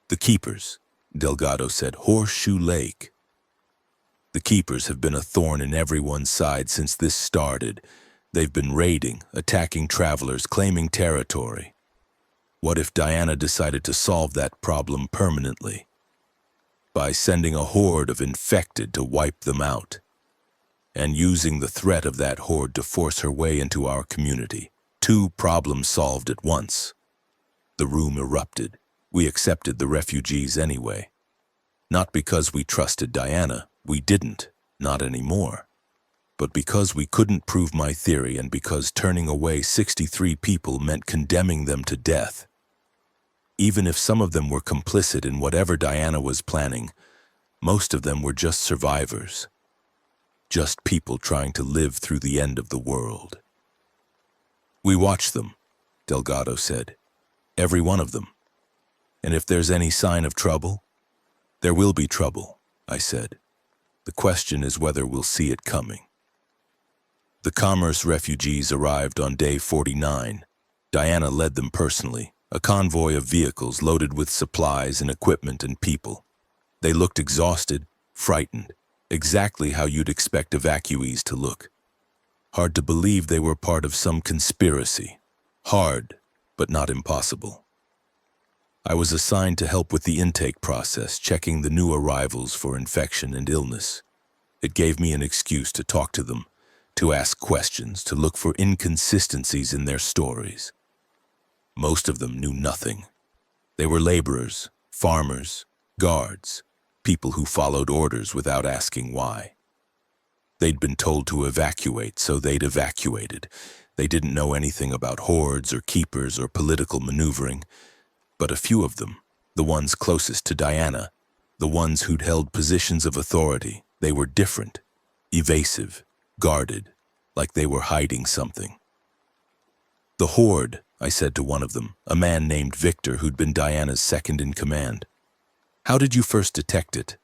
the Keepers, Delgado said. Horseshoe Lake. The Keepers have been a thorn in everyone's side since this started. They've been raiding, attacking travelers, claiming territory. What if Diana decided to solve that problem permanently? By sending a horde of infected to wipe them out, and using the threat of that horde to force her way into our community. 2 problems solved at once. The room erupted. We accepted the refugees anyway. Not because we trusted Diana. We didn't, not anymore. But because we couldn't prove my theory, and because turning away 63 people meant condemning them to death. Even if some of them were complicit in whatever Diana was planning, most of them were just survivors. Just people trying to live through the end of the world. We watch them, Delgado said. Every one of them. And if there's any sign of trouble, there will be trouble, I said. The question is whether we'll see it coming. The commerce refugees arrived on day 49. Diana led them personally, a convoy of vehicles loaded with supplies and equipment and people. They looked exhausted, frightened, exactly how you'd expect evacuees to look. Hard to believe they were part of some conspiracy. Hard, but not impossible. I was assigned to help with the intake process, checking the new arrivals for infection and illness. It gave me an excuse to talk to them, to ask questions, to look for inconsistencies in their stories. Most of them knew nothing. They were laborers, farmers, guards, people who followed orders without asking why. They'd been told to evacuate, so they'd evacuated. They didn't know anything about hordes or keepers or political maneuvering. But a few of them, the ones closest to Diana, the ones who'd held positions of authority, they were different, evasive, guarded, like they were hiding something. The horde, I said to one of them, a man named Victor who'd been Diana's second in command. How did you first detect it?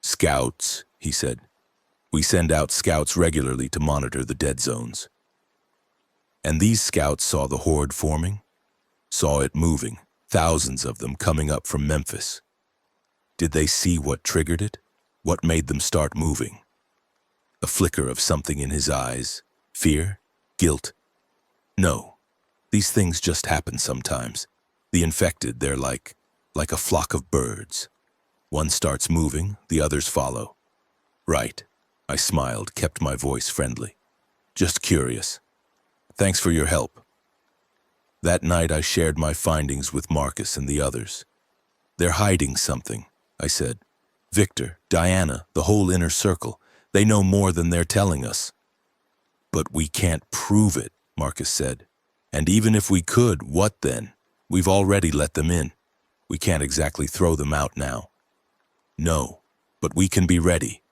Scouts, he said. We send out scouts regularly to monitor the dead zones. And these scouts saw the horde forming, saw it moving, thousands of them coming up from Memphis. Did they see what triggered it? What made them start moving? A flicker of something in his eyes? Fear? Guilt? No. These things just happen sometimes. The infected, they're like a flock of birds. One starts moving, the others follow. Right. I smiled, kept my voice friendly. Just curious. Thanks for your help. That night I shared my findings with Marcus and the others. They're hiding something, I said. Victor, Diana, the whole inner circle. They know more than they're telling us. But we can't prove it, Marcus said. And even if we could, what then? We've already let them in. We can't exactly throw them out now. No, but we can be ready.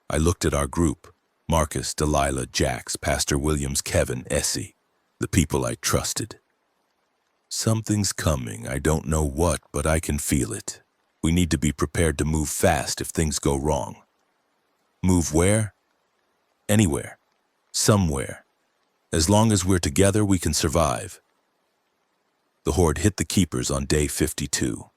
I looked at our group. Marcus, Delilah, Jax, Pastor Williams, Kevin, Essie. The people I trusted. Something's coming. I don't know what, but I can feel it. We need to be prepared to move fast if things go wrong. Move where? Anywhere. Somewhere. As long as we're together, we can survive. The horde hit the keepers on day 52.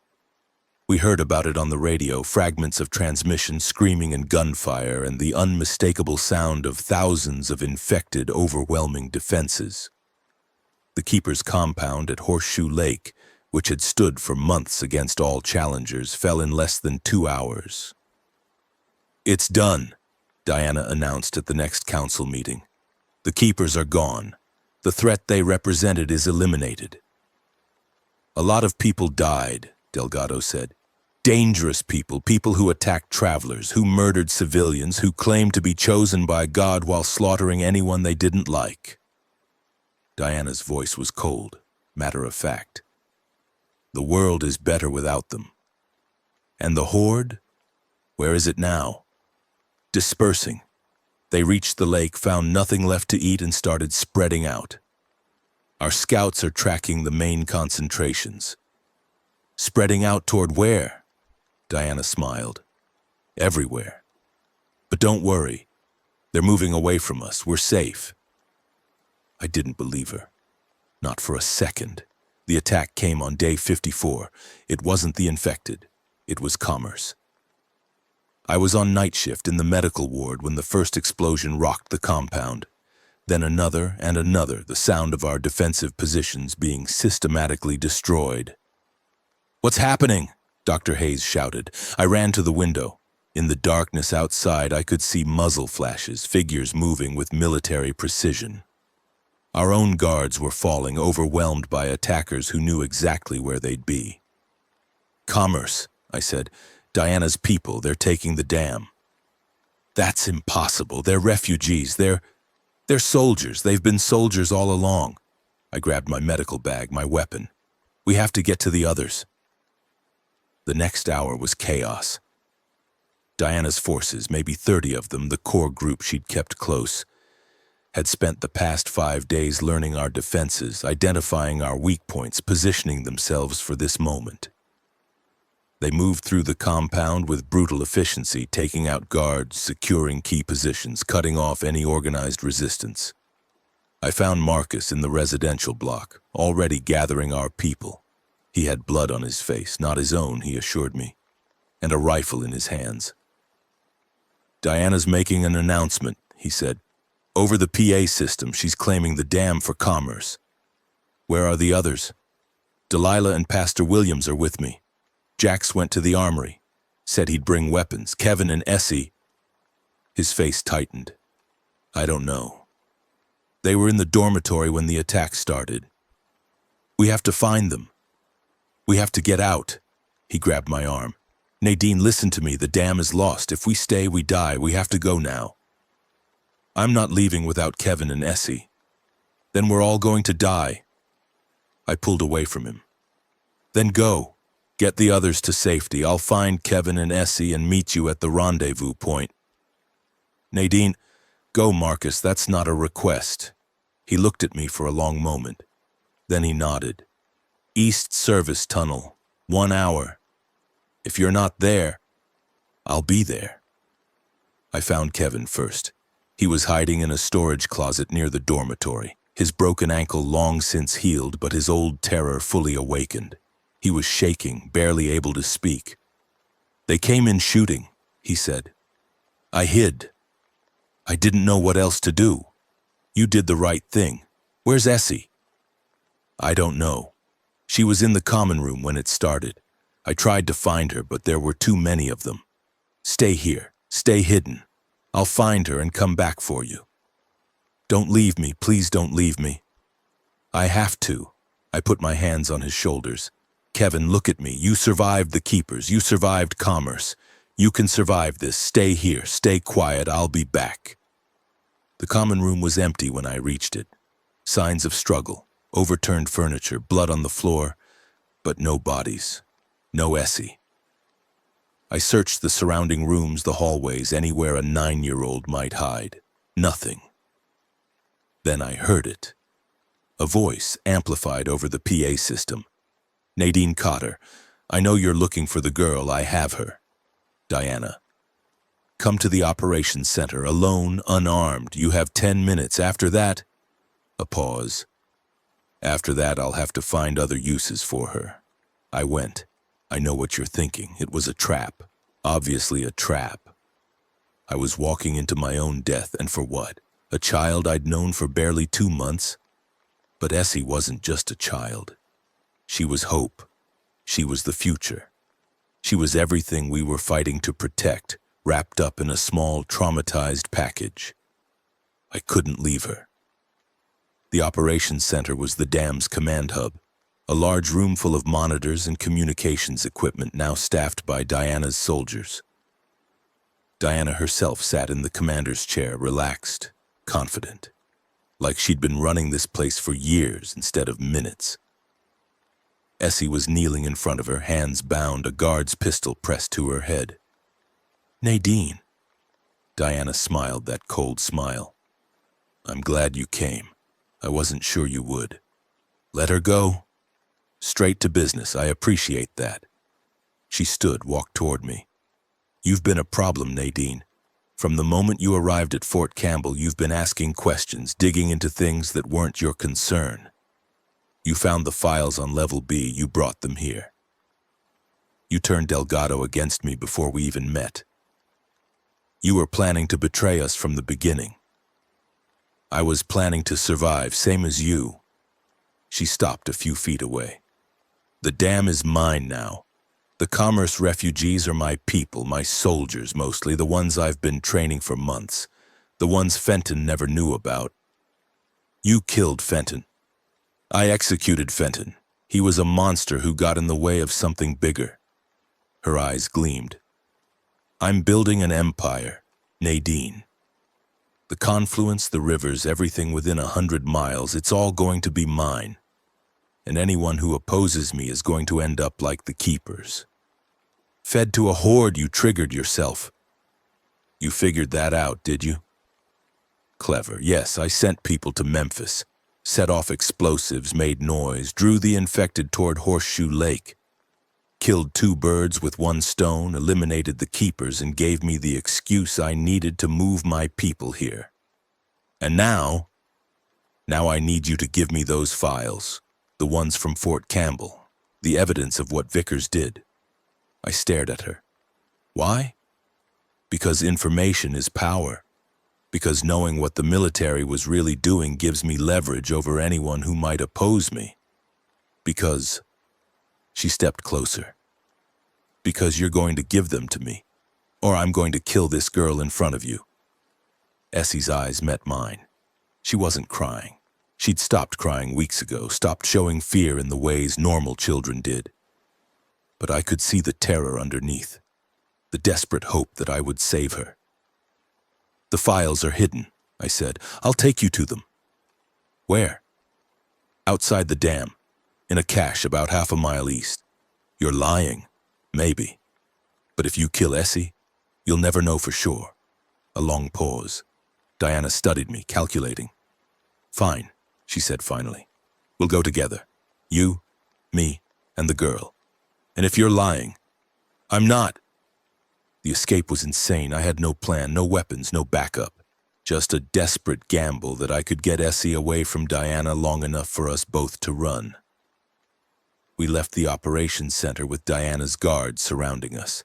We heard about it on the radio, fragments of transmission, screaming and gunfire, and the unmistakable sound of thousands of infected, overwhelming defenses. The Keeper's compound at Horseshoe Lake, which had stood for months against all challengers, fell in less than 2 hours. "It's done," Diana announced at the next council meeting. "The Keepers are gone. The threat they represented is eliminated." "A lot of people died," Delgado said. "Dangerous people, people who attacked travelers, who murdered civilians, who claimed to be chosen by God while slaughtering anyone they didn't like." Diana's voice was cold, matter of fact. "The world is better without them. And the Horde? Where is it now?" "Dispersing. They reached the lake, found nothing left to eat, and started spreading out. Our scouts are tracking the main concentrations." "Spreading out toward where?" Diana smiled. "Everywhere. But don't worry. They're moving away from us. We're safe." I didn't believe her. Not for a second. The attack came on day 54. It wasn't the infected. It was Commerce. I was on night shift in the medical ward when the first explosion rocked the compound. Then another and another, the sound of our defensive positions being systematically destroyed. "What's happening?" Dr. Hayes shouted. I ran to the window. In the darkness outside, I could see muzzle flashes, figures moving with military precision. Our own guards were falling, overwhelmed by attackers who knew exactly where they'd be. "Commerce," I said. "Diana's people, they're taking the dam." "That's impossible. They're refugees. They're soldiers. They've been soldiers all along." I grabbed my medical bag, my weapon. "We have to get to the others." The next hour was chaos. Diana's forces, maybe 30 of them, the core group she'd kept close, had spent the past 5 days learning our defenses, identifying our weak points, positioning themselves for this moment. They moved through the compound with brutal efficiency, taking out guards, securing key positions, cutting off any organized resistance. I found Marcus in the residential block, already gathering our people. He had blood on his face, not his own, he assured me, and a rifle in his hands. "Diana's making an announcement," he said. "Over the PA system, she's claiming the dam for Commerce." "Where are the others?" "Delilah and Pastor Williams are with me. Jax went to the armory, said he'd bring weapons. Kevin and Essie..." His face tightened. "I don't know. They were in the dormitory when the attack started. We have to find them. We have to get out." He grabbed my arm. "Nadine, listen to me. The dam is lost. If we stay, we die. We have to go now." "I'm not leaving without Kevin and Essie. Then we're all going to die." I pulled away from him. "Then go. Get the others to safety. I'll find Kevin and Essie and meet you at the rendezvous point." "Nadine..." "Go, Marcus. That's not a request." He looked at me for a long moment. Then he nodded. "East Service Tunnel. 1 hour. If you're not there, I'll be there." I found Kevin first. He was hiding in a storage closet near the dormitory, his broken ankle long since healed, but his old terror fully awakened. He was shaking, barely able to speak. "They came in shooting," he said. "I hid. I didn't know what else to do. You did the right thing. Where's Essie?" "I don't know. She was in the common room when it started. I tried to find her, but there were too many of them. Stay here. Stay hidden. I'll find her and come back for you. Don't leave me. Please don't leave me." "I have to." I put my hands on his shoulders. "Kevin, look at me. You survived the Keepers. You survived Commerce. You can survive this. Stay here. Stay quiet. I'll be back." The common room was empty when I reached it. Signs of struggle, overturned furniture, blood on the floor, but no bodies. No Essie. I searched the surrounding rooms, the hallways, anywhere a 9-year-old might hide. Nothing. Then I heard it. A voice amplified over the PA system. "Nadine Cotter, I know you're looking for the girl. I have her. Diana. Come to the operations center, alone, unarmed. You have 10 minutes. After that..." A pause. "After that, I'll have to find other uses for her." I went. I know what you're thinking. It was a trap. Obviously a trap. I was walking into my own death, and for what? A child I'd known for barely 2 months? But Essie wasn't just a child. She was hope. She was the future. She was everything we were fighting to protect, wrapped up in a small, traumatized package. I couldn't leave her. The operations center was the dam's command hub, a large room full of monitors and communications equipment now staffed by Diana's soldiers. Diana herself sat in the commander's chair, relaxed, confident, like she'd been running this place for years instead of minutes. Essie was kneeling in front of her, hands bound, a guard's pistol pressed to her head. "Nadine." Diana smiled that cold smile. "I'm glad you came. I wasn't sure you would. Let her go. Straight to business, I appreciate that." She stood, walked toward me. "You've been a problem, Nadine. From the moment you arrived at Fort Campbell, you've been asking questions, digging into things that weren't your concern. You found the files on Level B, you brought them here. You turned Delgado against me before we even met. You were planning to betray us from the beginning. I was planning to survive, same as you." She stopped a few feet away. "The dam is mine now. The Commerce refugees are my people, my soldiers mostly, the ones I've been training for months, the ones Fenton never knew about. You killed Fenton. I executed Fenton. He was a monster who got in the way of something bigger." Her eyes gleamed. "I'm building an empire, Nadine. The confluence, the rivers, everything within 100 miles, it's all going to be mine. And anyone who opposes me is going to end up like the Keepers. Fed to a horde, you triggered yourself. You figured that out, did you?" "Clever. Yes, I sent people to Memphis, set off explosives, made noise, drew the infected toward Horseshoe Lake, killed 2 birds with 1 stone, eliminated the Keepers, and gave me the excuse I needed to move my people here. And now I need you to give me those files, the ones from Fort Campbell, the evidence of what Vickers did." I stared at her. "Why?" "Because information is power. Because knowing what the military was really doing gives me leverage over anyone who might oppose me. Because..." She stepped closer. "Because you're going to give them to me, or I'm going to kill this girl in front of you." Essie's eyes met mine. She wasn't crying. She'd stopped crying weeks ago, stopped showing fear in the ways normal children did. But I could see the terror underneath, the desperate hope that I would save her. "The files are hidden," I said. "I'll take you to them." "Where?" "Outside the dam, in a cache about half a mile east." "You're lying." "Maybe. But if you kill Essie, you'll never know for sure." A long pause. Diana studied me, calculating. "Fine," she said finally. "We'll go together. You, me, and the girl. And if you're lying..." "I'm not." The escape was insane. I had no plan, no weapons, no backup. Just a desperate gamble that I could get Essie away from Diana long enough for us both to run. We left the operations center with Diana's guards surrounding us.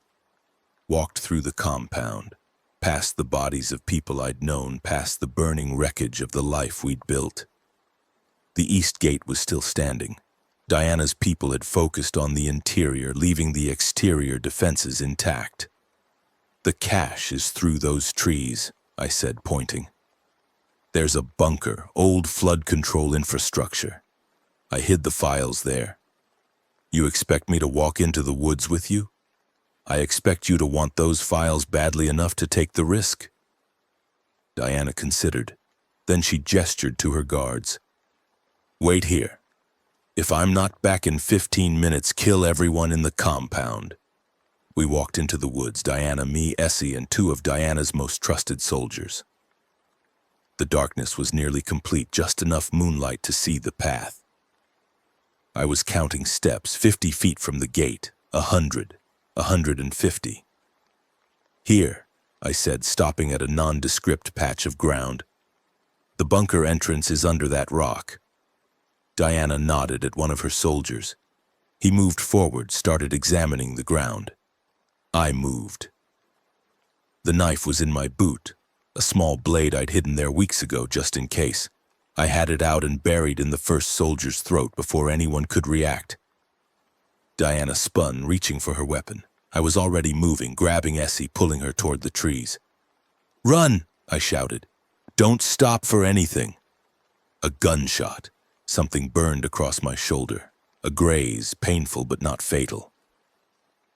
Walked through the compound, past the bodies of people I'd known, past the burning wreckage of the life we'd built. The east gate was still standing. Diana's people had focused on the interior, leaving the exterior defenses intact. "The cache is through those trees," I said, pointing. "There's a bunker, old flood control infrastructure. I hid the files there. You expect me to walk into the woods with you? I expect you to want those files badly enough to take the risk." Diana considered. Then she gestured to her guards. "Wait here. If I'm not back in 15 minutes, kill everyone in the compound." We walked into the woods, Diana, me, Essie, and 2 of Diana's most trusted soldiers. The darkness was nearly complete, just enough moonlight to see the path. I was counting steps, 50 feet from the gate, 100, 150. "Here," I said, stopping at a nondescript patch of ground. "The bunker entrance is under that rock." Diana nodded at one of her soldiers. He moved forward, started examining the ground. I moved. The knife was in my boot, a small blade I'd hidden there weeks ago just in case. I had it out and buried in the first soldier's throat before anyone could react. Diana spun, reaching for her weapon. I was already moving, grabbing Essie, pulling her toward the trees. "Run!" I shouted. "Don't stop for anything." A gunshot. Something burned across my shoulder. A graze, painful but not fatal.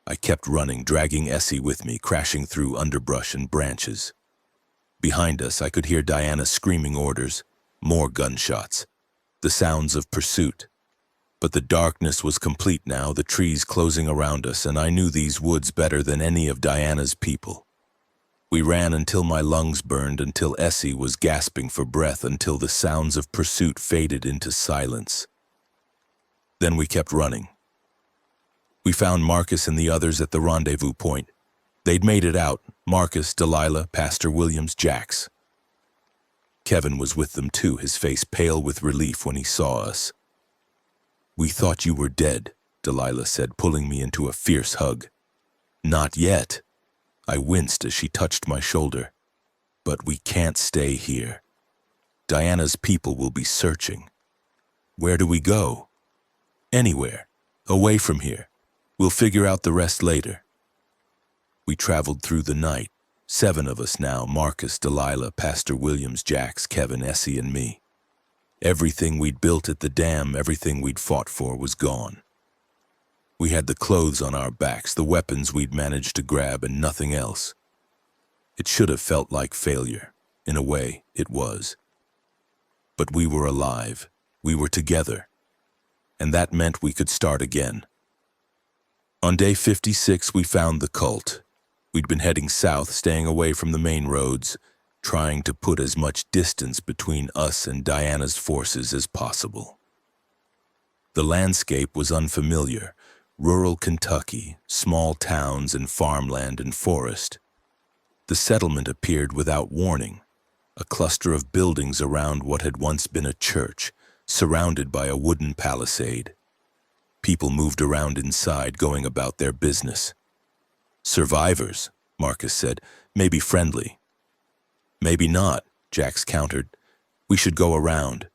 I kept running, dragging Essie with me, crashing through underbrush and branches. Behind us, I could hear Diana screaming orders. More gunshots. The sounds of pursuit. But the darkness was complete now, the trees closing around us, and I knew these woods better than any of Diana's people. We ran until my lungs burned, until Essie was gasping for breath, until the sounds of pursuit faded into silence. Then we kept running. We found Marcus and the others at the rendezvous point. They'd made it out. Marcus, Delilah, Pastor Williams, Jax. Kevin was with them too, his face pale with relief when he saw us. "We thought you were dead," Delilah said, pulling me into a fierce hug. "Not yet." I winced as she touched my shoulder. "But we can't stay here. Diana's people will be searching. Where do we go?" "Anywhere. Away from here. We'll figure out the rest later." We traveled through the night. 7 of us now, Marcus, Delilah, Pastor Williams, Jax, Kevin, Essie, and me. Everything we'd built at the dam, everything we'd fought for was gone. We had the clothes on our backs, the weapons we'd managed to grab, and nothing else. It should have felt like failure. In a way, it was. But we were alive. We were together. And that meant we could start again. On day 56, we found the cult. We'd been heading south, staying away from the main roads, trying to put as much distance between us and Diana's forces as possible. The landscape was unfamiliar. Rural Kentucky, small towns and farmland and forest. The settlement appeared without warning, a cluster of buildings around what had once been a church, surrounded by a wooden palisade. People moved around inside, going about their business. "Survivors," Marcus said, "maybe friendly." "Maybe not," Jax countered. "We should go around.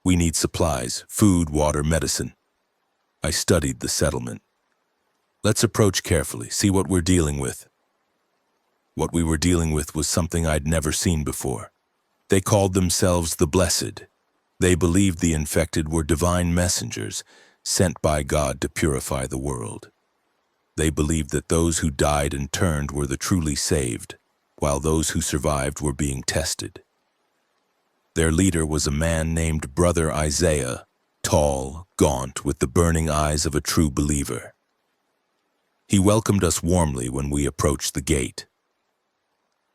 We need supplies, food, water, medicine." I studied the settlement. "Let's approach carefully, see what we're dealing with." What we were dealing with was something I'd never seen before. They called themselves the Blessed. They believed the infected were divine messengers, sent by God to purify the world. They believed that those who died and turned were the truly saved, while those who survived were being tested. Their leader was a man named Brother Isaiah, tall, gaunt, with the burning eyes of a true believer. He welcomed us warmly when we approached the gate.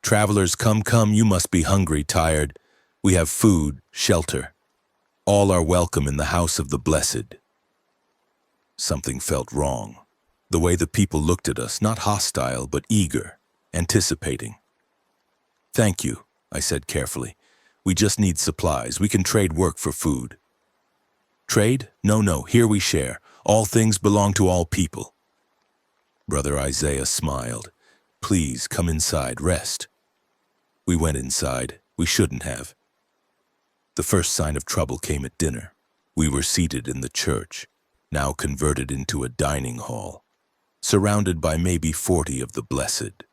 "Travelers, come, you must be hungry, tired. We have food, shelter. All are welcome in the house of the Blessed." Something felt wrong. The way the people looked at us, not hostile, but eager, anticipating. "Thank you," I said carefully. "We just need supplies. We can trade work for food." "Trade? No, here we share. All things belong to all people." Brother Isaiah smiled. "Please come inside, rest." We went inside. We shouldn't have. The first sign of trouble came at dinner. We were seated in the church, now converted into a dining hall, surrounded by maybe 40 of the Blessed.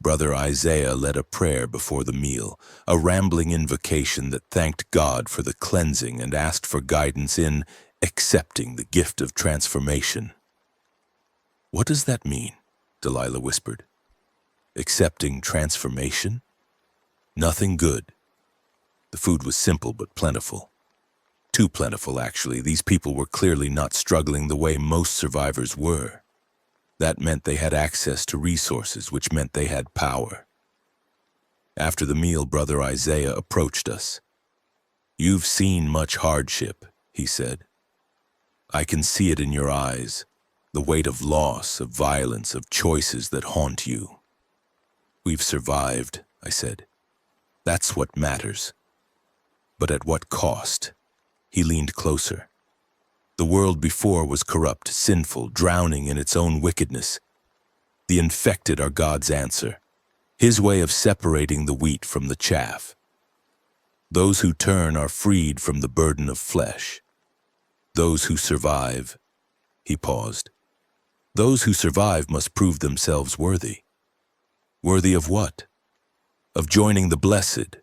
Brother Isaiah led a prayer before the meal, a rambling invocation that thanked God for the cleansing and asked for guidance in accepting the gift of transformation. "What does that mean?" Delilah whispered. "Accepting transformation?" Nothing good. The food was simple but plentiful. Too plentiful, actually. These people were clearly not struggling the way most survivors were. That meant they had access to resources, which meant they had power. After the meal, Brother Isaiah approached us. "You've seen much hardship," he said. "I can see it in your eyes, the weight of loss, of violence, of choices that haunt you." "We've survived," I said. "That's what matters." "But at what cost?" He leaned closer. The world before was corrupt, sinful, drowning in its own wickedness. The infected are God's answer, His way of separating the wheat from the chaff. Those who turn are freed from the burden of flesh. Those who survive, he paused. Those who survive must prove themselves worthy. Worthy of what? Of joining the blessed,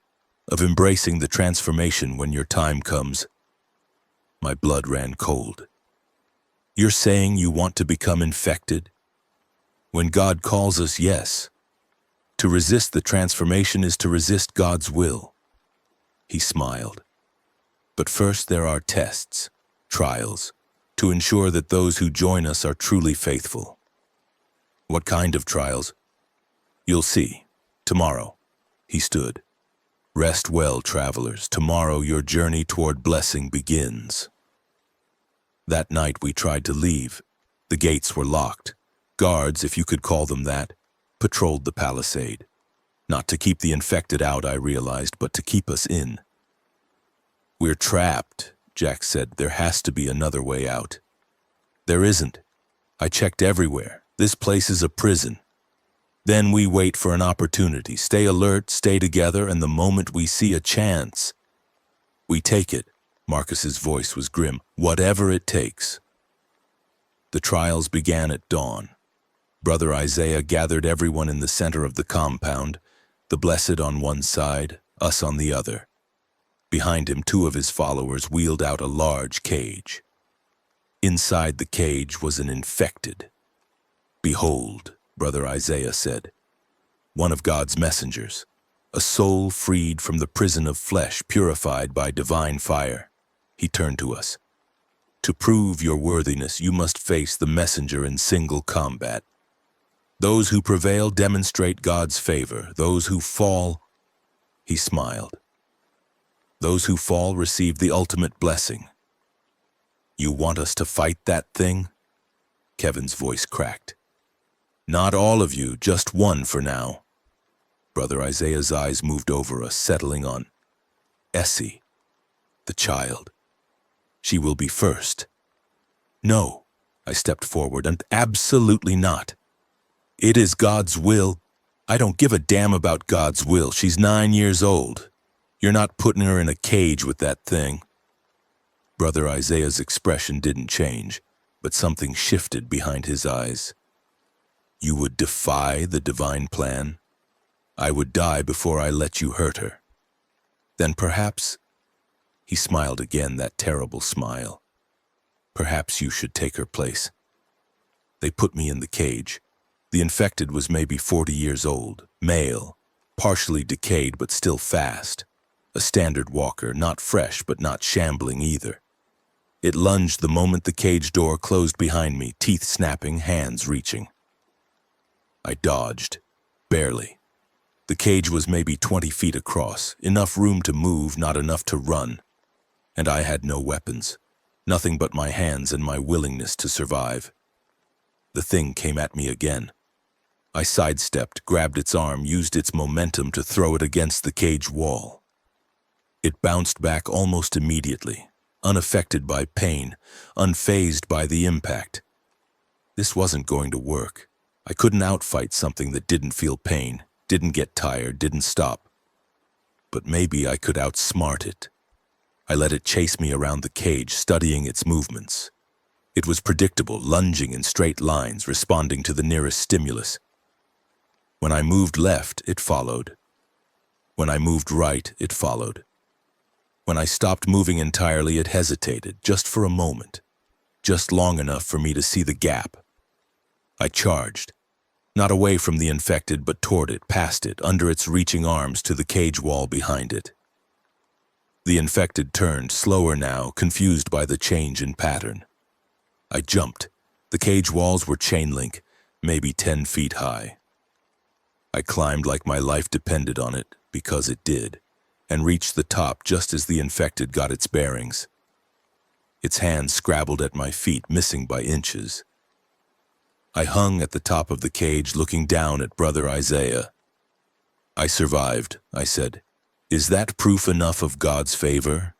of embracing the transformation when your time comes. My blood ran cold. You're saying you want to become infected? When God calls us, yes. To resist the transformation is to resist God's will. He smiled. But first there are tests, trials, to ensure that those who join us are truly faithful. What kind of trials? You'll see. Tomorrow. He stood. Rest well, travelers. Tomorrow your journey toward blessing begins. That night we tried to leave. The gates were locked. Guards, if you could call them that, patrolled the palisade. Not to keep the infected out, I realized, but to keep us in. We're trapped, Jack said. There has to be another way out. There isn't. I checked everywhere. This place is a prison. Then we wait for an opportunity, stay alert, stay together, and the moment we see a chance, we take it. Marcus's voice was grim. Whatever it takes. The trials began at dawn. Brother Isaiah gathered everyone in the center of the compound, the blessed on one side, us on the other. Behind him, 2 of his followers wheeled out a large cage. Inside the cage was an infected. Behold, Brother Isaiah said, one of God's messengers, a soul freed from the prison of flesh, purified by divine fire. He turned to us. To prove your worthiness, you must face the messenger in single combat. Those who prevail demonstrate God's favor. Those who fall, he smiled. Those who fall receive the ultimate blessing. You want us to fight that thing? Kevin's voice cracked. Not all of you, just one for now. Brother Isaiah's eyes moved over us, settling on Essie, the child. She will be first. No, I stepped forward, and absolutely not. It is God's will. I don't give a damn about God's will. She's 9 years old. You're not putting her in a cage with that thing. Brother Isaiah's expression didn't change, but something shifted behind his eyes. You would defy the divine plan? I would die before I let you hurt her. Then perhaps, he smiled again, that terrible smile. Perhaps you should take her place. They put me in the cage. The infected was maybe 40 years old, male, partially decayed but still fast. A standard walker, not fresh but not shambling either. It lunged the moment the cage door closed behind me, teeth snapping, hands reaching. I dodged, barely. The cage was maybe 20 feet across, enough room to move, not enough to run. And I had no weapons, nothing but my hands and my willingness to survive. The thing came at me again. I sidestepped, grabbed its arm, used its momentum to throw it against the cage wall. It bounced back almost immediately, unaffected by pain, unfazed by the impact. This wasn't going to work. I couldn't outfight something that didn't feel pain, didn't get tired, didn't stop. But maybe I could outsmart it. I let it chase me around the cage, studying its movements. It was predictable, lunging in straight lines, responding to the nearest stimulus. When I moved left, it followed. When I moved right, it followed. When I stopped moving entirely, it hesitated, just for a moment, just long enough for me to see the gap. I charged, not away from the infected, but toward it, past it, under its reaching arms to the cage wall behind it. The infected turned, slower now, confused by the change in pattern. I jumped. The cage walls were chain link, maybe 10 feet high. I climbed like my life depended on it, because it did, and reached the top just as the infected got its bearings. Its hands scrabbled at my feet, missing by inches. I hung at the top of the cage, looking down at Brother Isaiah. I survived, I said. Is that proof enough of God's favor?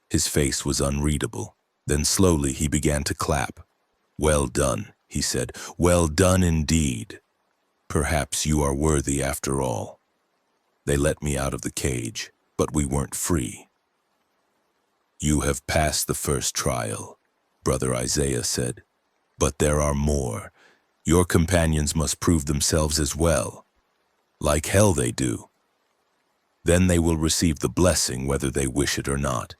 His face was unreadable. Then slowly he began to clap. "Well done," he said. "Well done indeed. Perhaps you are worthy after all." They let me out of the cage, but we weren't free. "You have passed the first trial," Brother Isaiah said. "But there are more. Your companions must prove themselves as well. Like hell they do. Then they will receive the blessing whether they wish it or not."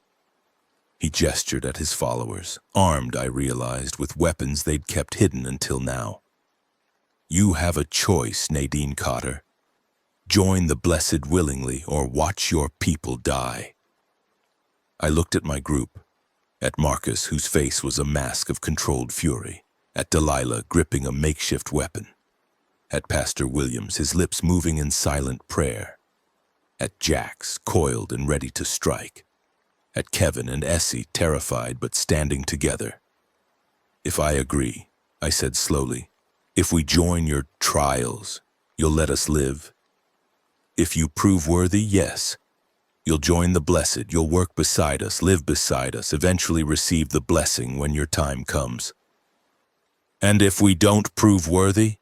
He gestured at his followers, armed, I realized, with weapons they'd kept hidden until now. "You have a choice, Nadine Cotter. Join the blessed willingly or watch your people die." I looked at my group, at Marcus, whose face was a mask of controlled fury, at Delilah gripping a makeshift weapon, at Pastor Williams, his lips moving in silent prayer, at Jax, coiled and ready to strike, at Kevin and Essie, terrified but standing together. "If I agree," I said slowly, "if we join your trials, you'll let us live? If you prove worthy, yes. You'll join the blessed, you'll work beside us, live beside us, eventually receive the blessing when your time comes. And if we don't prove worthy,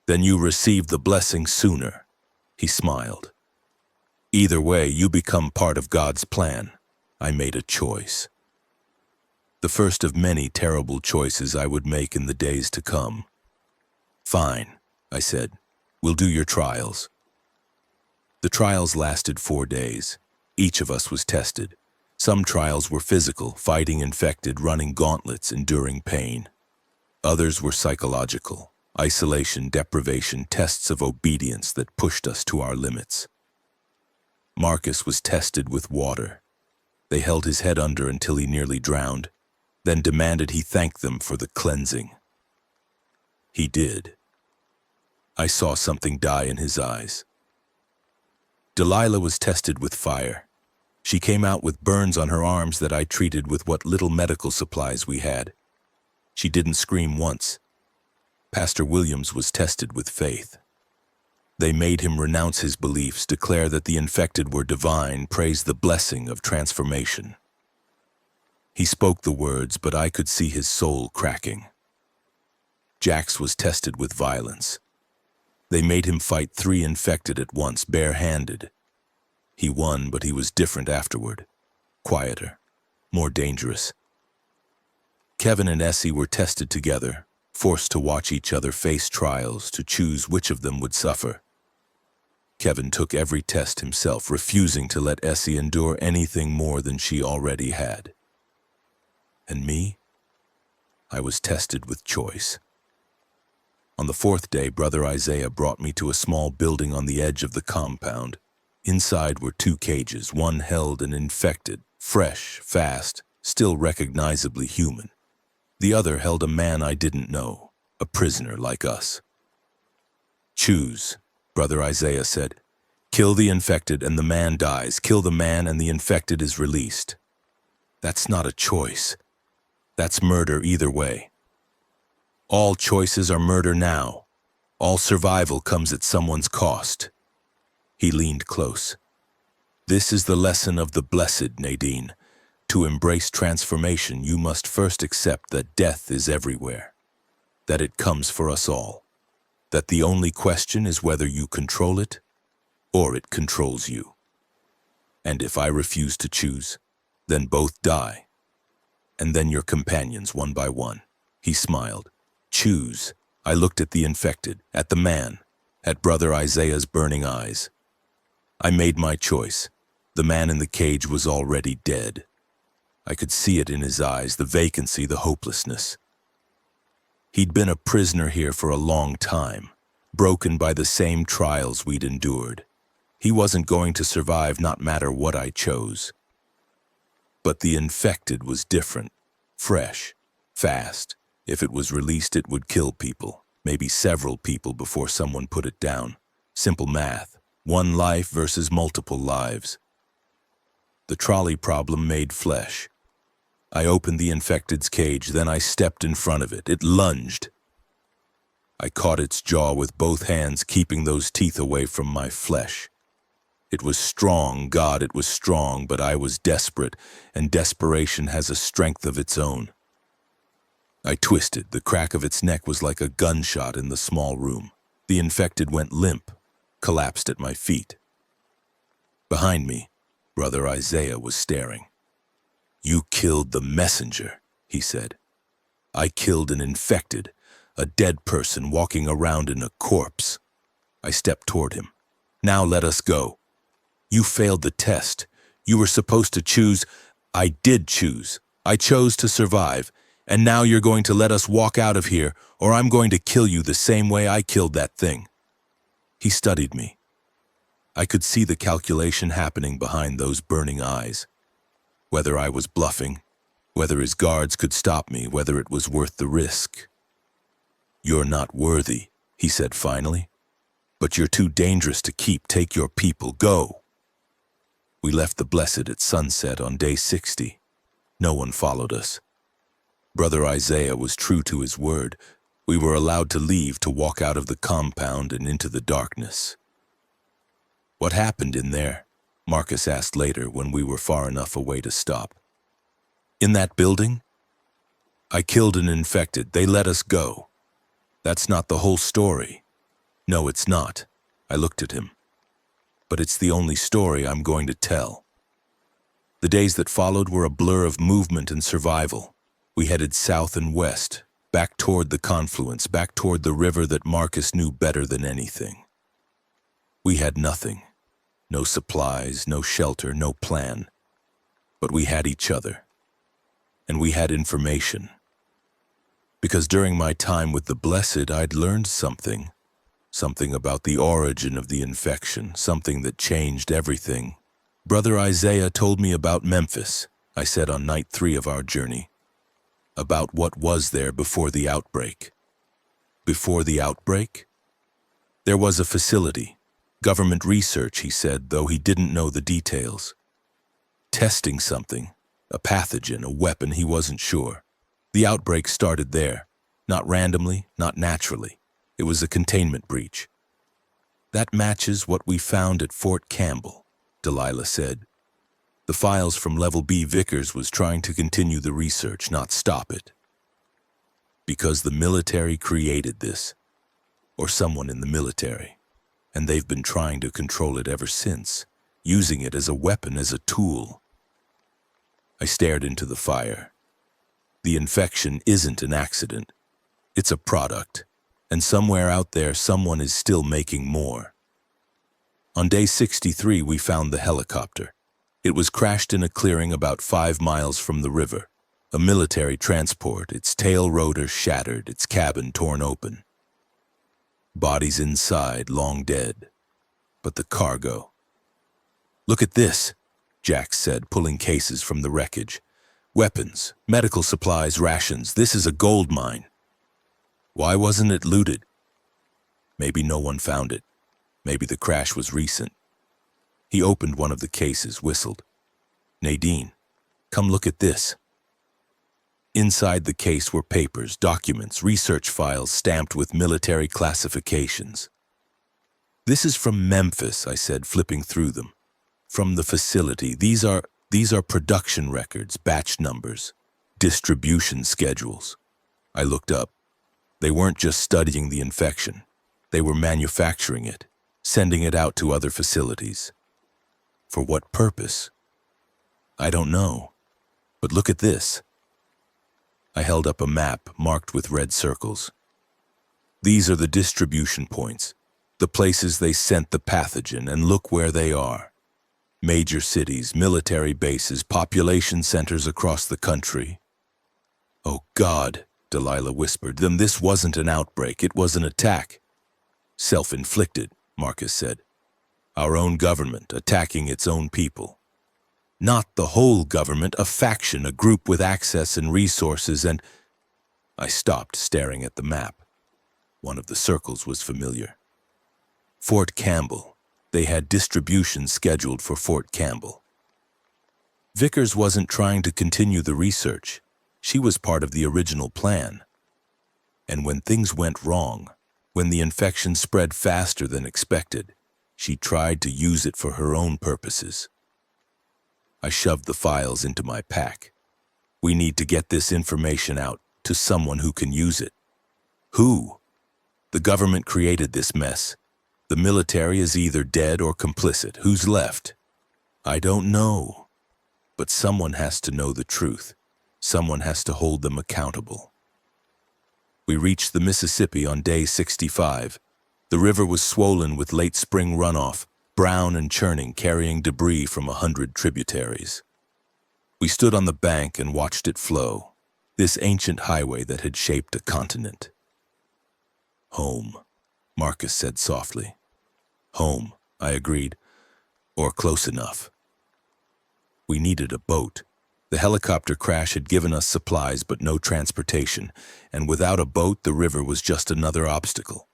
then you receive the blessing sooner." He smiled. "Either way, you become part of God's plan." I made a choice. The first of many terrible choices I would make in the days to come. "Fine," I said. "We'll do your trials." The trials lasted 4 days. Each of us was tested. Some trials were physical, fighting infected, running gauntlets, enduring pain. Others were psychological, isolation, deprivation, tests of obedience that pushed us to our limits. Marcus was tested with water. They held his head under until he nearly drowned, then demanded he thank them for the cleansing. He did. I saw something die in his eyes. Delilah was tested with fire. She came out with burns on her arms that I treated with what little medical supplies we had. She didn't scream once. Pastor Williams was tested with faith. They made him renounce his beliefs, declare that the infected were divine, praise the blessing of transformation. He spoke the words, but I could see his soul cracking. Jax was tested with violence. They made him fight 3 infected at once, bare-handed. He won, but he was different afterward. Quieter, more dangerous. Kevin and Essie were tested together, forced to watch each other face trials to choose which of them would suffer. Kevin took every test himself, refusing to let Essie endure anything more than she already had. And me? I was tested with choice. On the 4th day, Brother Isaiah brought me to a small building on the edge of the compound. Inside were 2 cages. One held an infected, fresh, fast, still recognizably human. The other held a man I didn't know, a prisoner like us. "Choose," Brother Isaiah said. "Kill the infected and the man dies. Kill the man and the infected is released." That's not a choice. That's murder either way. All choices are murder now. All survival comes at someone's cost. He leaned close. "This is the lesson of the blessed, Nadine. To embrace transformation, you must first accept that death is everywhere, that it comes for us all, that the only question is whether you control it or it controls you. And if I refuse to choose, then both die, and then your companions one by one." He smiled. "Choose." I looked at the infected, at the man, at Brother Isaiah's burning eyes. I made my choice. The man in the cage was already dead. I could see it in his eyes, the vacancy, the hopelessness. He'd been a prisoner here for a long time, broken by the same trials we'd endured. He wasn't going to survive, not matter what I chose. But the infected was different, fresh, fast. If it was released, it would kill people, maybe several people before someone put it down. Simple math, 1 life versus multiple lives. The trolley problem made flesh. I opened the infected's cage, then I stepped in front of it. It lunged. I caught its jaw with both hands, keeping those teeth away from my flesh. It was strong, God, it was strong, but I was desperate, and desperation has a strength of its own. I twisted. The crack of its neck was like a gunshot in the small room. The infected went limp, collapsed at my feet. Behind me, Brother Isaiah was staring. "You killed the messenger," he said. "I killed an infected, a dead person walking around in a corpse." I stepped toward him. "Now let us go. You failed the test. You were supposed to choose." "I did choose. I chose to survive. And now you're going to let us walk out of here, or I'm going to kill you the same way I killed that thing." He studied me. I could see the calculation happening behind those burning eyes. Whether I was bluffing, whether his guards could stop me, whether it was worth the risk. "You're not worthy," he said finally. "But you're too dangerous to keep. Take your people. Go." We left the Blessed at sunset on day 60. No one followed us. Brother Isaiah was true to his word. We were allowed to leave, to walk out of the compound and into the darkness. "What happened in there?" Marcus asked later when we were far enough away to stop. "In that building? I killed an infected. They let us go." "That's not the whole story." "No, it's not." I looked at him. "But it's the only story I'm going to tell." The days that followed were a blur of movement and survival. We headed south and west, back toward the confluence, back toward the river that Marcus knew better than anything. We had nothing. No supplies, no shelter, no plan. But we had each other. And we had information. Because during my time with the Blessed, I'd learned something. Something about the origin of the infection, something that changed everything. Brother Isaiah told me about Memphis, I said on night 3 of our journey. About what was there before the outbreak. Before the outbreak? There was a facility. Government research, he said, though he didn't know the details. Testing something, a pathogen, a weapon, he wasn't sure. The outbreak started there, not randomly, not naturally. It was a containment breach. "That matches what we found at Fort Campbell," Delilah said. "The files from Level B Vickers was trying to continue the research, not stop it. Because the military created this, or someone in the military, and they've been trying to control it ever since, using it as a weapon, as a tool." I stared into the fire. The infection isn't an accident. It's a product, and somewhere out there someone is still making more. On day 63, we found the helicopter. It was crashed in a clearing about 5 miles from the river. A military transport, its tail rotor shattered, its cabin torn open. Bodies inside, long dead. But the cargo. "Look at this," Jack said, pulling cases from the wreckage. "Weapons, medical supplies, rations. This is a gold mine." "Why wasn't it looted?" "Maybe no one found it. Maybe the crash was recent." He opened one of the cases, whistled. "Nadine, come look at this." Inside the case were papers, documents, research files stamped with military classifications. "This is from Memphis," I said, flipping through them. "From the facility. These are production records, batch numbers, distribution schedules." I looked up. They weren't just studying the infection. They were manufacturing it, sending it out to other facilities. For what purpose? I don't know. But look at this. I held up a map marked with red circles. These are the distribution points, the places they sent the pathogen, and look where they are. Major cities, military bases, population centers across the country. "Oh God," Delilah whispered, "then this wasn't an outbreak, it was an attack." "Self-inflicted," Marcus said. "Our own government attacking its own people. Not the whole government, a faction, a group with access and resources and—" I stopped, staring at the map. One of the circles was familiar. Fort Campbell. They had distribution scheduled for Fort Campbell. Vickers wasn't trying to continue the research. She was part of the original plan. And when things went wrong, when the infection spread faster than expected, She tried to use it for her own purposes. I shoved the files into my pack. We need to get this information out to someone who can use it. Who? The government created this mess. The military is either dead or complicit. Who's left? I don't know. But someone has to know the truth. Someone has to hold them accountable. We reached the Mississippi on day 65. The river was swollen with late spring runoff, brown and churning, carrying debris from 100 tributaries. We stood on the bank and watched it flow, this ancient highway that had shaped a continent. Home, Marcus said softly. Home, I agreed, or close enough. We needed a boat. The helicopter crash had given us supplies but no transportation, and without a boat the river was just another obstacle.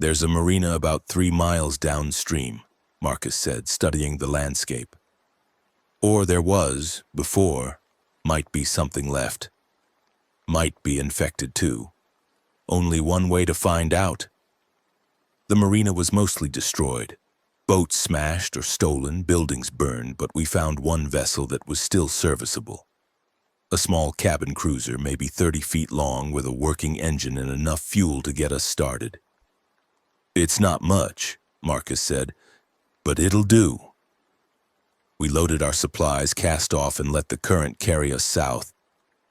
There's a marina about 3 miles downstream, Marcus said, studying the landscape. Or there was, before, might be something left. Might be infected too. Only one way to find out. The marina was mostly destroyed. Boats smashed or stolen, buildings burned, but we found one vessel that was still serviceable. A small cabin cruiser, maybe 30 feet long, with a working engine and enough fuel to get us started. It's not much, Marcus said, but it'll do. We loaded our supplies, cast off, and let the current carry us south,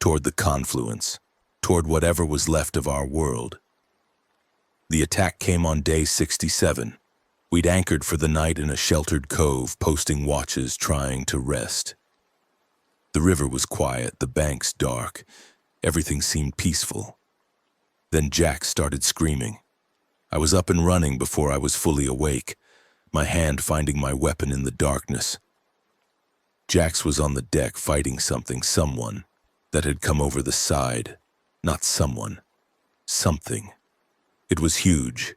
toward the confluence, toward whatever was left of our world. The attack came on day 67. We'd anchored for the night in a sheltered cove, posting watches, trying to rest. The river was quiet, the banks dark. Everything seemed peaceful. Then Jack started screaming. I was up and running before I was fully awake, my hand finding my weapon in the darkness. Jax was on the deck fighting someone that had come over the side. Not someone. Something. It was huge.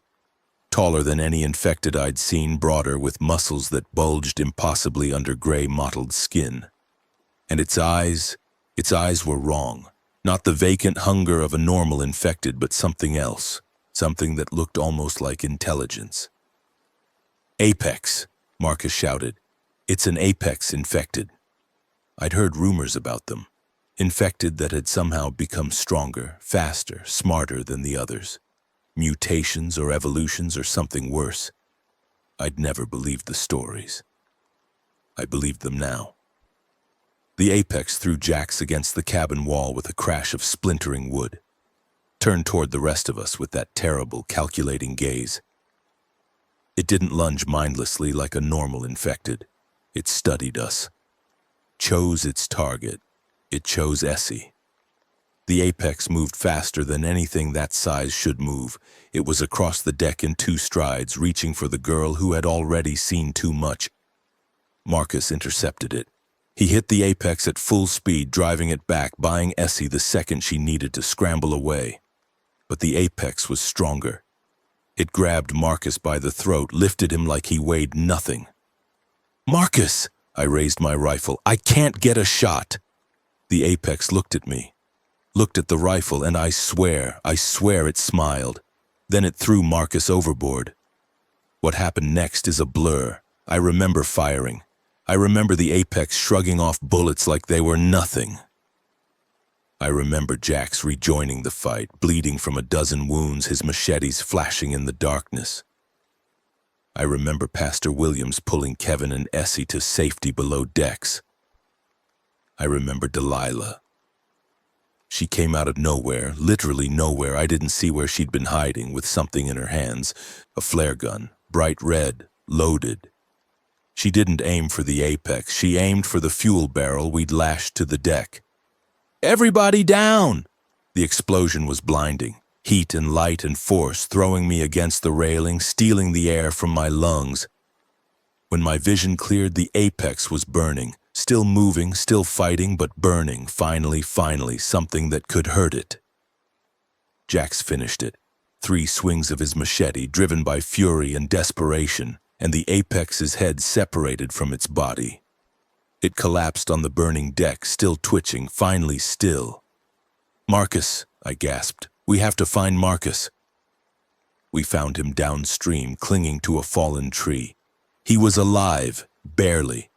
Taller than any infected I'd seen, broader, with muscles that bulged impossibly under gray mottled skin. And its eyes were wrong. Not the vacant hunger of a normal infected, but something else. Something that looked almost like intelligence. Apex, Marcus shouted. It's an apex infected. I'd heard rumors about them. Infected that had somehow become stronger, faster, smarter than the others. Mutations or evolutions or something worse. I'd never believed the stories. I believed them now. The apex threw Jax against the cabin wall with a crash of splintering wood. Turned toward the rest of us with that terrible, calculating gaze. It didn't lunge mindlessly like a normal infected. It studied us. Chose its target. It chose Essie. The apex moved faster than anything that size should move. It was across the deck in 2 strides, reaching for the girl who had already seen too much. Marcus intercepted it. He hit the apex at full speed, driving it back, buying Essie the second she needed to scramble away. But the apex was stronger. It grabbed Marcus by the throat, lifted him like he weighed nothing. Marcus! I raised my rifle. I can't get a shot. The apex looked at me. Looked at the rifle, and I swear it smiled. Then it threw Marcus overboard. What happened next is a blur. I remember firing. I remember the apex shrugging off bullets like they were nothing. I remember Jax rejoining the fight, bleeding from a dozen wounds, his machetes flashing in the darkness. I remember Pastor Williams pulling Kevin and Essie to safety below decks. I remember Delilah. She came out of nowhere, literally nowhere. I didn't see where she'd been hiding, with something in her hands, a flare gun, bright red, loaded. She didn't aim for the apex. She aimed for the fuel barrel we'd lashed to the deck. Everybody down! The explosion was blinding. Heat and light and force throwing me against the railing, stealing the air from my lungs. When my vision cleared, the apex was burning. Still moving, still fighting, but burning. Finally, something that could hurt it. Jax finished it. 3 swings of his machete, driven by fury and desperation, and the apex's head separated from its body. It collapsed on the burning deck, still twitching, finally still. Marcus, I gasped. We have to find Marcus. We found him downstream, clinging to a fallen tree. He was alive, barely.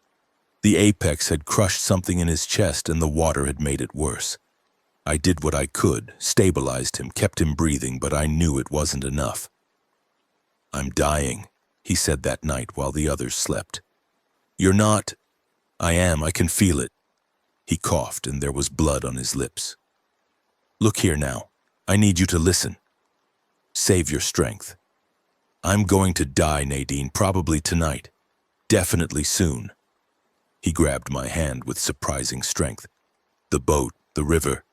The apex had crushed something in his chest and the water had made it worse. I did what I could, stabilized him, kept him breathing, but I knew it wasn't enough. "I'm dying," he said that night while the others slept. "You're not." "I am, I can feel it." He coughed and there was blood on his lips. "Look here now, I need you to listen. Save your strength. I'm going to die, Nadine, probably tonight. Definitely soon." He grabbed my hand with surprising strength. "The boat, the river.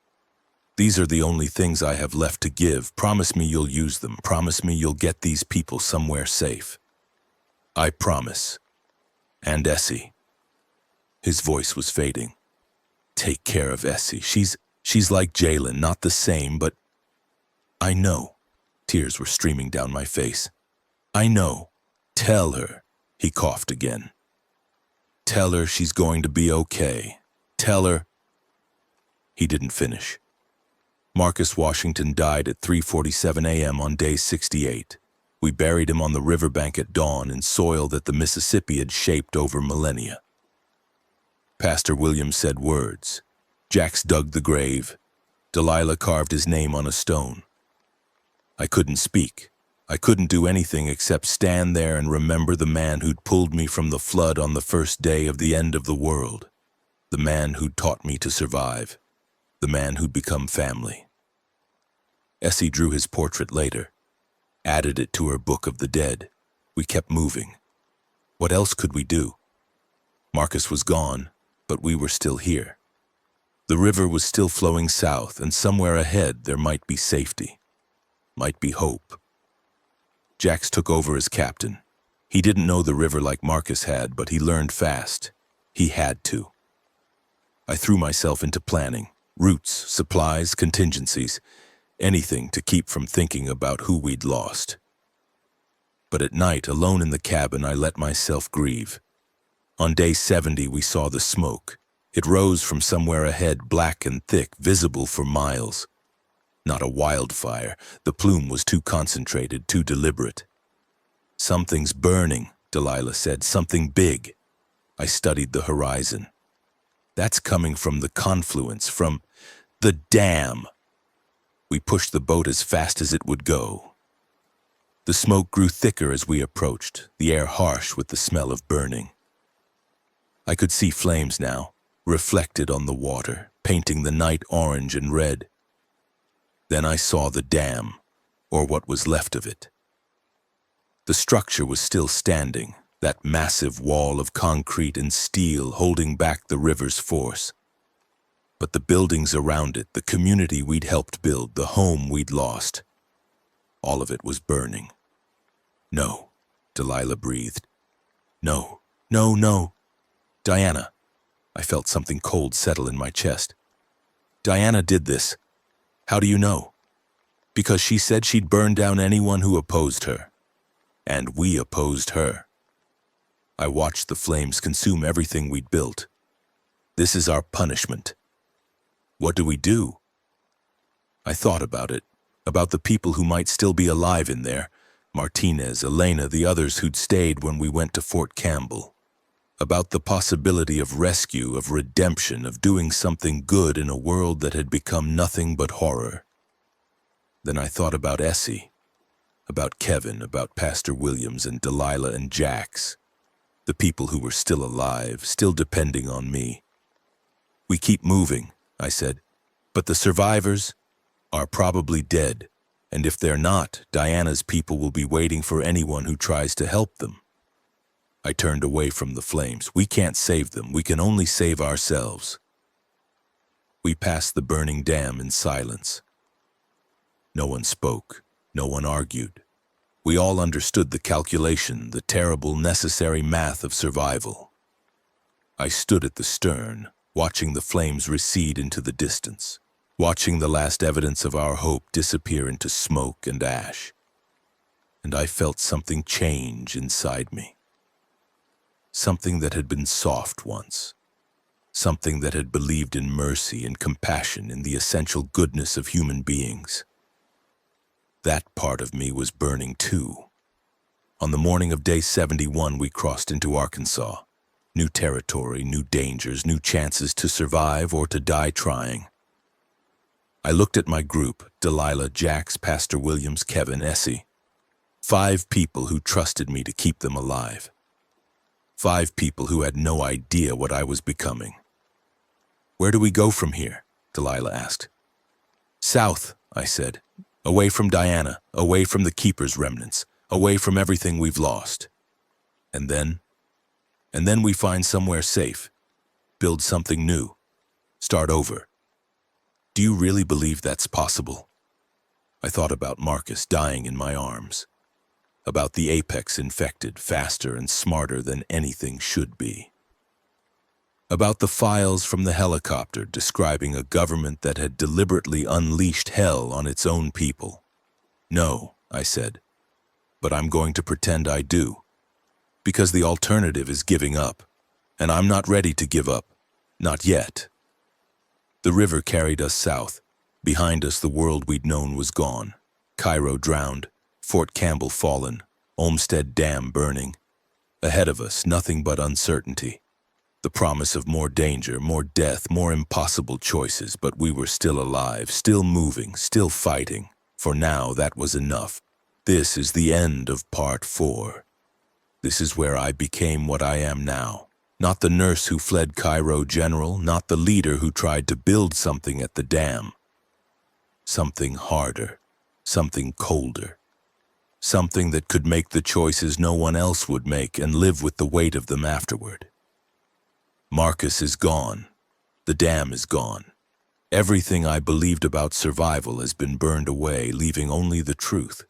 These are the only things I have left to give. Promise me you'll use them. Promise me you'll get these people somewhere safe." "I promise. And Essie." His voice was fading. "Take care of Essie. She's like Jalen, not the same, but..." "I know." Tears were streaming down my face. "I know. Tell her." He coughed again. "Tell her she's going to be okay. Tell her..." He didn't finish. Marcus Washington died at 3:47 a.m. on day 68. We buried him on the riverbank at dawn in soil that the Mississippi had shaped over millennia. Pastor Williams said words. Jax dug the grave. Delilah carved his name on a stone. I couldn't speak. I couldn't do anything except stand there and remember the man who'd pulled me from the flood on the first day of the end of the world. The man who'd taught me to survive. The man who'd become family. Essie drew his portrait later, added it to her book of the dead. We kept moving. What else could we do? Marcus was gone, but we were still here. The river was still flowing south, and somewhere ahead there might be safety. Might be hope. Jax took over as captain. He didn't know the river like Marcus had, but he learned fast. He had to. I threw myself into planning. Routes, supplies, contingencies. Anything to keep from thinking about who we'd lost. But at night, alone in the cabin, I let myself grieve. On day 70, we saw the smoke. It rose from somewhere ahead, black and thick, visible for miles. Not a wildfire. The plume was too concentrated, too deliberate. "Something's burning," Delilah said. "Something big." I studied the horizon. "That's coming from the confluence, from the dam." We pushed the boat as fast as it would go. The smoke grew thicker as we approached, the air harsh with the smell of burning. I could see flames now, reflected on the water, painting the night orange and red. Then I saw the dam, or what was left of it. The structure was still standing, that massive wall of concrete and steel holding back the river's force. But the buildings around it, the community we'd helped build, the home we'd lost, all of it was burning. "No," Delilah breathed. "No, no, no. Diana." I felt something cold settle in my chest. "Diana did this. How do you know?" "Because she said she'd burn down anyone who opposed her. And we opposed her." I watched the flames consume everything we'd built. "This is our punishment. What do we do?" I thought about it, about the people who might still be alive in there, Martinez, Elena, the others who'd stayed when we went to Fort Campbell. About the possibility of rescue, of redemption, of doing something good in a world that had become nothing but horror. Then I thought about Essie, about Kevin, about Pastor Williams and Delilah and Jax, the people who were still alive, still depending on me. "We keep moving," I said, "but the survivors are probably dead, and if they're not, Diana's people will be waiting for anyone who tries to help them." I turned away from the flames. "We can't save them. We can only save ourselves." We passed the burning dam in silence. No one spoke. No one argued. We all understood the calculation, the terrible, necessary math of survival. I stood at the stern, watching the flames recede into the distance, watching the last evidence of our hope disappear into smoke and ash. And I felt something change inside me. Something that had been soft once. Something that had believed in mercy and compassion, in the essential goodness of human beings. That part of me was burning too. On the morning of day 71, we crossed into Arkansas. New territory, new dangers, new chances to survive or to die trying. I looked at my group, Delilah, Jax, Pastor Williams, Kevin, Essie. 5 people who trusted me to keep them alive. 5 people who had no idea what I was becoming. "Where do we go from here?" Delilah asked. "South," I said. "Away from Diana, away from the Keeper's remnants, away from everything we've lost. And then we find somewhere safe, build something new, start over." Do you really believe that's possible? I thought about Marcus dying in my arms, about the apex infected faster and smarter than anything should be, about the files from the helicopter describing a government that had deliberately unleashed hell on its own people. "No," I said, "but I'm going to pretend I do, because the alternative is giving up, and I'm not ready to give up, not yet." The river carried us south. Behind us, the world we'd known was gone. Cairo drowned, Fort Campbell fallen, Olmsted Dam burning. Ahead of us, nothing but uncertainty. The promise of more danger, more death, more impossible choices, but we were still alive, still moving, still fighting. For now, that was enough. This is the end of part 4. This is where I became what I am now. Not the nurse who fled Cairo General, not the leader who tried to build something at the dam. Something harder, something colder. Something that could make the choices no one else would make and live with the weight of them afterward. Marcus is gone. The dam is gone. Everything I believed about survival has been burned away, leaving only the truth.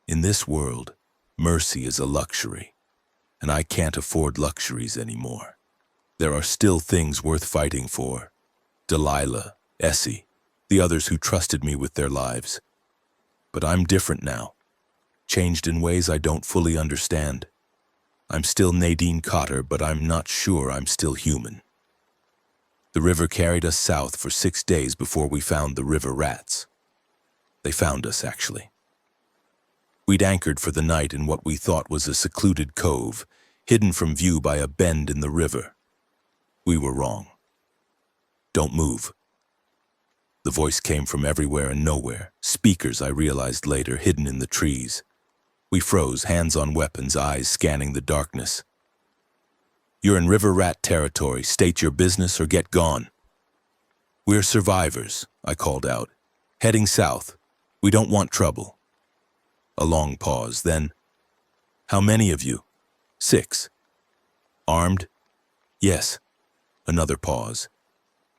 In this world, mercy is a luxury, and I can't afford luxuries anymore. There are still things worth fighting for. Delilah, Essie, the others who trusted me with their lives. But I'm different now, changed in ways I don't fully understand. I'm still Nadine Cotter, but I'm not sure I'm still human. The river carried us south for 6 days before we found the river rats. They found us, actually. We'd anchored for the night in what we thought was a secluded cove, hidden from view by a bend in the river. We were wrong. "Don't move." The voice came from everywhere and nowhere, speakers, I realized later, hidden in the trees. We froze, hands on weapons, eyes scanning the darkness. "You're in river rat territory. State your business or get gone." "We're survivors," I called out. "Heading south. We don't want trouble." A long pause, then, "How many of you?" "6. "Armed?" "Yes." Another pause.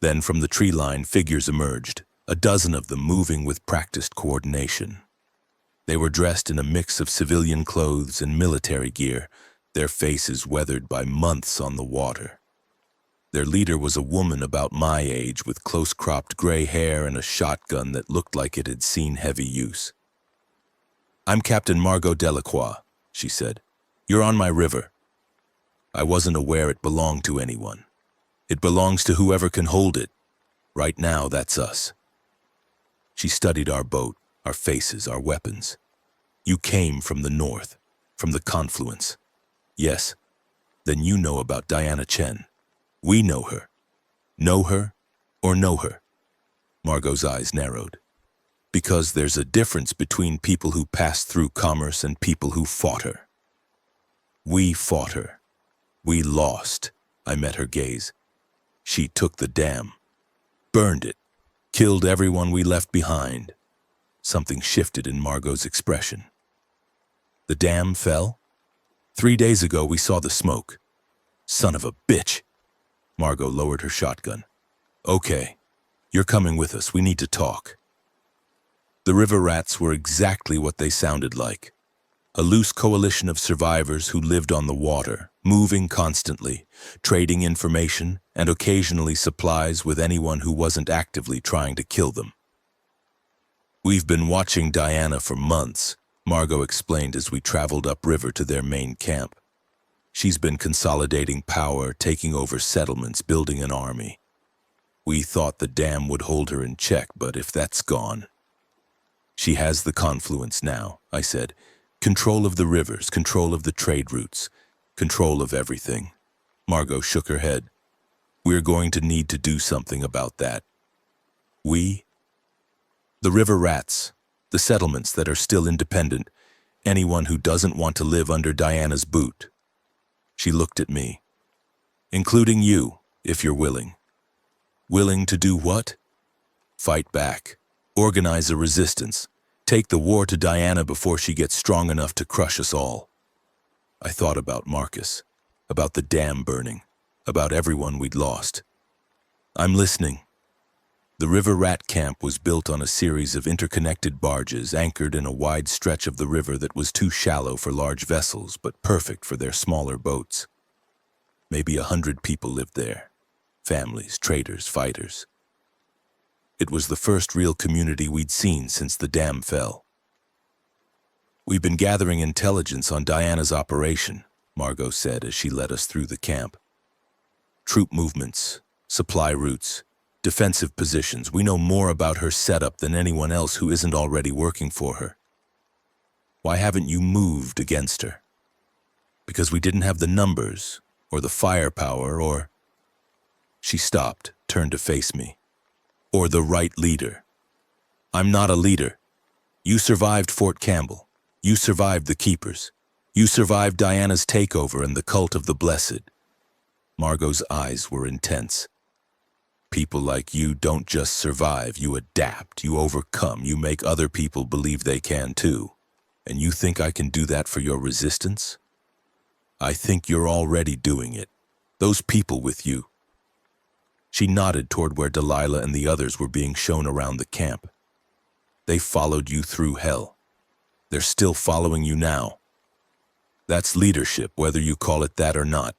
Then from the tree line, figures emerged, a dozen of them moving with practiced coordination. They were dressed in a mix of civilian clothes and military gear, their faces weathered by months on the water. Their leader was a woman about my age with close-cropped gray hair and a shotgun that looked like it had seen heavy use. "I'm Captain Margot Delacroix," she said. "You're on my river." I wasn't aware it belonged to anyone. It belongs to whoever can hold it. Right now, that's us. She studied our boat, our faces, our weapons. "You came from the north, from the confluence." "Yes." "Then you know about Diana Chen." "We know her." "Know her or know her?" Margot's eyes narrowed. "Because there's a difference between people who passed through commerce and people who fought her." "We fought her. We lost." I met her gaze. "She took the dam, burned it, killed everyone we left behind." Something shifted in Margot's expression. "The dam fell? 3 days ago we saw the smoke." "Son of a bitch!" Margot lowered her shotgun. "Okay, you're coming with us. We need to talk." The river rats were exactly what they sounded like. A loose coalition of survivors who lived on the water, moving constantly, trading information and occasionally supplies with anyone who wasn't actively trying to kill them. "We've been watching Diana for months," Margot explained as we traveled upriver to their main camp. "She's been consolidating power, taking over settlements, building an army. We thought the dam would hold her in check, but if that's gone..." She has the confluence now, I said. Control of the rivers, control of the trade routes, control of everything. Margot shook her head. We're going to need to do something about that. We? The river rats, the settlements that are still independent, anyone who doesn't want to live under Diana's boot. She looked at me. Including you, if you're willing. Willing to do what? Fight back. Organize a resistance. Take the war to Diana before she gets strong enough to crush us all. I thought about Marcus, about the dam burning, about everyone we'd lost. I'm listening. The River Rat Camp was built on a series of interconnected barges anchored in a wide stretch of the river that was too shallow for large vessels but perfect for their smaller boats. Maybe 100 people lived there. Families, traders, fighters. It was the first real community we'd seen since the dam fell. We've been gathering intelligence on Diana's operation, Margot said as she led us through the camp. Troop movements, supply routes, defensive positions. We know more about her setup than anyone else who isn't already working for her. Why haven't you moved against her? Because we didn't have the numbers, or the firepower, or... She stopped, turned to face me. Or the right leader. I'm not a leader. You survived Fort Campbell. You survived the Keepers. You survived Diana's takeover and the cult of the Blessed. Margot's eyes were intense. People like you don't just survive, you adapt, you overcome, you make other people believe they can too. And you think I can do that for your resistance? I think you're already doing it. Those people with you. She nodded toward where Delilah and the others were being shown around the camp. They followed you through hell. They're still following you now. That's leadership, whether you call it that or not.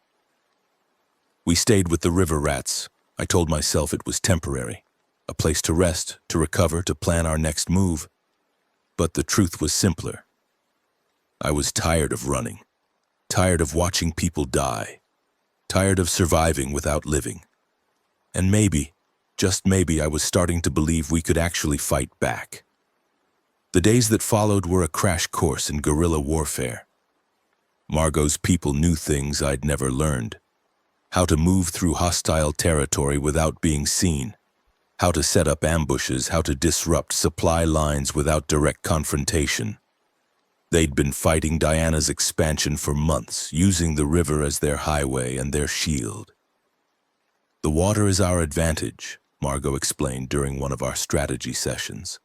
We stayed with the river rats. I told myself it was temporary, a place to rest, to recover, to plan our next move. But the truth was simpler. I was tired of running, tired of watching people die, tired of surviving without living. And maybe, just maybe, I was starting to believe we could actually fight back. The days that followed were a crash course in guerrilla warfare. Margot's people knew things I'd never learned. How to move through hostile territory without being seen. How to set up ambushes, how to disrupt supply lines without direct confrontation. They'd been fighting Diana's expansion for months, using the river as their highway and their shield. The water is our advantage, Margot explained during one of our strategy sessions.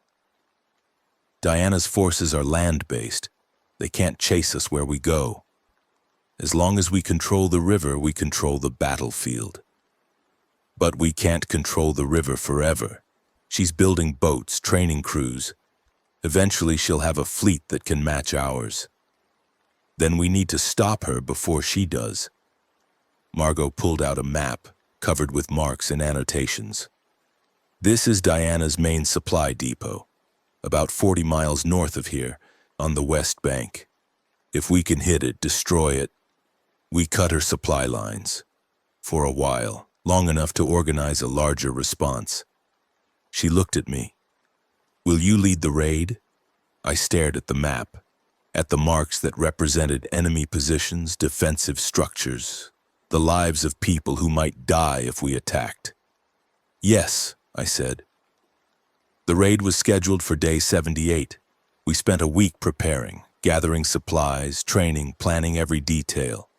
Diana's forces are land-based. They can't chase us where we go. As long as we control the river, we control the battlefield. But we can't control the river forever. She's building boats, training crews. Eventually she'll have a fleet that can match ours. Then we need to stop her before she does. Margot pulled out a map, covered with marks and annotations. This is Diana's main supply depot, about 40 miles north of here, on the west bank. If we can hit it, destroy it, we cut her supply lines. For a while, long enough to organize a larger response. She looked at me. Will you lead the raid? I stared at the map, at the marks that represented enemy positions, defensive structures, the lives of people who might die if we attacked. Yes, I said. The raid was scheduled for day 78. We spent a week preparing, gathering supplies, training, planning every detail.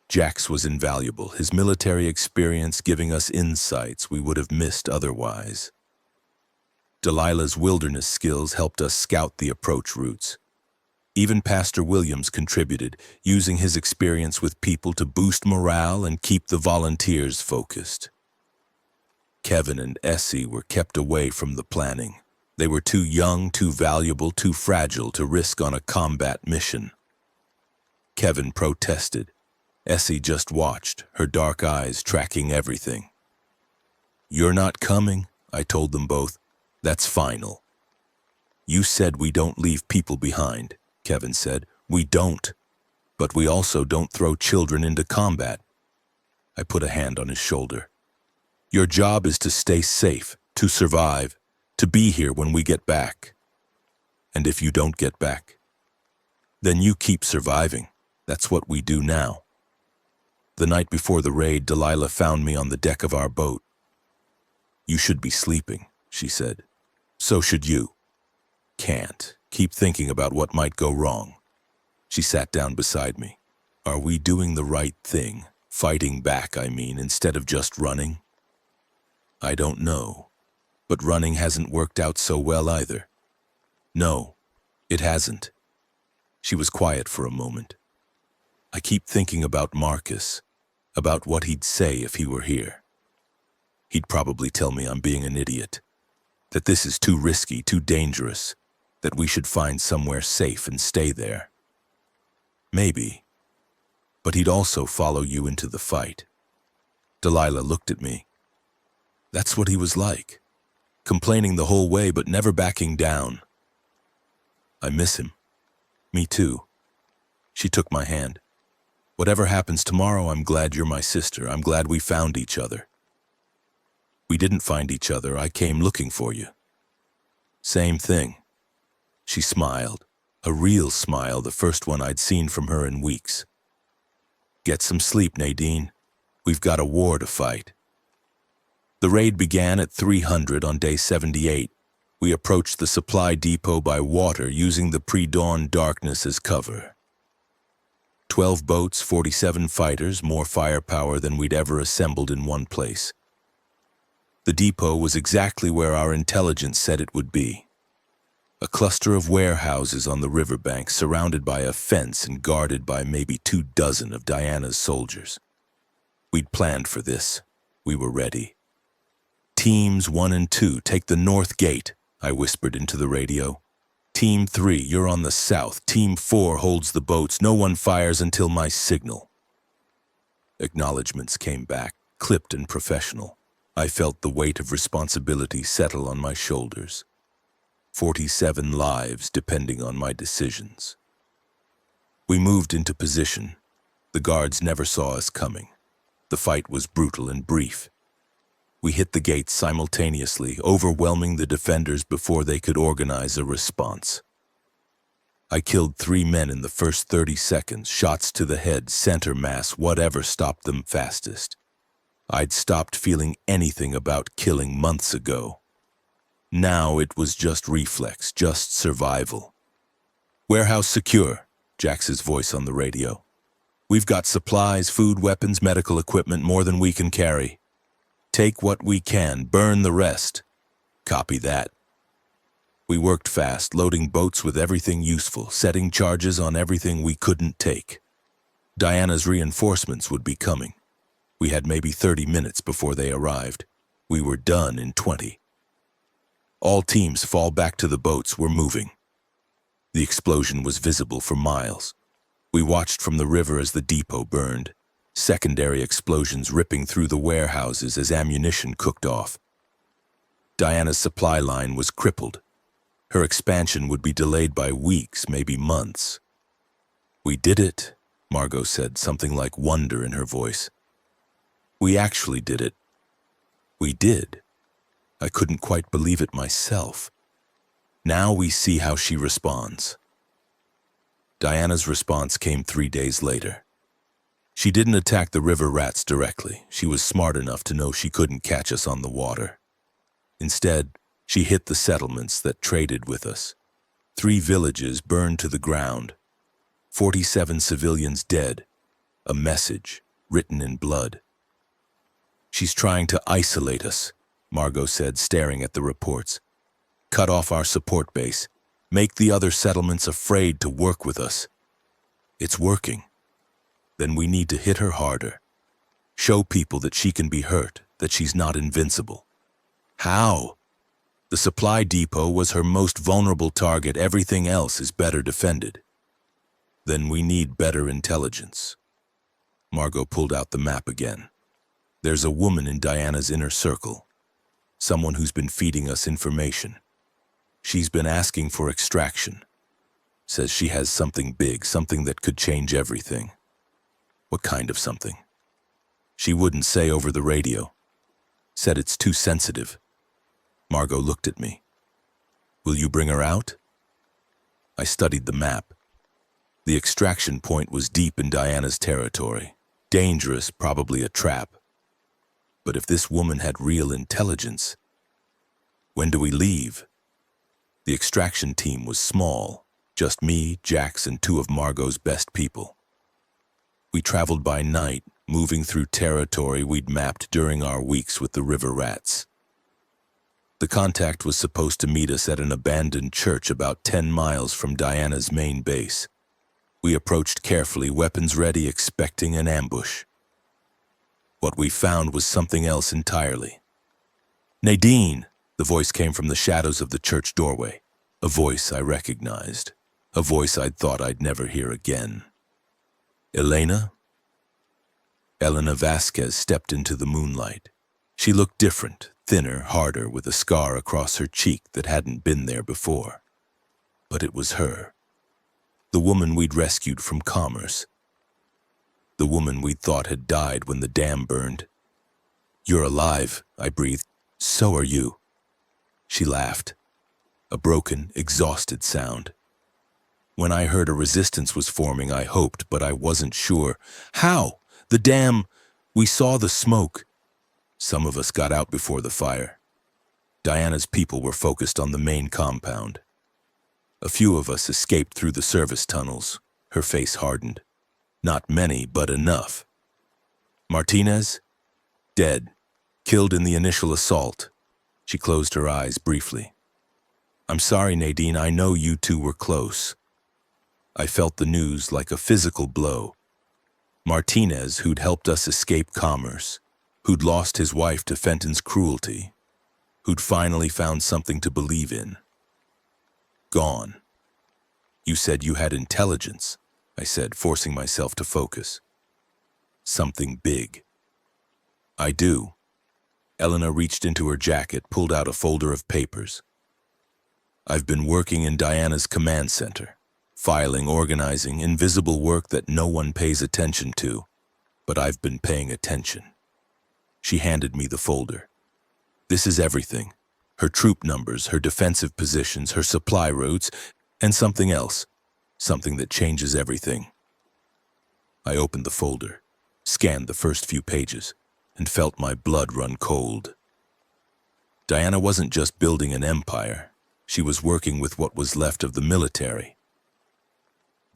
Jax was invaluable, his military experience giving us insights we would have missed otherwise. Delilah's wilderness skills helped us scout the approach routes. Even Pastor Williams contributed, using his experience with people to boost morale and keep the volunteers focused. Kevin and Essie were kept away from the planning. They were too young, too valuable, too fragile to risk on a combat mission. Kevin protested. Essie just watched, her dark eyes tracking everything. You're not coming, I told them both. That's final. You said we don't leave people behind, Kevin said. We don't. But we also don't throw children into combat. I put a hand on his shoulder. Your job is to stay safe, to survive, to be here when we get back. And if you don't get back, then you keep surviving. That's what we do now. The night before the raid, Delilah found me on the deck of our boat. You should be sleeping, she said. So should you. Can't. Keep thinking about what might go wrong. She sat down beside me. Are we doing the right thing? Fighting back, I mean, instead of just running? I don't know. But running hasn't worked out so well either. No, it hasn't. She was quiet for a moment. I keep thinking about Marcus, about what he'd say if he were here. He'd probably tell me I'm being an idiot, that this is too risky, too dangerous, that we should find somewhere safe and stay there. Maybe. But he'd also follow you into the fight. Delilah looked at me. That's what he was like, complaining the whole way but never backing down. I miss him. Me too. She took my hand. Whatever happens tomorrow, I'm glad you're my sister. I'm glad we found each other. We didn't find each other. I came looking for you. Same thing. She smiled, a real smile, the first one I'd seen from her in weeks. Get some sleep, Nadine. We've got a war to fight. The raid began at 300 on day 78. We approached the supply depot by water, using the pre-dawn darkness as cover. 12 boats, 47 fighters, more firepower than we'd ever assembled in one place. The depot was exactly where our intelligence said it would be. A cluster of warehouses on the riverbank, surrounded by a fence and guarded by maybe 24 of Diana's soldiers. We'd planned for this. We were ready. Teams 1 and 2, take the north gate, I whispered into the radio. Team 3, you're on the south. Team 4 holds the boats. No one fires until my signal. Acknowledgements came back, clipped and professional. I felt the weight of responsibility settle on my shoulders. 47 lives depending on my decisions. We moved into position. The guards never saw us coming. The fight was brutal and brief. We hit the gates simultaneously, overwhelming the defenders before they could organize a response. I killed 3 men in the first 30 seconds, shots to the head, center mass, whatever stopped them fastest. I'd stopped feeling anything about killing months ago. Now it was just reflex, just survival. Warehouse secure, Jax's voice on the radio. We've got supplies, food, weapons, medical equipment, more than we can carry. Take what we can, burn the rest. Copy that. We worked fast, loading boats with everything useful, setting charges on everything we couldn't take. Diana's reinforcements would be coming. We had maybe 30 minutes before they arrived. We were done in 20. All teams fall back to the boats. We're moving. The explosion was visible for miles. We watched from the river as the depot burned. Secondary explosions ripping through the warehouses as ammunition cooked off. Diana's supply line was crippled. Her expansion would be delayed by weeks, maybe months. We did it, Margot said, something like wonder in her voice. We actually did it. We did. I couldn't quite believe it myself. Now we see how she responds. Diana's response came 3 days later. She didn't attack the river rats directly. She was smart enough to know she couldn't catch us on the water. Instead, she hit the settlements that traded with us. 3 villages burned to the ground. 47 civilians dead. A message written in blood. She's trying to isolate us, Margot said, staring at the reports. Cut off our support base. Make the other settlements afraid to work with us. It's working. Then we need to hit her harder. Show people that she can be hurt, that she's not invincible. How? The supply depot was her most vulnerable target. Everything else is better defended. Then we need better intelligence. Margot pulled out the map again. There's a woman in Diana's inner circle. Someone who's been feeding us information. She's been asking for extraction. Says she has something big, something that could change everything. What kind of something? She wouldn't say over the radio. Said it's too sensitive. Margot looked at me. Will you bring her out? I studied the map. The extraction point was deep in Diana's territory. Dangerous, probably a trap. But if this woman had real intelligence, when do we leave? The extraction team was small, just me, Jax, and two of Margot's best people. We traveled by night, moving through territory we'd mapped during our weeks with the river rats. The contact was supposed to meet us at an abandoned church about 10 miles from Diana's main base. We approached carefully, weapons ready, expecting an ambush. What we found was something else entirely. "Nadine!" The voice came from the shadows of the church doorway. A voice I recognized. A voice I'd thought I'd never hear again. "Elena?" Elena Vasquez stepped into the moonlight. She looked different, thinner, harder, with a scar across her cheek that hadn't been there before. But it was her. The woman we'd rescued from Commerce. The woman we'd thought had died when the dam burned. "You're alive," I breathed. "So are you." She laughed. A broken, exhausted sound. When I heard a resistance was forming, I hoped, but I wasn't sure. "How? The dam! We saw the smoke." Some of us got out before the fire. Diana's people were focused on the main compound. A few of us escaped through the service tunnels. Her face hardened. "Not many, but enough." "Martinez?" "Dead. Killed in the initial assault." She closed her eyes briefly. "I'm sorry, Nadine, I know you two were close." I felt the news like a physical blow. Martinez, who'd helped us escape Commerce, who'd lost his wife to Fenton's cruelty, who'd finally found something to believe in. Gone. "You said you had intelligence," I said, forcing myself to focus. "Something big." "I do." Elena reached into her jacket, pulled out a folder of papers. "I've been working in Diana's command center. Filing, organizing, invisible work that no one pays attention to, but I've been paying attention." She handed me the folder. "This is everything. Her troop numbers, her defensive positions, her supply routes, and something else. Something that changes everything." I opened the folder, scanned the first few pages, and felt my blood run cold. Diana wasn't just building an empire. She was working with what was left of the military.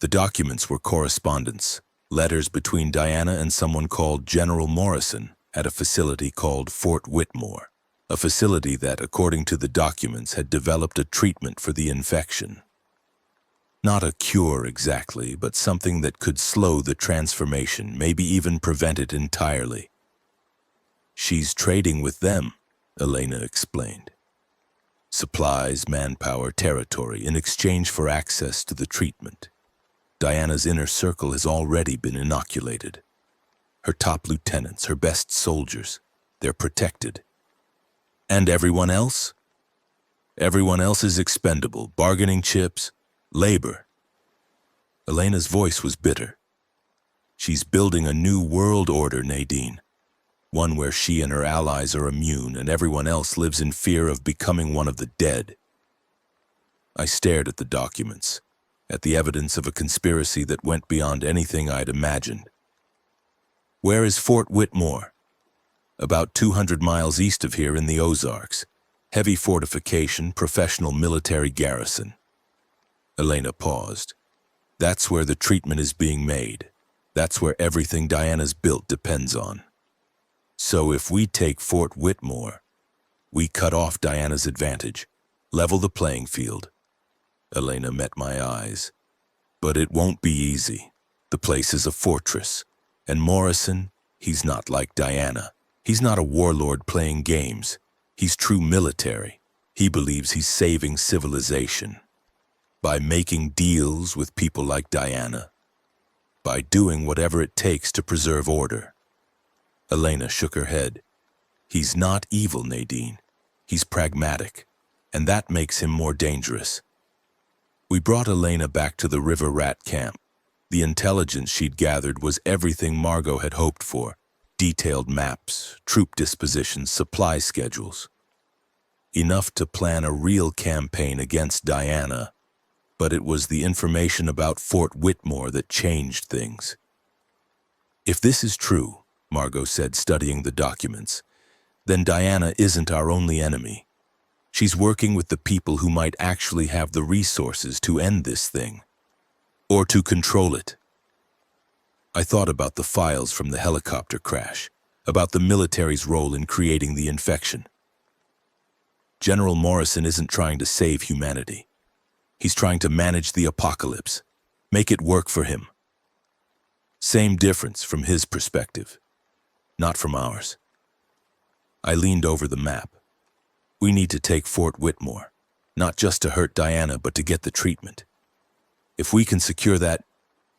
The documents were correspondence, letters between Diana and someone called General Morrison at a facility called Fort Whitmore, a facility that, according to the documents, had developed a treatment for the infection. Not a cure exactly, but something that could slow the transformation, maybe even prevent it entirely. "She's trading with them," Elena explained. "Supplies, manpower, territory in exchange for access to the treatment. Diana's inner circle has already been inoculated. Her top lieutenants, her best soldiers, they're protected. And everyone else? Everyone else is expendable, bargaining chips, labor." Elena's voice was bitter. "She's building a new world order, Nadine. One where she and her allies are immune and everyone else lives in fear of becoming one of the dead." I stared at the documents, at the evidence of a conspiracy that went beyond anything I'd imagined. "Where is Fort Whitmore?" "About 200 miles east of here in the Ozarks. Heavy fortification, professional military garrison." Elena paused. "That's where the treatment is being made. That's where everything Diana's built depends on. So if we take Fort Whitmore, we cut off Diana's advantage, level the playing field." Elena met my eyes. "But it won't be easy. The place is a fortress. And Morrison, he's not like Diana. He's not a warlord playing games. He's true military. He believes he's saving civilization. By making deals with people like Diana. By doing whatever it takes to preserve order." Elena shook her head. "He's not evil, Nadine. He's pragmatic. And that makes him more dangerous." We brought Elena back to the River Rat camp. The intelligence she'd gathered was everything Margot had hoped for. Detailed maps, troop dispositions, supply schedules. Enough to plan a real campaign against Diana, But it was the information about Fort Whitmore that changed things. If this is true, Margot said, studying the documents, then Diana isn't our only enemy. She's working with the people who might actually have the resources to end this thing, or to control it. I thought about the files from the helicopter crash, about the military's role in creating the infection. General Morrison isn't trying to save humanity. He's trying to manage the apocalypse, make it work for him. Same difference from his perspective, not from ours. I leaned over the map. We need to take Fort Whitmore, not just to hurt Diana, but to get the treatment. If we can secure that,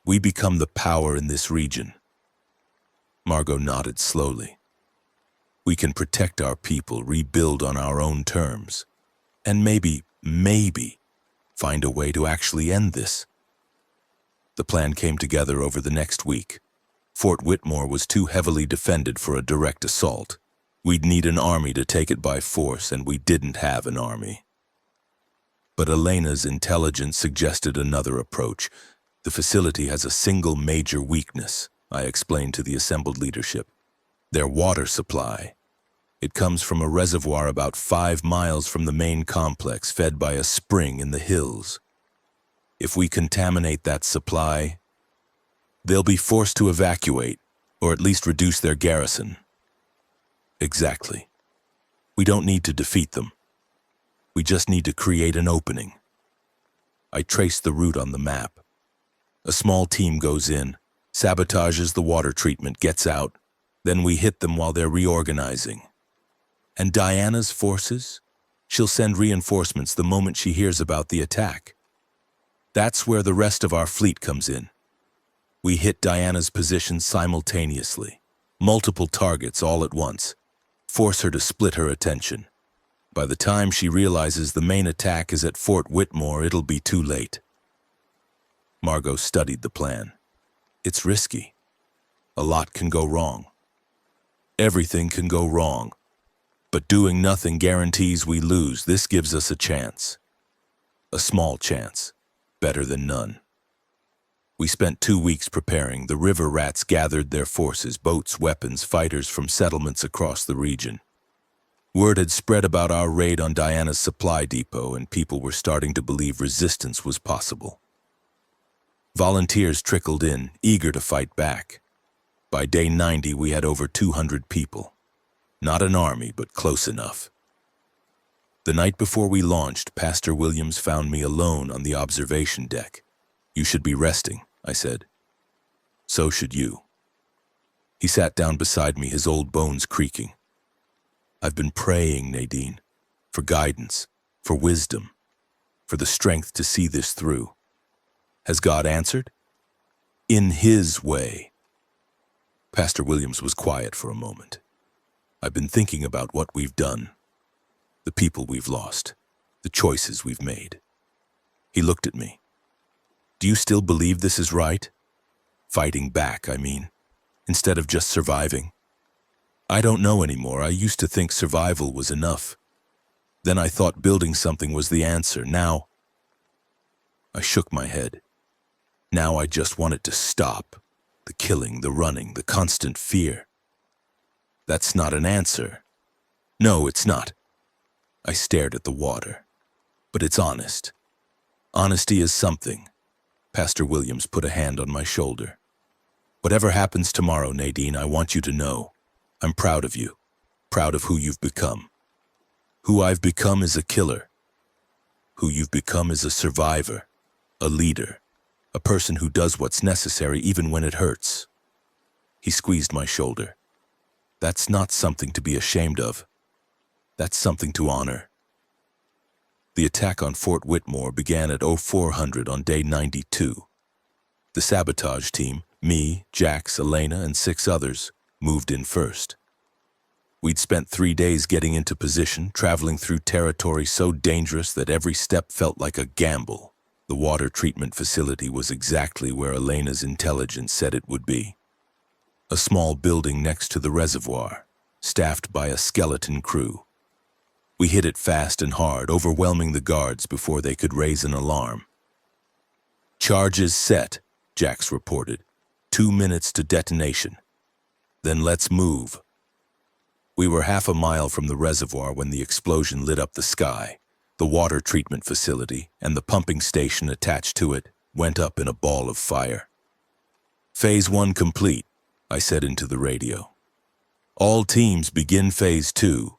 we become the power in this region. Margot nodded slowly. We can protect our people, rebuild on our own terms, and maybe find a way to actually end this. The plan came together over the next week. Fort Whitmore was too heavily defended for a direct assault. We'd need an army to take it by force, and we didn't have an army. But Elena's intelligence suggested another approach. The facility has a single major weakness, I explained to the assembled leadership. Their water supply. It comes from a reservoir about 5 miles from the main complex, fed by a spring in the hills. If we contaminate that supply, they'll be forced to evacuate, or at least reduce their garrison. Exactly. We don't need to defeat them. We just need to create an opening. I traced the route on the map. A small team goes in, sabotages the water treatment, gets out, then we hit them while they're reorganizing. And Diana's forces? She'll send reinforcements the moment she hears about the attack. That's where the rest of our fleet comes in. We hit Diana's position simultaneously, multiple targets all at once, force her to split her attention. By the time she realizes the main attack is at Fort Whitmore, it'll be too late. Margot studied the plan. It's risky. A lot can go wrong. Everything can go wrong. But doing nothing guarantees we lose. This gives us a chance. A small chance. Better than none. We spent 2 weeks preparing. The river rats gathered their forces, boats, weapons, fighters from settlements across the region. Word had spread about our raid on Diana's supply depot, and people were starting to believe resistance was possible. Volunteers trickled in, eager to fight back. By day 90, we had over 200 people. Not an army, but close enough. The night before we launched, Pastor Williams found me alone on the observation deck. You should be resting, I said. So should you. He sat down beside me, his old bones creaking. I've been praying, Nadine, for guidance, for wisdom, for the strength to see this through. Has God answered? In His way. Pastor Williams was quiet for a moment. I've been thinking about what we've done, the people we've lost, the choices we've made. He looked at me. Do you still believe this is right? Fighting back, I mean, instead of just surviving. I don't know anymore. I used to think survival was enough. Then I thought building something was the answer. Now, I shook my head. Now I just want it to stop. The killing, the running, the constant fear. That's not an answer. No, it's not. I stared at the water. But it's honest. Honesty is something. Pastor Williams put a hand on my shoulder. Whatever happens tomorrow, Nadine, I want you to know, I'm proud of you, proud of who you've become. Who I've become is a killer. Who you've become is a survivor, a leader, a person who does what's necessary even when it hurts. He squeezed my shoulder. That's not something to be ashamed of. That's something to honor. The attack on Fort Whitmore began at 0400 on day 92. The sabotage team, me, Jax, Elena, and 6 others, moved in first. We'd spent 3 days getting into position, traveling through territory so dangerous that every step felt like a gamble. The water treatment facility was exactly where Elena's intelligence said it would be. A small building next to the reservoir, staffed by a skeleton crew. We hit it fast and hard, overwhelming the guards before they could raise an alarm. Charges set, Jax reported. 2 minutes to detonation. Then let's move. We were half a mile from the reservoir when the explosion lit up the sky. The water treatment facility and the pumping station attached to it went up in a ball of fire. Phase 1 complete, I said into the radio. All teams begin Phase 2.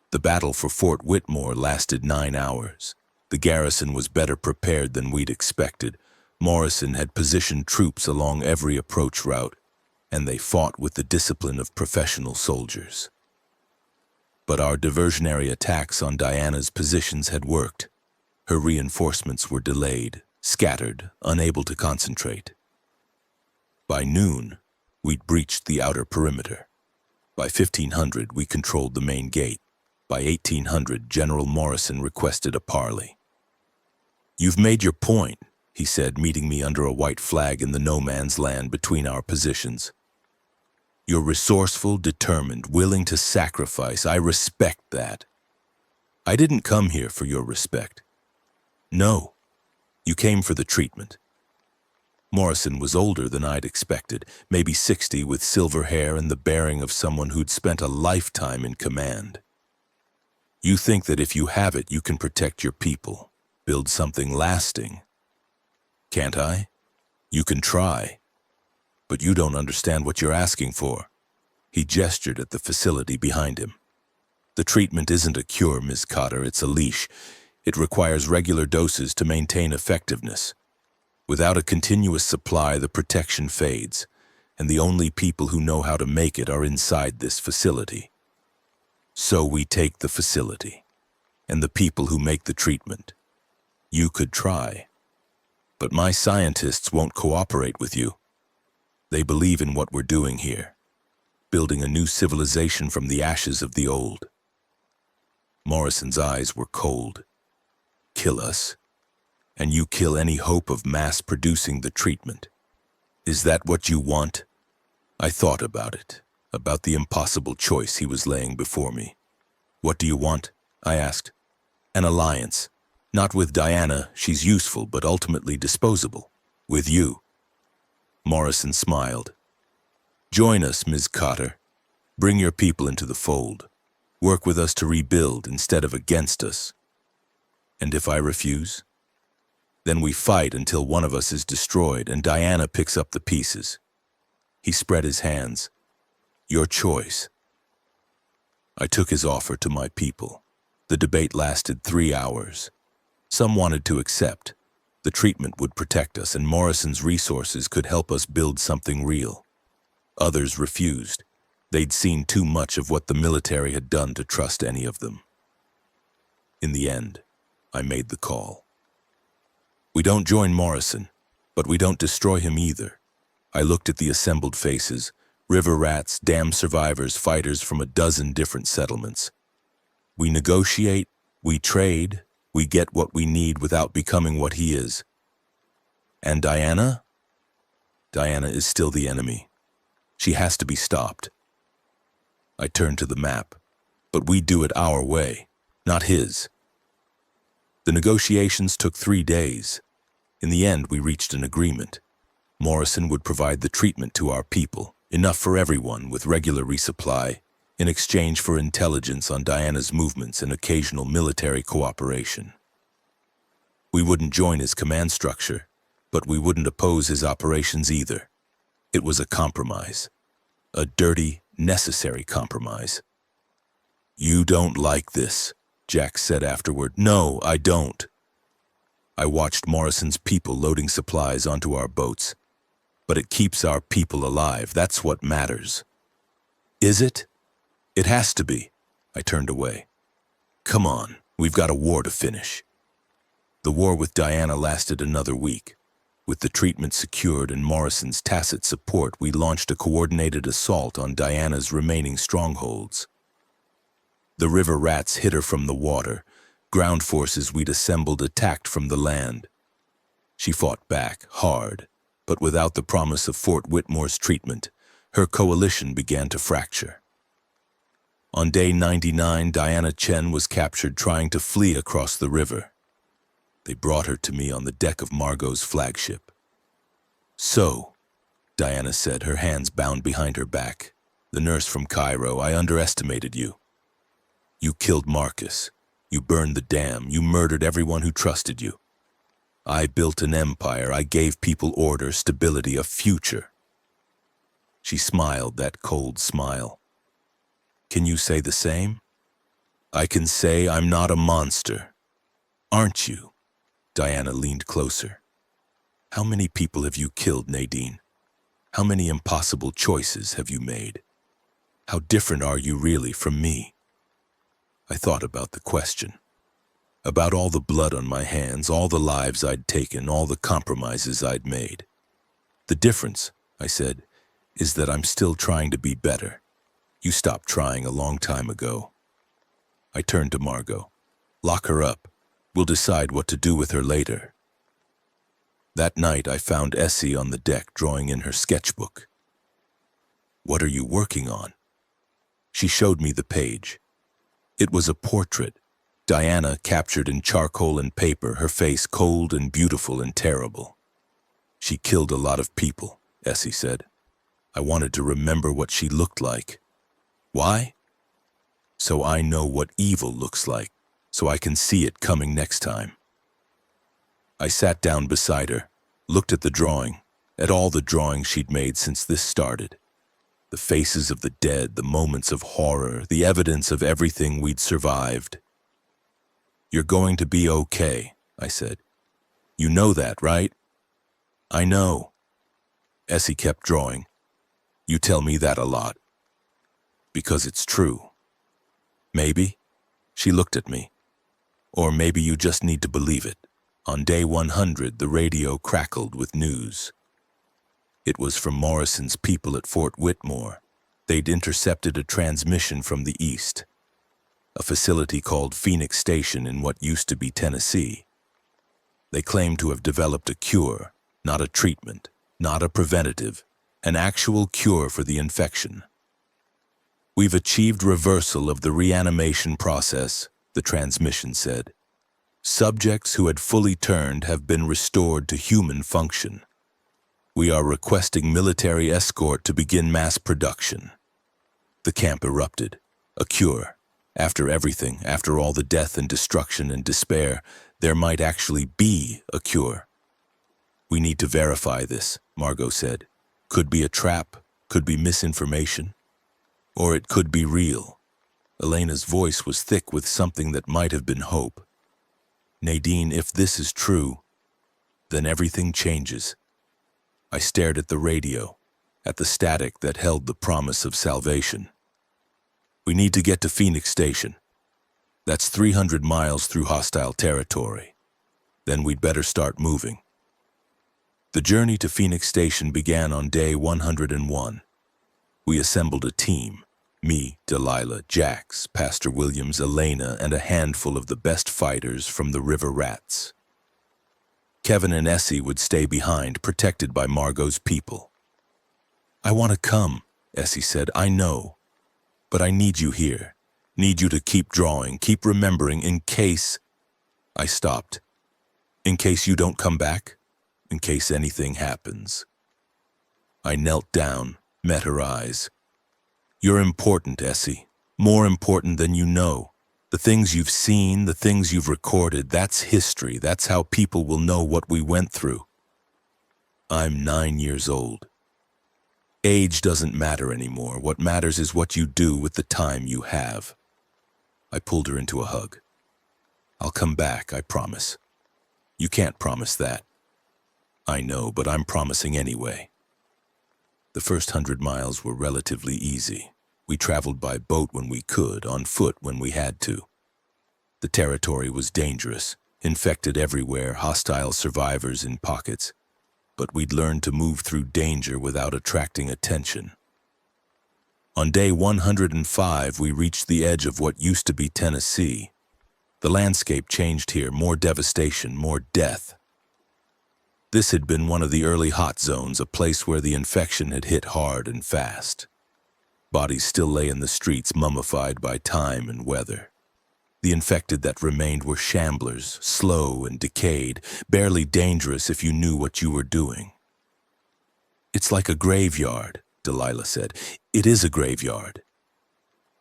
The battle for Fort Whitmore lasted 9 hours. The garrison was better prepared than we'd expected. Morrison had positioned troops along every approach route, and they fought with the discipline of professional soldiers. But our diversionary attacks on Diana's positions had worked. Her reinforcements were delayed, scattered, unable to concentrate. By noon, we'd breached the outer perimeter. By 1500, we controlled the main gate. By 1800, General Morrison requested a parley. "You've made your point," he said, meeting me under a white flag in the no-man's land between our positions. "You're resourceful, determined, willing to sacrifice. I respect that. I didn't come here for your respect. No, you came for the treatment." Morrison was older than I'd expected, maybe 60, with silver hair and the bearing of someone who'd spent a lifetime in command. "You think that if you have it, you can protect your people, build something lasting. Can't I? You can try. But you don't understand what you're asking for." He gestured at the facility behind him. "The treatment isn't a cure, Ms. Cotter, it's a leash. It requires regular doses to maintain effectiveness. Without a continuous supply, the protection fades, and the only people who know how to make it are inside this facility. So we take the facility, and the people who make the treatment. You could try, but my scientists won't cooperate with you. They believe in what we're doing here, building a new civilization from the ashes of the old." Morrison's eyes were cold. "Kill us, and you kill any hope of mass-producing the treatment. Is that what you want?" I thought about it, about the impossible choice he was laying before me. "What do you want?" I asked. "An alliance. Not with Diana, she's useful but ultimately disposable. With you." Morrison smiled. "Join us, Ms. Cotter. Bring your people into the fold. Work with us to rebuild instead of against us. And if I refuse? Then we fight until one of us is destroyed and Diana picks up the pieces." He spread his hands. "Your choice." I took his offer to my people. The debate lasted 3 hours. Some wanted to accept. The treatment would protect us, and Morrison's resources could help us build something real. Others refused. They'd seen too much of what the military had done to trust any of them. In the end, I made the call. We don't join Morrison, but we don't destroy him either. I looked at the assembled faces, river rats, dam survivors, fighters from a dozen different settlements. We negotiate, we trade, we get what we need without becoming what he is. And Diana? Diana is still the enemy. She has to be stopped. I turned to the map, but we do it our way, not his. The negotiations took 3 days. In the end, we reached an agreement. Morrison would provide the treatment to our people, enough for everyone with regular resupply, in exchange for intelligence on Diana's movements and occasional military cooperation. We wouldn't join his command structure, but we wouldn't oppose his operations either. It was a compromise. A dirty, necessary compromise. "You don't like this," Jack said afterward. "No, I don't." I watched Morrison's people loading supplies onto our boats. But it keeps our people alive. That's what matters. Is it? It has to be. I turned away. Come on, we've got a war to finish. The war with Diana lasted another week. With the treatment secured and Morrison's tacit support, we launched a coordinated assault on Diana's remaining strongholds. The river rats hit her from the water. Ground forces we'd assembled attacked from the land. She fought back, hard, but without the promise of Fort Whitmore's treatment, her coalition began to fracture. On day 99, Diana Chen was captured trying to flee across the river. They brought her to me on the deck of Margot's flagship. "So," Diana said, her hands bound behind her back, "the nurse from Cairo, I underestimated you. You killed Marcus. You burned the dam. You murdered everyone who trusted you. I built an empire. I gave people order, stability, a future." She smiled, that cold smile. "Can you say the same?" "I can say I'm not a monster." "Aren't you?" Diana leaned closer. "How many people have you killed, Nadine? How many impossible choices have you made? How different are you really from me?" I thought about the question, about all the blood on my hands, all the lives I'd taken, all the compromises I'd made. "The difference," I said, "is that I'm still trying to be better. You stopped trying a long time ago." I turned to Margot. "Lock her up. We'll decide what to do with her later." That night I found Essie on the deck drawing in her sketchbook. "What are you working on?" She showed me the page. It was a portrait, Diana captured in charcoal and paper, her face cold and beautiful and terrible. "She killed a lot of people," Essie said. "I wanted to remember what she looked like." "Why?" "So I know what evil looks like, so I can see it coming next time." I sat down beside her, looked at the drawing, at all the drawings she'd made since this started. The faces of the dead, the moments of horror, the evidence of everything we'd survived. "You're going to be okay," I said. "You know that, right?" "I know." Essie kept drawing. "You tell me that a lot." "Because it's true." "Maybe." She looked at me. "Or maybe you just need to believe it." On day 100, the radio crackled with news. It was from Morrison's people at Fort Whitmore. They'd intercepted a transmission from the east, a facility called Phoenix Station in what used to be Tennessee. They claimed to have developed a cure, not a treatment, not a preventative, an actual cure for the infection. "We've achieved reversal of the reanimation process," the transmission said. "Subjects who had fully turned have been restored to human function. We are requesting military escort to begin mass production." The camp erupted. A cure. After everything, after all the death and destruction and despair, there might actually be a cure. "We need to verify this," Margot said. "Could be a trap, could be misinformation, or it could be real." Elena's voice was thick with something that might have been hope. "Nadine, if this is true, then everything changes." I stared at the radio, at the static that held the promise of salvation. "We need to get to Phoenix Station. That's 300 miles through hostile territory. Then we'd better start moving." The journey to Phoenix Station began on day 101. We assembled a team. Me, Delilah, Jax, Pastor Williams, Elena, and a handful of the best fighters from the River Rats. Kevin and Essie would stay behind, protected by Margot's people. "I want to come," Essie said. "I know. But I need you here. Need you to keep drawing, keep remembering in case—" I stopped. "In case you don't come back? In case anything happens?" I knelt down, met her eyes. "You're important, Essie. More important than you know. The things you've seen, the things you've recorded, that's history. That's how people will know what we went through." I'm 9 years old. Age doesn't matter anymore. What matters is what you do with the time you have. I pulled her into a hug. "I'll come back, I promise." "You can't promise that." "I know, but I'm promising anyway." The first 100 miles were relatively easy. We traveled by boat when we could, on foot when we had to. The territory was dangerous, infected everywhere, hostile survivors in pockets. But we'd learned to move through danger without attracting attention. On day 105, we reached the edge of what used to be Tennessee. The landscape changed here, more devastation, more death. This had been one of the early hot zones, a place where the infection had hit hard and fast. Bodies still lay in the streets, mummified by time and weather. The infected that remained were shamblers, slow and decayed, barely dangerous if you knew what you were doing. "It's like a graveyard," Delilah said. "It is a graveyard."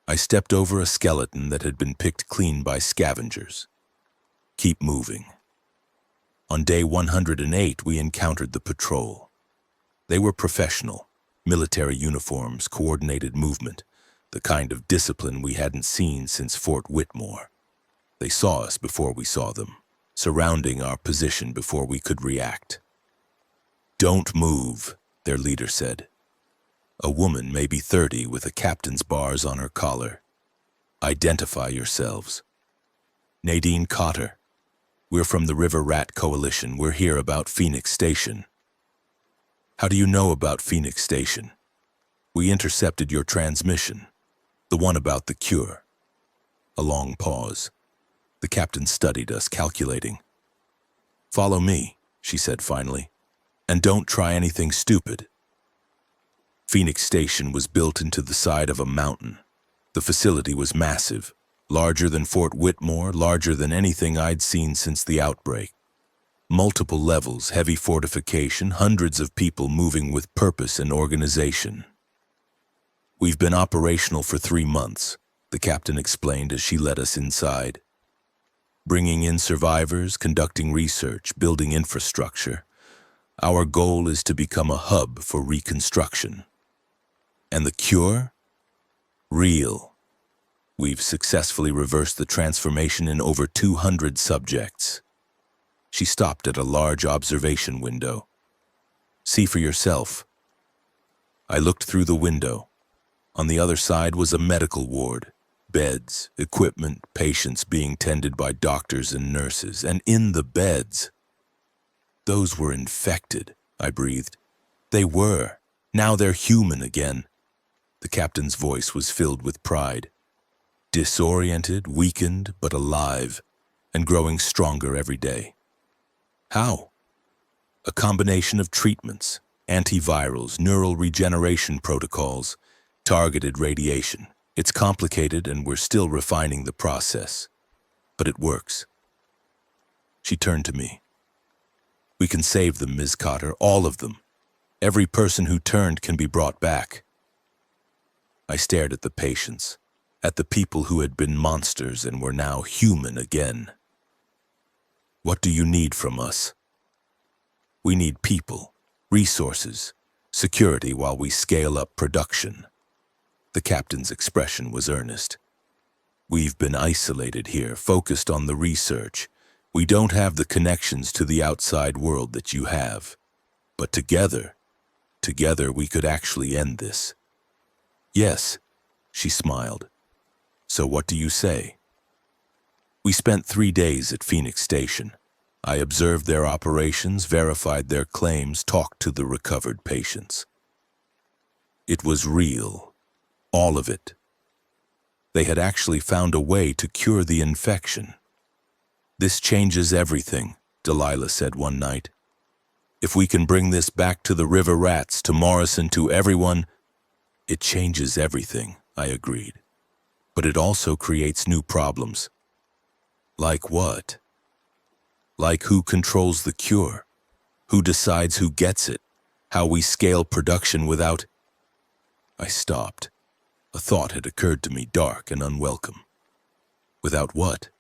I stepped over a skeleton that had been picked clean by scavengers. "Keep moving." On day 108, we encountered the patrol. They were professional, military uniforms, coordinated movement, the kind of discipline we hadn't seen since Fort Whitmore. They saw us before we saw them, surrounding our position before we could react. "Don't move," their leader said. A woman, maybe 30, with a captain's bars on her collar. "Identify yourselves." "Nadine Cotter. We're from the River Rat Coalition. We're here about Phoenix Station." "How do you know about Phoenix Station?" "We intercepted your transmission, the one about the cure." A long pause. The captain studied us, calculating. "Follow me," she said finally, "and don't try anything stupid." Phoenix Station was built into the side of a mountain. The facility was massive, larger than Fort Whitmore, larger than anything I'd seen since the outbreak. Multiple levels, heavy fortification, hundreds of people moving with purpose and organization. "We've been operational for 3 months, the captain explained as she led us inside. "Bringing in survivors, conducting research, building infrastructure. Our goal is to become a hub for reconstruction." "And the cure?" "Real. We've successfully reversed the transformation in over 200 subjects." She stopped at a large observation window. "See for yourself." I looked through the window. On the other side was a medical ward. Beds, equipment, patients being tended by doctors and nurses, and in the beds. "Those were infected," I breathed. "They were. Now they're human again." The captain's voice was filled with pride. "Disoriented, weakened, but alive, and growing stronger every day." "How?" "A combination of treatments, antivirals, neural regeneration protocols, targeted radiation. It's complicated and we're still refining the process, but it works." She turned to me. "We can save them, Ms. Cotter, all of them. Every person who turned can be brought back." I stared at the patients, at the people who had been monsters and were now human again. "What do you need from us?" "We need people, resources, security while we scale up production." The captain's expression was earnest. "We've been isolated here, focused on the research. We don't have the connections to the outside world that you have. But together we could actually end this." "Yes," she smiled. "So what do you say?" We spent 3 days at Phoenix Station. I observed their operations, verified their claims, talked to the recovered patients. It was real. All of it. They had actually found a way to cure the infection. "This changes everything," Delilah said one night. "If we can bring this back to the River Rats, to Morrison, to everyone—" "It changes everything," I agreed. "But it also creates new problems." "Like what?" "Like who controls the cure? Who decides who gets it? How we scale production without—" I stopped. A thought had occurred to me, dark and unwelcome. "Without what?"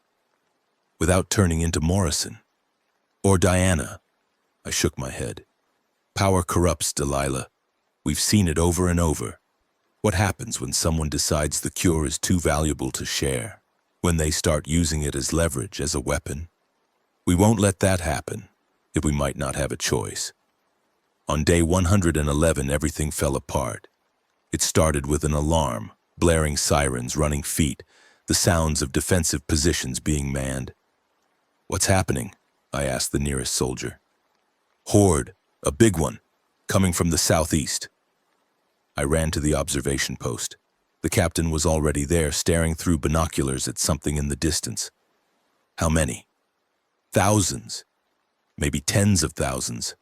"Without turning into Morrison. Or Diana." I shook my head. "Power corrupts, Delilah. We've seen it over and over. What happens when someone decides the cure is too valuable to share? When they start using it as leverage, as a weapon? We won't let that happen, if we might not have a choice." On day 111, everything fell apart. It started with an alarm, blaring sirens, running feet, the sounds of defensive positions being manned. "What's happening?" I asked the nearest soldier. "Horde, a big one, coming from the southeast." I ran to the observation post. The captain was already there, staring through binoculars at something in the distance. "How many?" "Thousands. Maybe tens of thousands."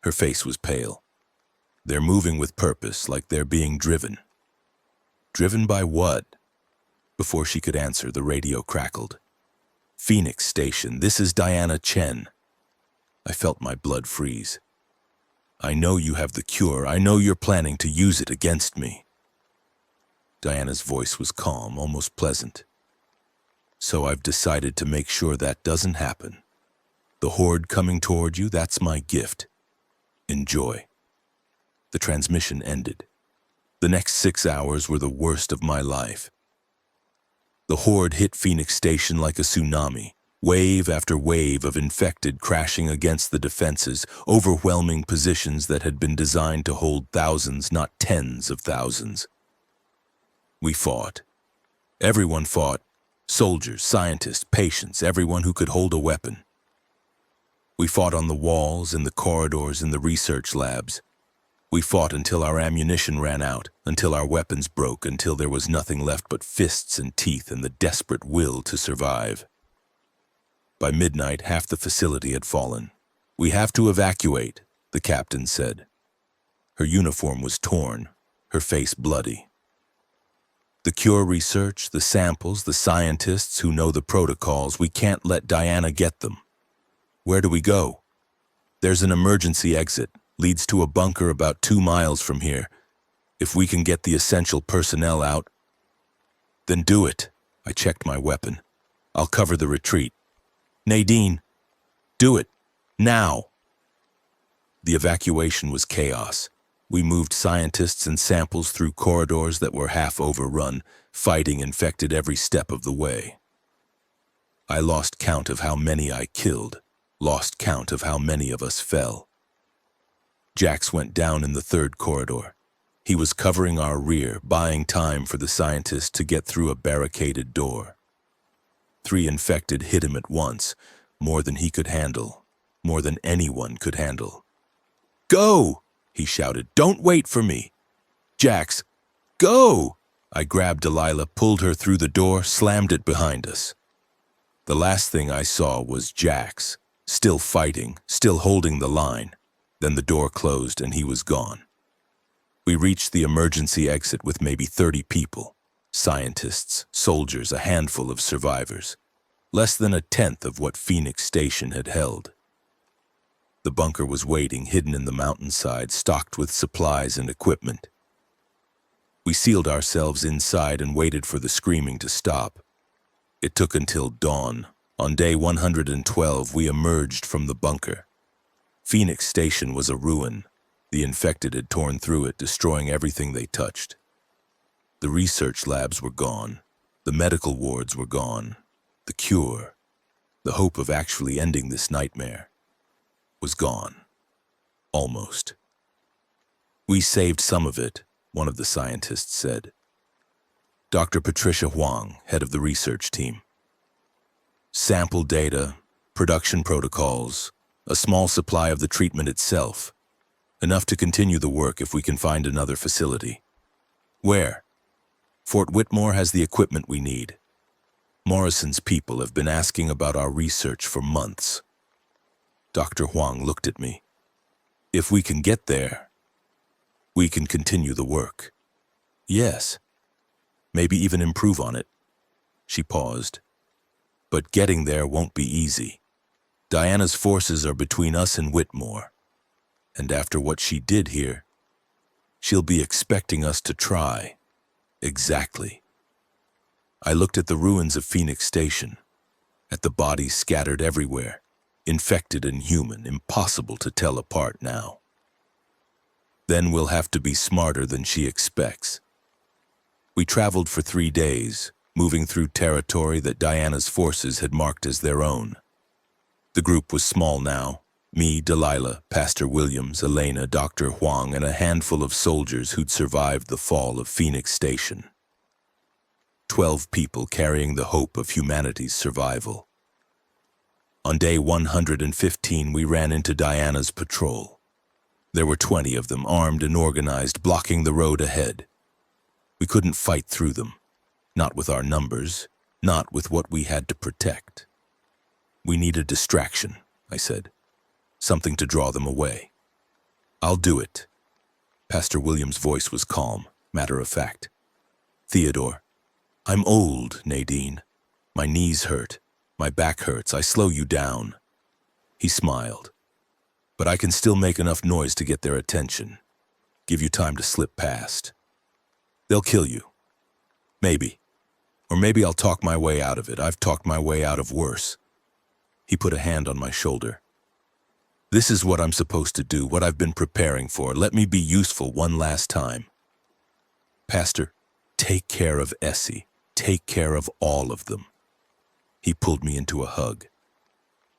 Her face was pale. "They're moving with purpose, like they're being driven." "Driven by what?" Before she could answer, the radio crackled. "Phoenix Station, this is Diana Chen." I felt my blood freeze. "I know you have the cure. I know you're planning to use it against me." Diana's voice was calm, almost pleasant. "So I've decided to make sure that doesn't happen. The horde coming toward you, that's my gift. Enjoy." The transmission ended. The next 6 hours were the worst of my life. The horde hit Phoenix Station like a tsunami, wave after wave of infected crashing against the defenses, overwhelming positions that had been designed to hold thousands, not tens of thousands. We fought. Everyone fought. Soldiers, scientists, patients, everyone who could hold a weapon. We fought on the walls, in the corridors, in the research labs. We fought until our ammunition ran out, until our weapons broke, until there was nothing left but fists and teeth and the desperate will to survive. By midnight, half the facility had fallen. "We have to evacuate," the captain said. Her uniform was torn, her face bloody. "The cure research, the samples, the scientists who know the protocols, we can't let Diana get them." "Where do we go?" "There's an emergency exit, leads to a bunker about 2 miles from here. If we can get the essential personnel out." "Then do it." I checked my weapon. "I'll cover the retreat." "Nadine, do it. Now." The evacuation was chaos. We moved scientists and samples through corridors that were half overrun. Fighting infected every step of the way. I lost count of how many I killed, lost count of how many of us fell. Jax went down in the 3rd corridor. He was covering our rear, buying time for the scientists to get through a barricaded door. 3 infected hit him at once, more than he could handle, more than anyone could handle. "Go!" he shouted. "Don't wait for me." "Jax, go!" I grabbed Delilah, pulled her through the door, slammed it behind us. The last thing I saw was Jax, still fighting, still holding the line. Then the door closed and he was gone. We reached the emergency exit with maybe 30 people. Scientists, soldiers, a handful of survivors. Less than 1/10 of what Phoenix Station had held. The bunker was waiting, hidden in the mountainside, stocked with supplies and equipment. We sealed ourselves inside and waited for the screaming to stop. It took until dawn. On day 112, we emerged from the bunker. Phoenix Station was a ruin. The infected had torn through it, destroying everything they touched. The research labs were gone. The medical wards were gone. The cure, the hope of actually ending this nightmare, was gone. Almost. "We saved some of it," one of the scientists said. Dr. Patricia Huang, head of the research team. "Sample data, production protocols, a small supply of the treatment itself. Enough to continue the work if we can find another facility." "Where?" "Fort Whitmore has the equipment we need. Morrison's people have been asking about our research for months." Dr. Huang looked at me. "If we can get there, we can continue the work." "Yes. Maybe even improve on it." She paused. "But getting there won't be easy. Diana's forces are between us and Whitmore. And after what she did here, she'll be expecting us to try." "Exactly." I looked at the ruins of Phoenix Station, at the bodies scattered everywhere, infected and human, impossible to tell apart now. "Then we'll have to be smarter than she expects." We traveled for 3 days, moving through territory that Diana's forces had marked as their own. The group was small now. Me, Delilah, Pastor Williams, Elena, Dr. Huang, and a handful of soldiers who'd survived the fall of Phoenix Station. 12 people carrying the hope of humanity's survival. On day 115, we ran into Diana's patrol. There were 20 of them, armed and organized, blocking the road ahead. We couldn't fight through them. Not with our numbers, not with what we had to protect. "We need a distraction," I said. "Something to draw them away." "I'll do it." Pastor Williams' voice was calm, matter of fact. "Theodore, I'm old, Nadine. My knees hurt. My back hurts. I slow you down. He smiled. But I can still make enough noise to get their attention. Give you time to slip past. They'll kill you. Maybe. Or maybe I'll talk my way out of it. I've talked my way out of worse. He put a hand on my shoulder. This is what I'm supposed to do, what I've been preparing for. Let me be useful one last time. Pastor, take care of Essie. Take care of all of them. He pulled me into a hug.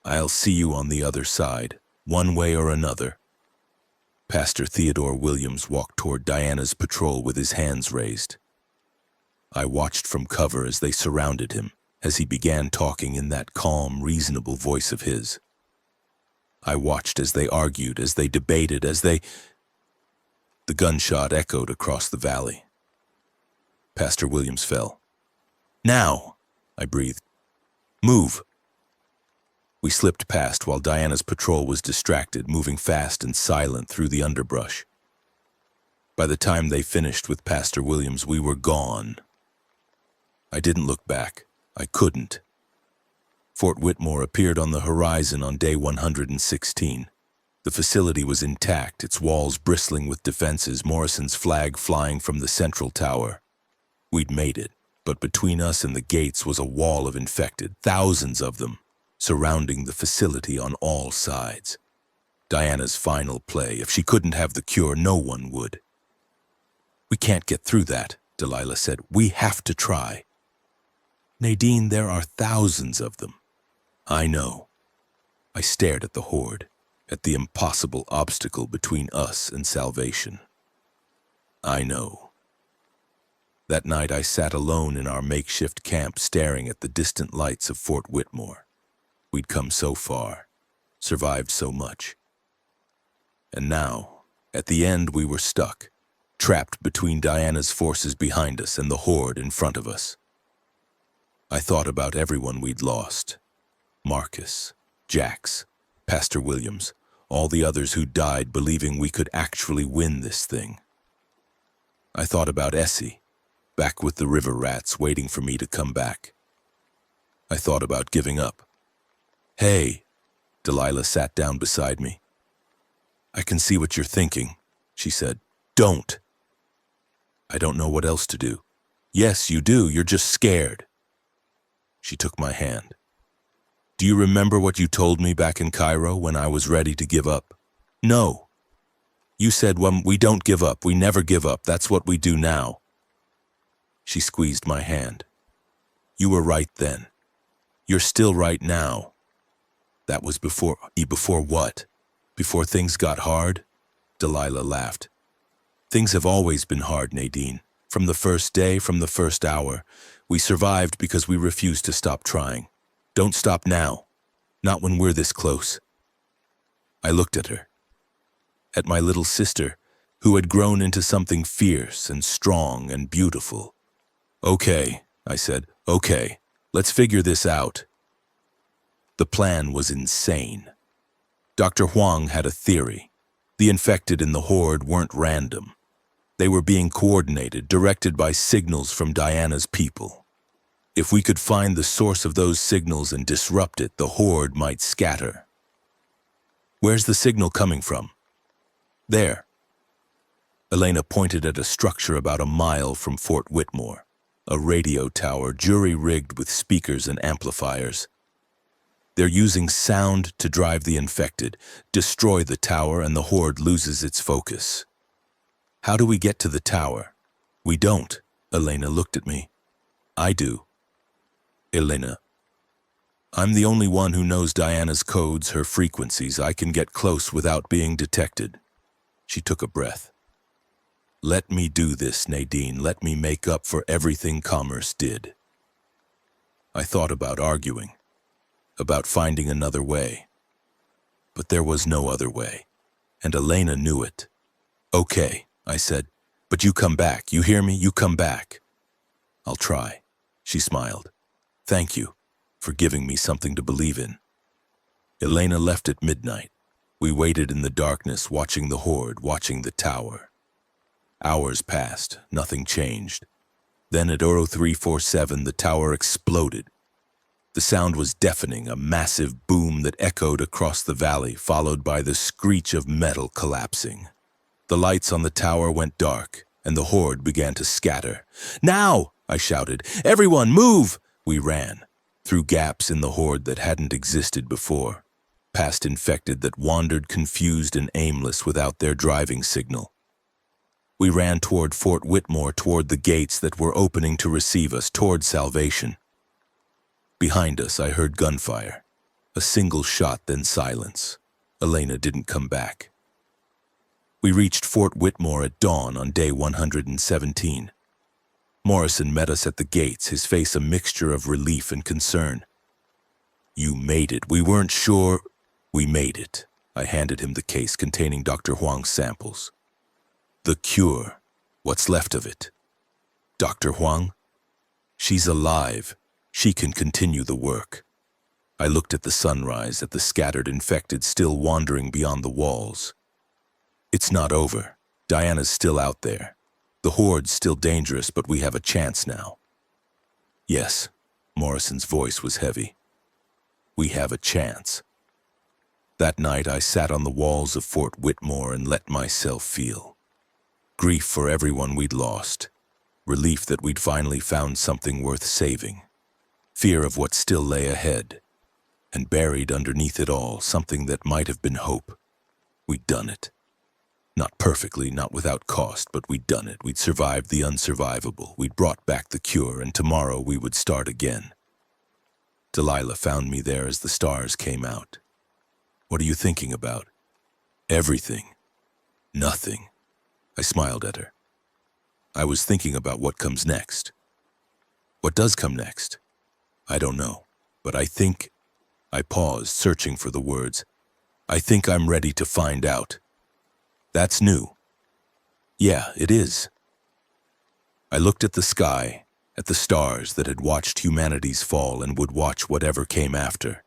I'll see you on the other side, one way or another. Pastor Theodore Williams walked toward Diana's patrol with his hands raised. I watched from cover as they surrounded him, as he began talking in that calm, reasonable voice of his. I watched as they argued, as they debated, The gunshot echoed across the valley. Pastor Williams fell. Now, I breathed. Move. We slipped past while Diana's patrol was distracted, moving fast and silent through the underbrush. By the time they finished with Pastor Williams, we were gone. I didn't look back. I couldn't. Fort Whitmore appeared on the horizon on day 116. The facility was intact, its walls bristling with defenses, Morrison's flag flying from the central tower. We'd made it, but between us and the gates was a wall of infected, thousands of them, surrounding the facility on all sides. Diana's final play. If she couldn't have the cure, no one would. We can't get through that, Delilah said. We have to try. Nadine, there are thousands of them. I know. I stared at the horde, at the impossible obstacle between us and salvation. I know. That night I sat alone in our makeshift camp staring at the distant lights of Fort Whitmore. We'd come so far, survived so much. And now, at the end, we were stuck, trapped between Diana's forces behind us and the horde in front of us. I thought about everyone we'd lost. Marcus, Jax, Pastor Williams, all the others who died believing we could actually win this thing. I thought about Essie, back with the river rats waiting for me to come back. I thought about giving up. Hey, Delilah sat down beside me. I can see what you're thinking, she said. Don't. I don't know what else to do. Yes, you do. You're just scared. She took my hand. Do you remember what you told me back in Cairo when I was ready to give up? No. You said, well, we don't give up. We never give up. That's what we do now. She squeezed my hand. You were right then. You're still right now. That was before what? Before things got hard? Delilah laughed. Things have always been hard, Nadine. From the first day, from the first hour. We survived because we refused to stop trying. Don't stop now. Not when we're this close. I looked at her. At my little sister, who had grown into something fierce and strong and beautiful. Okay, I said, okay, let's figure this out. The plan was insane. Dr. Huang had a theory. The infected in the horde weren't random. They were being coordinated, directed by signals from Diana's people. If we could find the source of those signals and disrupt it, the horde might scatter. Where's the signal coming from? There. Elena pointed at a structure about a mile from Fort Whitmore, a radio tower jury-rigged with speakers and amplifiers. They're using sound to drive the infected, destroy the tower, and the horde loses its focus. How do we get to the tower? We don't. Elena looked at me. I do. Elena. I'm the only one who knows Diana's codes, her frequencies. I can get close without being detected. She took a breath. Let me do this, Nadine. Let me make up for everything Commerce did. I thought about arguing, about finding another way. But there was no other way, and Elena knew it. Okay, I said, but you come back. You hear me? You come back. I'll try, she smiled. Thank you for giving me something to believe in. Elena left at midnight. We waited in the darkness, watching the horde, watching the tower. Hours passed, nothing changed. Then at 0347, the tower exploded. The sound was deafening, a massive boom that echoed across the valley, followed by the screech of metal collapsing. The lights on the tower went dark, and the horde began to scatter. "Now!" I shouted. "Everyone, move!" We ran, through gaps in the horde that hadn't existed before, past infected that wandered confused and aimless without their driving signal. We ran toward Fort Whitmore, toward the gates that were opening to receive us, toward salvation. Behind us, I heard gunfire. A single shot, then silence. Elena didn't come back. We reached Fort Whitmore at dawn on day 117. Morrison met us at the gates, his face a mixture of relief and concern. "You made it. We weren't sure." "We made it." I handed him the case containing Dr. Huang's samples. "The cure. What's left of it?" "Dr. Huang? She's alive. She can continue the work." I looked at the sunrise, at the scattered infected still wandering beyond the walls. "It's not over. Diana's still out there. The horde's still dangerous, but we have a chance now." "Yes," Morrison's voice was heavy. "We have a chance." That night I sat on the walls of Fort Whitmore and let myself feel. Grief for everyone we'd lost. Relief that we'd finally found something worth saving. Fear of what still lay ahead. And buried underneath it all, something that might have been hope. We'd done it. Not perfectly, not without cost, but we'd done it. We'd survived the unsurvivable. We'd brought back the cure, and tomorrow we would start again. Delilah found me there as the stars came out. "What are you thinking about?" "Everything. Nothing." I smiled at her. "I was thinking about what comes next." "What does come next?" "I don't know, but I think—" I paused, searching for the words. "I think I'm ready to find out." "That's new." "Yeah, it is." I looked at the sky, at the stars that had watched humanity's fall and would watch whatever came after.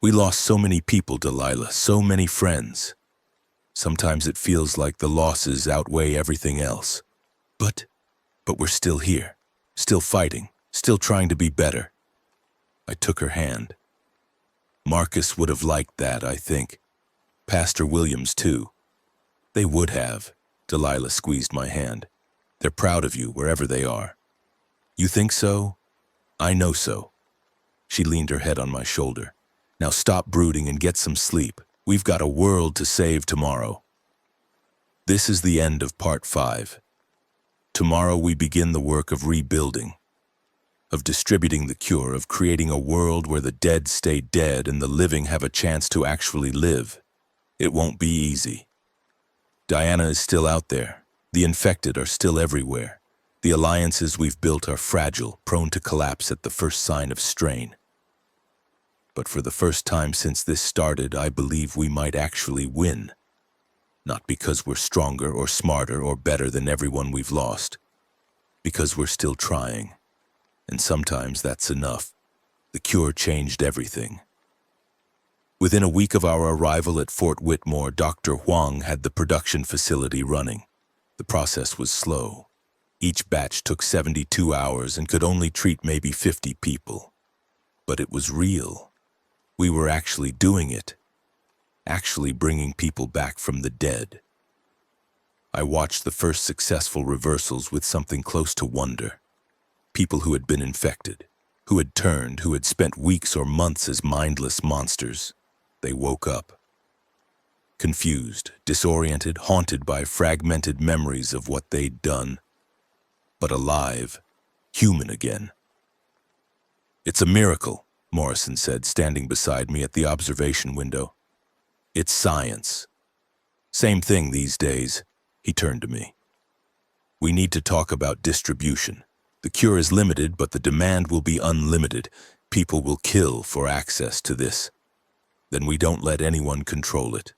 We lost so many people, Delilah, so many friends. Sometimes it feels like the losses outweigh everything else. But we're still here, still fighting, still trying to be better. I took her hand. Marcus would have liked that, I think. Pastor Williams, too. They would have. Delilah squeezed my hand. They're proud of you wherever they are. You think so? I know so. She leaned her head on my shoulder. Now stop brooding and get some sleep. We've got a world to save tomorrow. This is the end of part 5. Tomorrow we begin the work of rebuilding, of distributing the cure, of creating a world where the dead stay dead and the living have a chance to actually live. It won't be easy. Diana is still out there. The infected are still everywhere. The alliances we've built are fragile, prone to collapse at the first sign of strain. But for the first time since this started, I believe we might actually win. Not because we're stronger or smarter or better than everyone we've lost. Because we're still trying. And sometimes that's enough. The cure changed everything. Within a week of our arrival at Fort Whitmore, Dr. Huang had the production facility running. The process was slow. Each batch took 72 hours and could only treat maybe 50 people. But it was real. We were actually doing it. Actually bringing people back from the dead. I watched the first successful reversals with something close to wonder. People who had been infected, who had turned, who had spent weeks or months as mindless monsters. They woke up. Confused, disoriented, haunted by fragmented memories of what they'd done. But alive, human again. "It's a miracle," Morrison said, standing beside me at the observation window. "It's science. Same thing these days." He turned to me. "We need to talk about distribution. The cure is limited, but the demand will be unlimited. People will kill for access to this. Then we don't let anyone control it.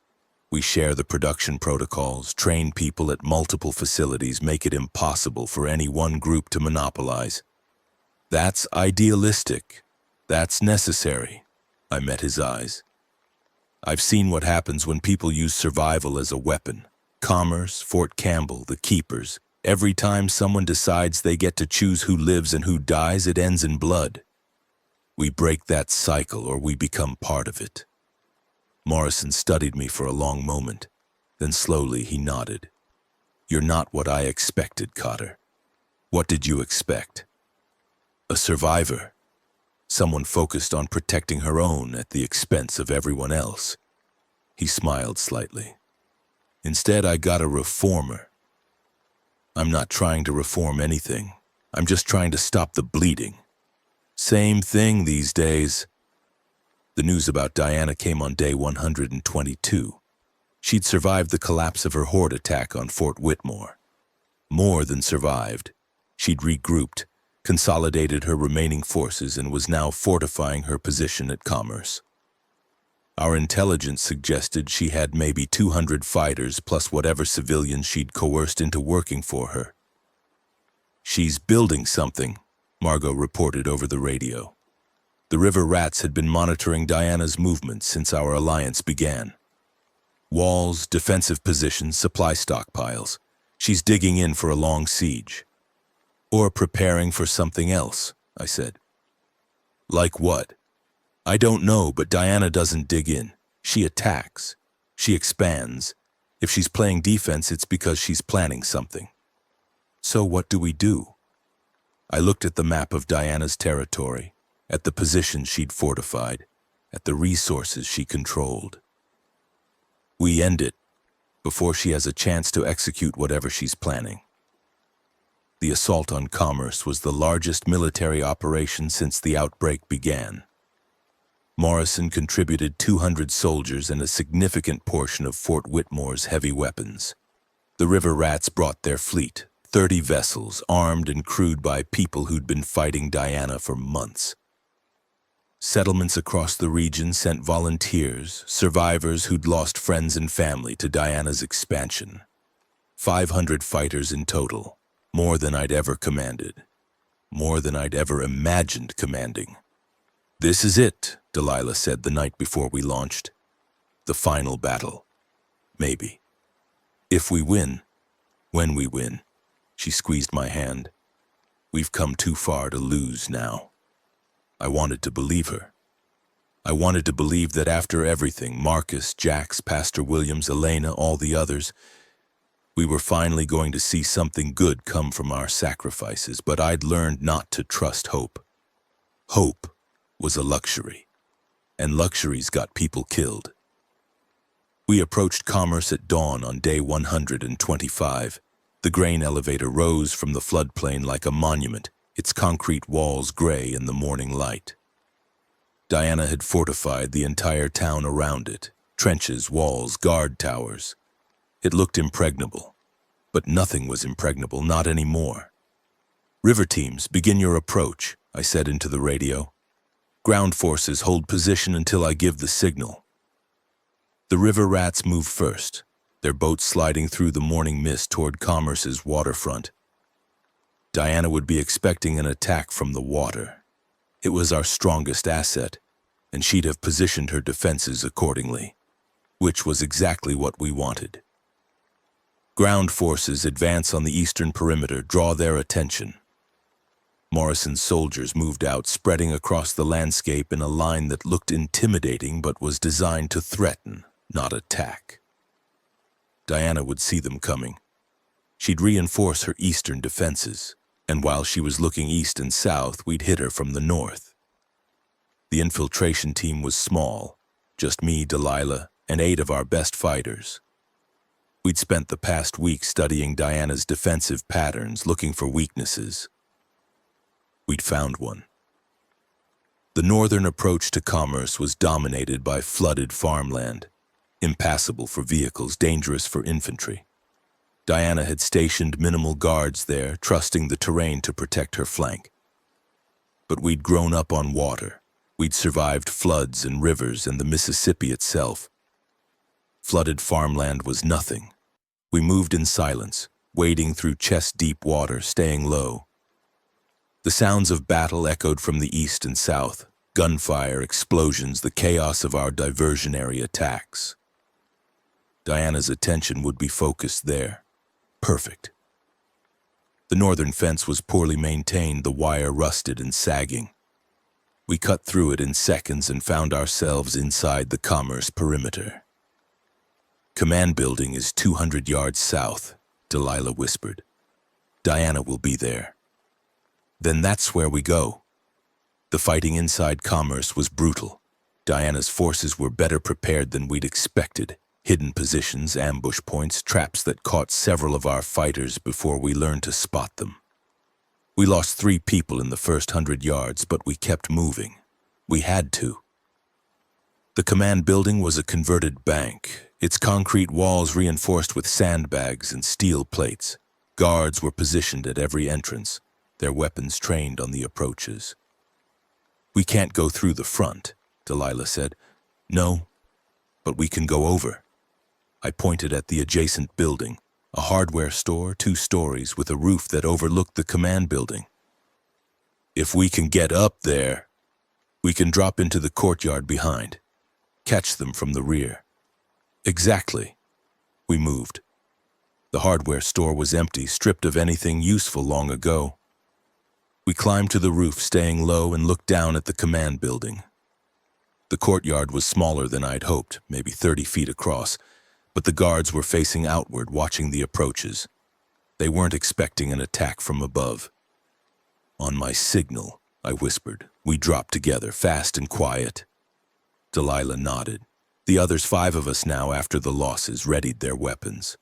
We share the production protocols, train people at multiple facilities, make it impossible for any one group to monopolize. That's idealistic. That's necessary." I met his eyes. "I've seen what happens when people use survival as a weapon. Commerce, Fort Campbell, the Keepers, Every time someone decides they get to choose who lives and who dies, it ends in blood. We break that cycle or we become part of it. Morrison studied me for a long moment. Then slowly he nodded. You're not what I expected, Cotter. What did you expect? A survivor. Someone focused on protecting her own at the expense of everyone else. He smiled slightly. Instead, I got a reformer. I'm not trying to reform anything. I'm just trying to stop the bleeding. Same thing these days. The news about Diana came on day 122. She'd survived the collapse of her horde attack on Fort Whitmore. More than survived. She'd regrouped, consolidated her remaining forces, and was now fortifying her position at Commerce. Our intelligence suggested she had maybe 200 fighters plus whatever civilians she'd coerced into working for her. She's building something, Margot reported over the radio. The river rats had been monitoring Diana's movements since our alliance began. Walls, defensive positions, supply stockpiles. She's digging in for a long siege. Or preparing for something else, I said. Like what? I don't know, but Diana doesn't dig in. She attacks. She expands. If she's playing defense, it's because she's planning something. So what do we do? I looked at the map of Diana's territory, at the positions she'd fortified, at the resources she controlled. We end it before she has a chance to execute whatever she's planning. The assault on Commerce was the largest military operation since the outbreak began. Morrison contributed 200 soldiers and a significant portion of Fort Whitmore's heavy weapons. The river rats brought their fleet, 30 vessels, armed and crewed by people who'd been fighting Diana for months. Settlements across the region sent volunteers, survivors who'd lost friends and family to Diana's expansion. 500 fighters in total, more than I'd ever commanded, more than I'd ever imagined commanding. This is it, Delilah said the night before we launched. The final battle. Maybe. If we win, when we win, she squeezed my hand. We've come too far to lose now. I wanted to believe her. I wanted to believe that after everything, Marcus, Jax, Pastor Williams, Elena, all the others, we were finally going to see something good come from our sacrifices, but I'd learned not to trust hope. Hope was a luxury, and luxuries got people killed. We approached Commerce at dawn on day 125. The grain elevator rose from the floodplain like a monument, its concrete walls gray in the morning light. Diana had fortified the entire town around it, trenches, walls, guard towers. It looked impregnable, but nothing was impregnable, not anymore. River teams, begin your approach, I said into the radio. Ground forces hold position until I give the signal. The river rats move first, their boats sliding through the morning mist toward Commerce's waterfront. Diana would be expecting an attack from the water. It was our strongest asset, and she'd have positioned her defenses accordingly, which was exactly what we wanted. Ground forces advance on the eastern perimeter, draw their attention. Morrison's soldiers moved out, spreading across the landscape in a line that looked intimidating but was designed to threaten, not attack. Diana would see them coming. She'd reinforce her eastern defenses, and while she was looking east and south, we'd hit her from the north. The infiltration team was small, just me, Delilah, and 8 of our best fighters. We'd spent the past week studying Diana's defensive patterns, looking for weaknesses. We'd found one. The northern approach to Commerce was dominated by flooded farmland, impassable for vehicles, dangerous for infantry. Diana had stationed minimal guards there, trusting the terrain to protect her flank. But we'd grown up on water. We'd survived floods and rivers and the Mississippi itself. Flooded farmland was nothing. We moved in silence, wading through chest-deep water, staying low. The sounds of battle echoed from the east and south, gunfire, explosions, the chaos of our diversionary attacks. Diana's attention would be focused there. Perfect. The northern fence was poorly maintained, the wire rusted and sagging. We cut through it in seconds and found ourselves inside the commerce perimeter. "Command building is 200 yards south," Delilah whispered. "Diana will be there." "Then that's where we go." The fighting inside commerce was brutal. Diana's forces were better prepared than we'd expected. Hidden positions, ambush points, traps that caught several of our fighters before we learned to spot them. We lost 3 people in the first 100 yards, but we kept moving. We had to. The command building was a converted bank, its concrete walls reinforced with sandbags and steel plates. Guards were positioned at every entrance, their weapons trained on the approaches. "We can't go through the front," Delilah said. "No, but we can go over." I pointed at the adjacent building, a hardware store, 2 stories, with a roof that overlooked the command building. "If we can get up there, we can drop into the courtyard behind, catch them from the rear." "Exactly." We moved. The hardware store was empty, stripped of anything useful long ago. We climbed to the roof, staying low, and looked down at the command building. The courtyard was smaller than I'd hoped, maybe 30 feet across, but the guards were facing outward, watching the approaches. They weren't expecting an attack from above. "On my signal," I whispered, "we dropped together, fast and quiet." Delilah nodded. The others, 5 of us now after the losses, readied their weapons.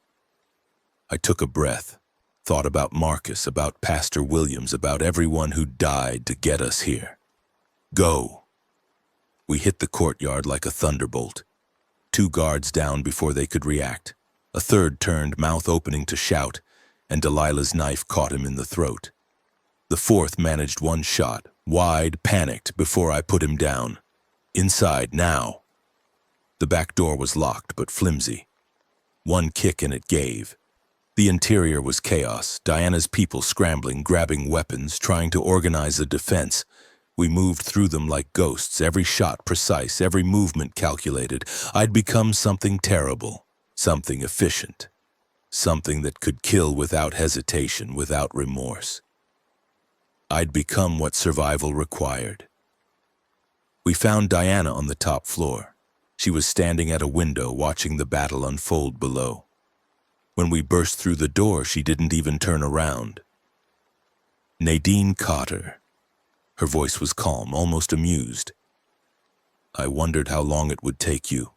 I took a breath, thought about Marcus, about Pastor Williams, about everyone who died to get us here. "Go." We hit the courtyard like a thunderbolt. 2 guards down before they could react. A third turned, mouth opening to shout, and Delilah's knife caught him in the throat. The 4th managed 1 shot, wide, panicked, before I put him down. "Inside, now." The back door was locked but flimsy. 1 kick and it gave. The interior was chaos, Diana's people scrambling, grabbing weapons, trying to organize a defense. We moved through them like ghosts, every shot precise, every movement calculated. I'd become something terrible, something efficient, something that could kill without hesitation, without remorse. I'd become what survival required. We found Diana on the top floor. She was standing at a window watching the battle unfold below. When we burst through the door, she didn't even turn around. "Nadine Cotter." Her voice was calm, almost amused. "I wondered how long it would take you."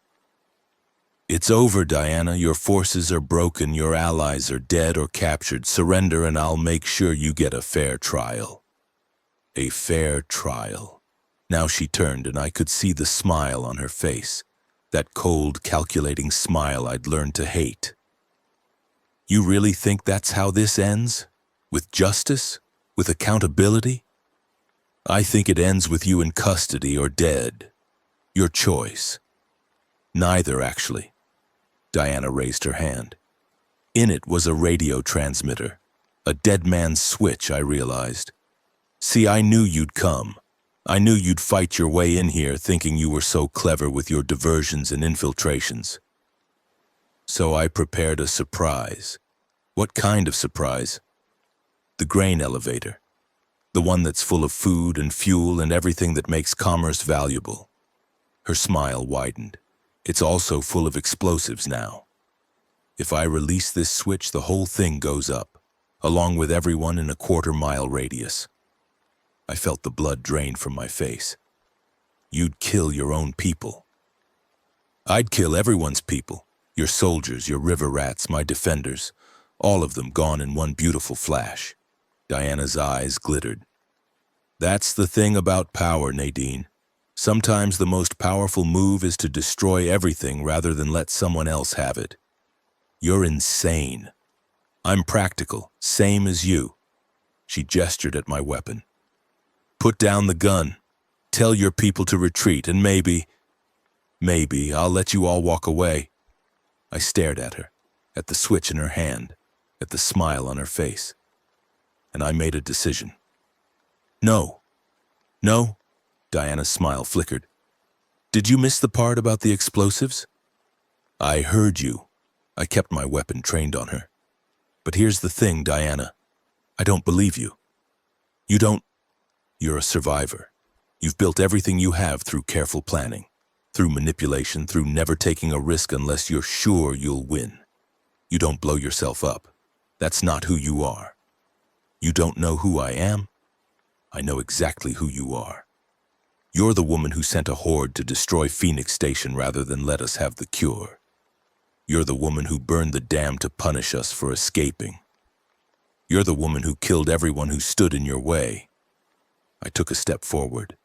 "It's over, Diana. Your forces are broken. Your allies are dead or captured. Surrender and I'll make sure you get a fair trial." A fair trial. Now she turned and I could see the smile on her face, that cold, calculating smile I'd learned to hate. "You really think that's how this ends? With justice? With accountability?" "I think it ends with you in custody or dead. Your choice." "Neither, actually." Diana raised her hand. In it was a radio transmitter, a dead man's switch, I realized. "See, I knew you'd come. I knew you'd fight your way in here, thinking you were so clever with your diversions and infiltrations. So I prepared a surprise." "What kind of surprise?" "The grain elevator. The one that's full of food and fuel and everything that makes commerce valuable." Her smile widened. "It's also full of explosives now. If I release this switch, the whole thing goes up, along with everyone in a 1/4-mile radius." I felt the blood drain from my face. "You'd kill your own people." "I'd kill everyone's people. Your soldiers, your river rats, my defenders. All of them gone in one beautiful flash." Diana's eyes glittered. "That's the thing about power, Nadine. Sometimes the most powerful move is to destroy everything rather than let someone else have it. You're insane. I'm practical, same as you." She gestured at my weapon. "Put down the gun. Tell your people to retreat, and maybe I'll let you all walk away." I stared at her, at the switch in her hand, at the smile on her face. And I made a decision. "No. No?" Diana's smile flickered. "Did you miss the part about the explosives?" "I heard you." I kept my weapon trained on her. "But here's the thing, Diana. I don't believe you. You don't. You're a survivor. You've built everything you have through careful planning, through manipulation, through never taking a risk unless you're sure you'll win. You don't blow yourself up. That's not who you are. You don't know who I am? I know exactly who you are. You're the woman who sent a horde to destroy Phoenix Station rather than let us have the cure. You're the woman who burned the dam to punish us for escaping. You're the woman who killed everyone who stood in your way. I took a step forward.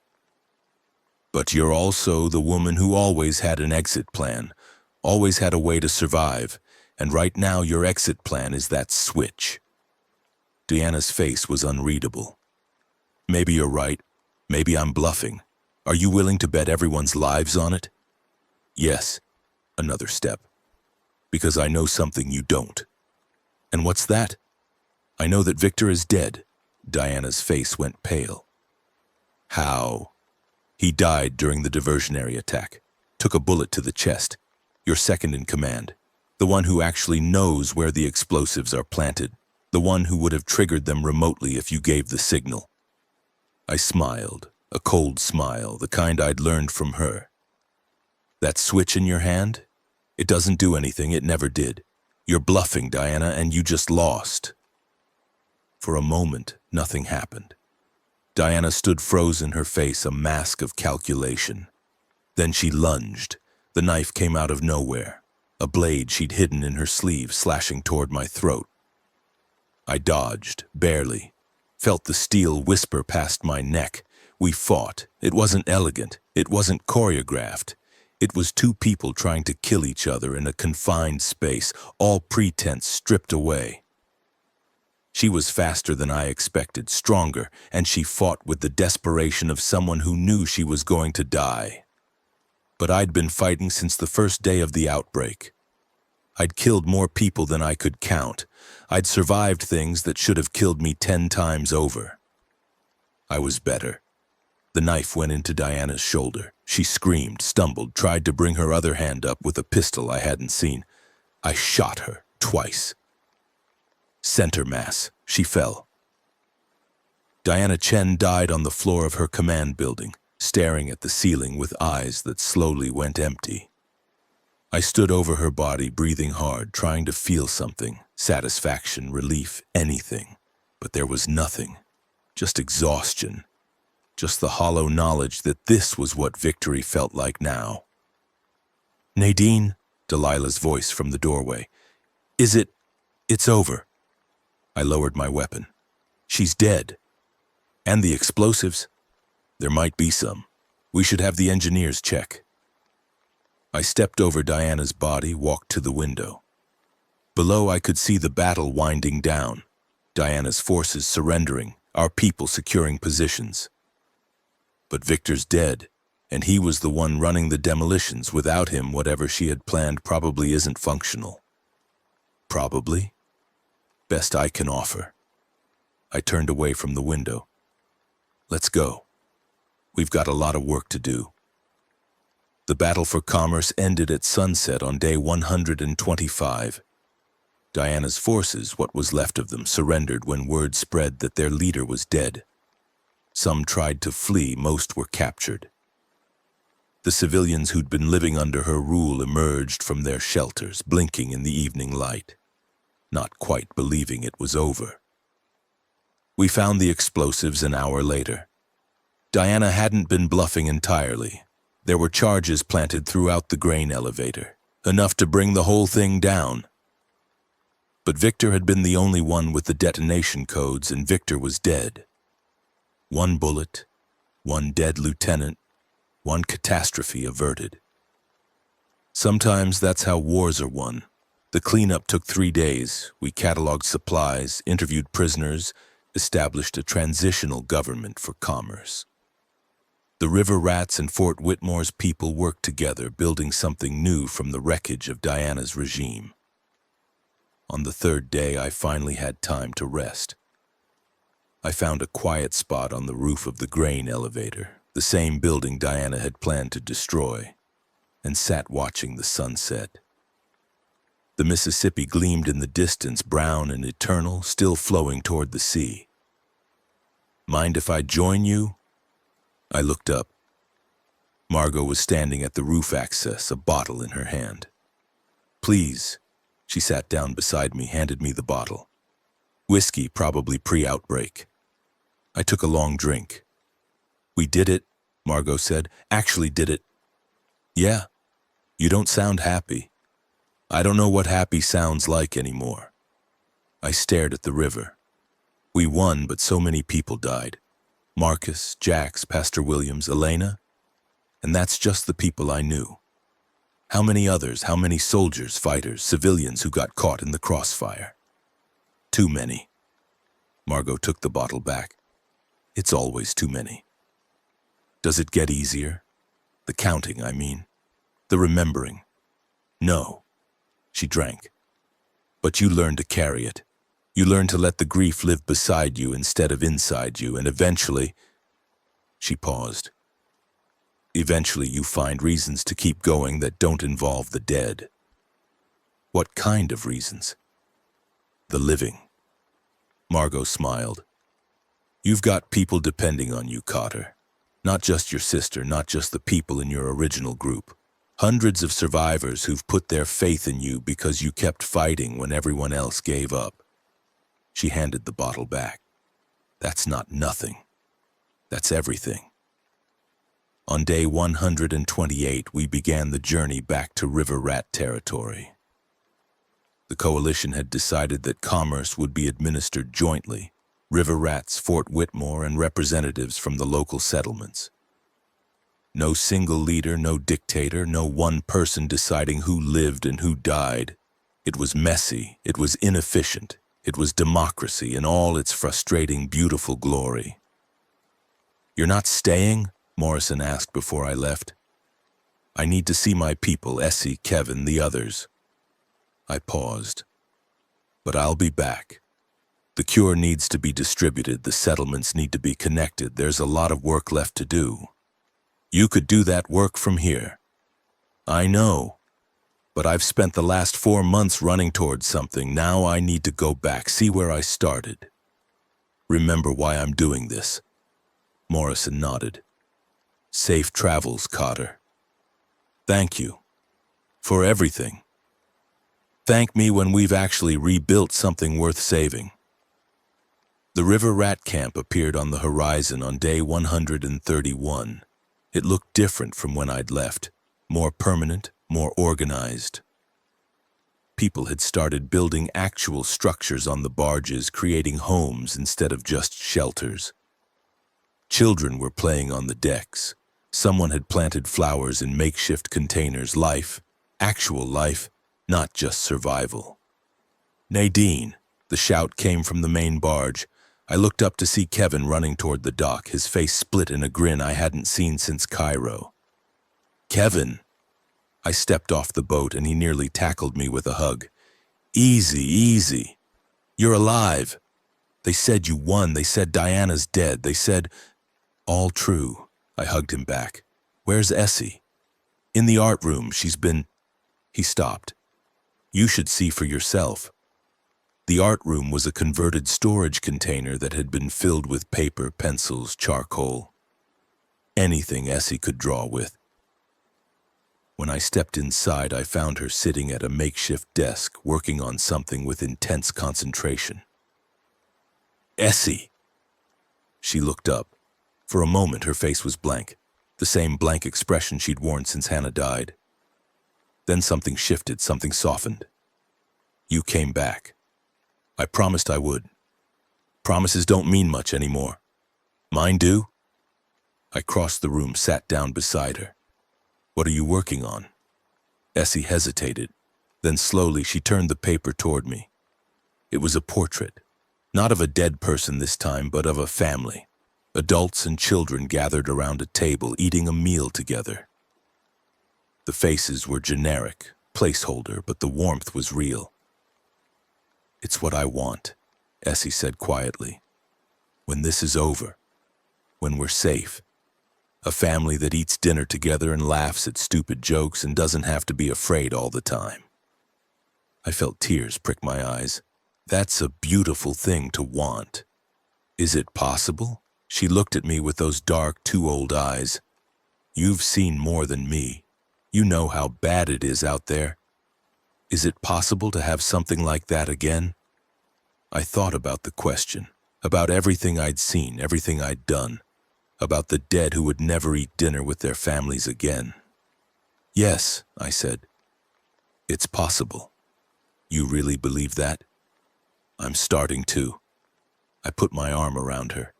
But you're also the woman who always had an exit plan, always had a way to survive, and right now your exit plan is that switch. Deanna's face was unreadable. Maybe you're right. Maybe I'm bluffing. Are you willing to bet everyone's lives on it? Yes. Another step. Because I know something you don't. And what's that? I know that Victor is dead. Diana's face went pale. How? He died during the diversionary attack. Took a bullet to the chest. Your second in command. The one who actually knows where the explosives are planted. The one who would have triggered them remotely if you gave the signal. I smiled, a cold smile, the kind I'd learned from her. That switch in your hand? It doesn't do anything, it never did. You're bluffing, Diana, and you just lost. For a moment, nothing happened. Diana stood frozen, her face a mask of calculation. Then she lunged. The knife came out of nowhere, a blade she'd hidden in her sleeve slashing toward my throat. I dodged, barely. Felt the steel whisper past my neck. We fought. It wasn't elegant. It wasn't choreographed. It was two people trying to kill each other in a confined space, all pretense stripped away. She was faster than I expected, stronger, and she fought with the desperation of someone who knew she was going to die. But I'd been fighting since the first day of the outbreak. I'd killed more people than I could count. I'd survived things that should have killed me 10 times over. I was better. The knife went into Diana's shoulder. She screamed, stumbled, tried to bring her other hand up with a pistol I hadn't seen. I shot her twice. Center mass. She fell. Diana Chen died on the floor of her command building, staring at the ceiling with eyes that slowly went empty. I stood over her body, breathing hard, trying to feel something, satisfaction, relief, anything. But there was nothing, just exhaustion, just the hollow knowledge that this was what victory felt like now. Nadine, Delilah's voice from the doorway. It's over. I lowered my weapon. She's dead. And the explosives? There might be some. We should have the engineers check. I stepped over Diana's body, walked to the window. Below I could see the battle winding down. Diana's forces surrendering, our people securing positions. But Victor's dead, and he was the one running the demolitions. Without him, whatever she had planned probably isn't functional. Probably? Best I can offer. I turned away from the window. Let's go. We've got a lot of work to do. The battle for commerce ended at sunset on day 125. Diana's forces, what was left of them, surrendered when word spread that their leader was dead. Some tried to flee, most were captured. The civilians who'd been living under her rule emerged from their shelters, blinking in the evening light, not quite believing it was over. We found the explosives an hour later. Diana hadn't been bluffing entirely. There were charges planted throughout the grain elevator, enough to bring the whole thing down. But Victor had been the only one with the detonation codes, and Victor was dead. One bullet, one dead lieutenant, one catastrophe averted. Sometimes that's how wars are won. The cleanup took 3 days. We cataloged supplies, interviewed prisoners, established a transitional government for commerce. The River Rats and Fort Whitmore's people worked together, building something new from the wreckage of Diana's regime. On the 3rd day, I finally had time to rest. I found a quiet spot on the roof of the grain elevator, the same building Diana had planned to destroy, and sat watching the sunset. The Mississippi gleamed in the distance, brown and eternal, still flowing toward the sea. "Mind if I join you?" I looked up. Margot was standing at the roof access, a bottle in her hand. "Please." She sat down beside me, handed me the bottle. Whiskey, probably pre-outbreak. I took a long drink. "We did it," Margot said. "Actually did it." "Yeah. You don't sound happy." "I don't know what happy sounds like anymore." I stared at the river. We won, but so many people died. Marcus, Jax, Pastor Williams, Elena. And that's just the people I knew. How many others, how many soldiers, fighters, civilians who got caught in the crossfire? Too many. Margot took the bottle back. It's always too many. Does it get easier? The counting, I mean. The remembering. No. She drank. But you learn to carry it. You learn to let the grief live beside you instead of inside you, and eventually... She paused. Eventually you find reasons to keep going that don't involve the dead. What kind of reasons? The living. Margot smiled. You've got people depending on you, Cotter. Not just your sister, not just the people in your original group. Hundreds of survivors who've put their faith in you because you kept fighting when everyone else gave up. She handed the bottle back. That's not nothing. That's everything. On day 128, we began the journey back to River Rat territory. The coalition had decided that commerce would be administered jointly, River Rats, Fort Whitmore, and representatives from the local settlements. No single leader, no dictator, no one person deciding who lived and who died. It was messy, it was inefficient, it was democracy in all its frustrating, beautiful glory. "You're not staying?" Morrison asked before I left. "I need to see my people, Essie, Kevin, the others." I paused. "But I'll be back. The cure needs to be distributed, the settlements need to be connected, there's a lot of work left to do. You could do that work from here." "I know. But I've spent the last 4 months running towards something. Now I need to go back, see where I started. Remember why I'm doing this." Morrison nodded. "Safe travels, Cotter." "Thank you. For everything. Thank me when we've actually rebuilt something worth saving." The River Rat Camp appeared on the horizon on day 131. It looked different from when I'd left. More permanent, more organized. People had started building actual structures on the barges, creating homes instead of just shelters. Children were playing on the decks. Someone had planted flowers in makeshift containers. Life, actual life, not just survival. "Nadine!" The shout came from the main barge. I looked up to see Kevin running toward the dock, his face split in a grin I hadn't seen since Cairo. "Kevin!" I stepped off the boat and he nearly tackled me with a hug. "Easy, easy. You're alive. They said you won. They said Diana's dead. They said..." "All true." I hugged him back. "Where's Essie?" "In the art room. She's been..." He stopped. "You should see for yourself." The art room was a converted storage container that had been filled with paper, pencils, charcoal. Anything Essie could draw with. When I stepped inside, I found her sitting at a makeshift desk, working on something with intense concentration. "Essie!" She looked up. For a moment, her face was blank, the same blank expression she'd worn since Hannah died. Then something shifted, something softened. "You came back. I promised I would. Promises don't mean much anymore. Mine do?" I crossed the room, sat down beside her. "What are you working on?" Essie hesitated. Then slowly she turned the paper toward me. It was a portrait. Not of a dead person this time, but of a family. Adults and children gathered around a table, eating a meal together. The faces were generic, placeholder, but the warmth was real. "It's what I want," Essie said quietly. "When this is over, when we're safe, a family that eats dinner together and laughs at stupid jokes and doesn't have to be afraid all the time." I felt tears prick my eyes. That's a beautiful thing to want. Is it possible? She looked at me with those dark, too old eyes. You've seen more than me. You know how bad it is out there. Is it possible to have something like that again? I thought about the question, about everything I'd seen, everything I'd done, about the dead who would never eat dinner with their families again. Yes, I said. It's possible. You really believe that? I'm starting to. I put my arm around her.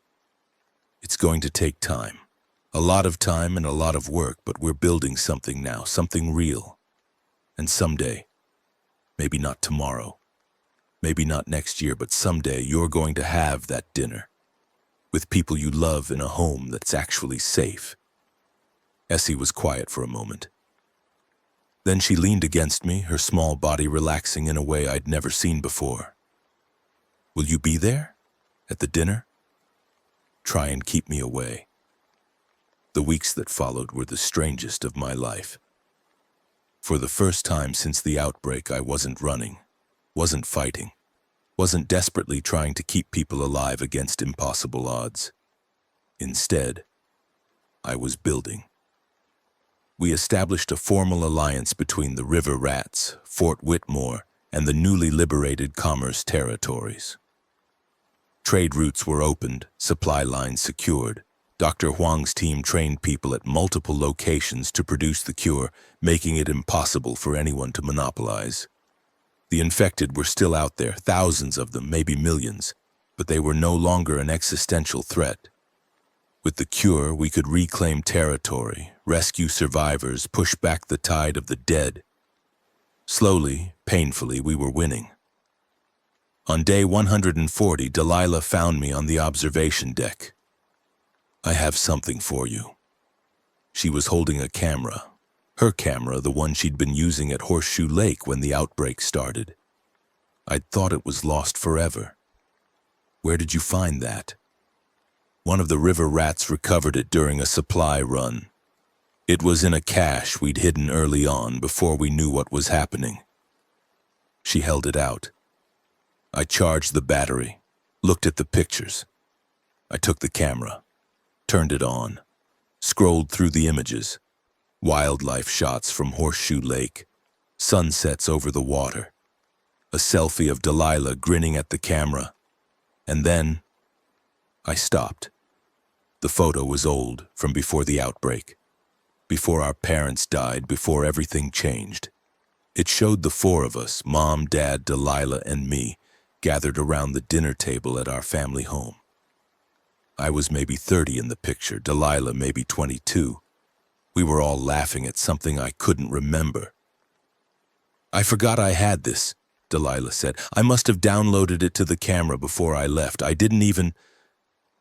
It's going to take time. A lot of time and a lot of work, but we're building something now, something real. And someday, maybe not tomorrow, maybe not next year, but someday you're going to have that dinner with people you love in a home that's actually safe. Essie was quiet for a moment. Then she leaned against me, her small body relaxing in a way I'd never seen before. Will you be there? At the dinner? Try and keep me away. The weeks that followed were the strangest of my life. For the first time since the outbreak, I wasn't running, wasn't fighting, wasn't desperately trying to keep people alive against impossible odds. Instead, I was building. We established a formal alliance between the River Rats, Fort Whitmore, and the newly liberated Commerce territories. Trade routes were opened, supply lines secured. Dr. Huang's team trained people at multiple locations to produce the cure, making it impossible for anyone to monopolize. The infected were still out there, thousands of them, maybe millions, but they were no longer an existential threat. With the cure, we could reclaim territory, rescue survivors, push back the tide of the dead. Slowly, painfully, we were winning. On day 140, Delilah found me on the observation deck. I have something for you. She was holding a camera. Her camera, the one she'd been using at Horseshoe Lake when the outbreak started. I'd thought it was lost forever. Where did you find that? One of the River Rats recovered it during a supply run. It was in a cache we'd hidden early on before we knew what was happening. She held it out. I charged the battery, looked at the pictures. I took the camera, turned it on, scrolled through the images. Wildlife shots from Horseshoe Lake, sunsets over the water, a selfie of Delilah grinning at the camera. And then I stopped. The photo was old, from before the outbreak, before our parents died, before everything changed. It showed the four of us, Mom, Dad, Delilah, and me, gathered around the dinner table at our family home. I was maybe 30 in the picture, Delilah maybe 22. We were all laughing at something I couldn't remember. I forgot I had this, Delilah said. I must have downloaded it to the camera before I left. I didn't even...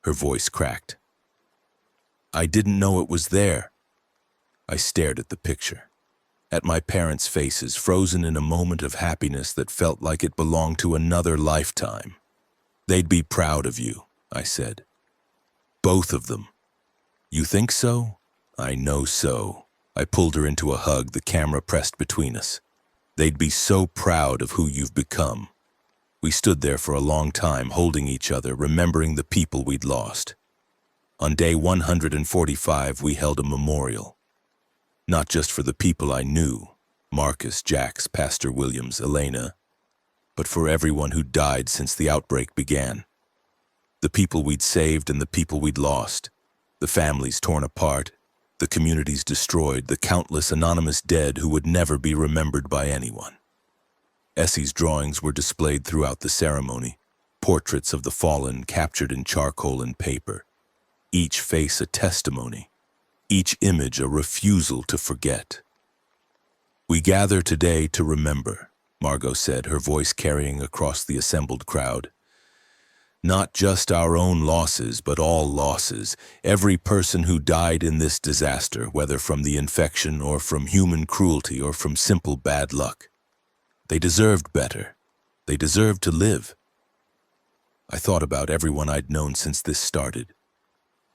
Her voice cracked. I didn't know it was there. I stared at the picture, at my parents' faces, frozen in a moment of happiness that felt like it belonged to another lifetime. They'd be proud of you, I said. Both of them. You think so? I know so. I pulled her into a hug, the camera pressed between us. They'd be so proud of who you've become. We stood there for a long time, holding each other, remembering the people we'd lost. On day 145, we held a memorial. Not just for the people I knew, Marcus, Jax, Pastor Williams, Elena, but for everyone who died since the outbreak began. The people we'd saved and the people we'd lost, the families torn apart, the communities destroyed, the countless anonymous dead who would never be remembered by anyone. Essie's drawings were displayed throughout the ceremony, portraits of the fallen captured in charcoal and paper, each face a testimony, each image a refusal to forget. We gather today to remember, Margot said, her voice carrying across the assembled crowd. Not just our own losses, but all losses, every person who died in this disaster, whether from the infection or from human cruelty or from simple bad luck. They deserved better. They deserved to live. I thought about everyone I'd known since this started.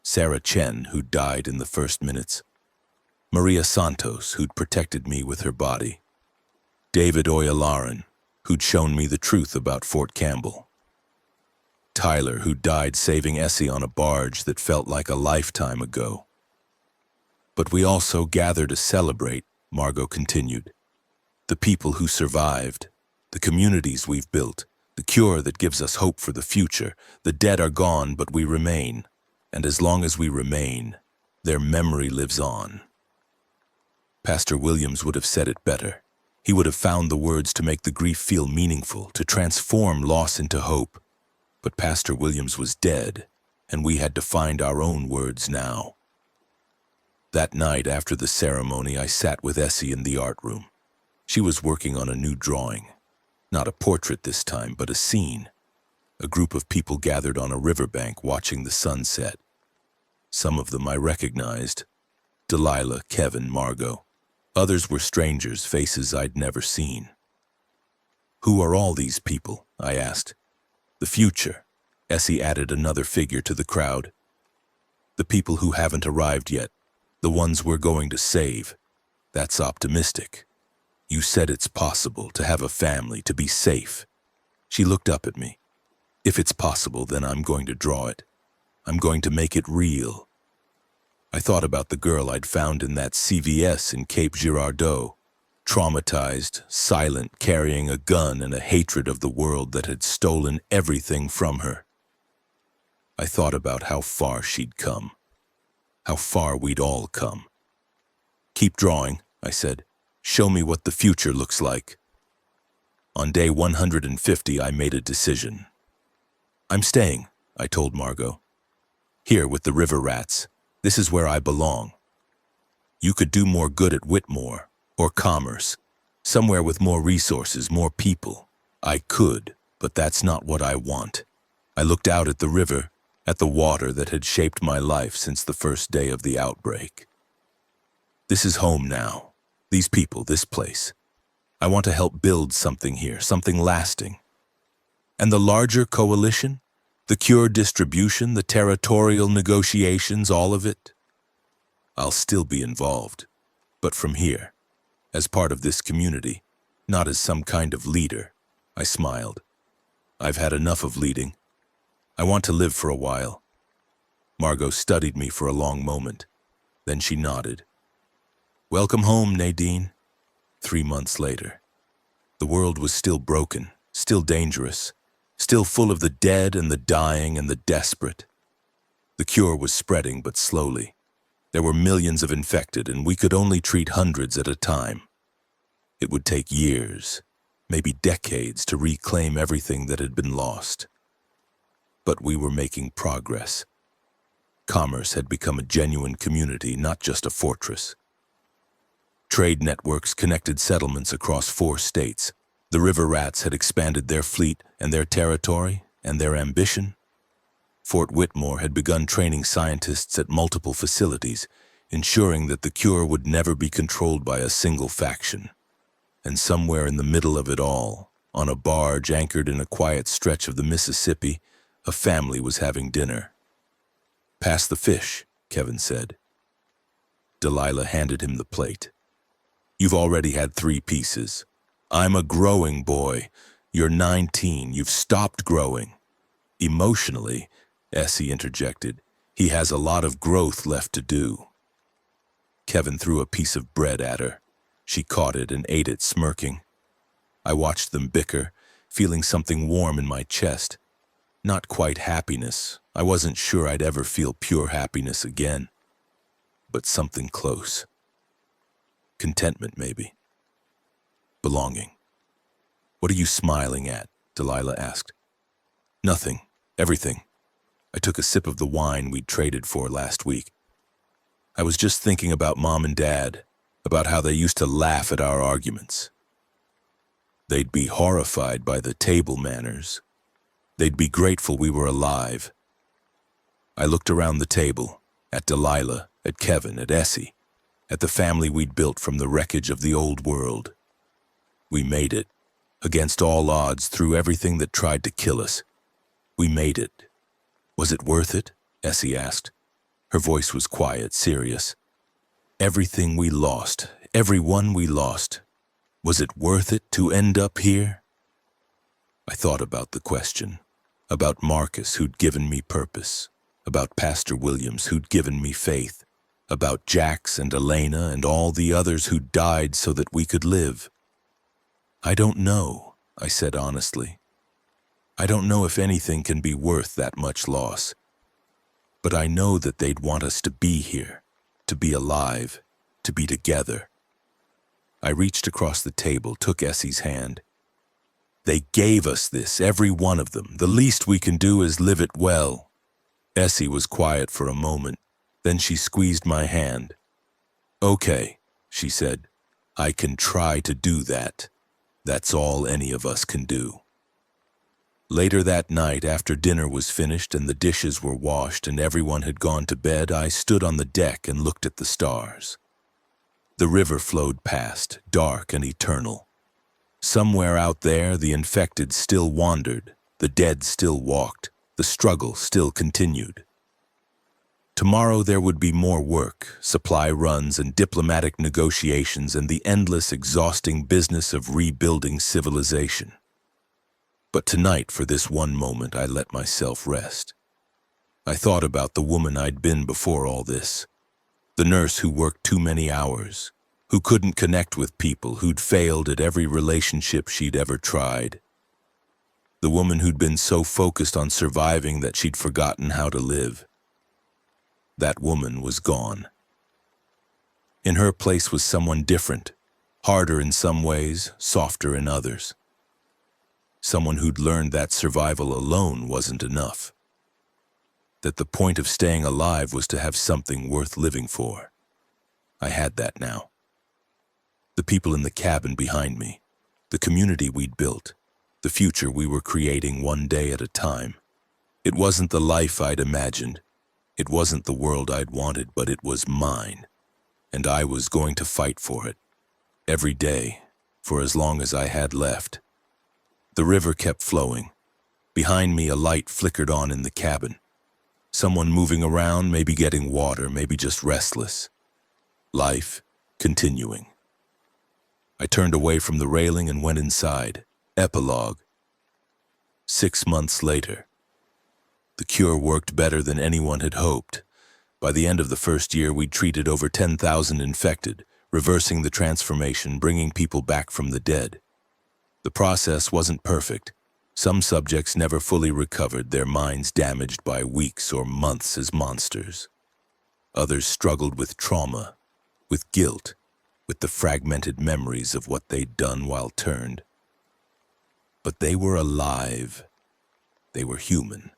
Sarah Chen, who died in the first minutes. Maria Santos, who'd protected me with her body. David Oyalaran, who'd shown me the truth about Fort Campbell. Tyler, who died saving Essie on a barge that felt like a lifetime ago. But we also gather to celebrate, Margot continued. The people who survived, the communities we've built, the cure that gives us hope for the future. The dead are gone, but we remain. And as long as we remain, their memory lives on. Pastor Williams would have said it better. He would have found the words to make the grief feel meaningful, to transform loss into hope. But Pastor Williams was dead, and we had to find our own words now. That night after the ceremony, I sat with Essie in the art room. She was working on a new drawing. Not a portrait this time, but a scene. A group of people gathered on a riverbank watching the sunset. Some of them I recognized. Delilah, Kevin, Margot. Others were strangers, faces I'd never seen. Who are all these people? I asked. The future. Essie added another figure to the crowd. The people who haven't arrived yet. The ones we're going to save. That's optimistic. You said it's possible to have a family, to be safe. She looked up at me. If it's possible, then I'm going to draw it. I'm going to make it real. I thought about the girl I'd found in that CVS in Cape Girardeau, traumatized, silent, carrying a gun and a hatred of the world that had stolen everything from her. I thought about how far she'd come, how far we'd all come. Keep drawing, I said. Show me what the future looks like. On day 150, I made a decision. I'm staying, I told Margot. Here with the river rats. This is where I belong. You could do more good at Whitmore, or Commerce, somewhere with more resources, more people. I could, but that's not what I want. I looked out at the river, at the water that had shaped my life since the first day of the outbreak. This is home now. These people, this place. I want to help build something here, something lasting. And the larger coalition, the cure distribution, the territorial negotiations, all of it? I'll still be involved, but from here, as part of this community, not as some kind of leader. I smiled. I've had enough of leading. I want to live for a while. Margot studied me for a long moment. Then she nodded. Welcome home, Nadine. 3 months later. The world was still broken, still dangerous, still full of the dead and the dying and the desperate. The cure was spreading, but slowly. There were millions of infected, and we could only treat hundreds at a time. It would take years, maybe decades, to reclaim everything that had been lost. But we were making progress. Commerce had become a genuine community, not just a fortress. Trade networks connected settlements across 4 states. The river rats had expanded their fleet and their territory and their ambition. Fort Whitmore had begun training scientists at multiple facilities, ensuring that the cure would never be controlled by a single faction. And somewhere in the middle of it all, on a barge anchored in a quiet stretch of the Mississippi, a family was having dinner. Pass the fish, Kevin said. Delilah handed him the plate. You've already had 3 pieces. I'm a growing boy. You're 19. You've stopped growing. Emotionally, Essie interjected, he has a lot of growth left to do. Kevin threw a piece of bread at her. She caught it and ate it, smirking. I watched them bicker, feeling something warm in my chest. Not quite happiness. I wasn't sure I'd ever feel pure happiness again. But something close. Contentment, maybe. Belonging. What are you smiling at? Delilah asked. Nothing. Everything. I took a sip of the wine we'd traded for last week. I was just thinking about Mom and Dad, about how they used to laugh at our arguments. They'd be horrified by the table manners. They'd be grateful we were alive. I looked around the table, at Delilah, at Kevin, at Essie, at the family we'd built from the wreckage of the old world. We made it, against all odds, through everything that tried to kill us. We made it. Was it worth it? Essie asked. Her voice was quiet, serious. Everything we lost, everyone we lost. Was it worth it to end up here? I thought about the question, about Marcus who'd given me purpose, about Pastor Williams who'd given me faith, about Jax and Elena and all the others who'd died so that we could live. I don't know, I said honestly. I don't know if anything can be worth that much loss. But I know that they'd want us to be here, to be alive, to be together. I reached across the table, took Essie's hand. They gave us this, every one of them. The least we can do is live it well. Essie was quiet for a moment. Then she squeezed my hand. Okay, she said, I can try to do that. That's all any of us can do. Later that night, after dinner was finished and the dishes were washed and everyone had gone to bed, I stood on the deck and looked at the stars. The river flowed past, dark and eternal. Somewhere out there, the infected still wandered, the dead still walked, the struggle still continued. Tomorrow there would be more work, supply runs and diplomatic negotiations and the endless, exhausting business of rebuilding civilization. But tonight, for this one moment, I let myself rest. I thought about the woman I'd been before all this, the nurse who worked too many hours, who couldn't connect with people, who'd failed at every relationship she'd ever tried, the woman who'd been so focused on surviving that she'd forgotten how to live. That woman was gone. In her place was someone different, harder in some ways, softer in others. Someone who'd learned that survival alone wasn't enough. That the point of staying alive was to have something worth living for. I had that now. The people in the cabin behind me, the community we'd built, the future we were creating one day at a time. It wasn't the life I'd imagined. It wasn't the world I'd wanted, but it was mine. And I was going to fight for it. Every day, for as long as I had left. The river kept flowing. Behind me, a light flickered on in the cabin. Someone moving around, maybe getting water, maybe just restless. Life continuing. I turned away from the railing and went inside. Epilogue. 6 months later. The cure worked better than anyone had hoped. By the end of the first year, we'd treated over 10,000 infected, reversing the transformation, bringing people back from the dead. The process wasn't perfect. Some subjects never fully recovered, their minds damaged by weeks or months as monsters. Others struggled with trauma, with guilt, with the fragmented memories of what they'd done while turned. But they were alive. They were human.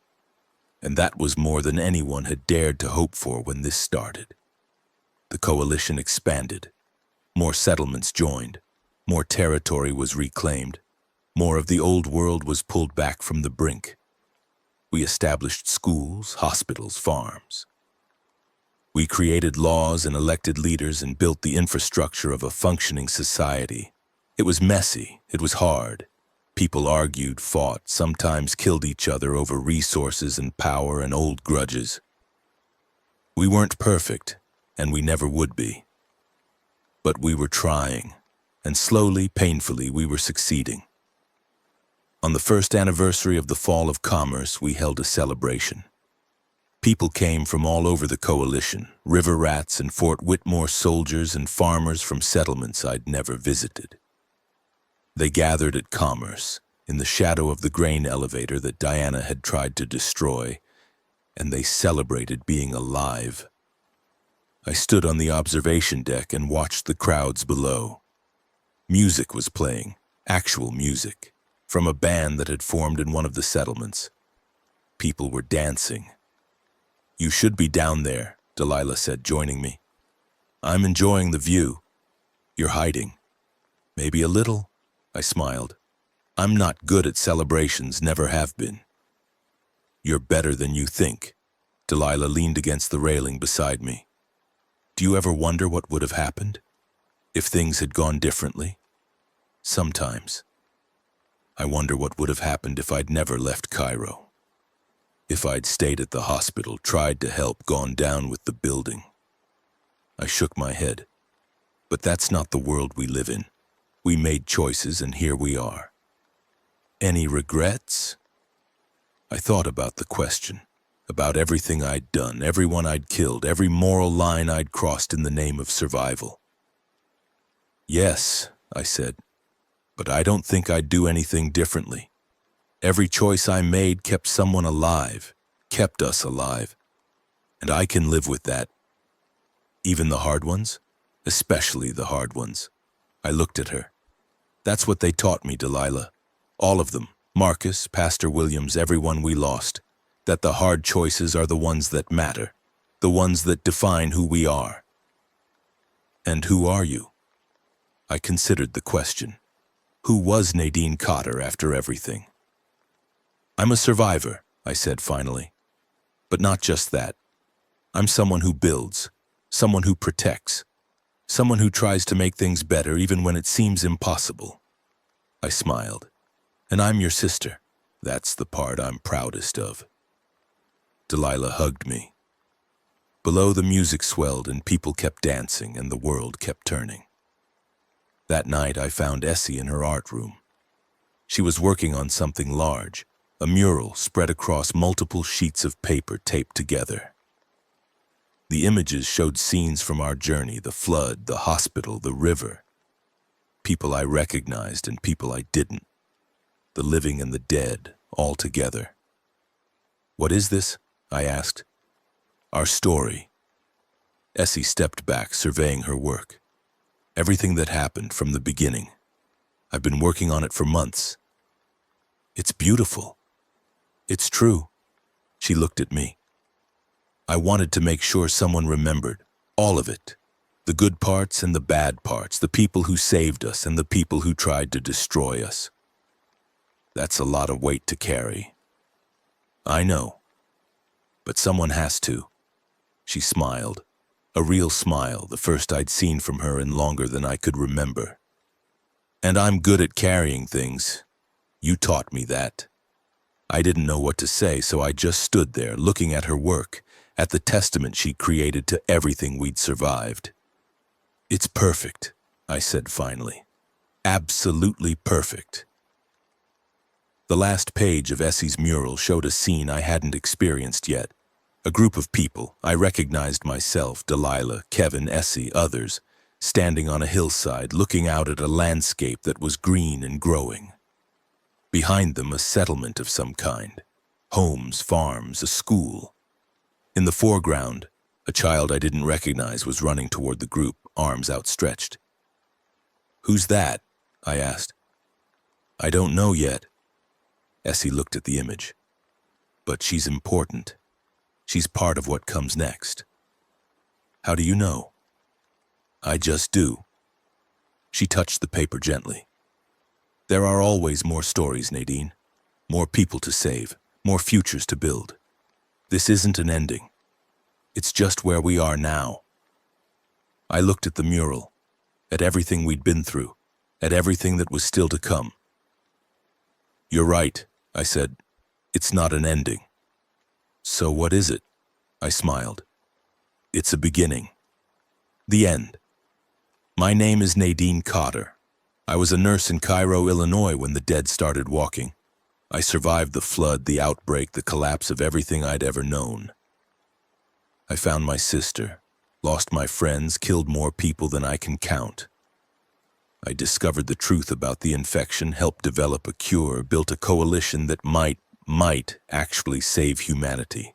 And that was more than anyone had dared to hope for when this started. The coalition expanded. More settlements joined. More territory was reclaimed. More of the old world was pulled back from the brink. We established schools, hospitals, farms. We created laws and elected leaders and built the infrastructure of a functioning society. It was messy. It was hard. People argued, fought, sometimes killed each other over resources and power and old grudges. We weren't perfect, and we never would be. But we were trying. And slowly, painfully, we were succeeding. On the first anniversary of the fall of commerce, we held a celebration. People came from all over the coalition, river rats and Fort Whitmore soldiers and farmers from settlements I'd never visited. They gathered at Commerce, in the shadow of the grain elevator that Diana had tried to destroy, and they celebrated being alive. I stood on the observation deck and watched the crowds below. Music was playing, actual music, from a band that had formed in one of the settlements. People were dancing. You should be down there, Delilah said, joining me. I'm enjoying the view. You're hiding. Maybe a little, I smiled. I'm not good at celebrations, never have been. You're better than you think. Delilah leaned against the railing beside me. Do you ever wonder what would have happened? If things had gone differently? Sometimes. I wonder what would have happened if I'd never left Cairo. If I'd stayed at the hospital, tried to help, gone down with the building. I shook my head. But that's not the world we live in. We made choices and here we are. Any regrets? I thought about the question, about everything I'd done, everyone I'd killed, every moral line I'd crossed in the name of survival. Yes, I said, but I don't think I'd do anything differently. Every choice I made kept someone alive, kept us alive, and I can live with that. Even the hard ones? Especially the hard ones. I looked at her. That's what they taught me, Delilah. All of them. Marcus, Pastor Williams, everyone we lost. That the hard choices are the ones that matter. The ones that define who we are. And who are you? I considered the question. Who was Nadine Cotter after everything? I'm a survivor, I said finally. But not just that. I'm someone who builds, someone who protects, someone who tries to make things better even when it seems impossible. I smiled. And I'm your sister. That's the part I'm proudest of. Delilah hugged me. Below, the music swelled and people kept dancing and the world kept turning. That night, I found Essie in her art room. She was working on something large, a mural spread across multiple sheets of paper taped together. The images showed scenes from our journey, the flood, the hospital, the river. People I recognized and people I didn't. The living and the dead, all together. What is this? I asked. Our story. Essie stepped back, surveying her work. Everything that happened from the beginning. I've been working on it for months. It's beautiful. It's true. She looked at me. I wanted to make sure someone remembered, all of it. The good parts and the bad parts, the people who saved us and the people who tried to destroy us. That's a lot of weight to carry. I know. But someone has to. She smiled. A real smile, the first I'd seen from her in longer than I could remember. And I'm good at carrying things. You taught me that. I didn't know what to say, so I just stood there, looking at her work, at the testament she created to everything we'd survived. It's perfect, I said finally. Absolutely perfect. The last page of Essie's mural showed a scene I hadn't experienced yet. A group of people. I recognized myself, Delilah, Kevin, Essie, others, standing on a hillside looking out at a landscape that was green and growing. Behind them, a settlement of some kind. Homes, farms, a school. In the foreground, a child I didn't recognize was running toward the group, arms outstretched. Who's that? I asked. I don't know yet. Essie looked at the image. But she's important. She's part of what comes next. How do you know? I just do. She touched the paper gently. There are always more stories, Nadine. More people to save. More futures to build. This isn't an ending. It's just where we are now. I looked at the mural, at everything we'd been through, at everything that was still to come. You're right, I said. It's not an ending. So what is it? I smiled. It's a beginning. The end. My name is Nadine Cotter. I was a nurse in Cairo, Illinois when the dead started walking. I survived the flood, the outbreak, the collapse of everything I'd ever known. I found my sister, lost my friends, killed more people than I can count. I discovered the truth about the infection, helped develop a cure, built a coalition that might actually save humanity.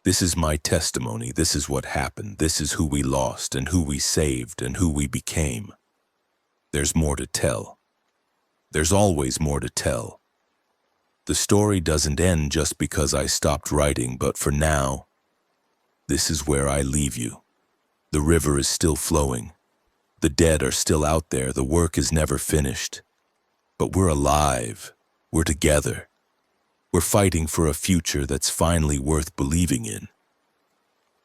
This is my testimony. This is what happened. This is who we lost and who we saved and who we became. There's more to tell. There's always more to tell. The story doesn't end just because I stopped writing, but for now, this is where I leave you. The river is still flowing. The dead are still out there. The work is never finished. But we're alive. We're together. We're fighting for a future that's finally worth believing in.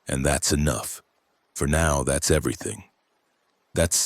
And that's enough. For now, that's everything. That's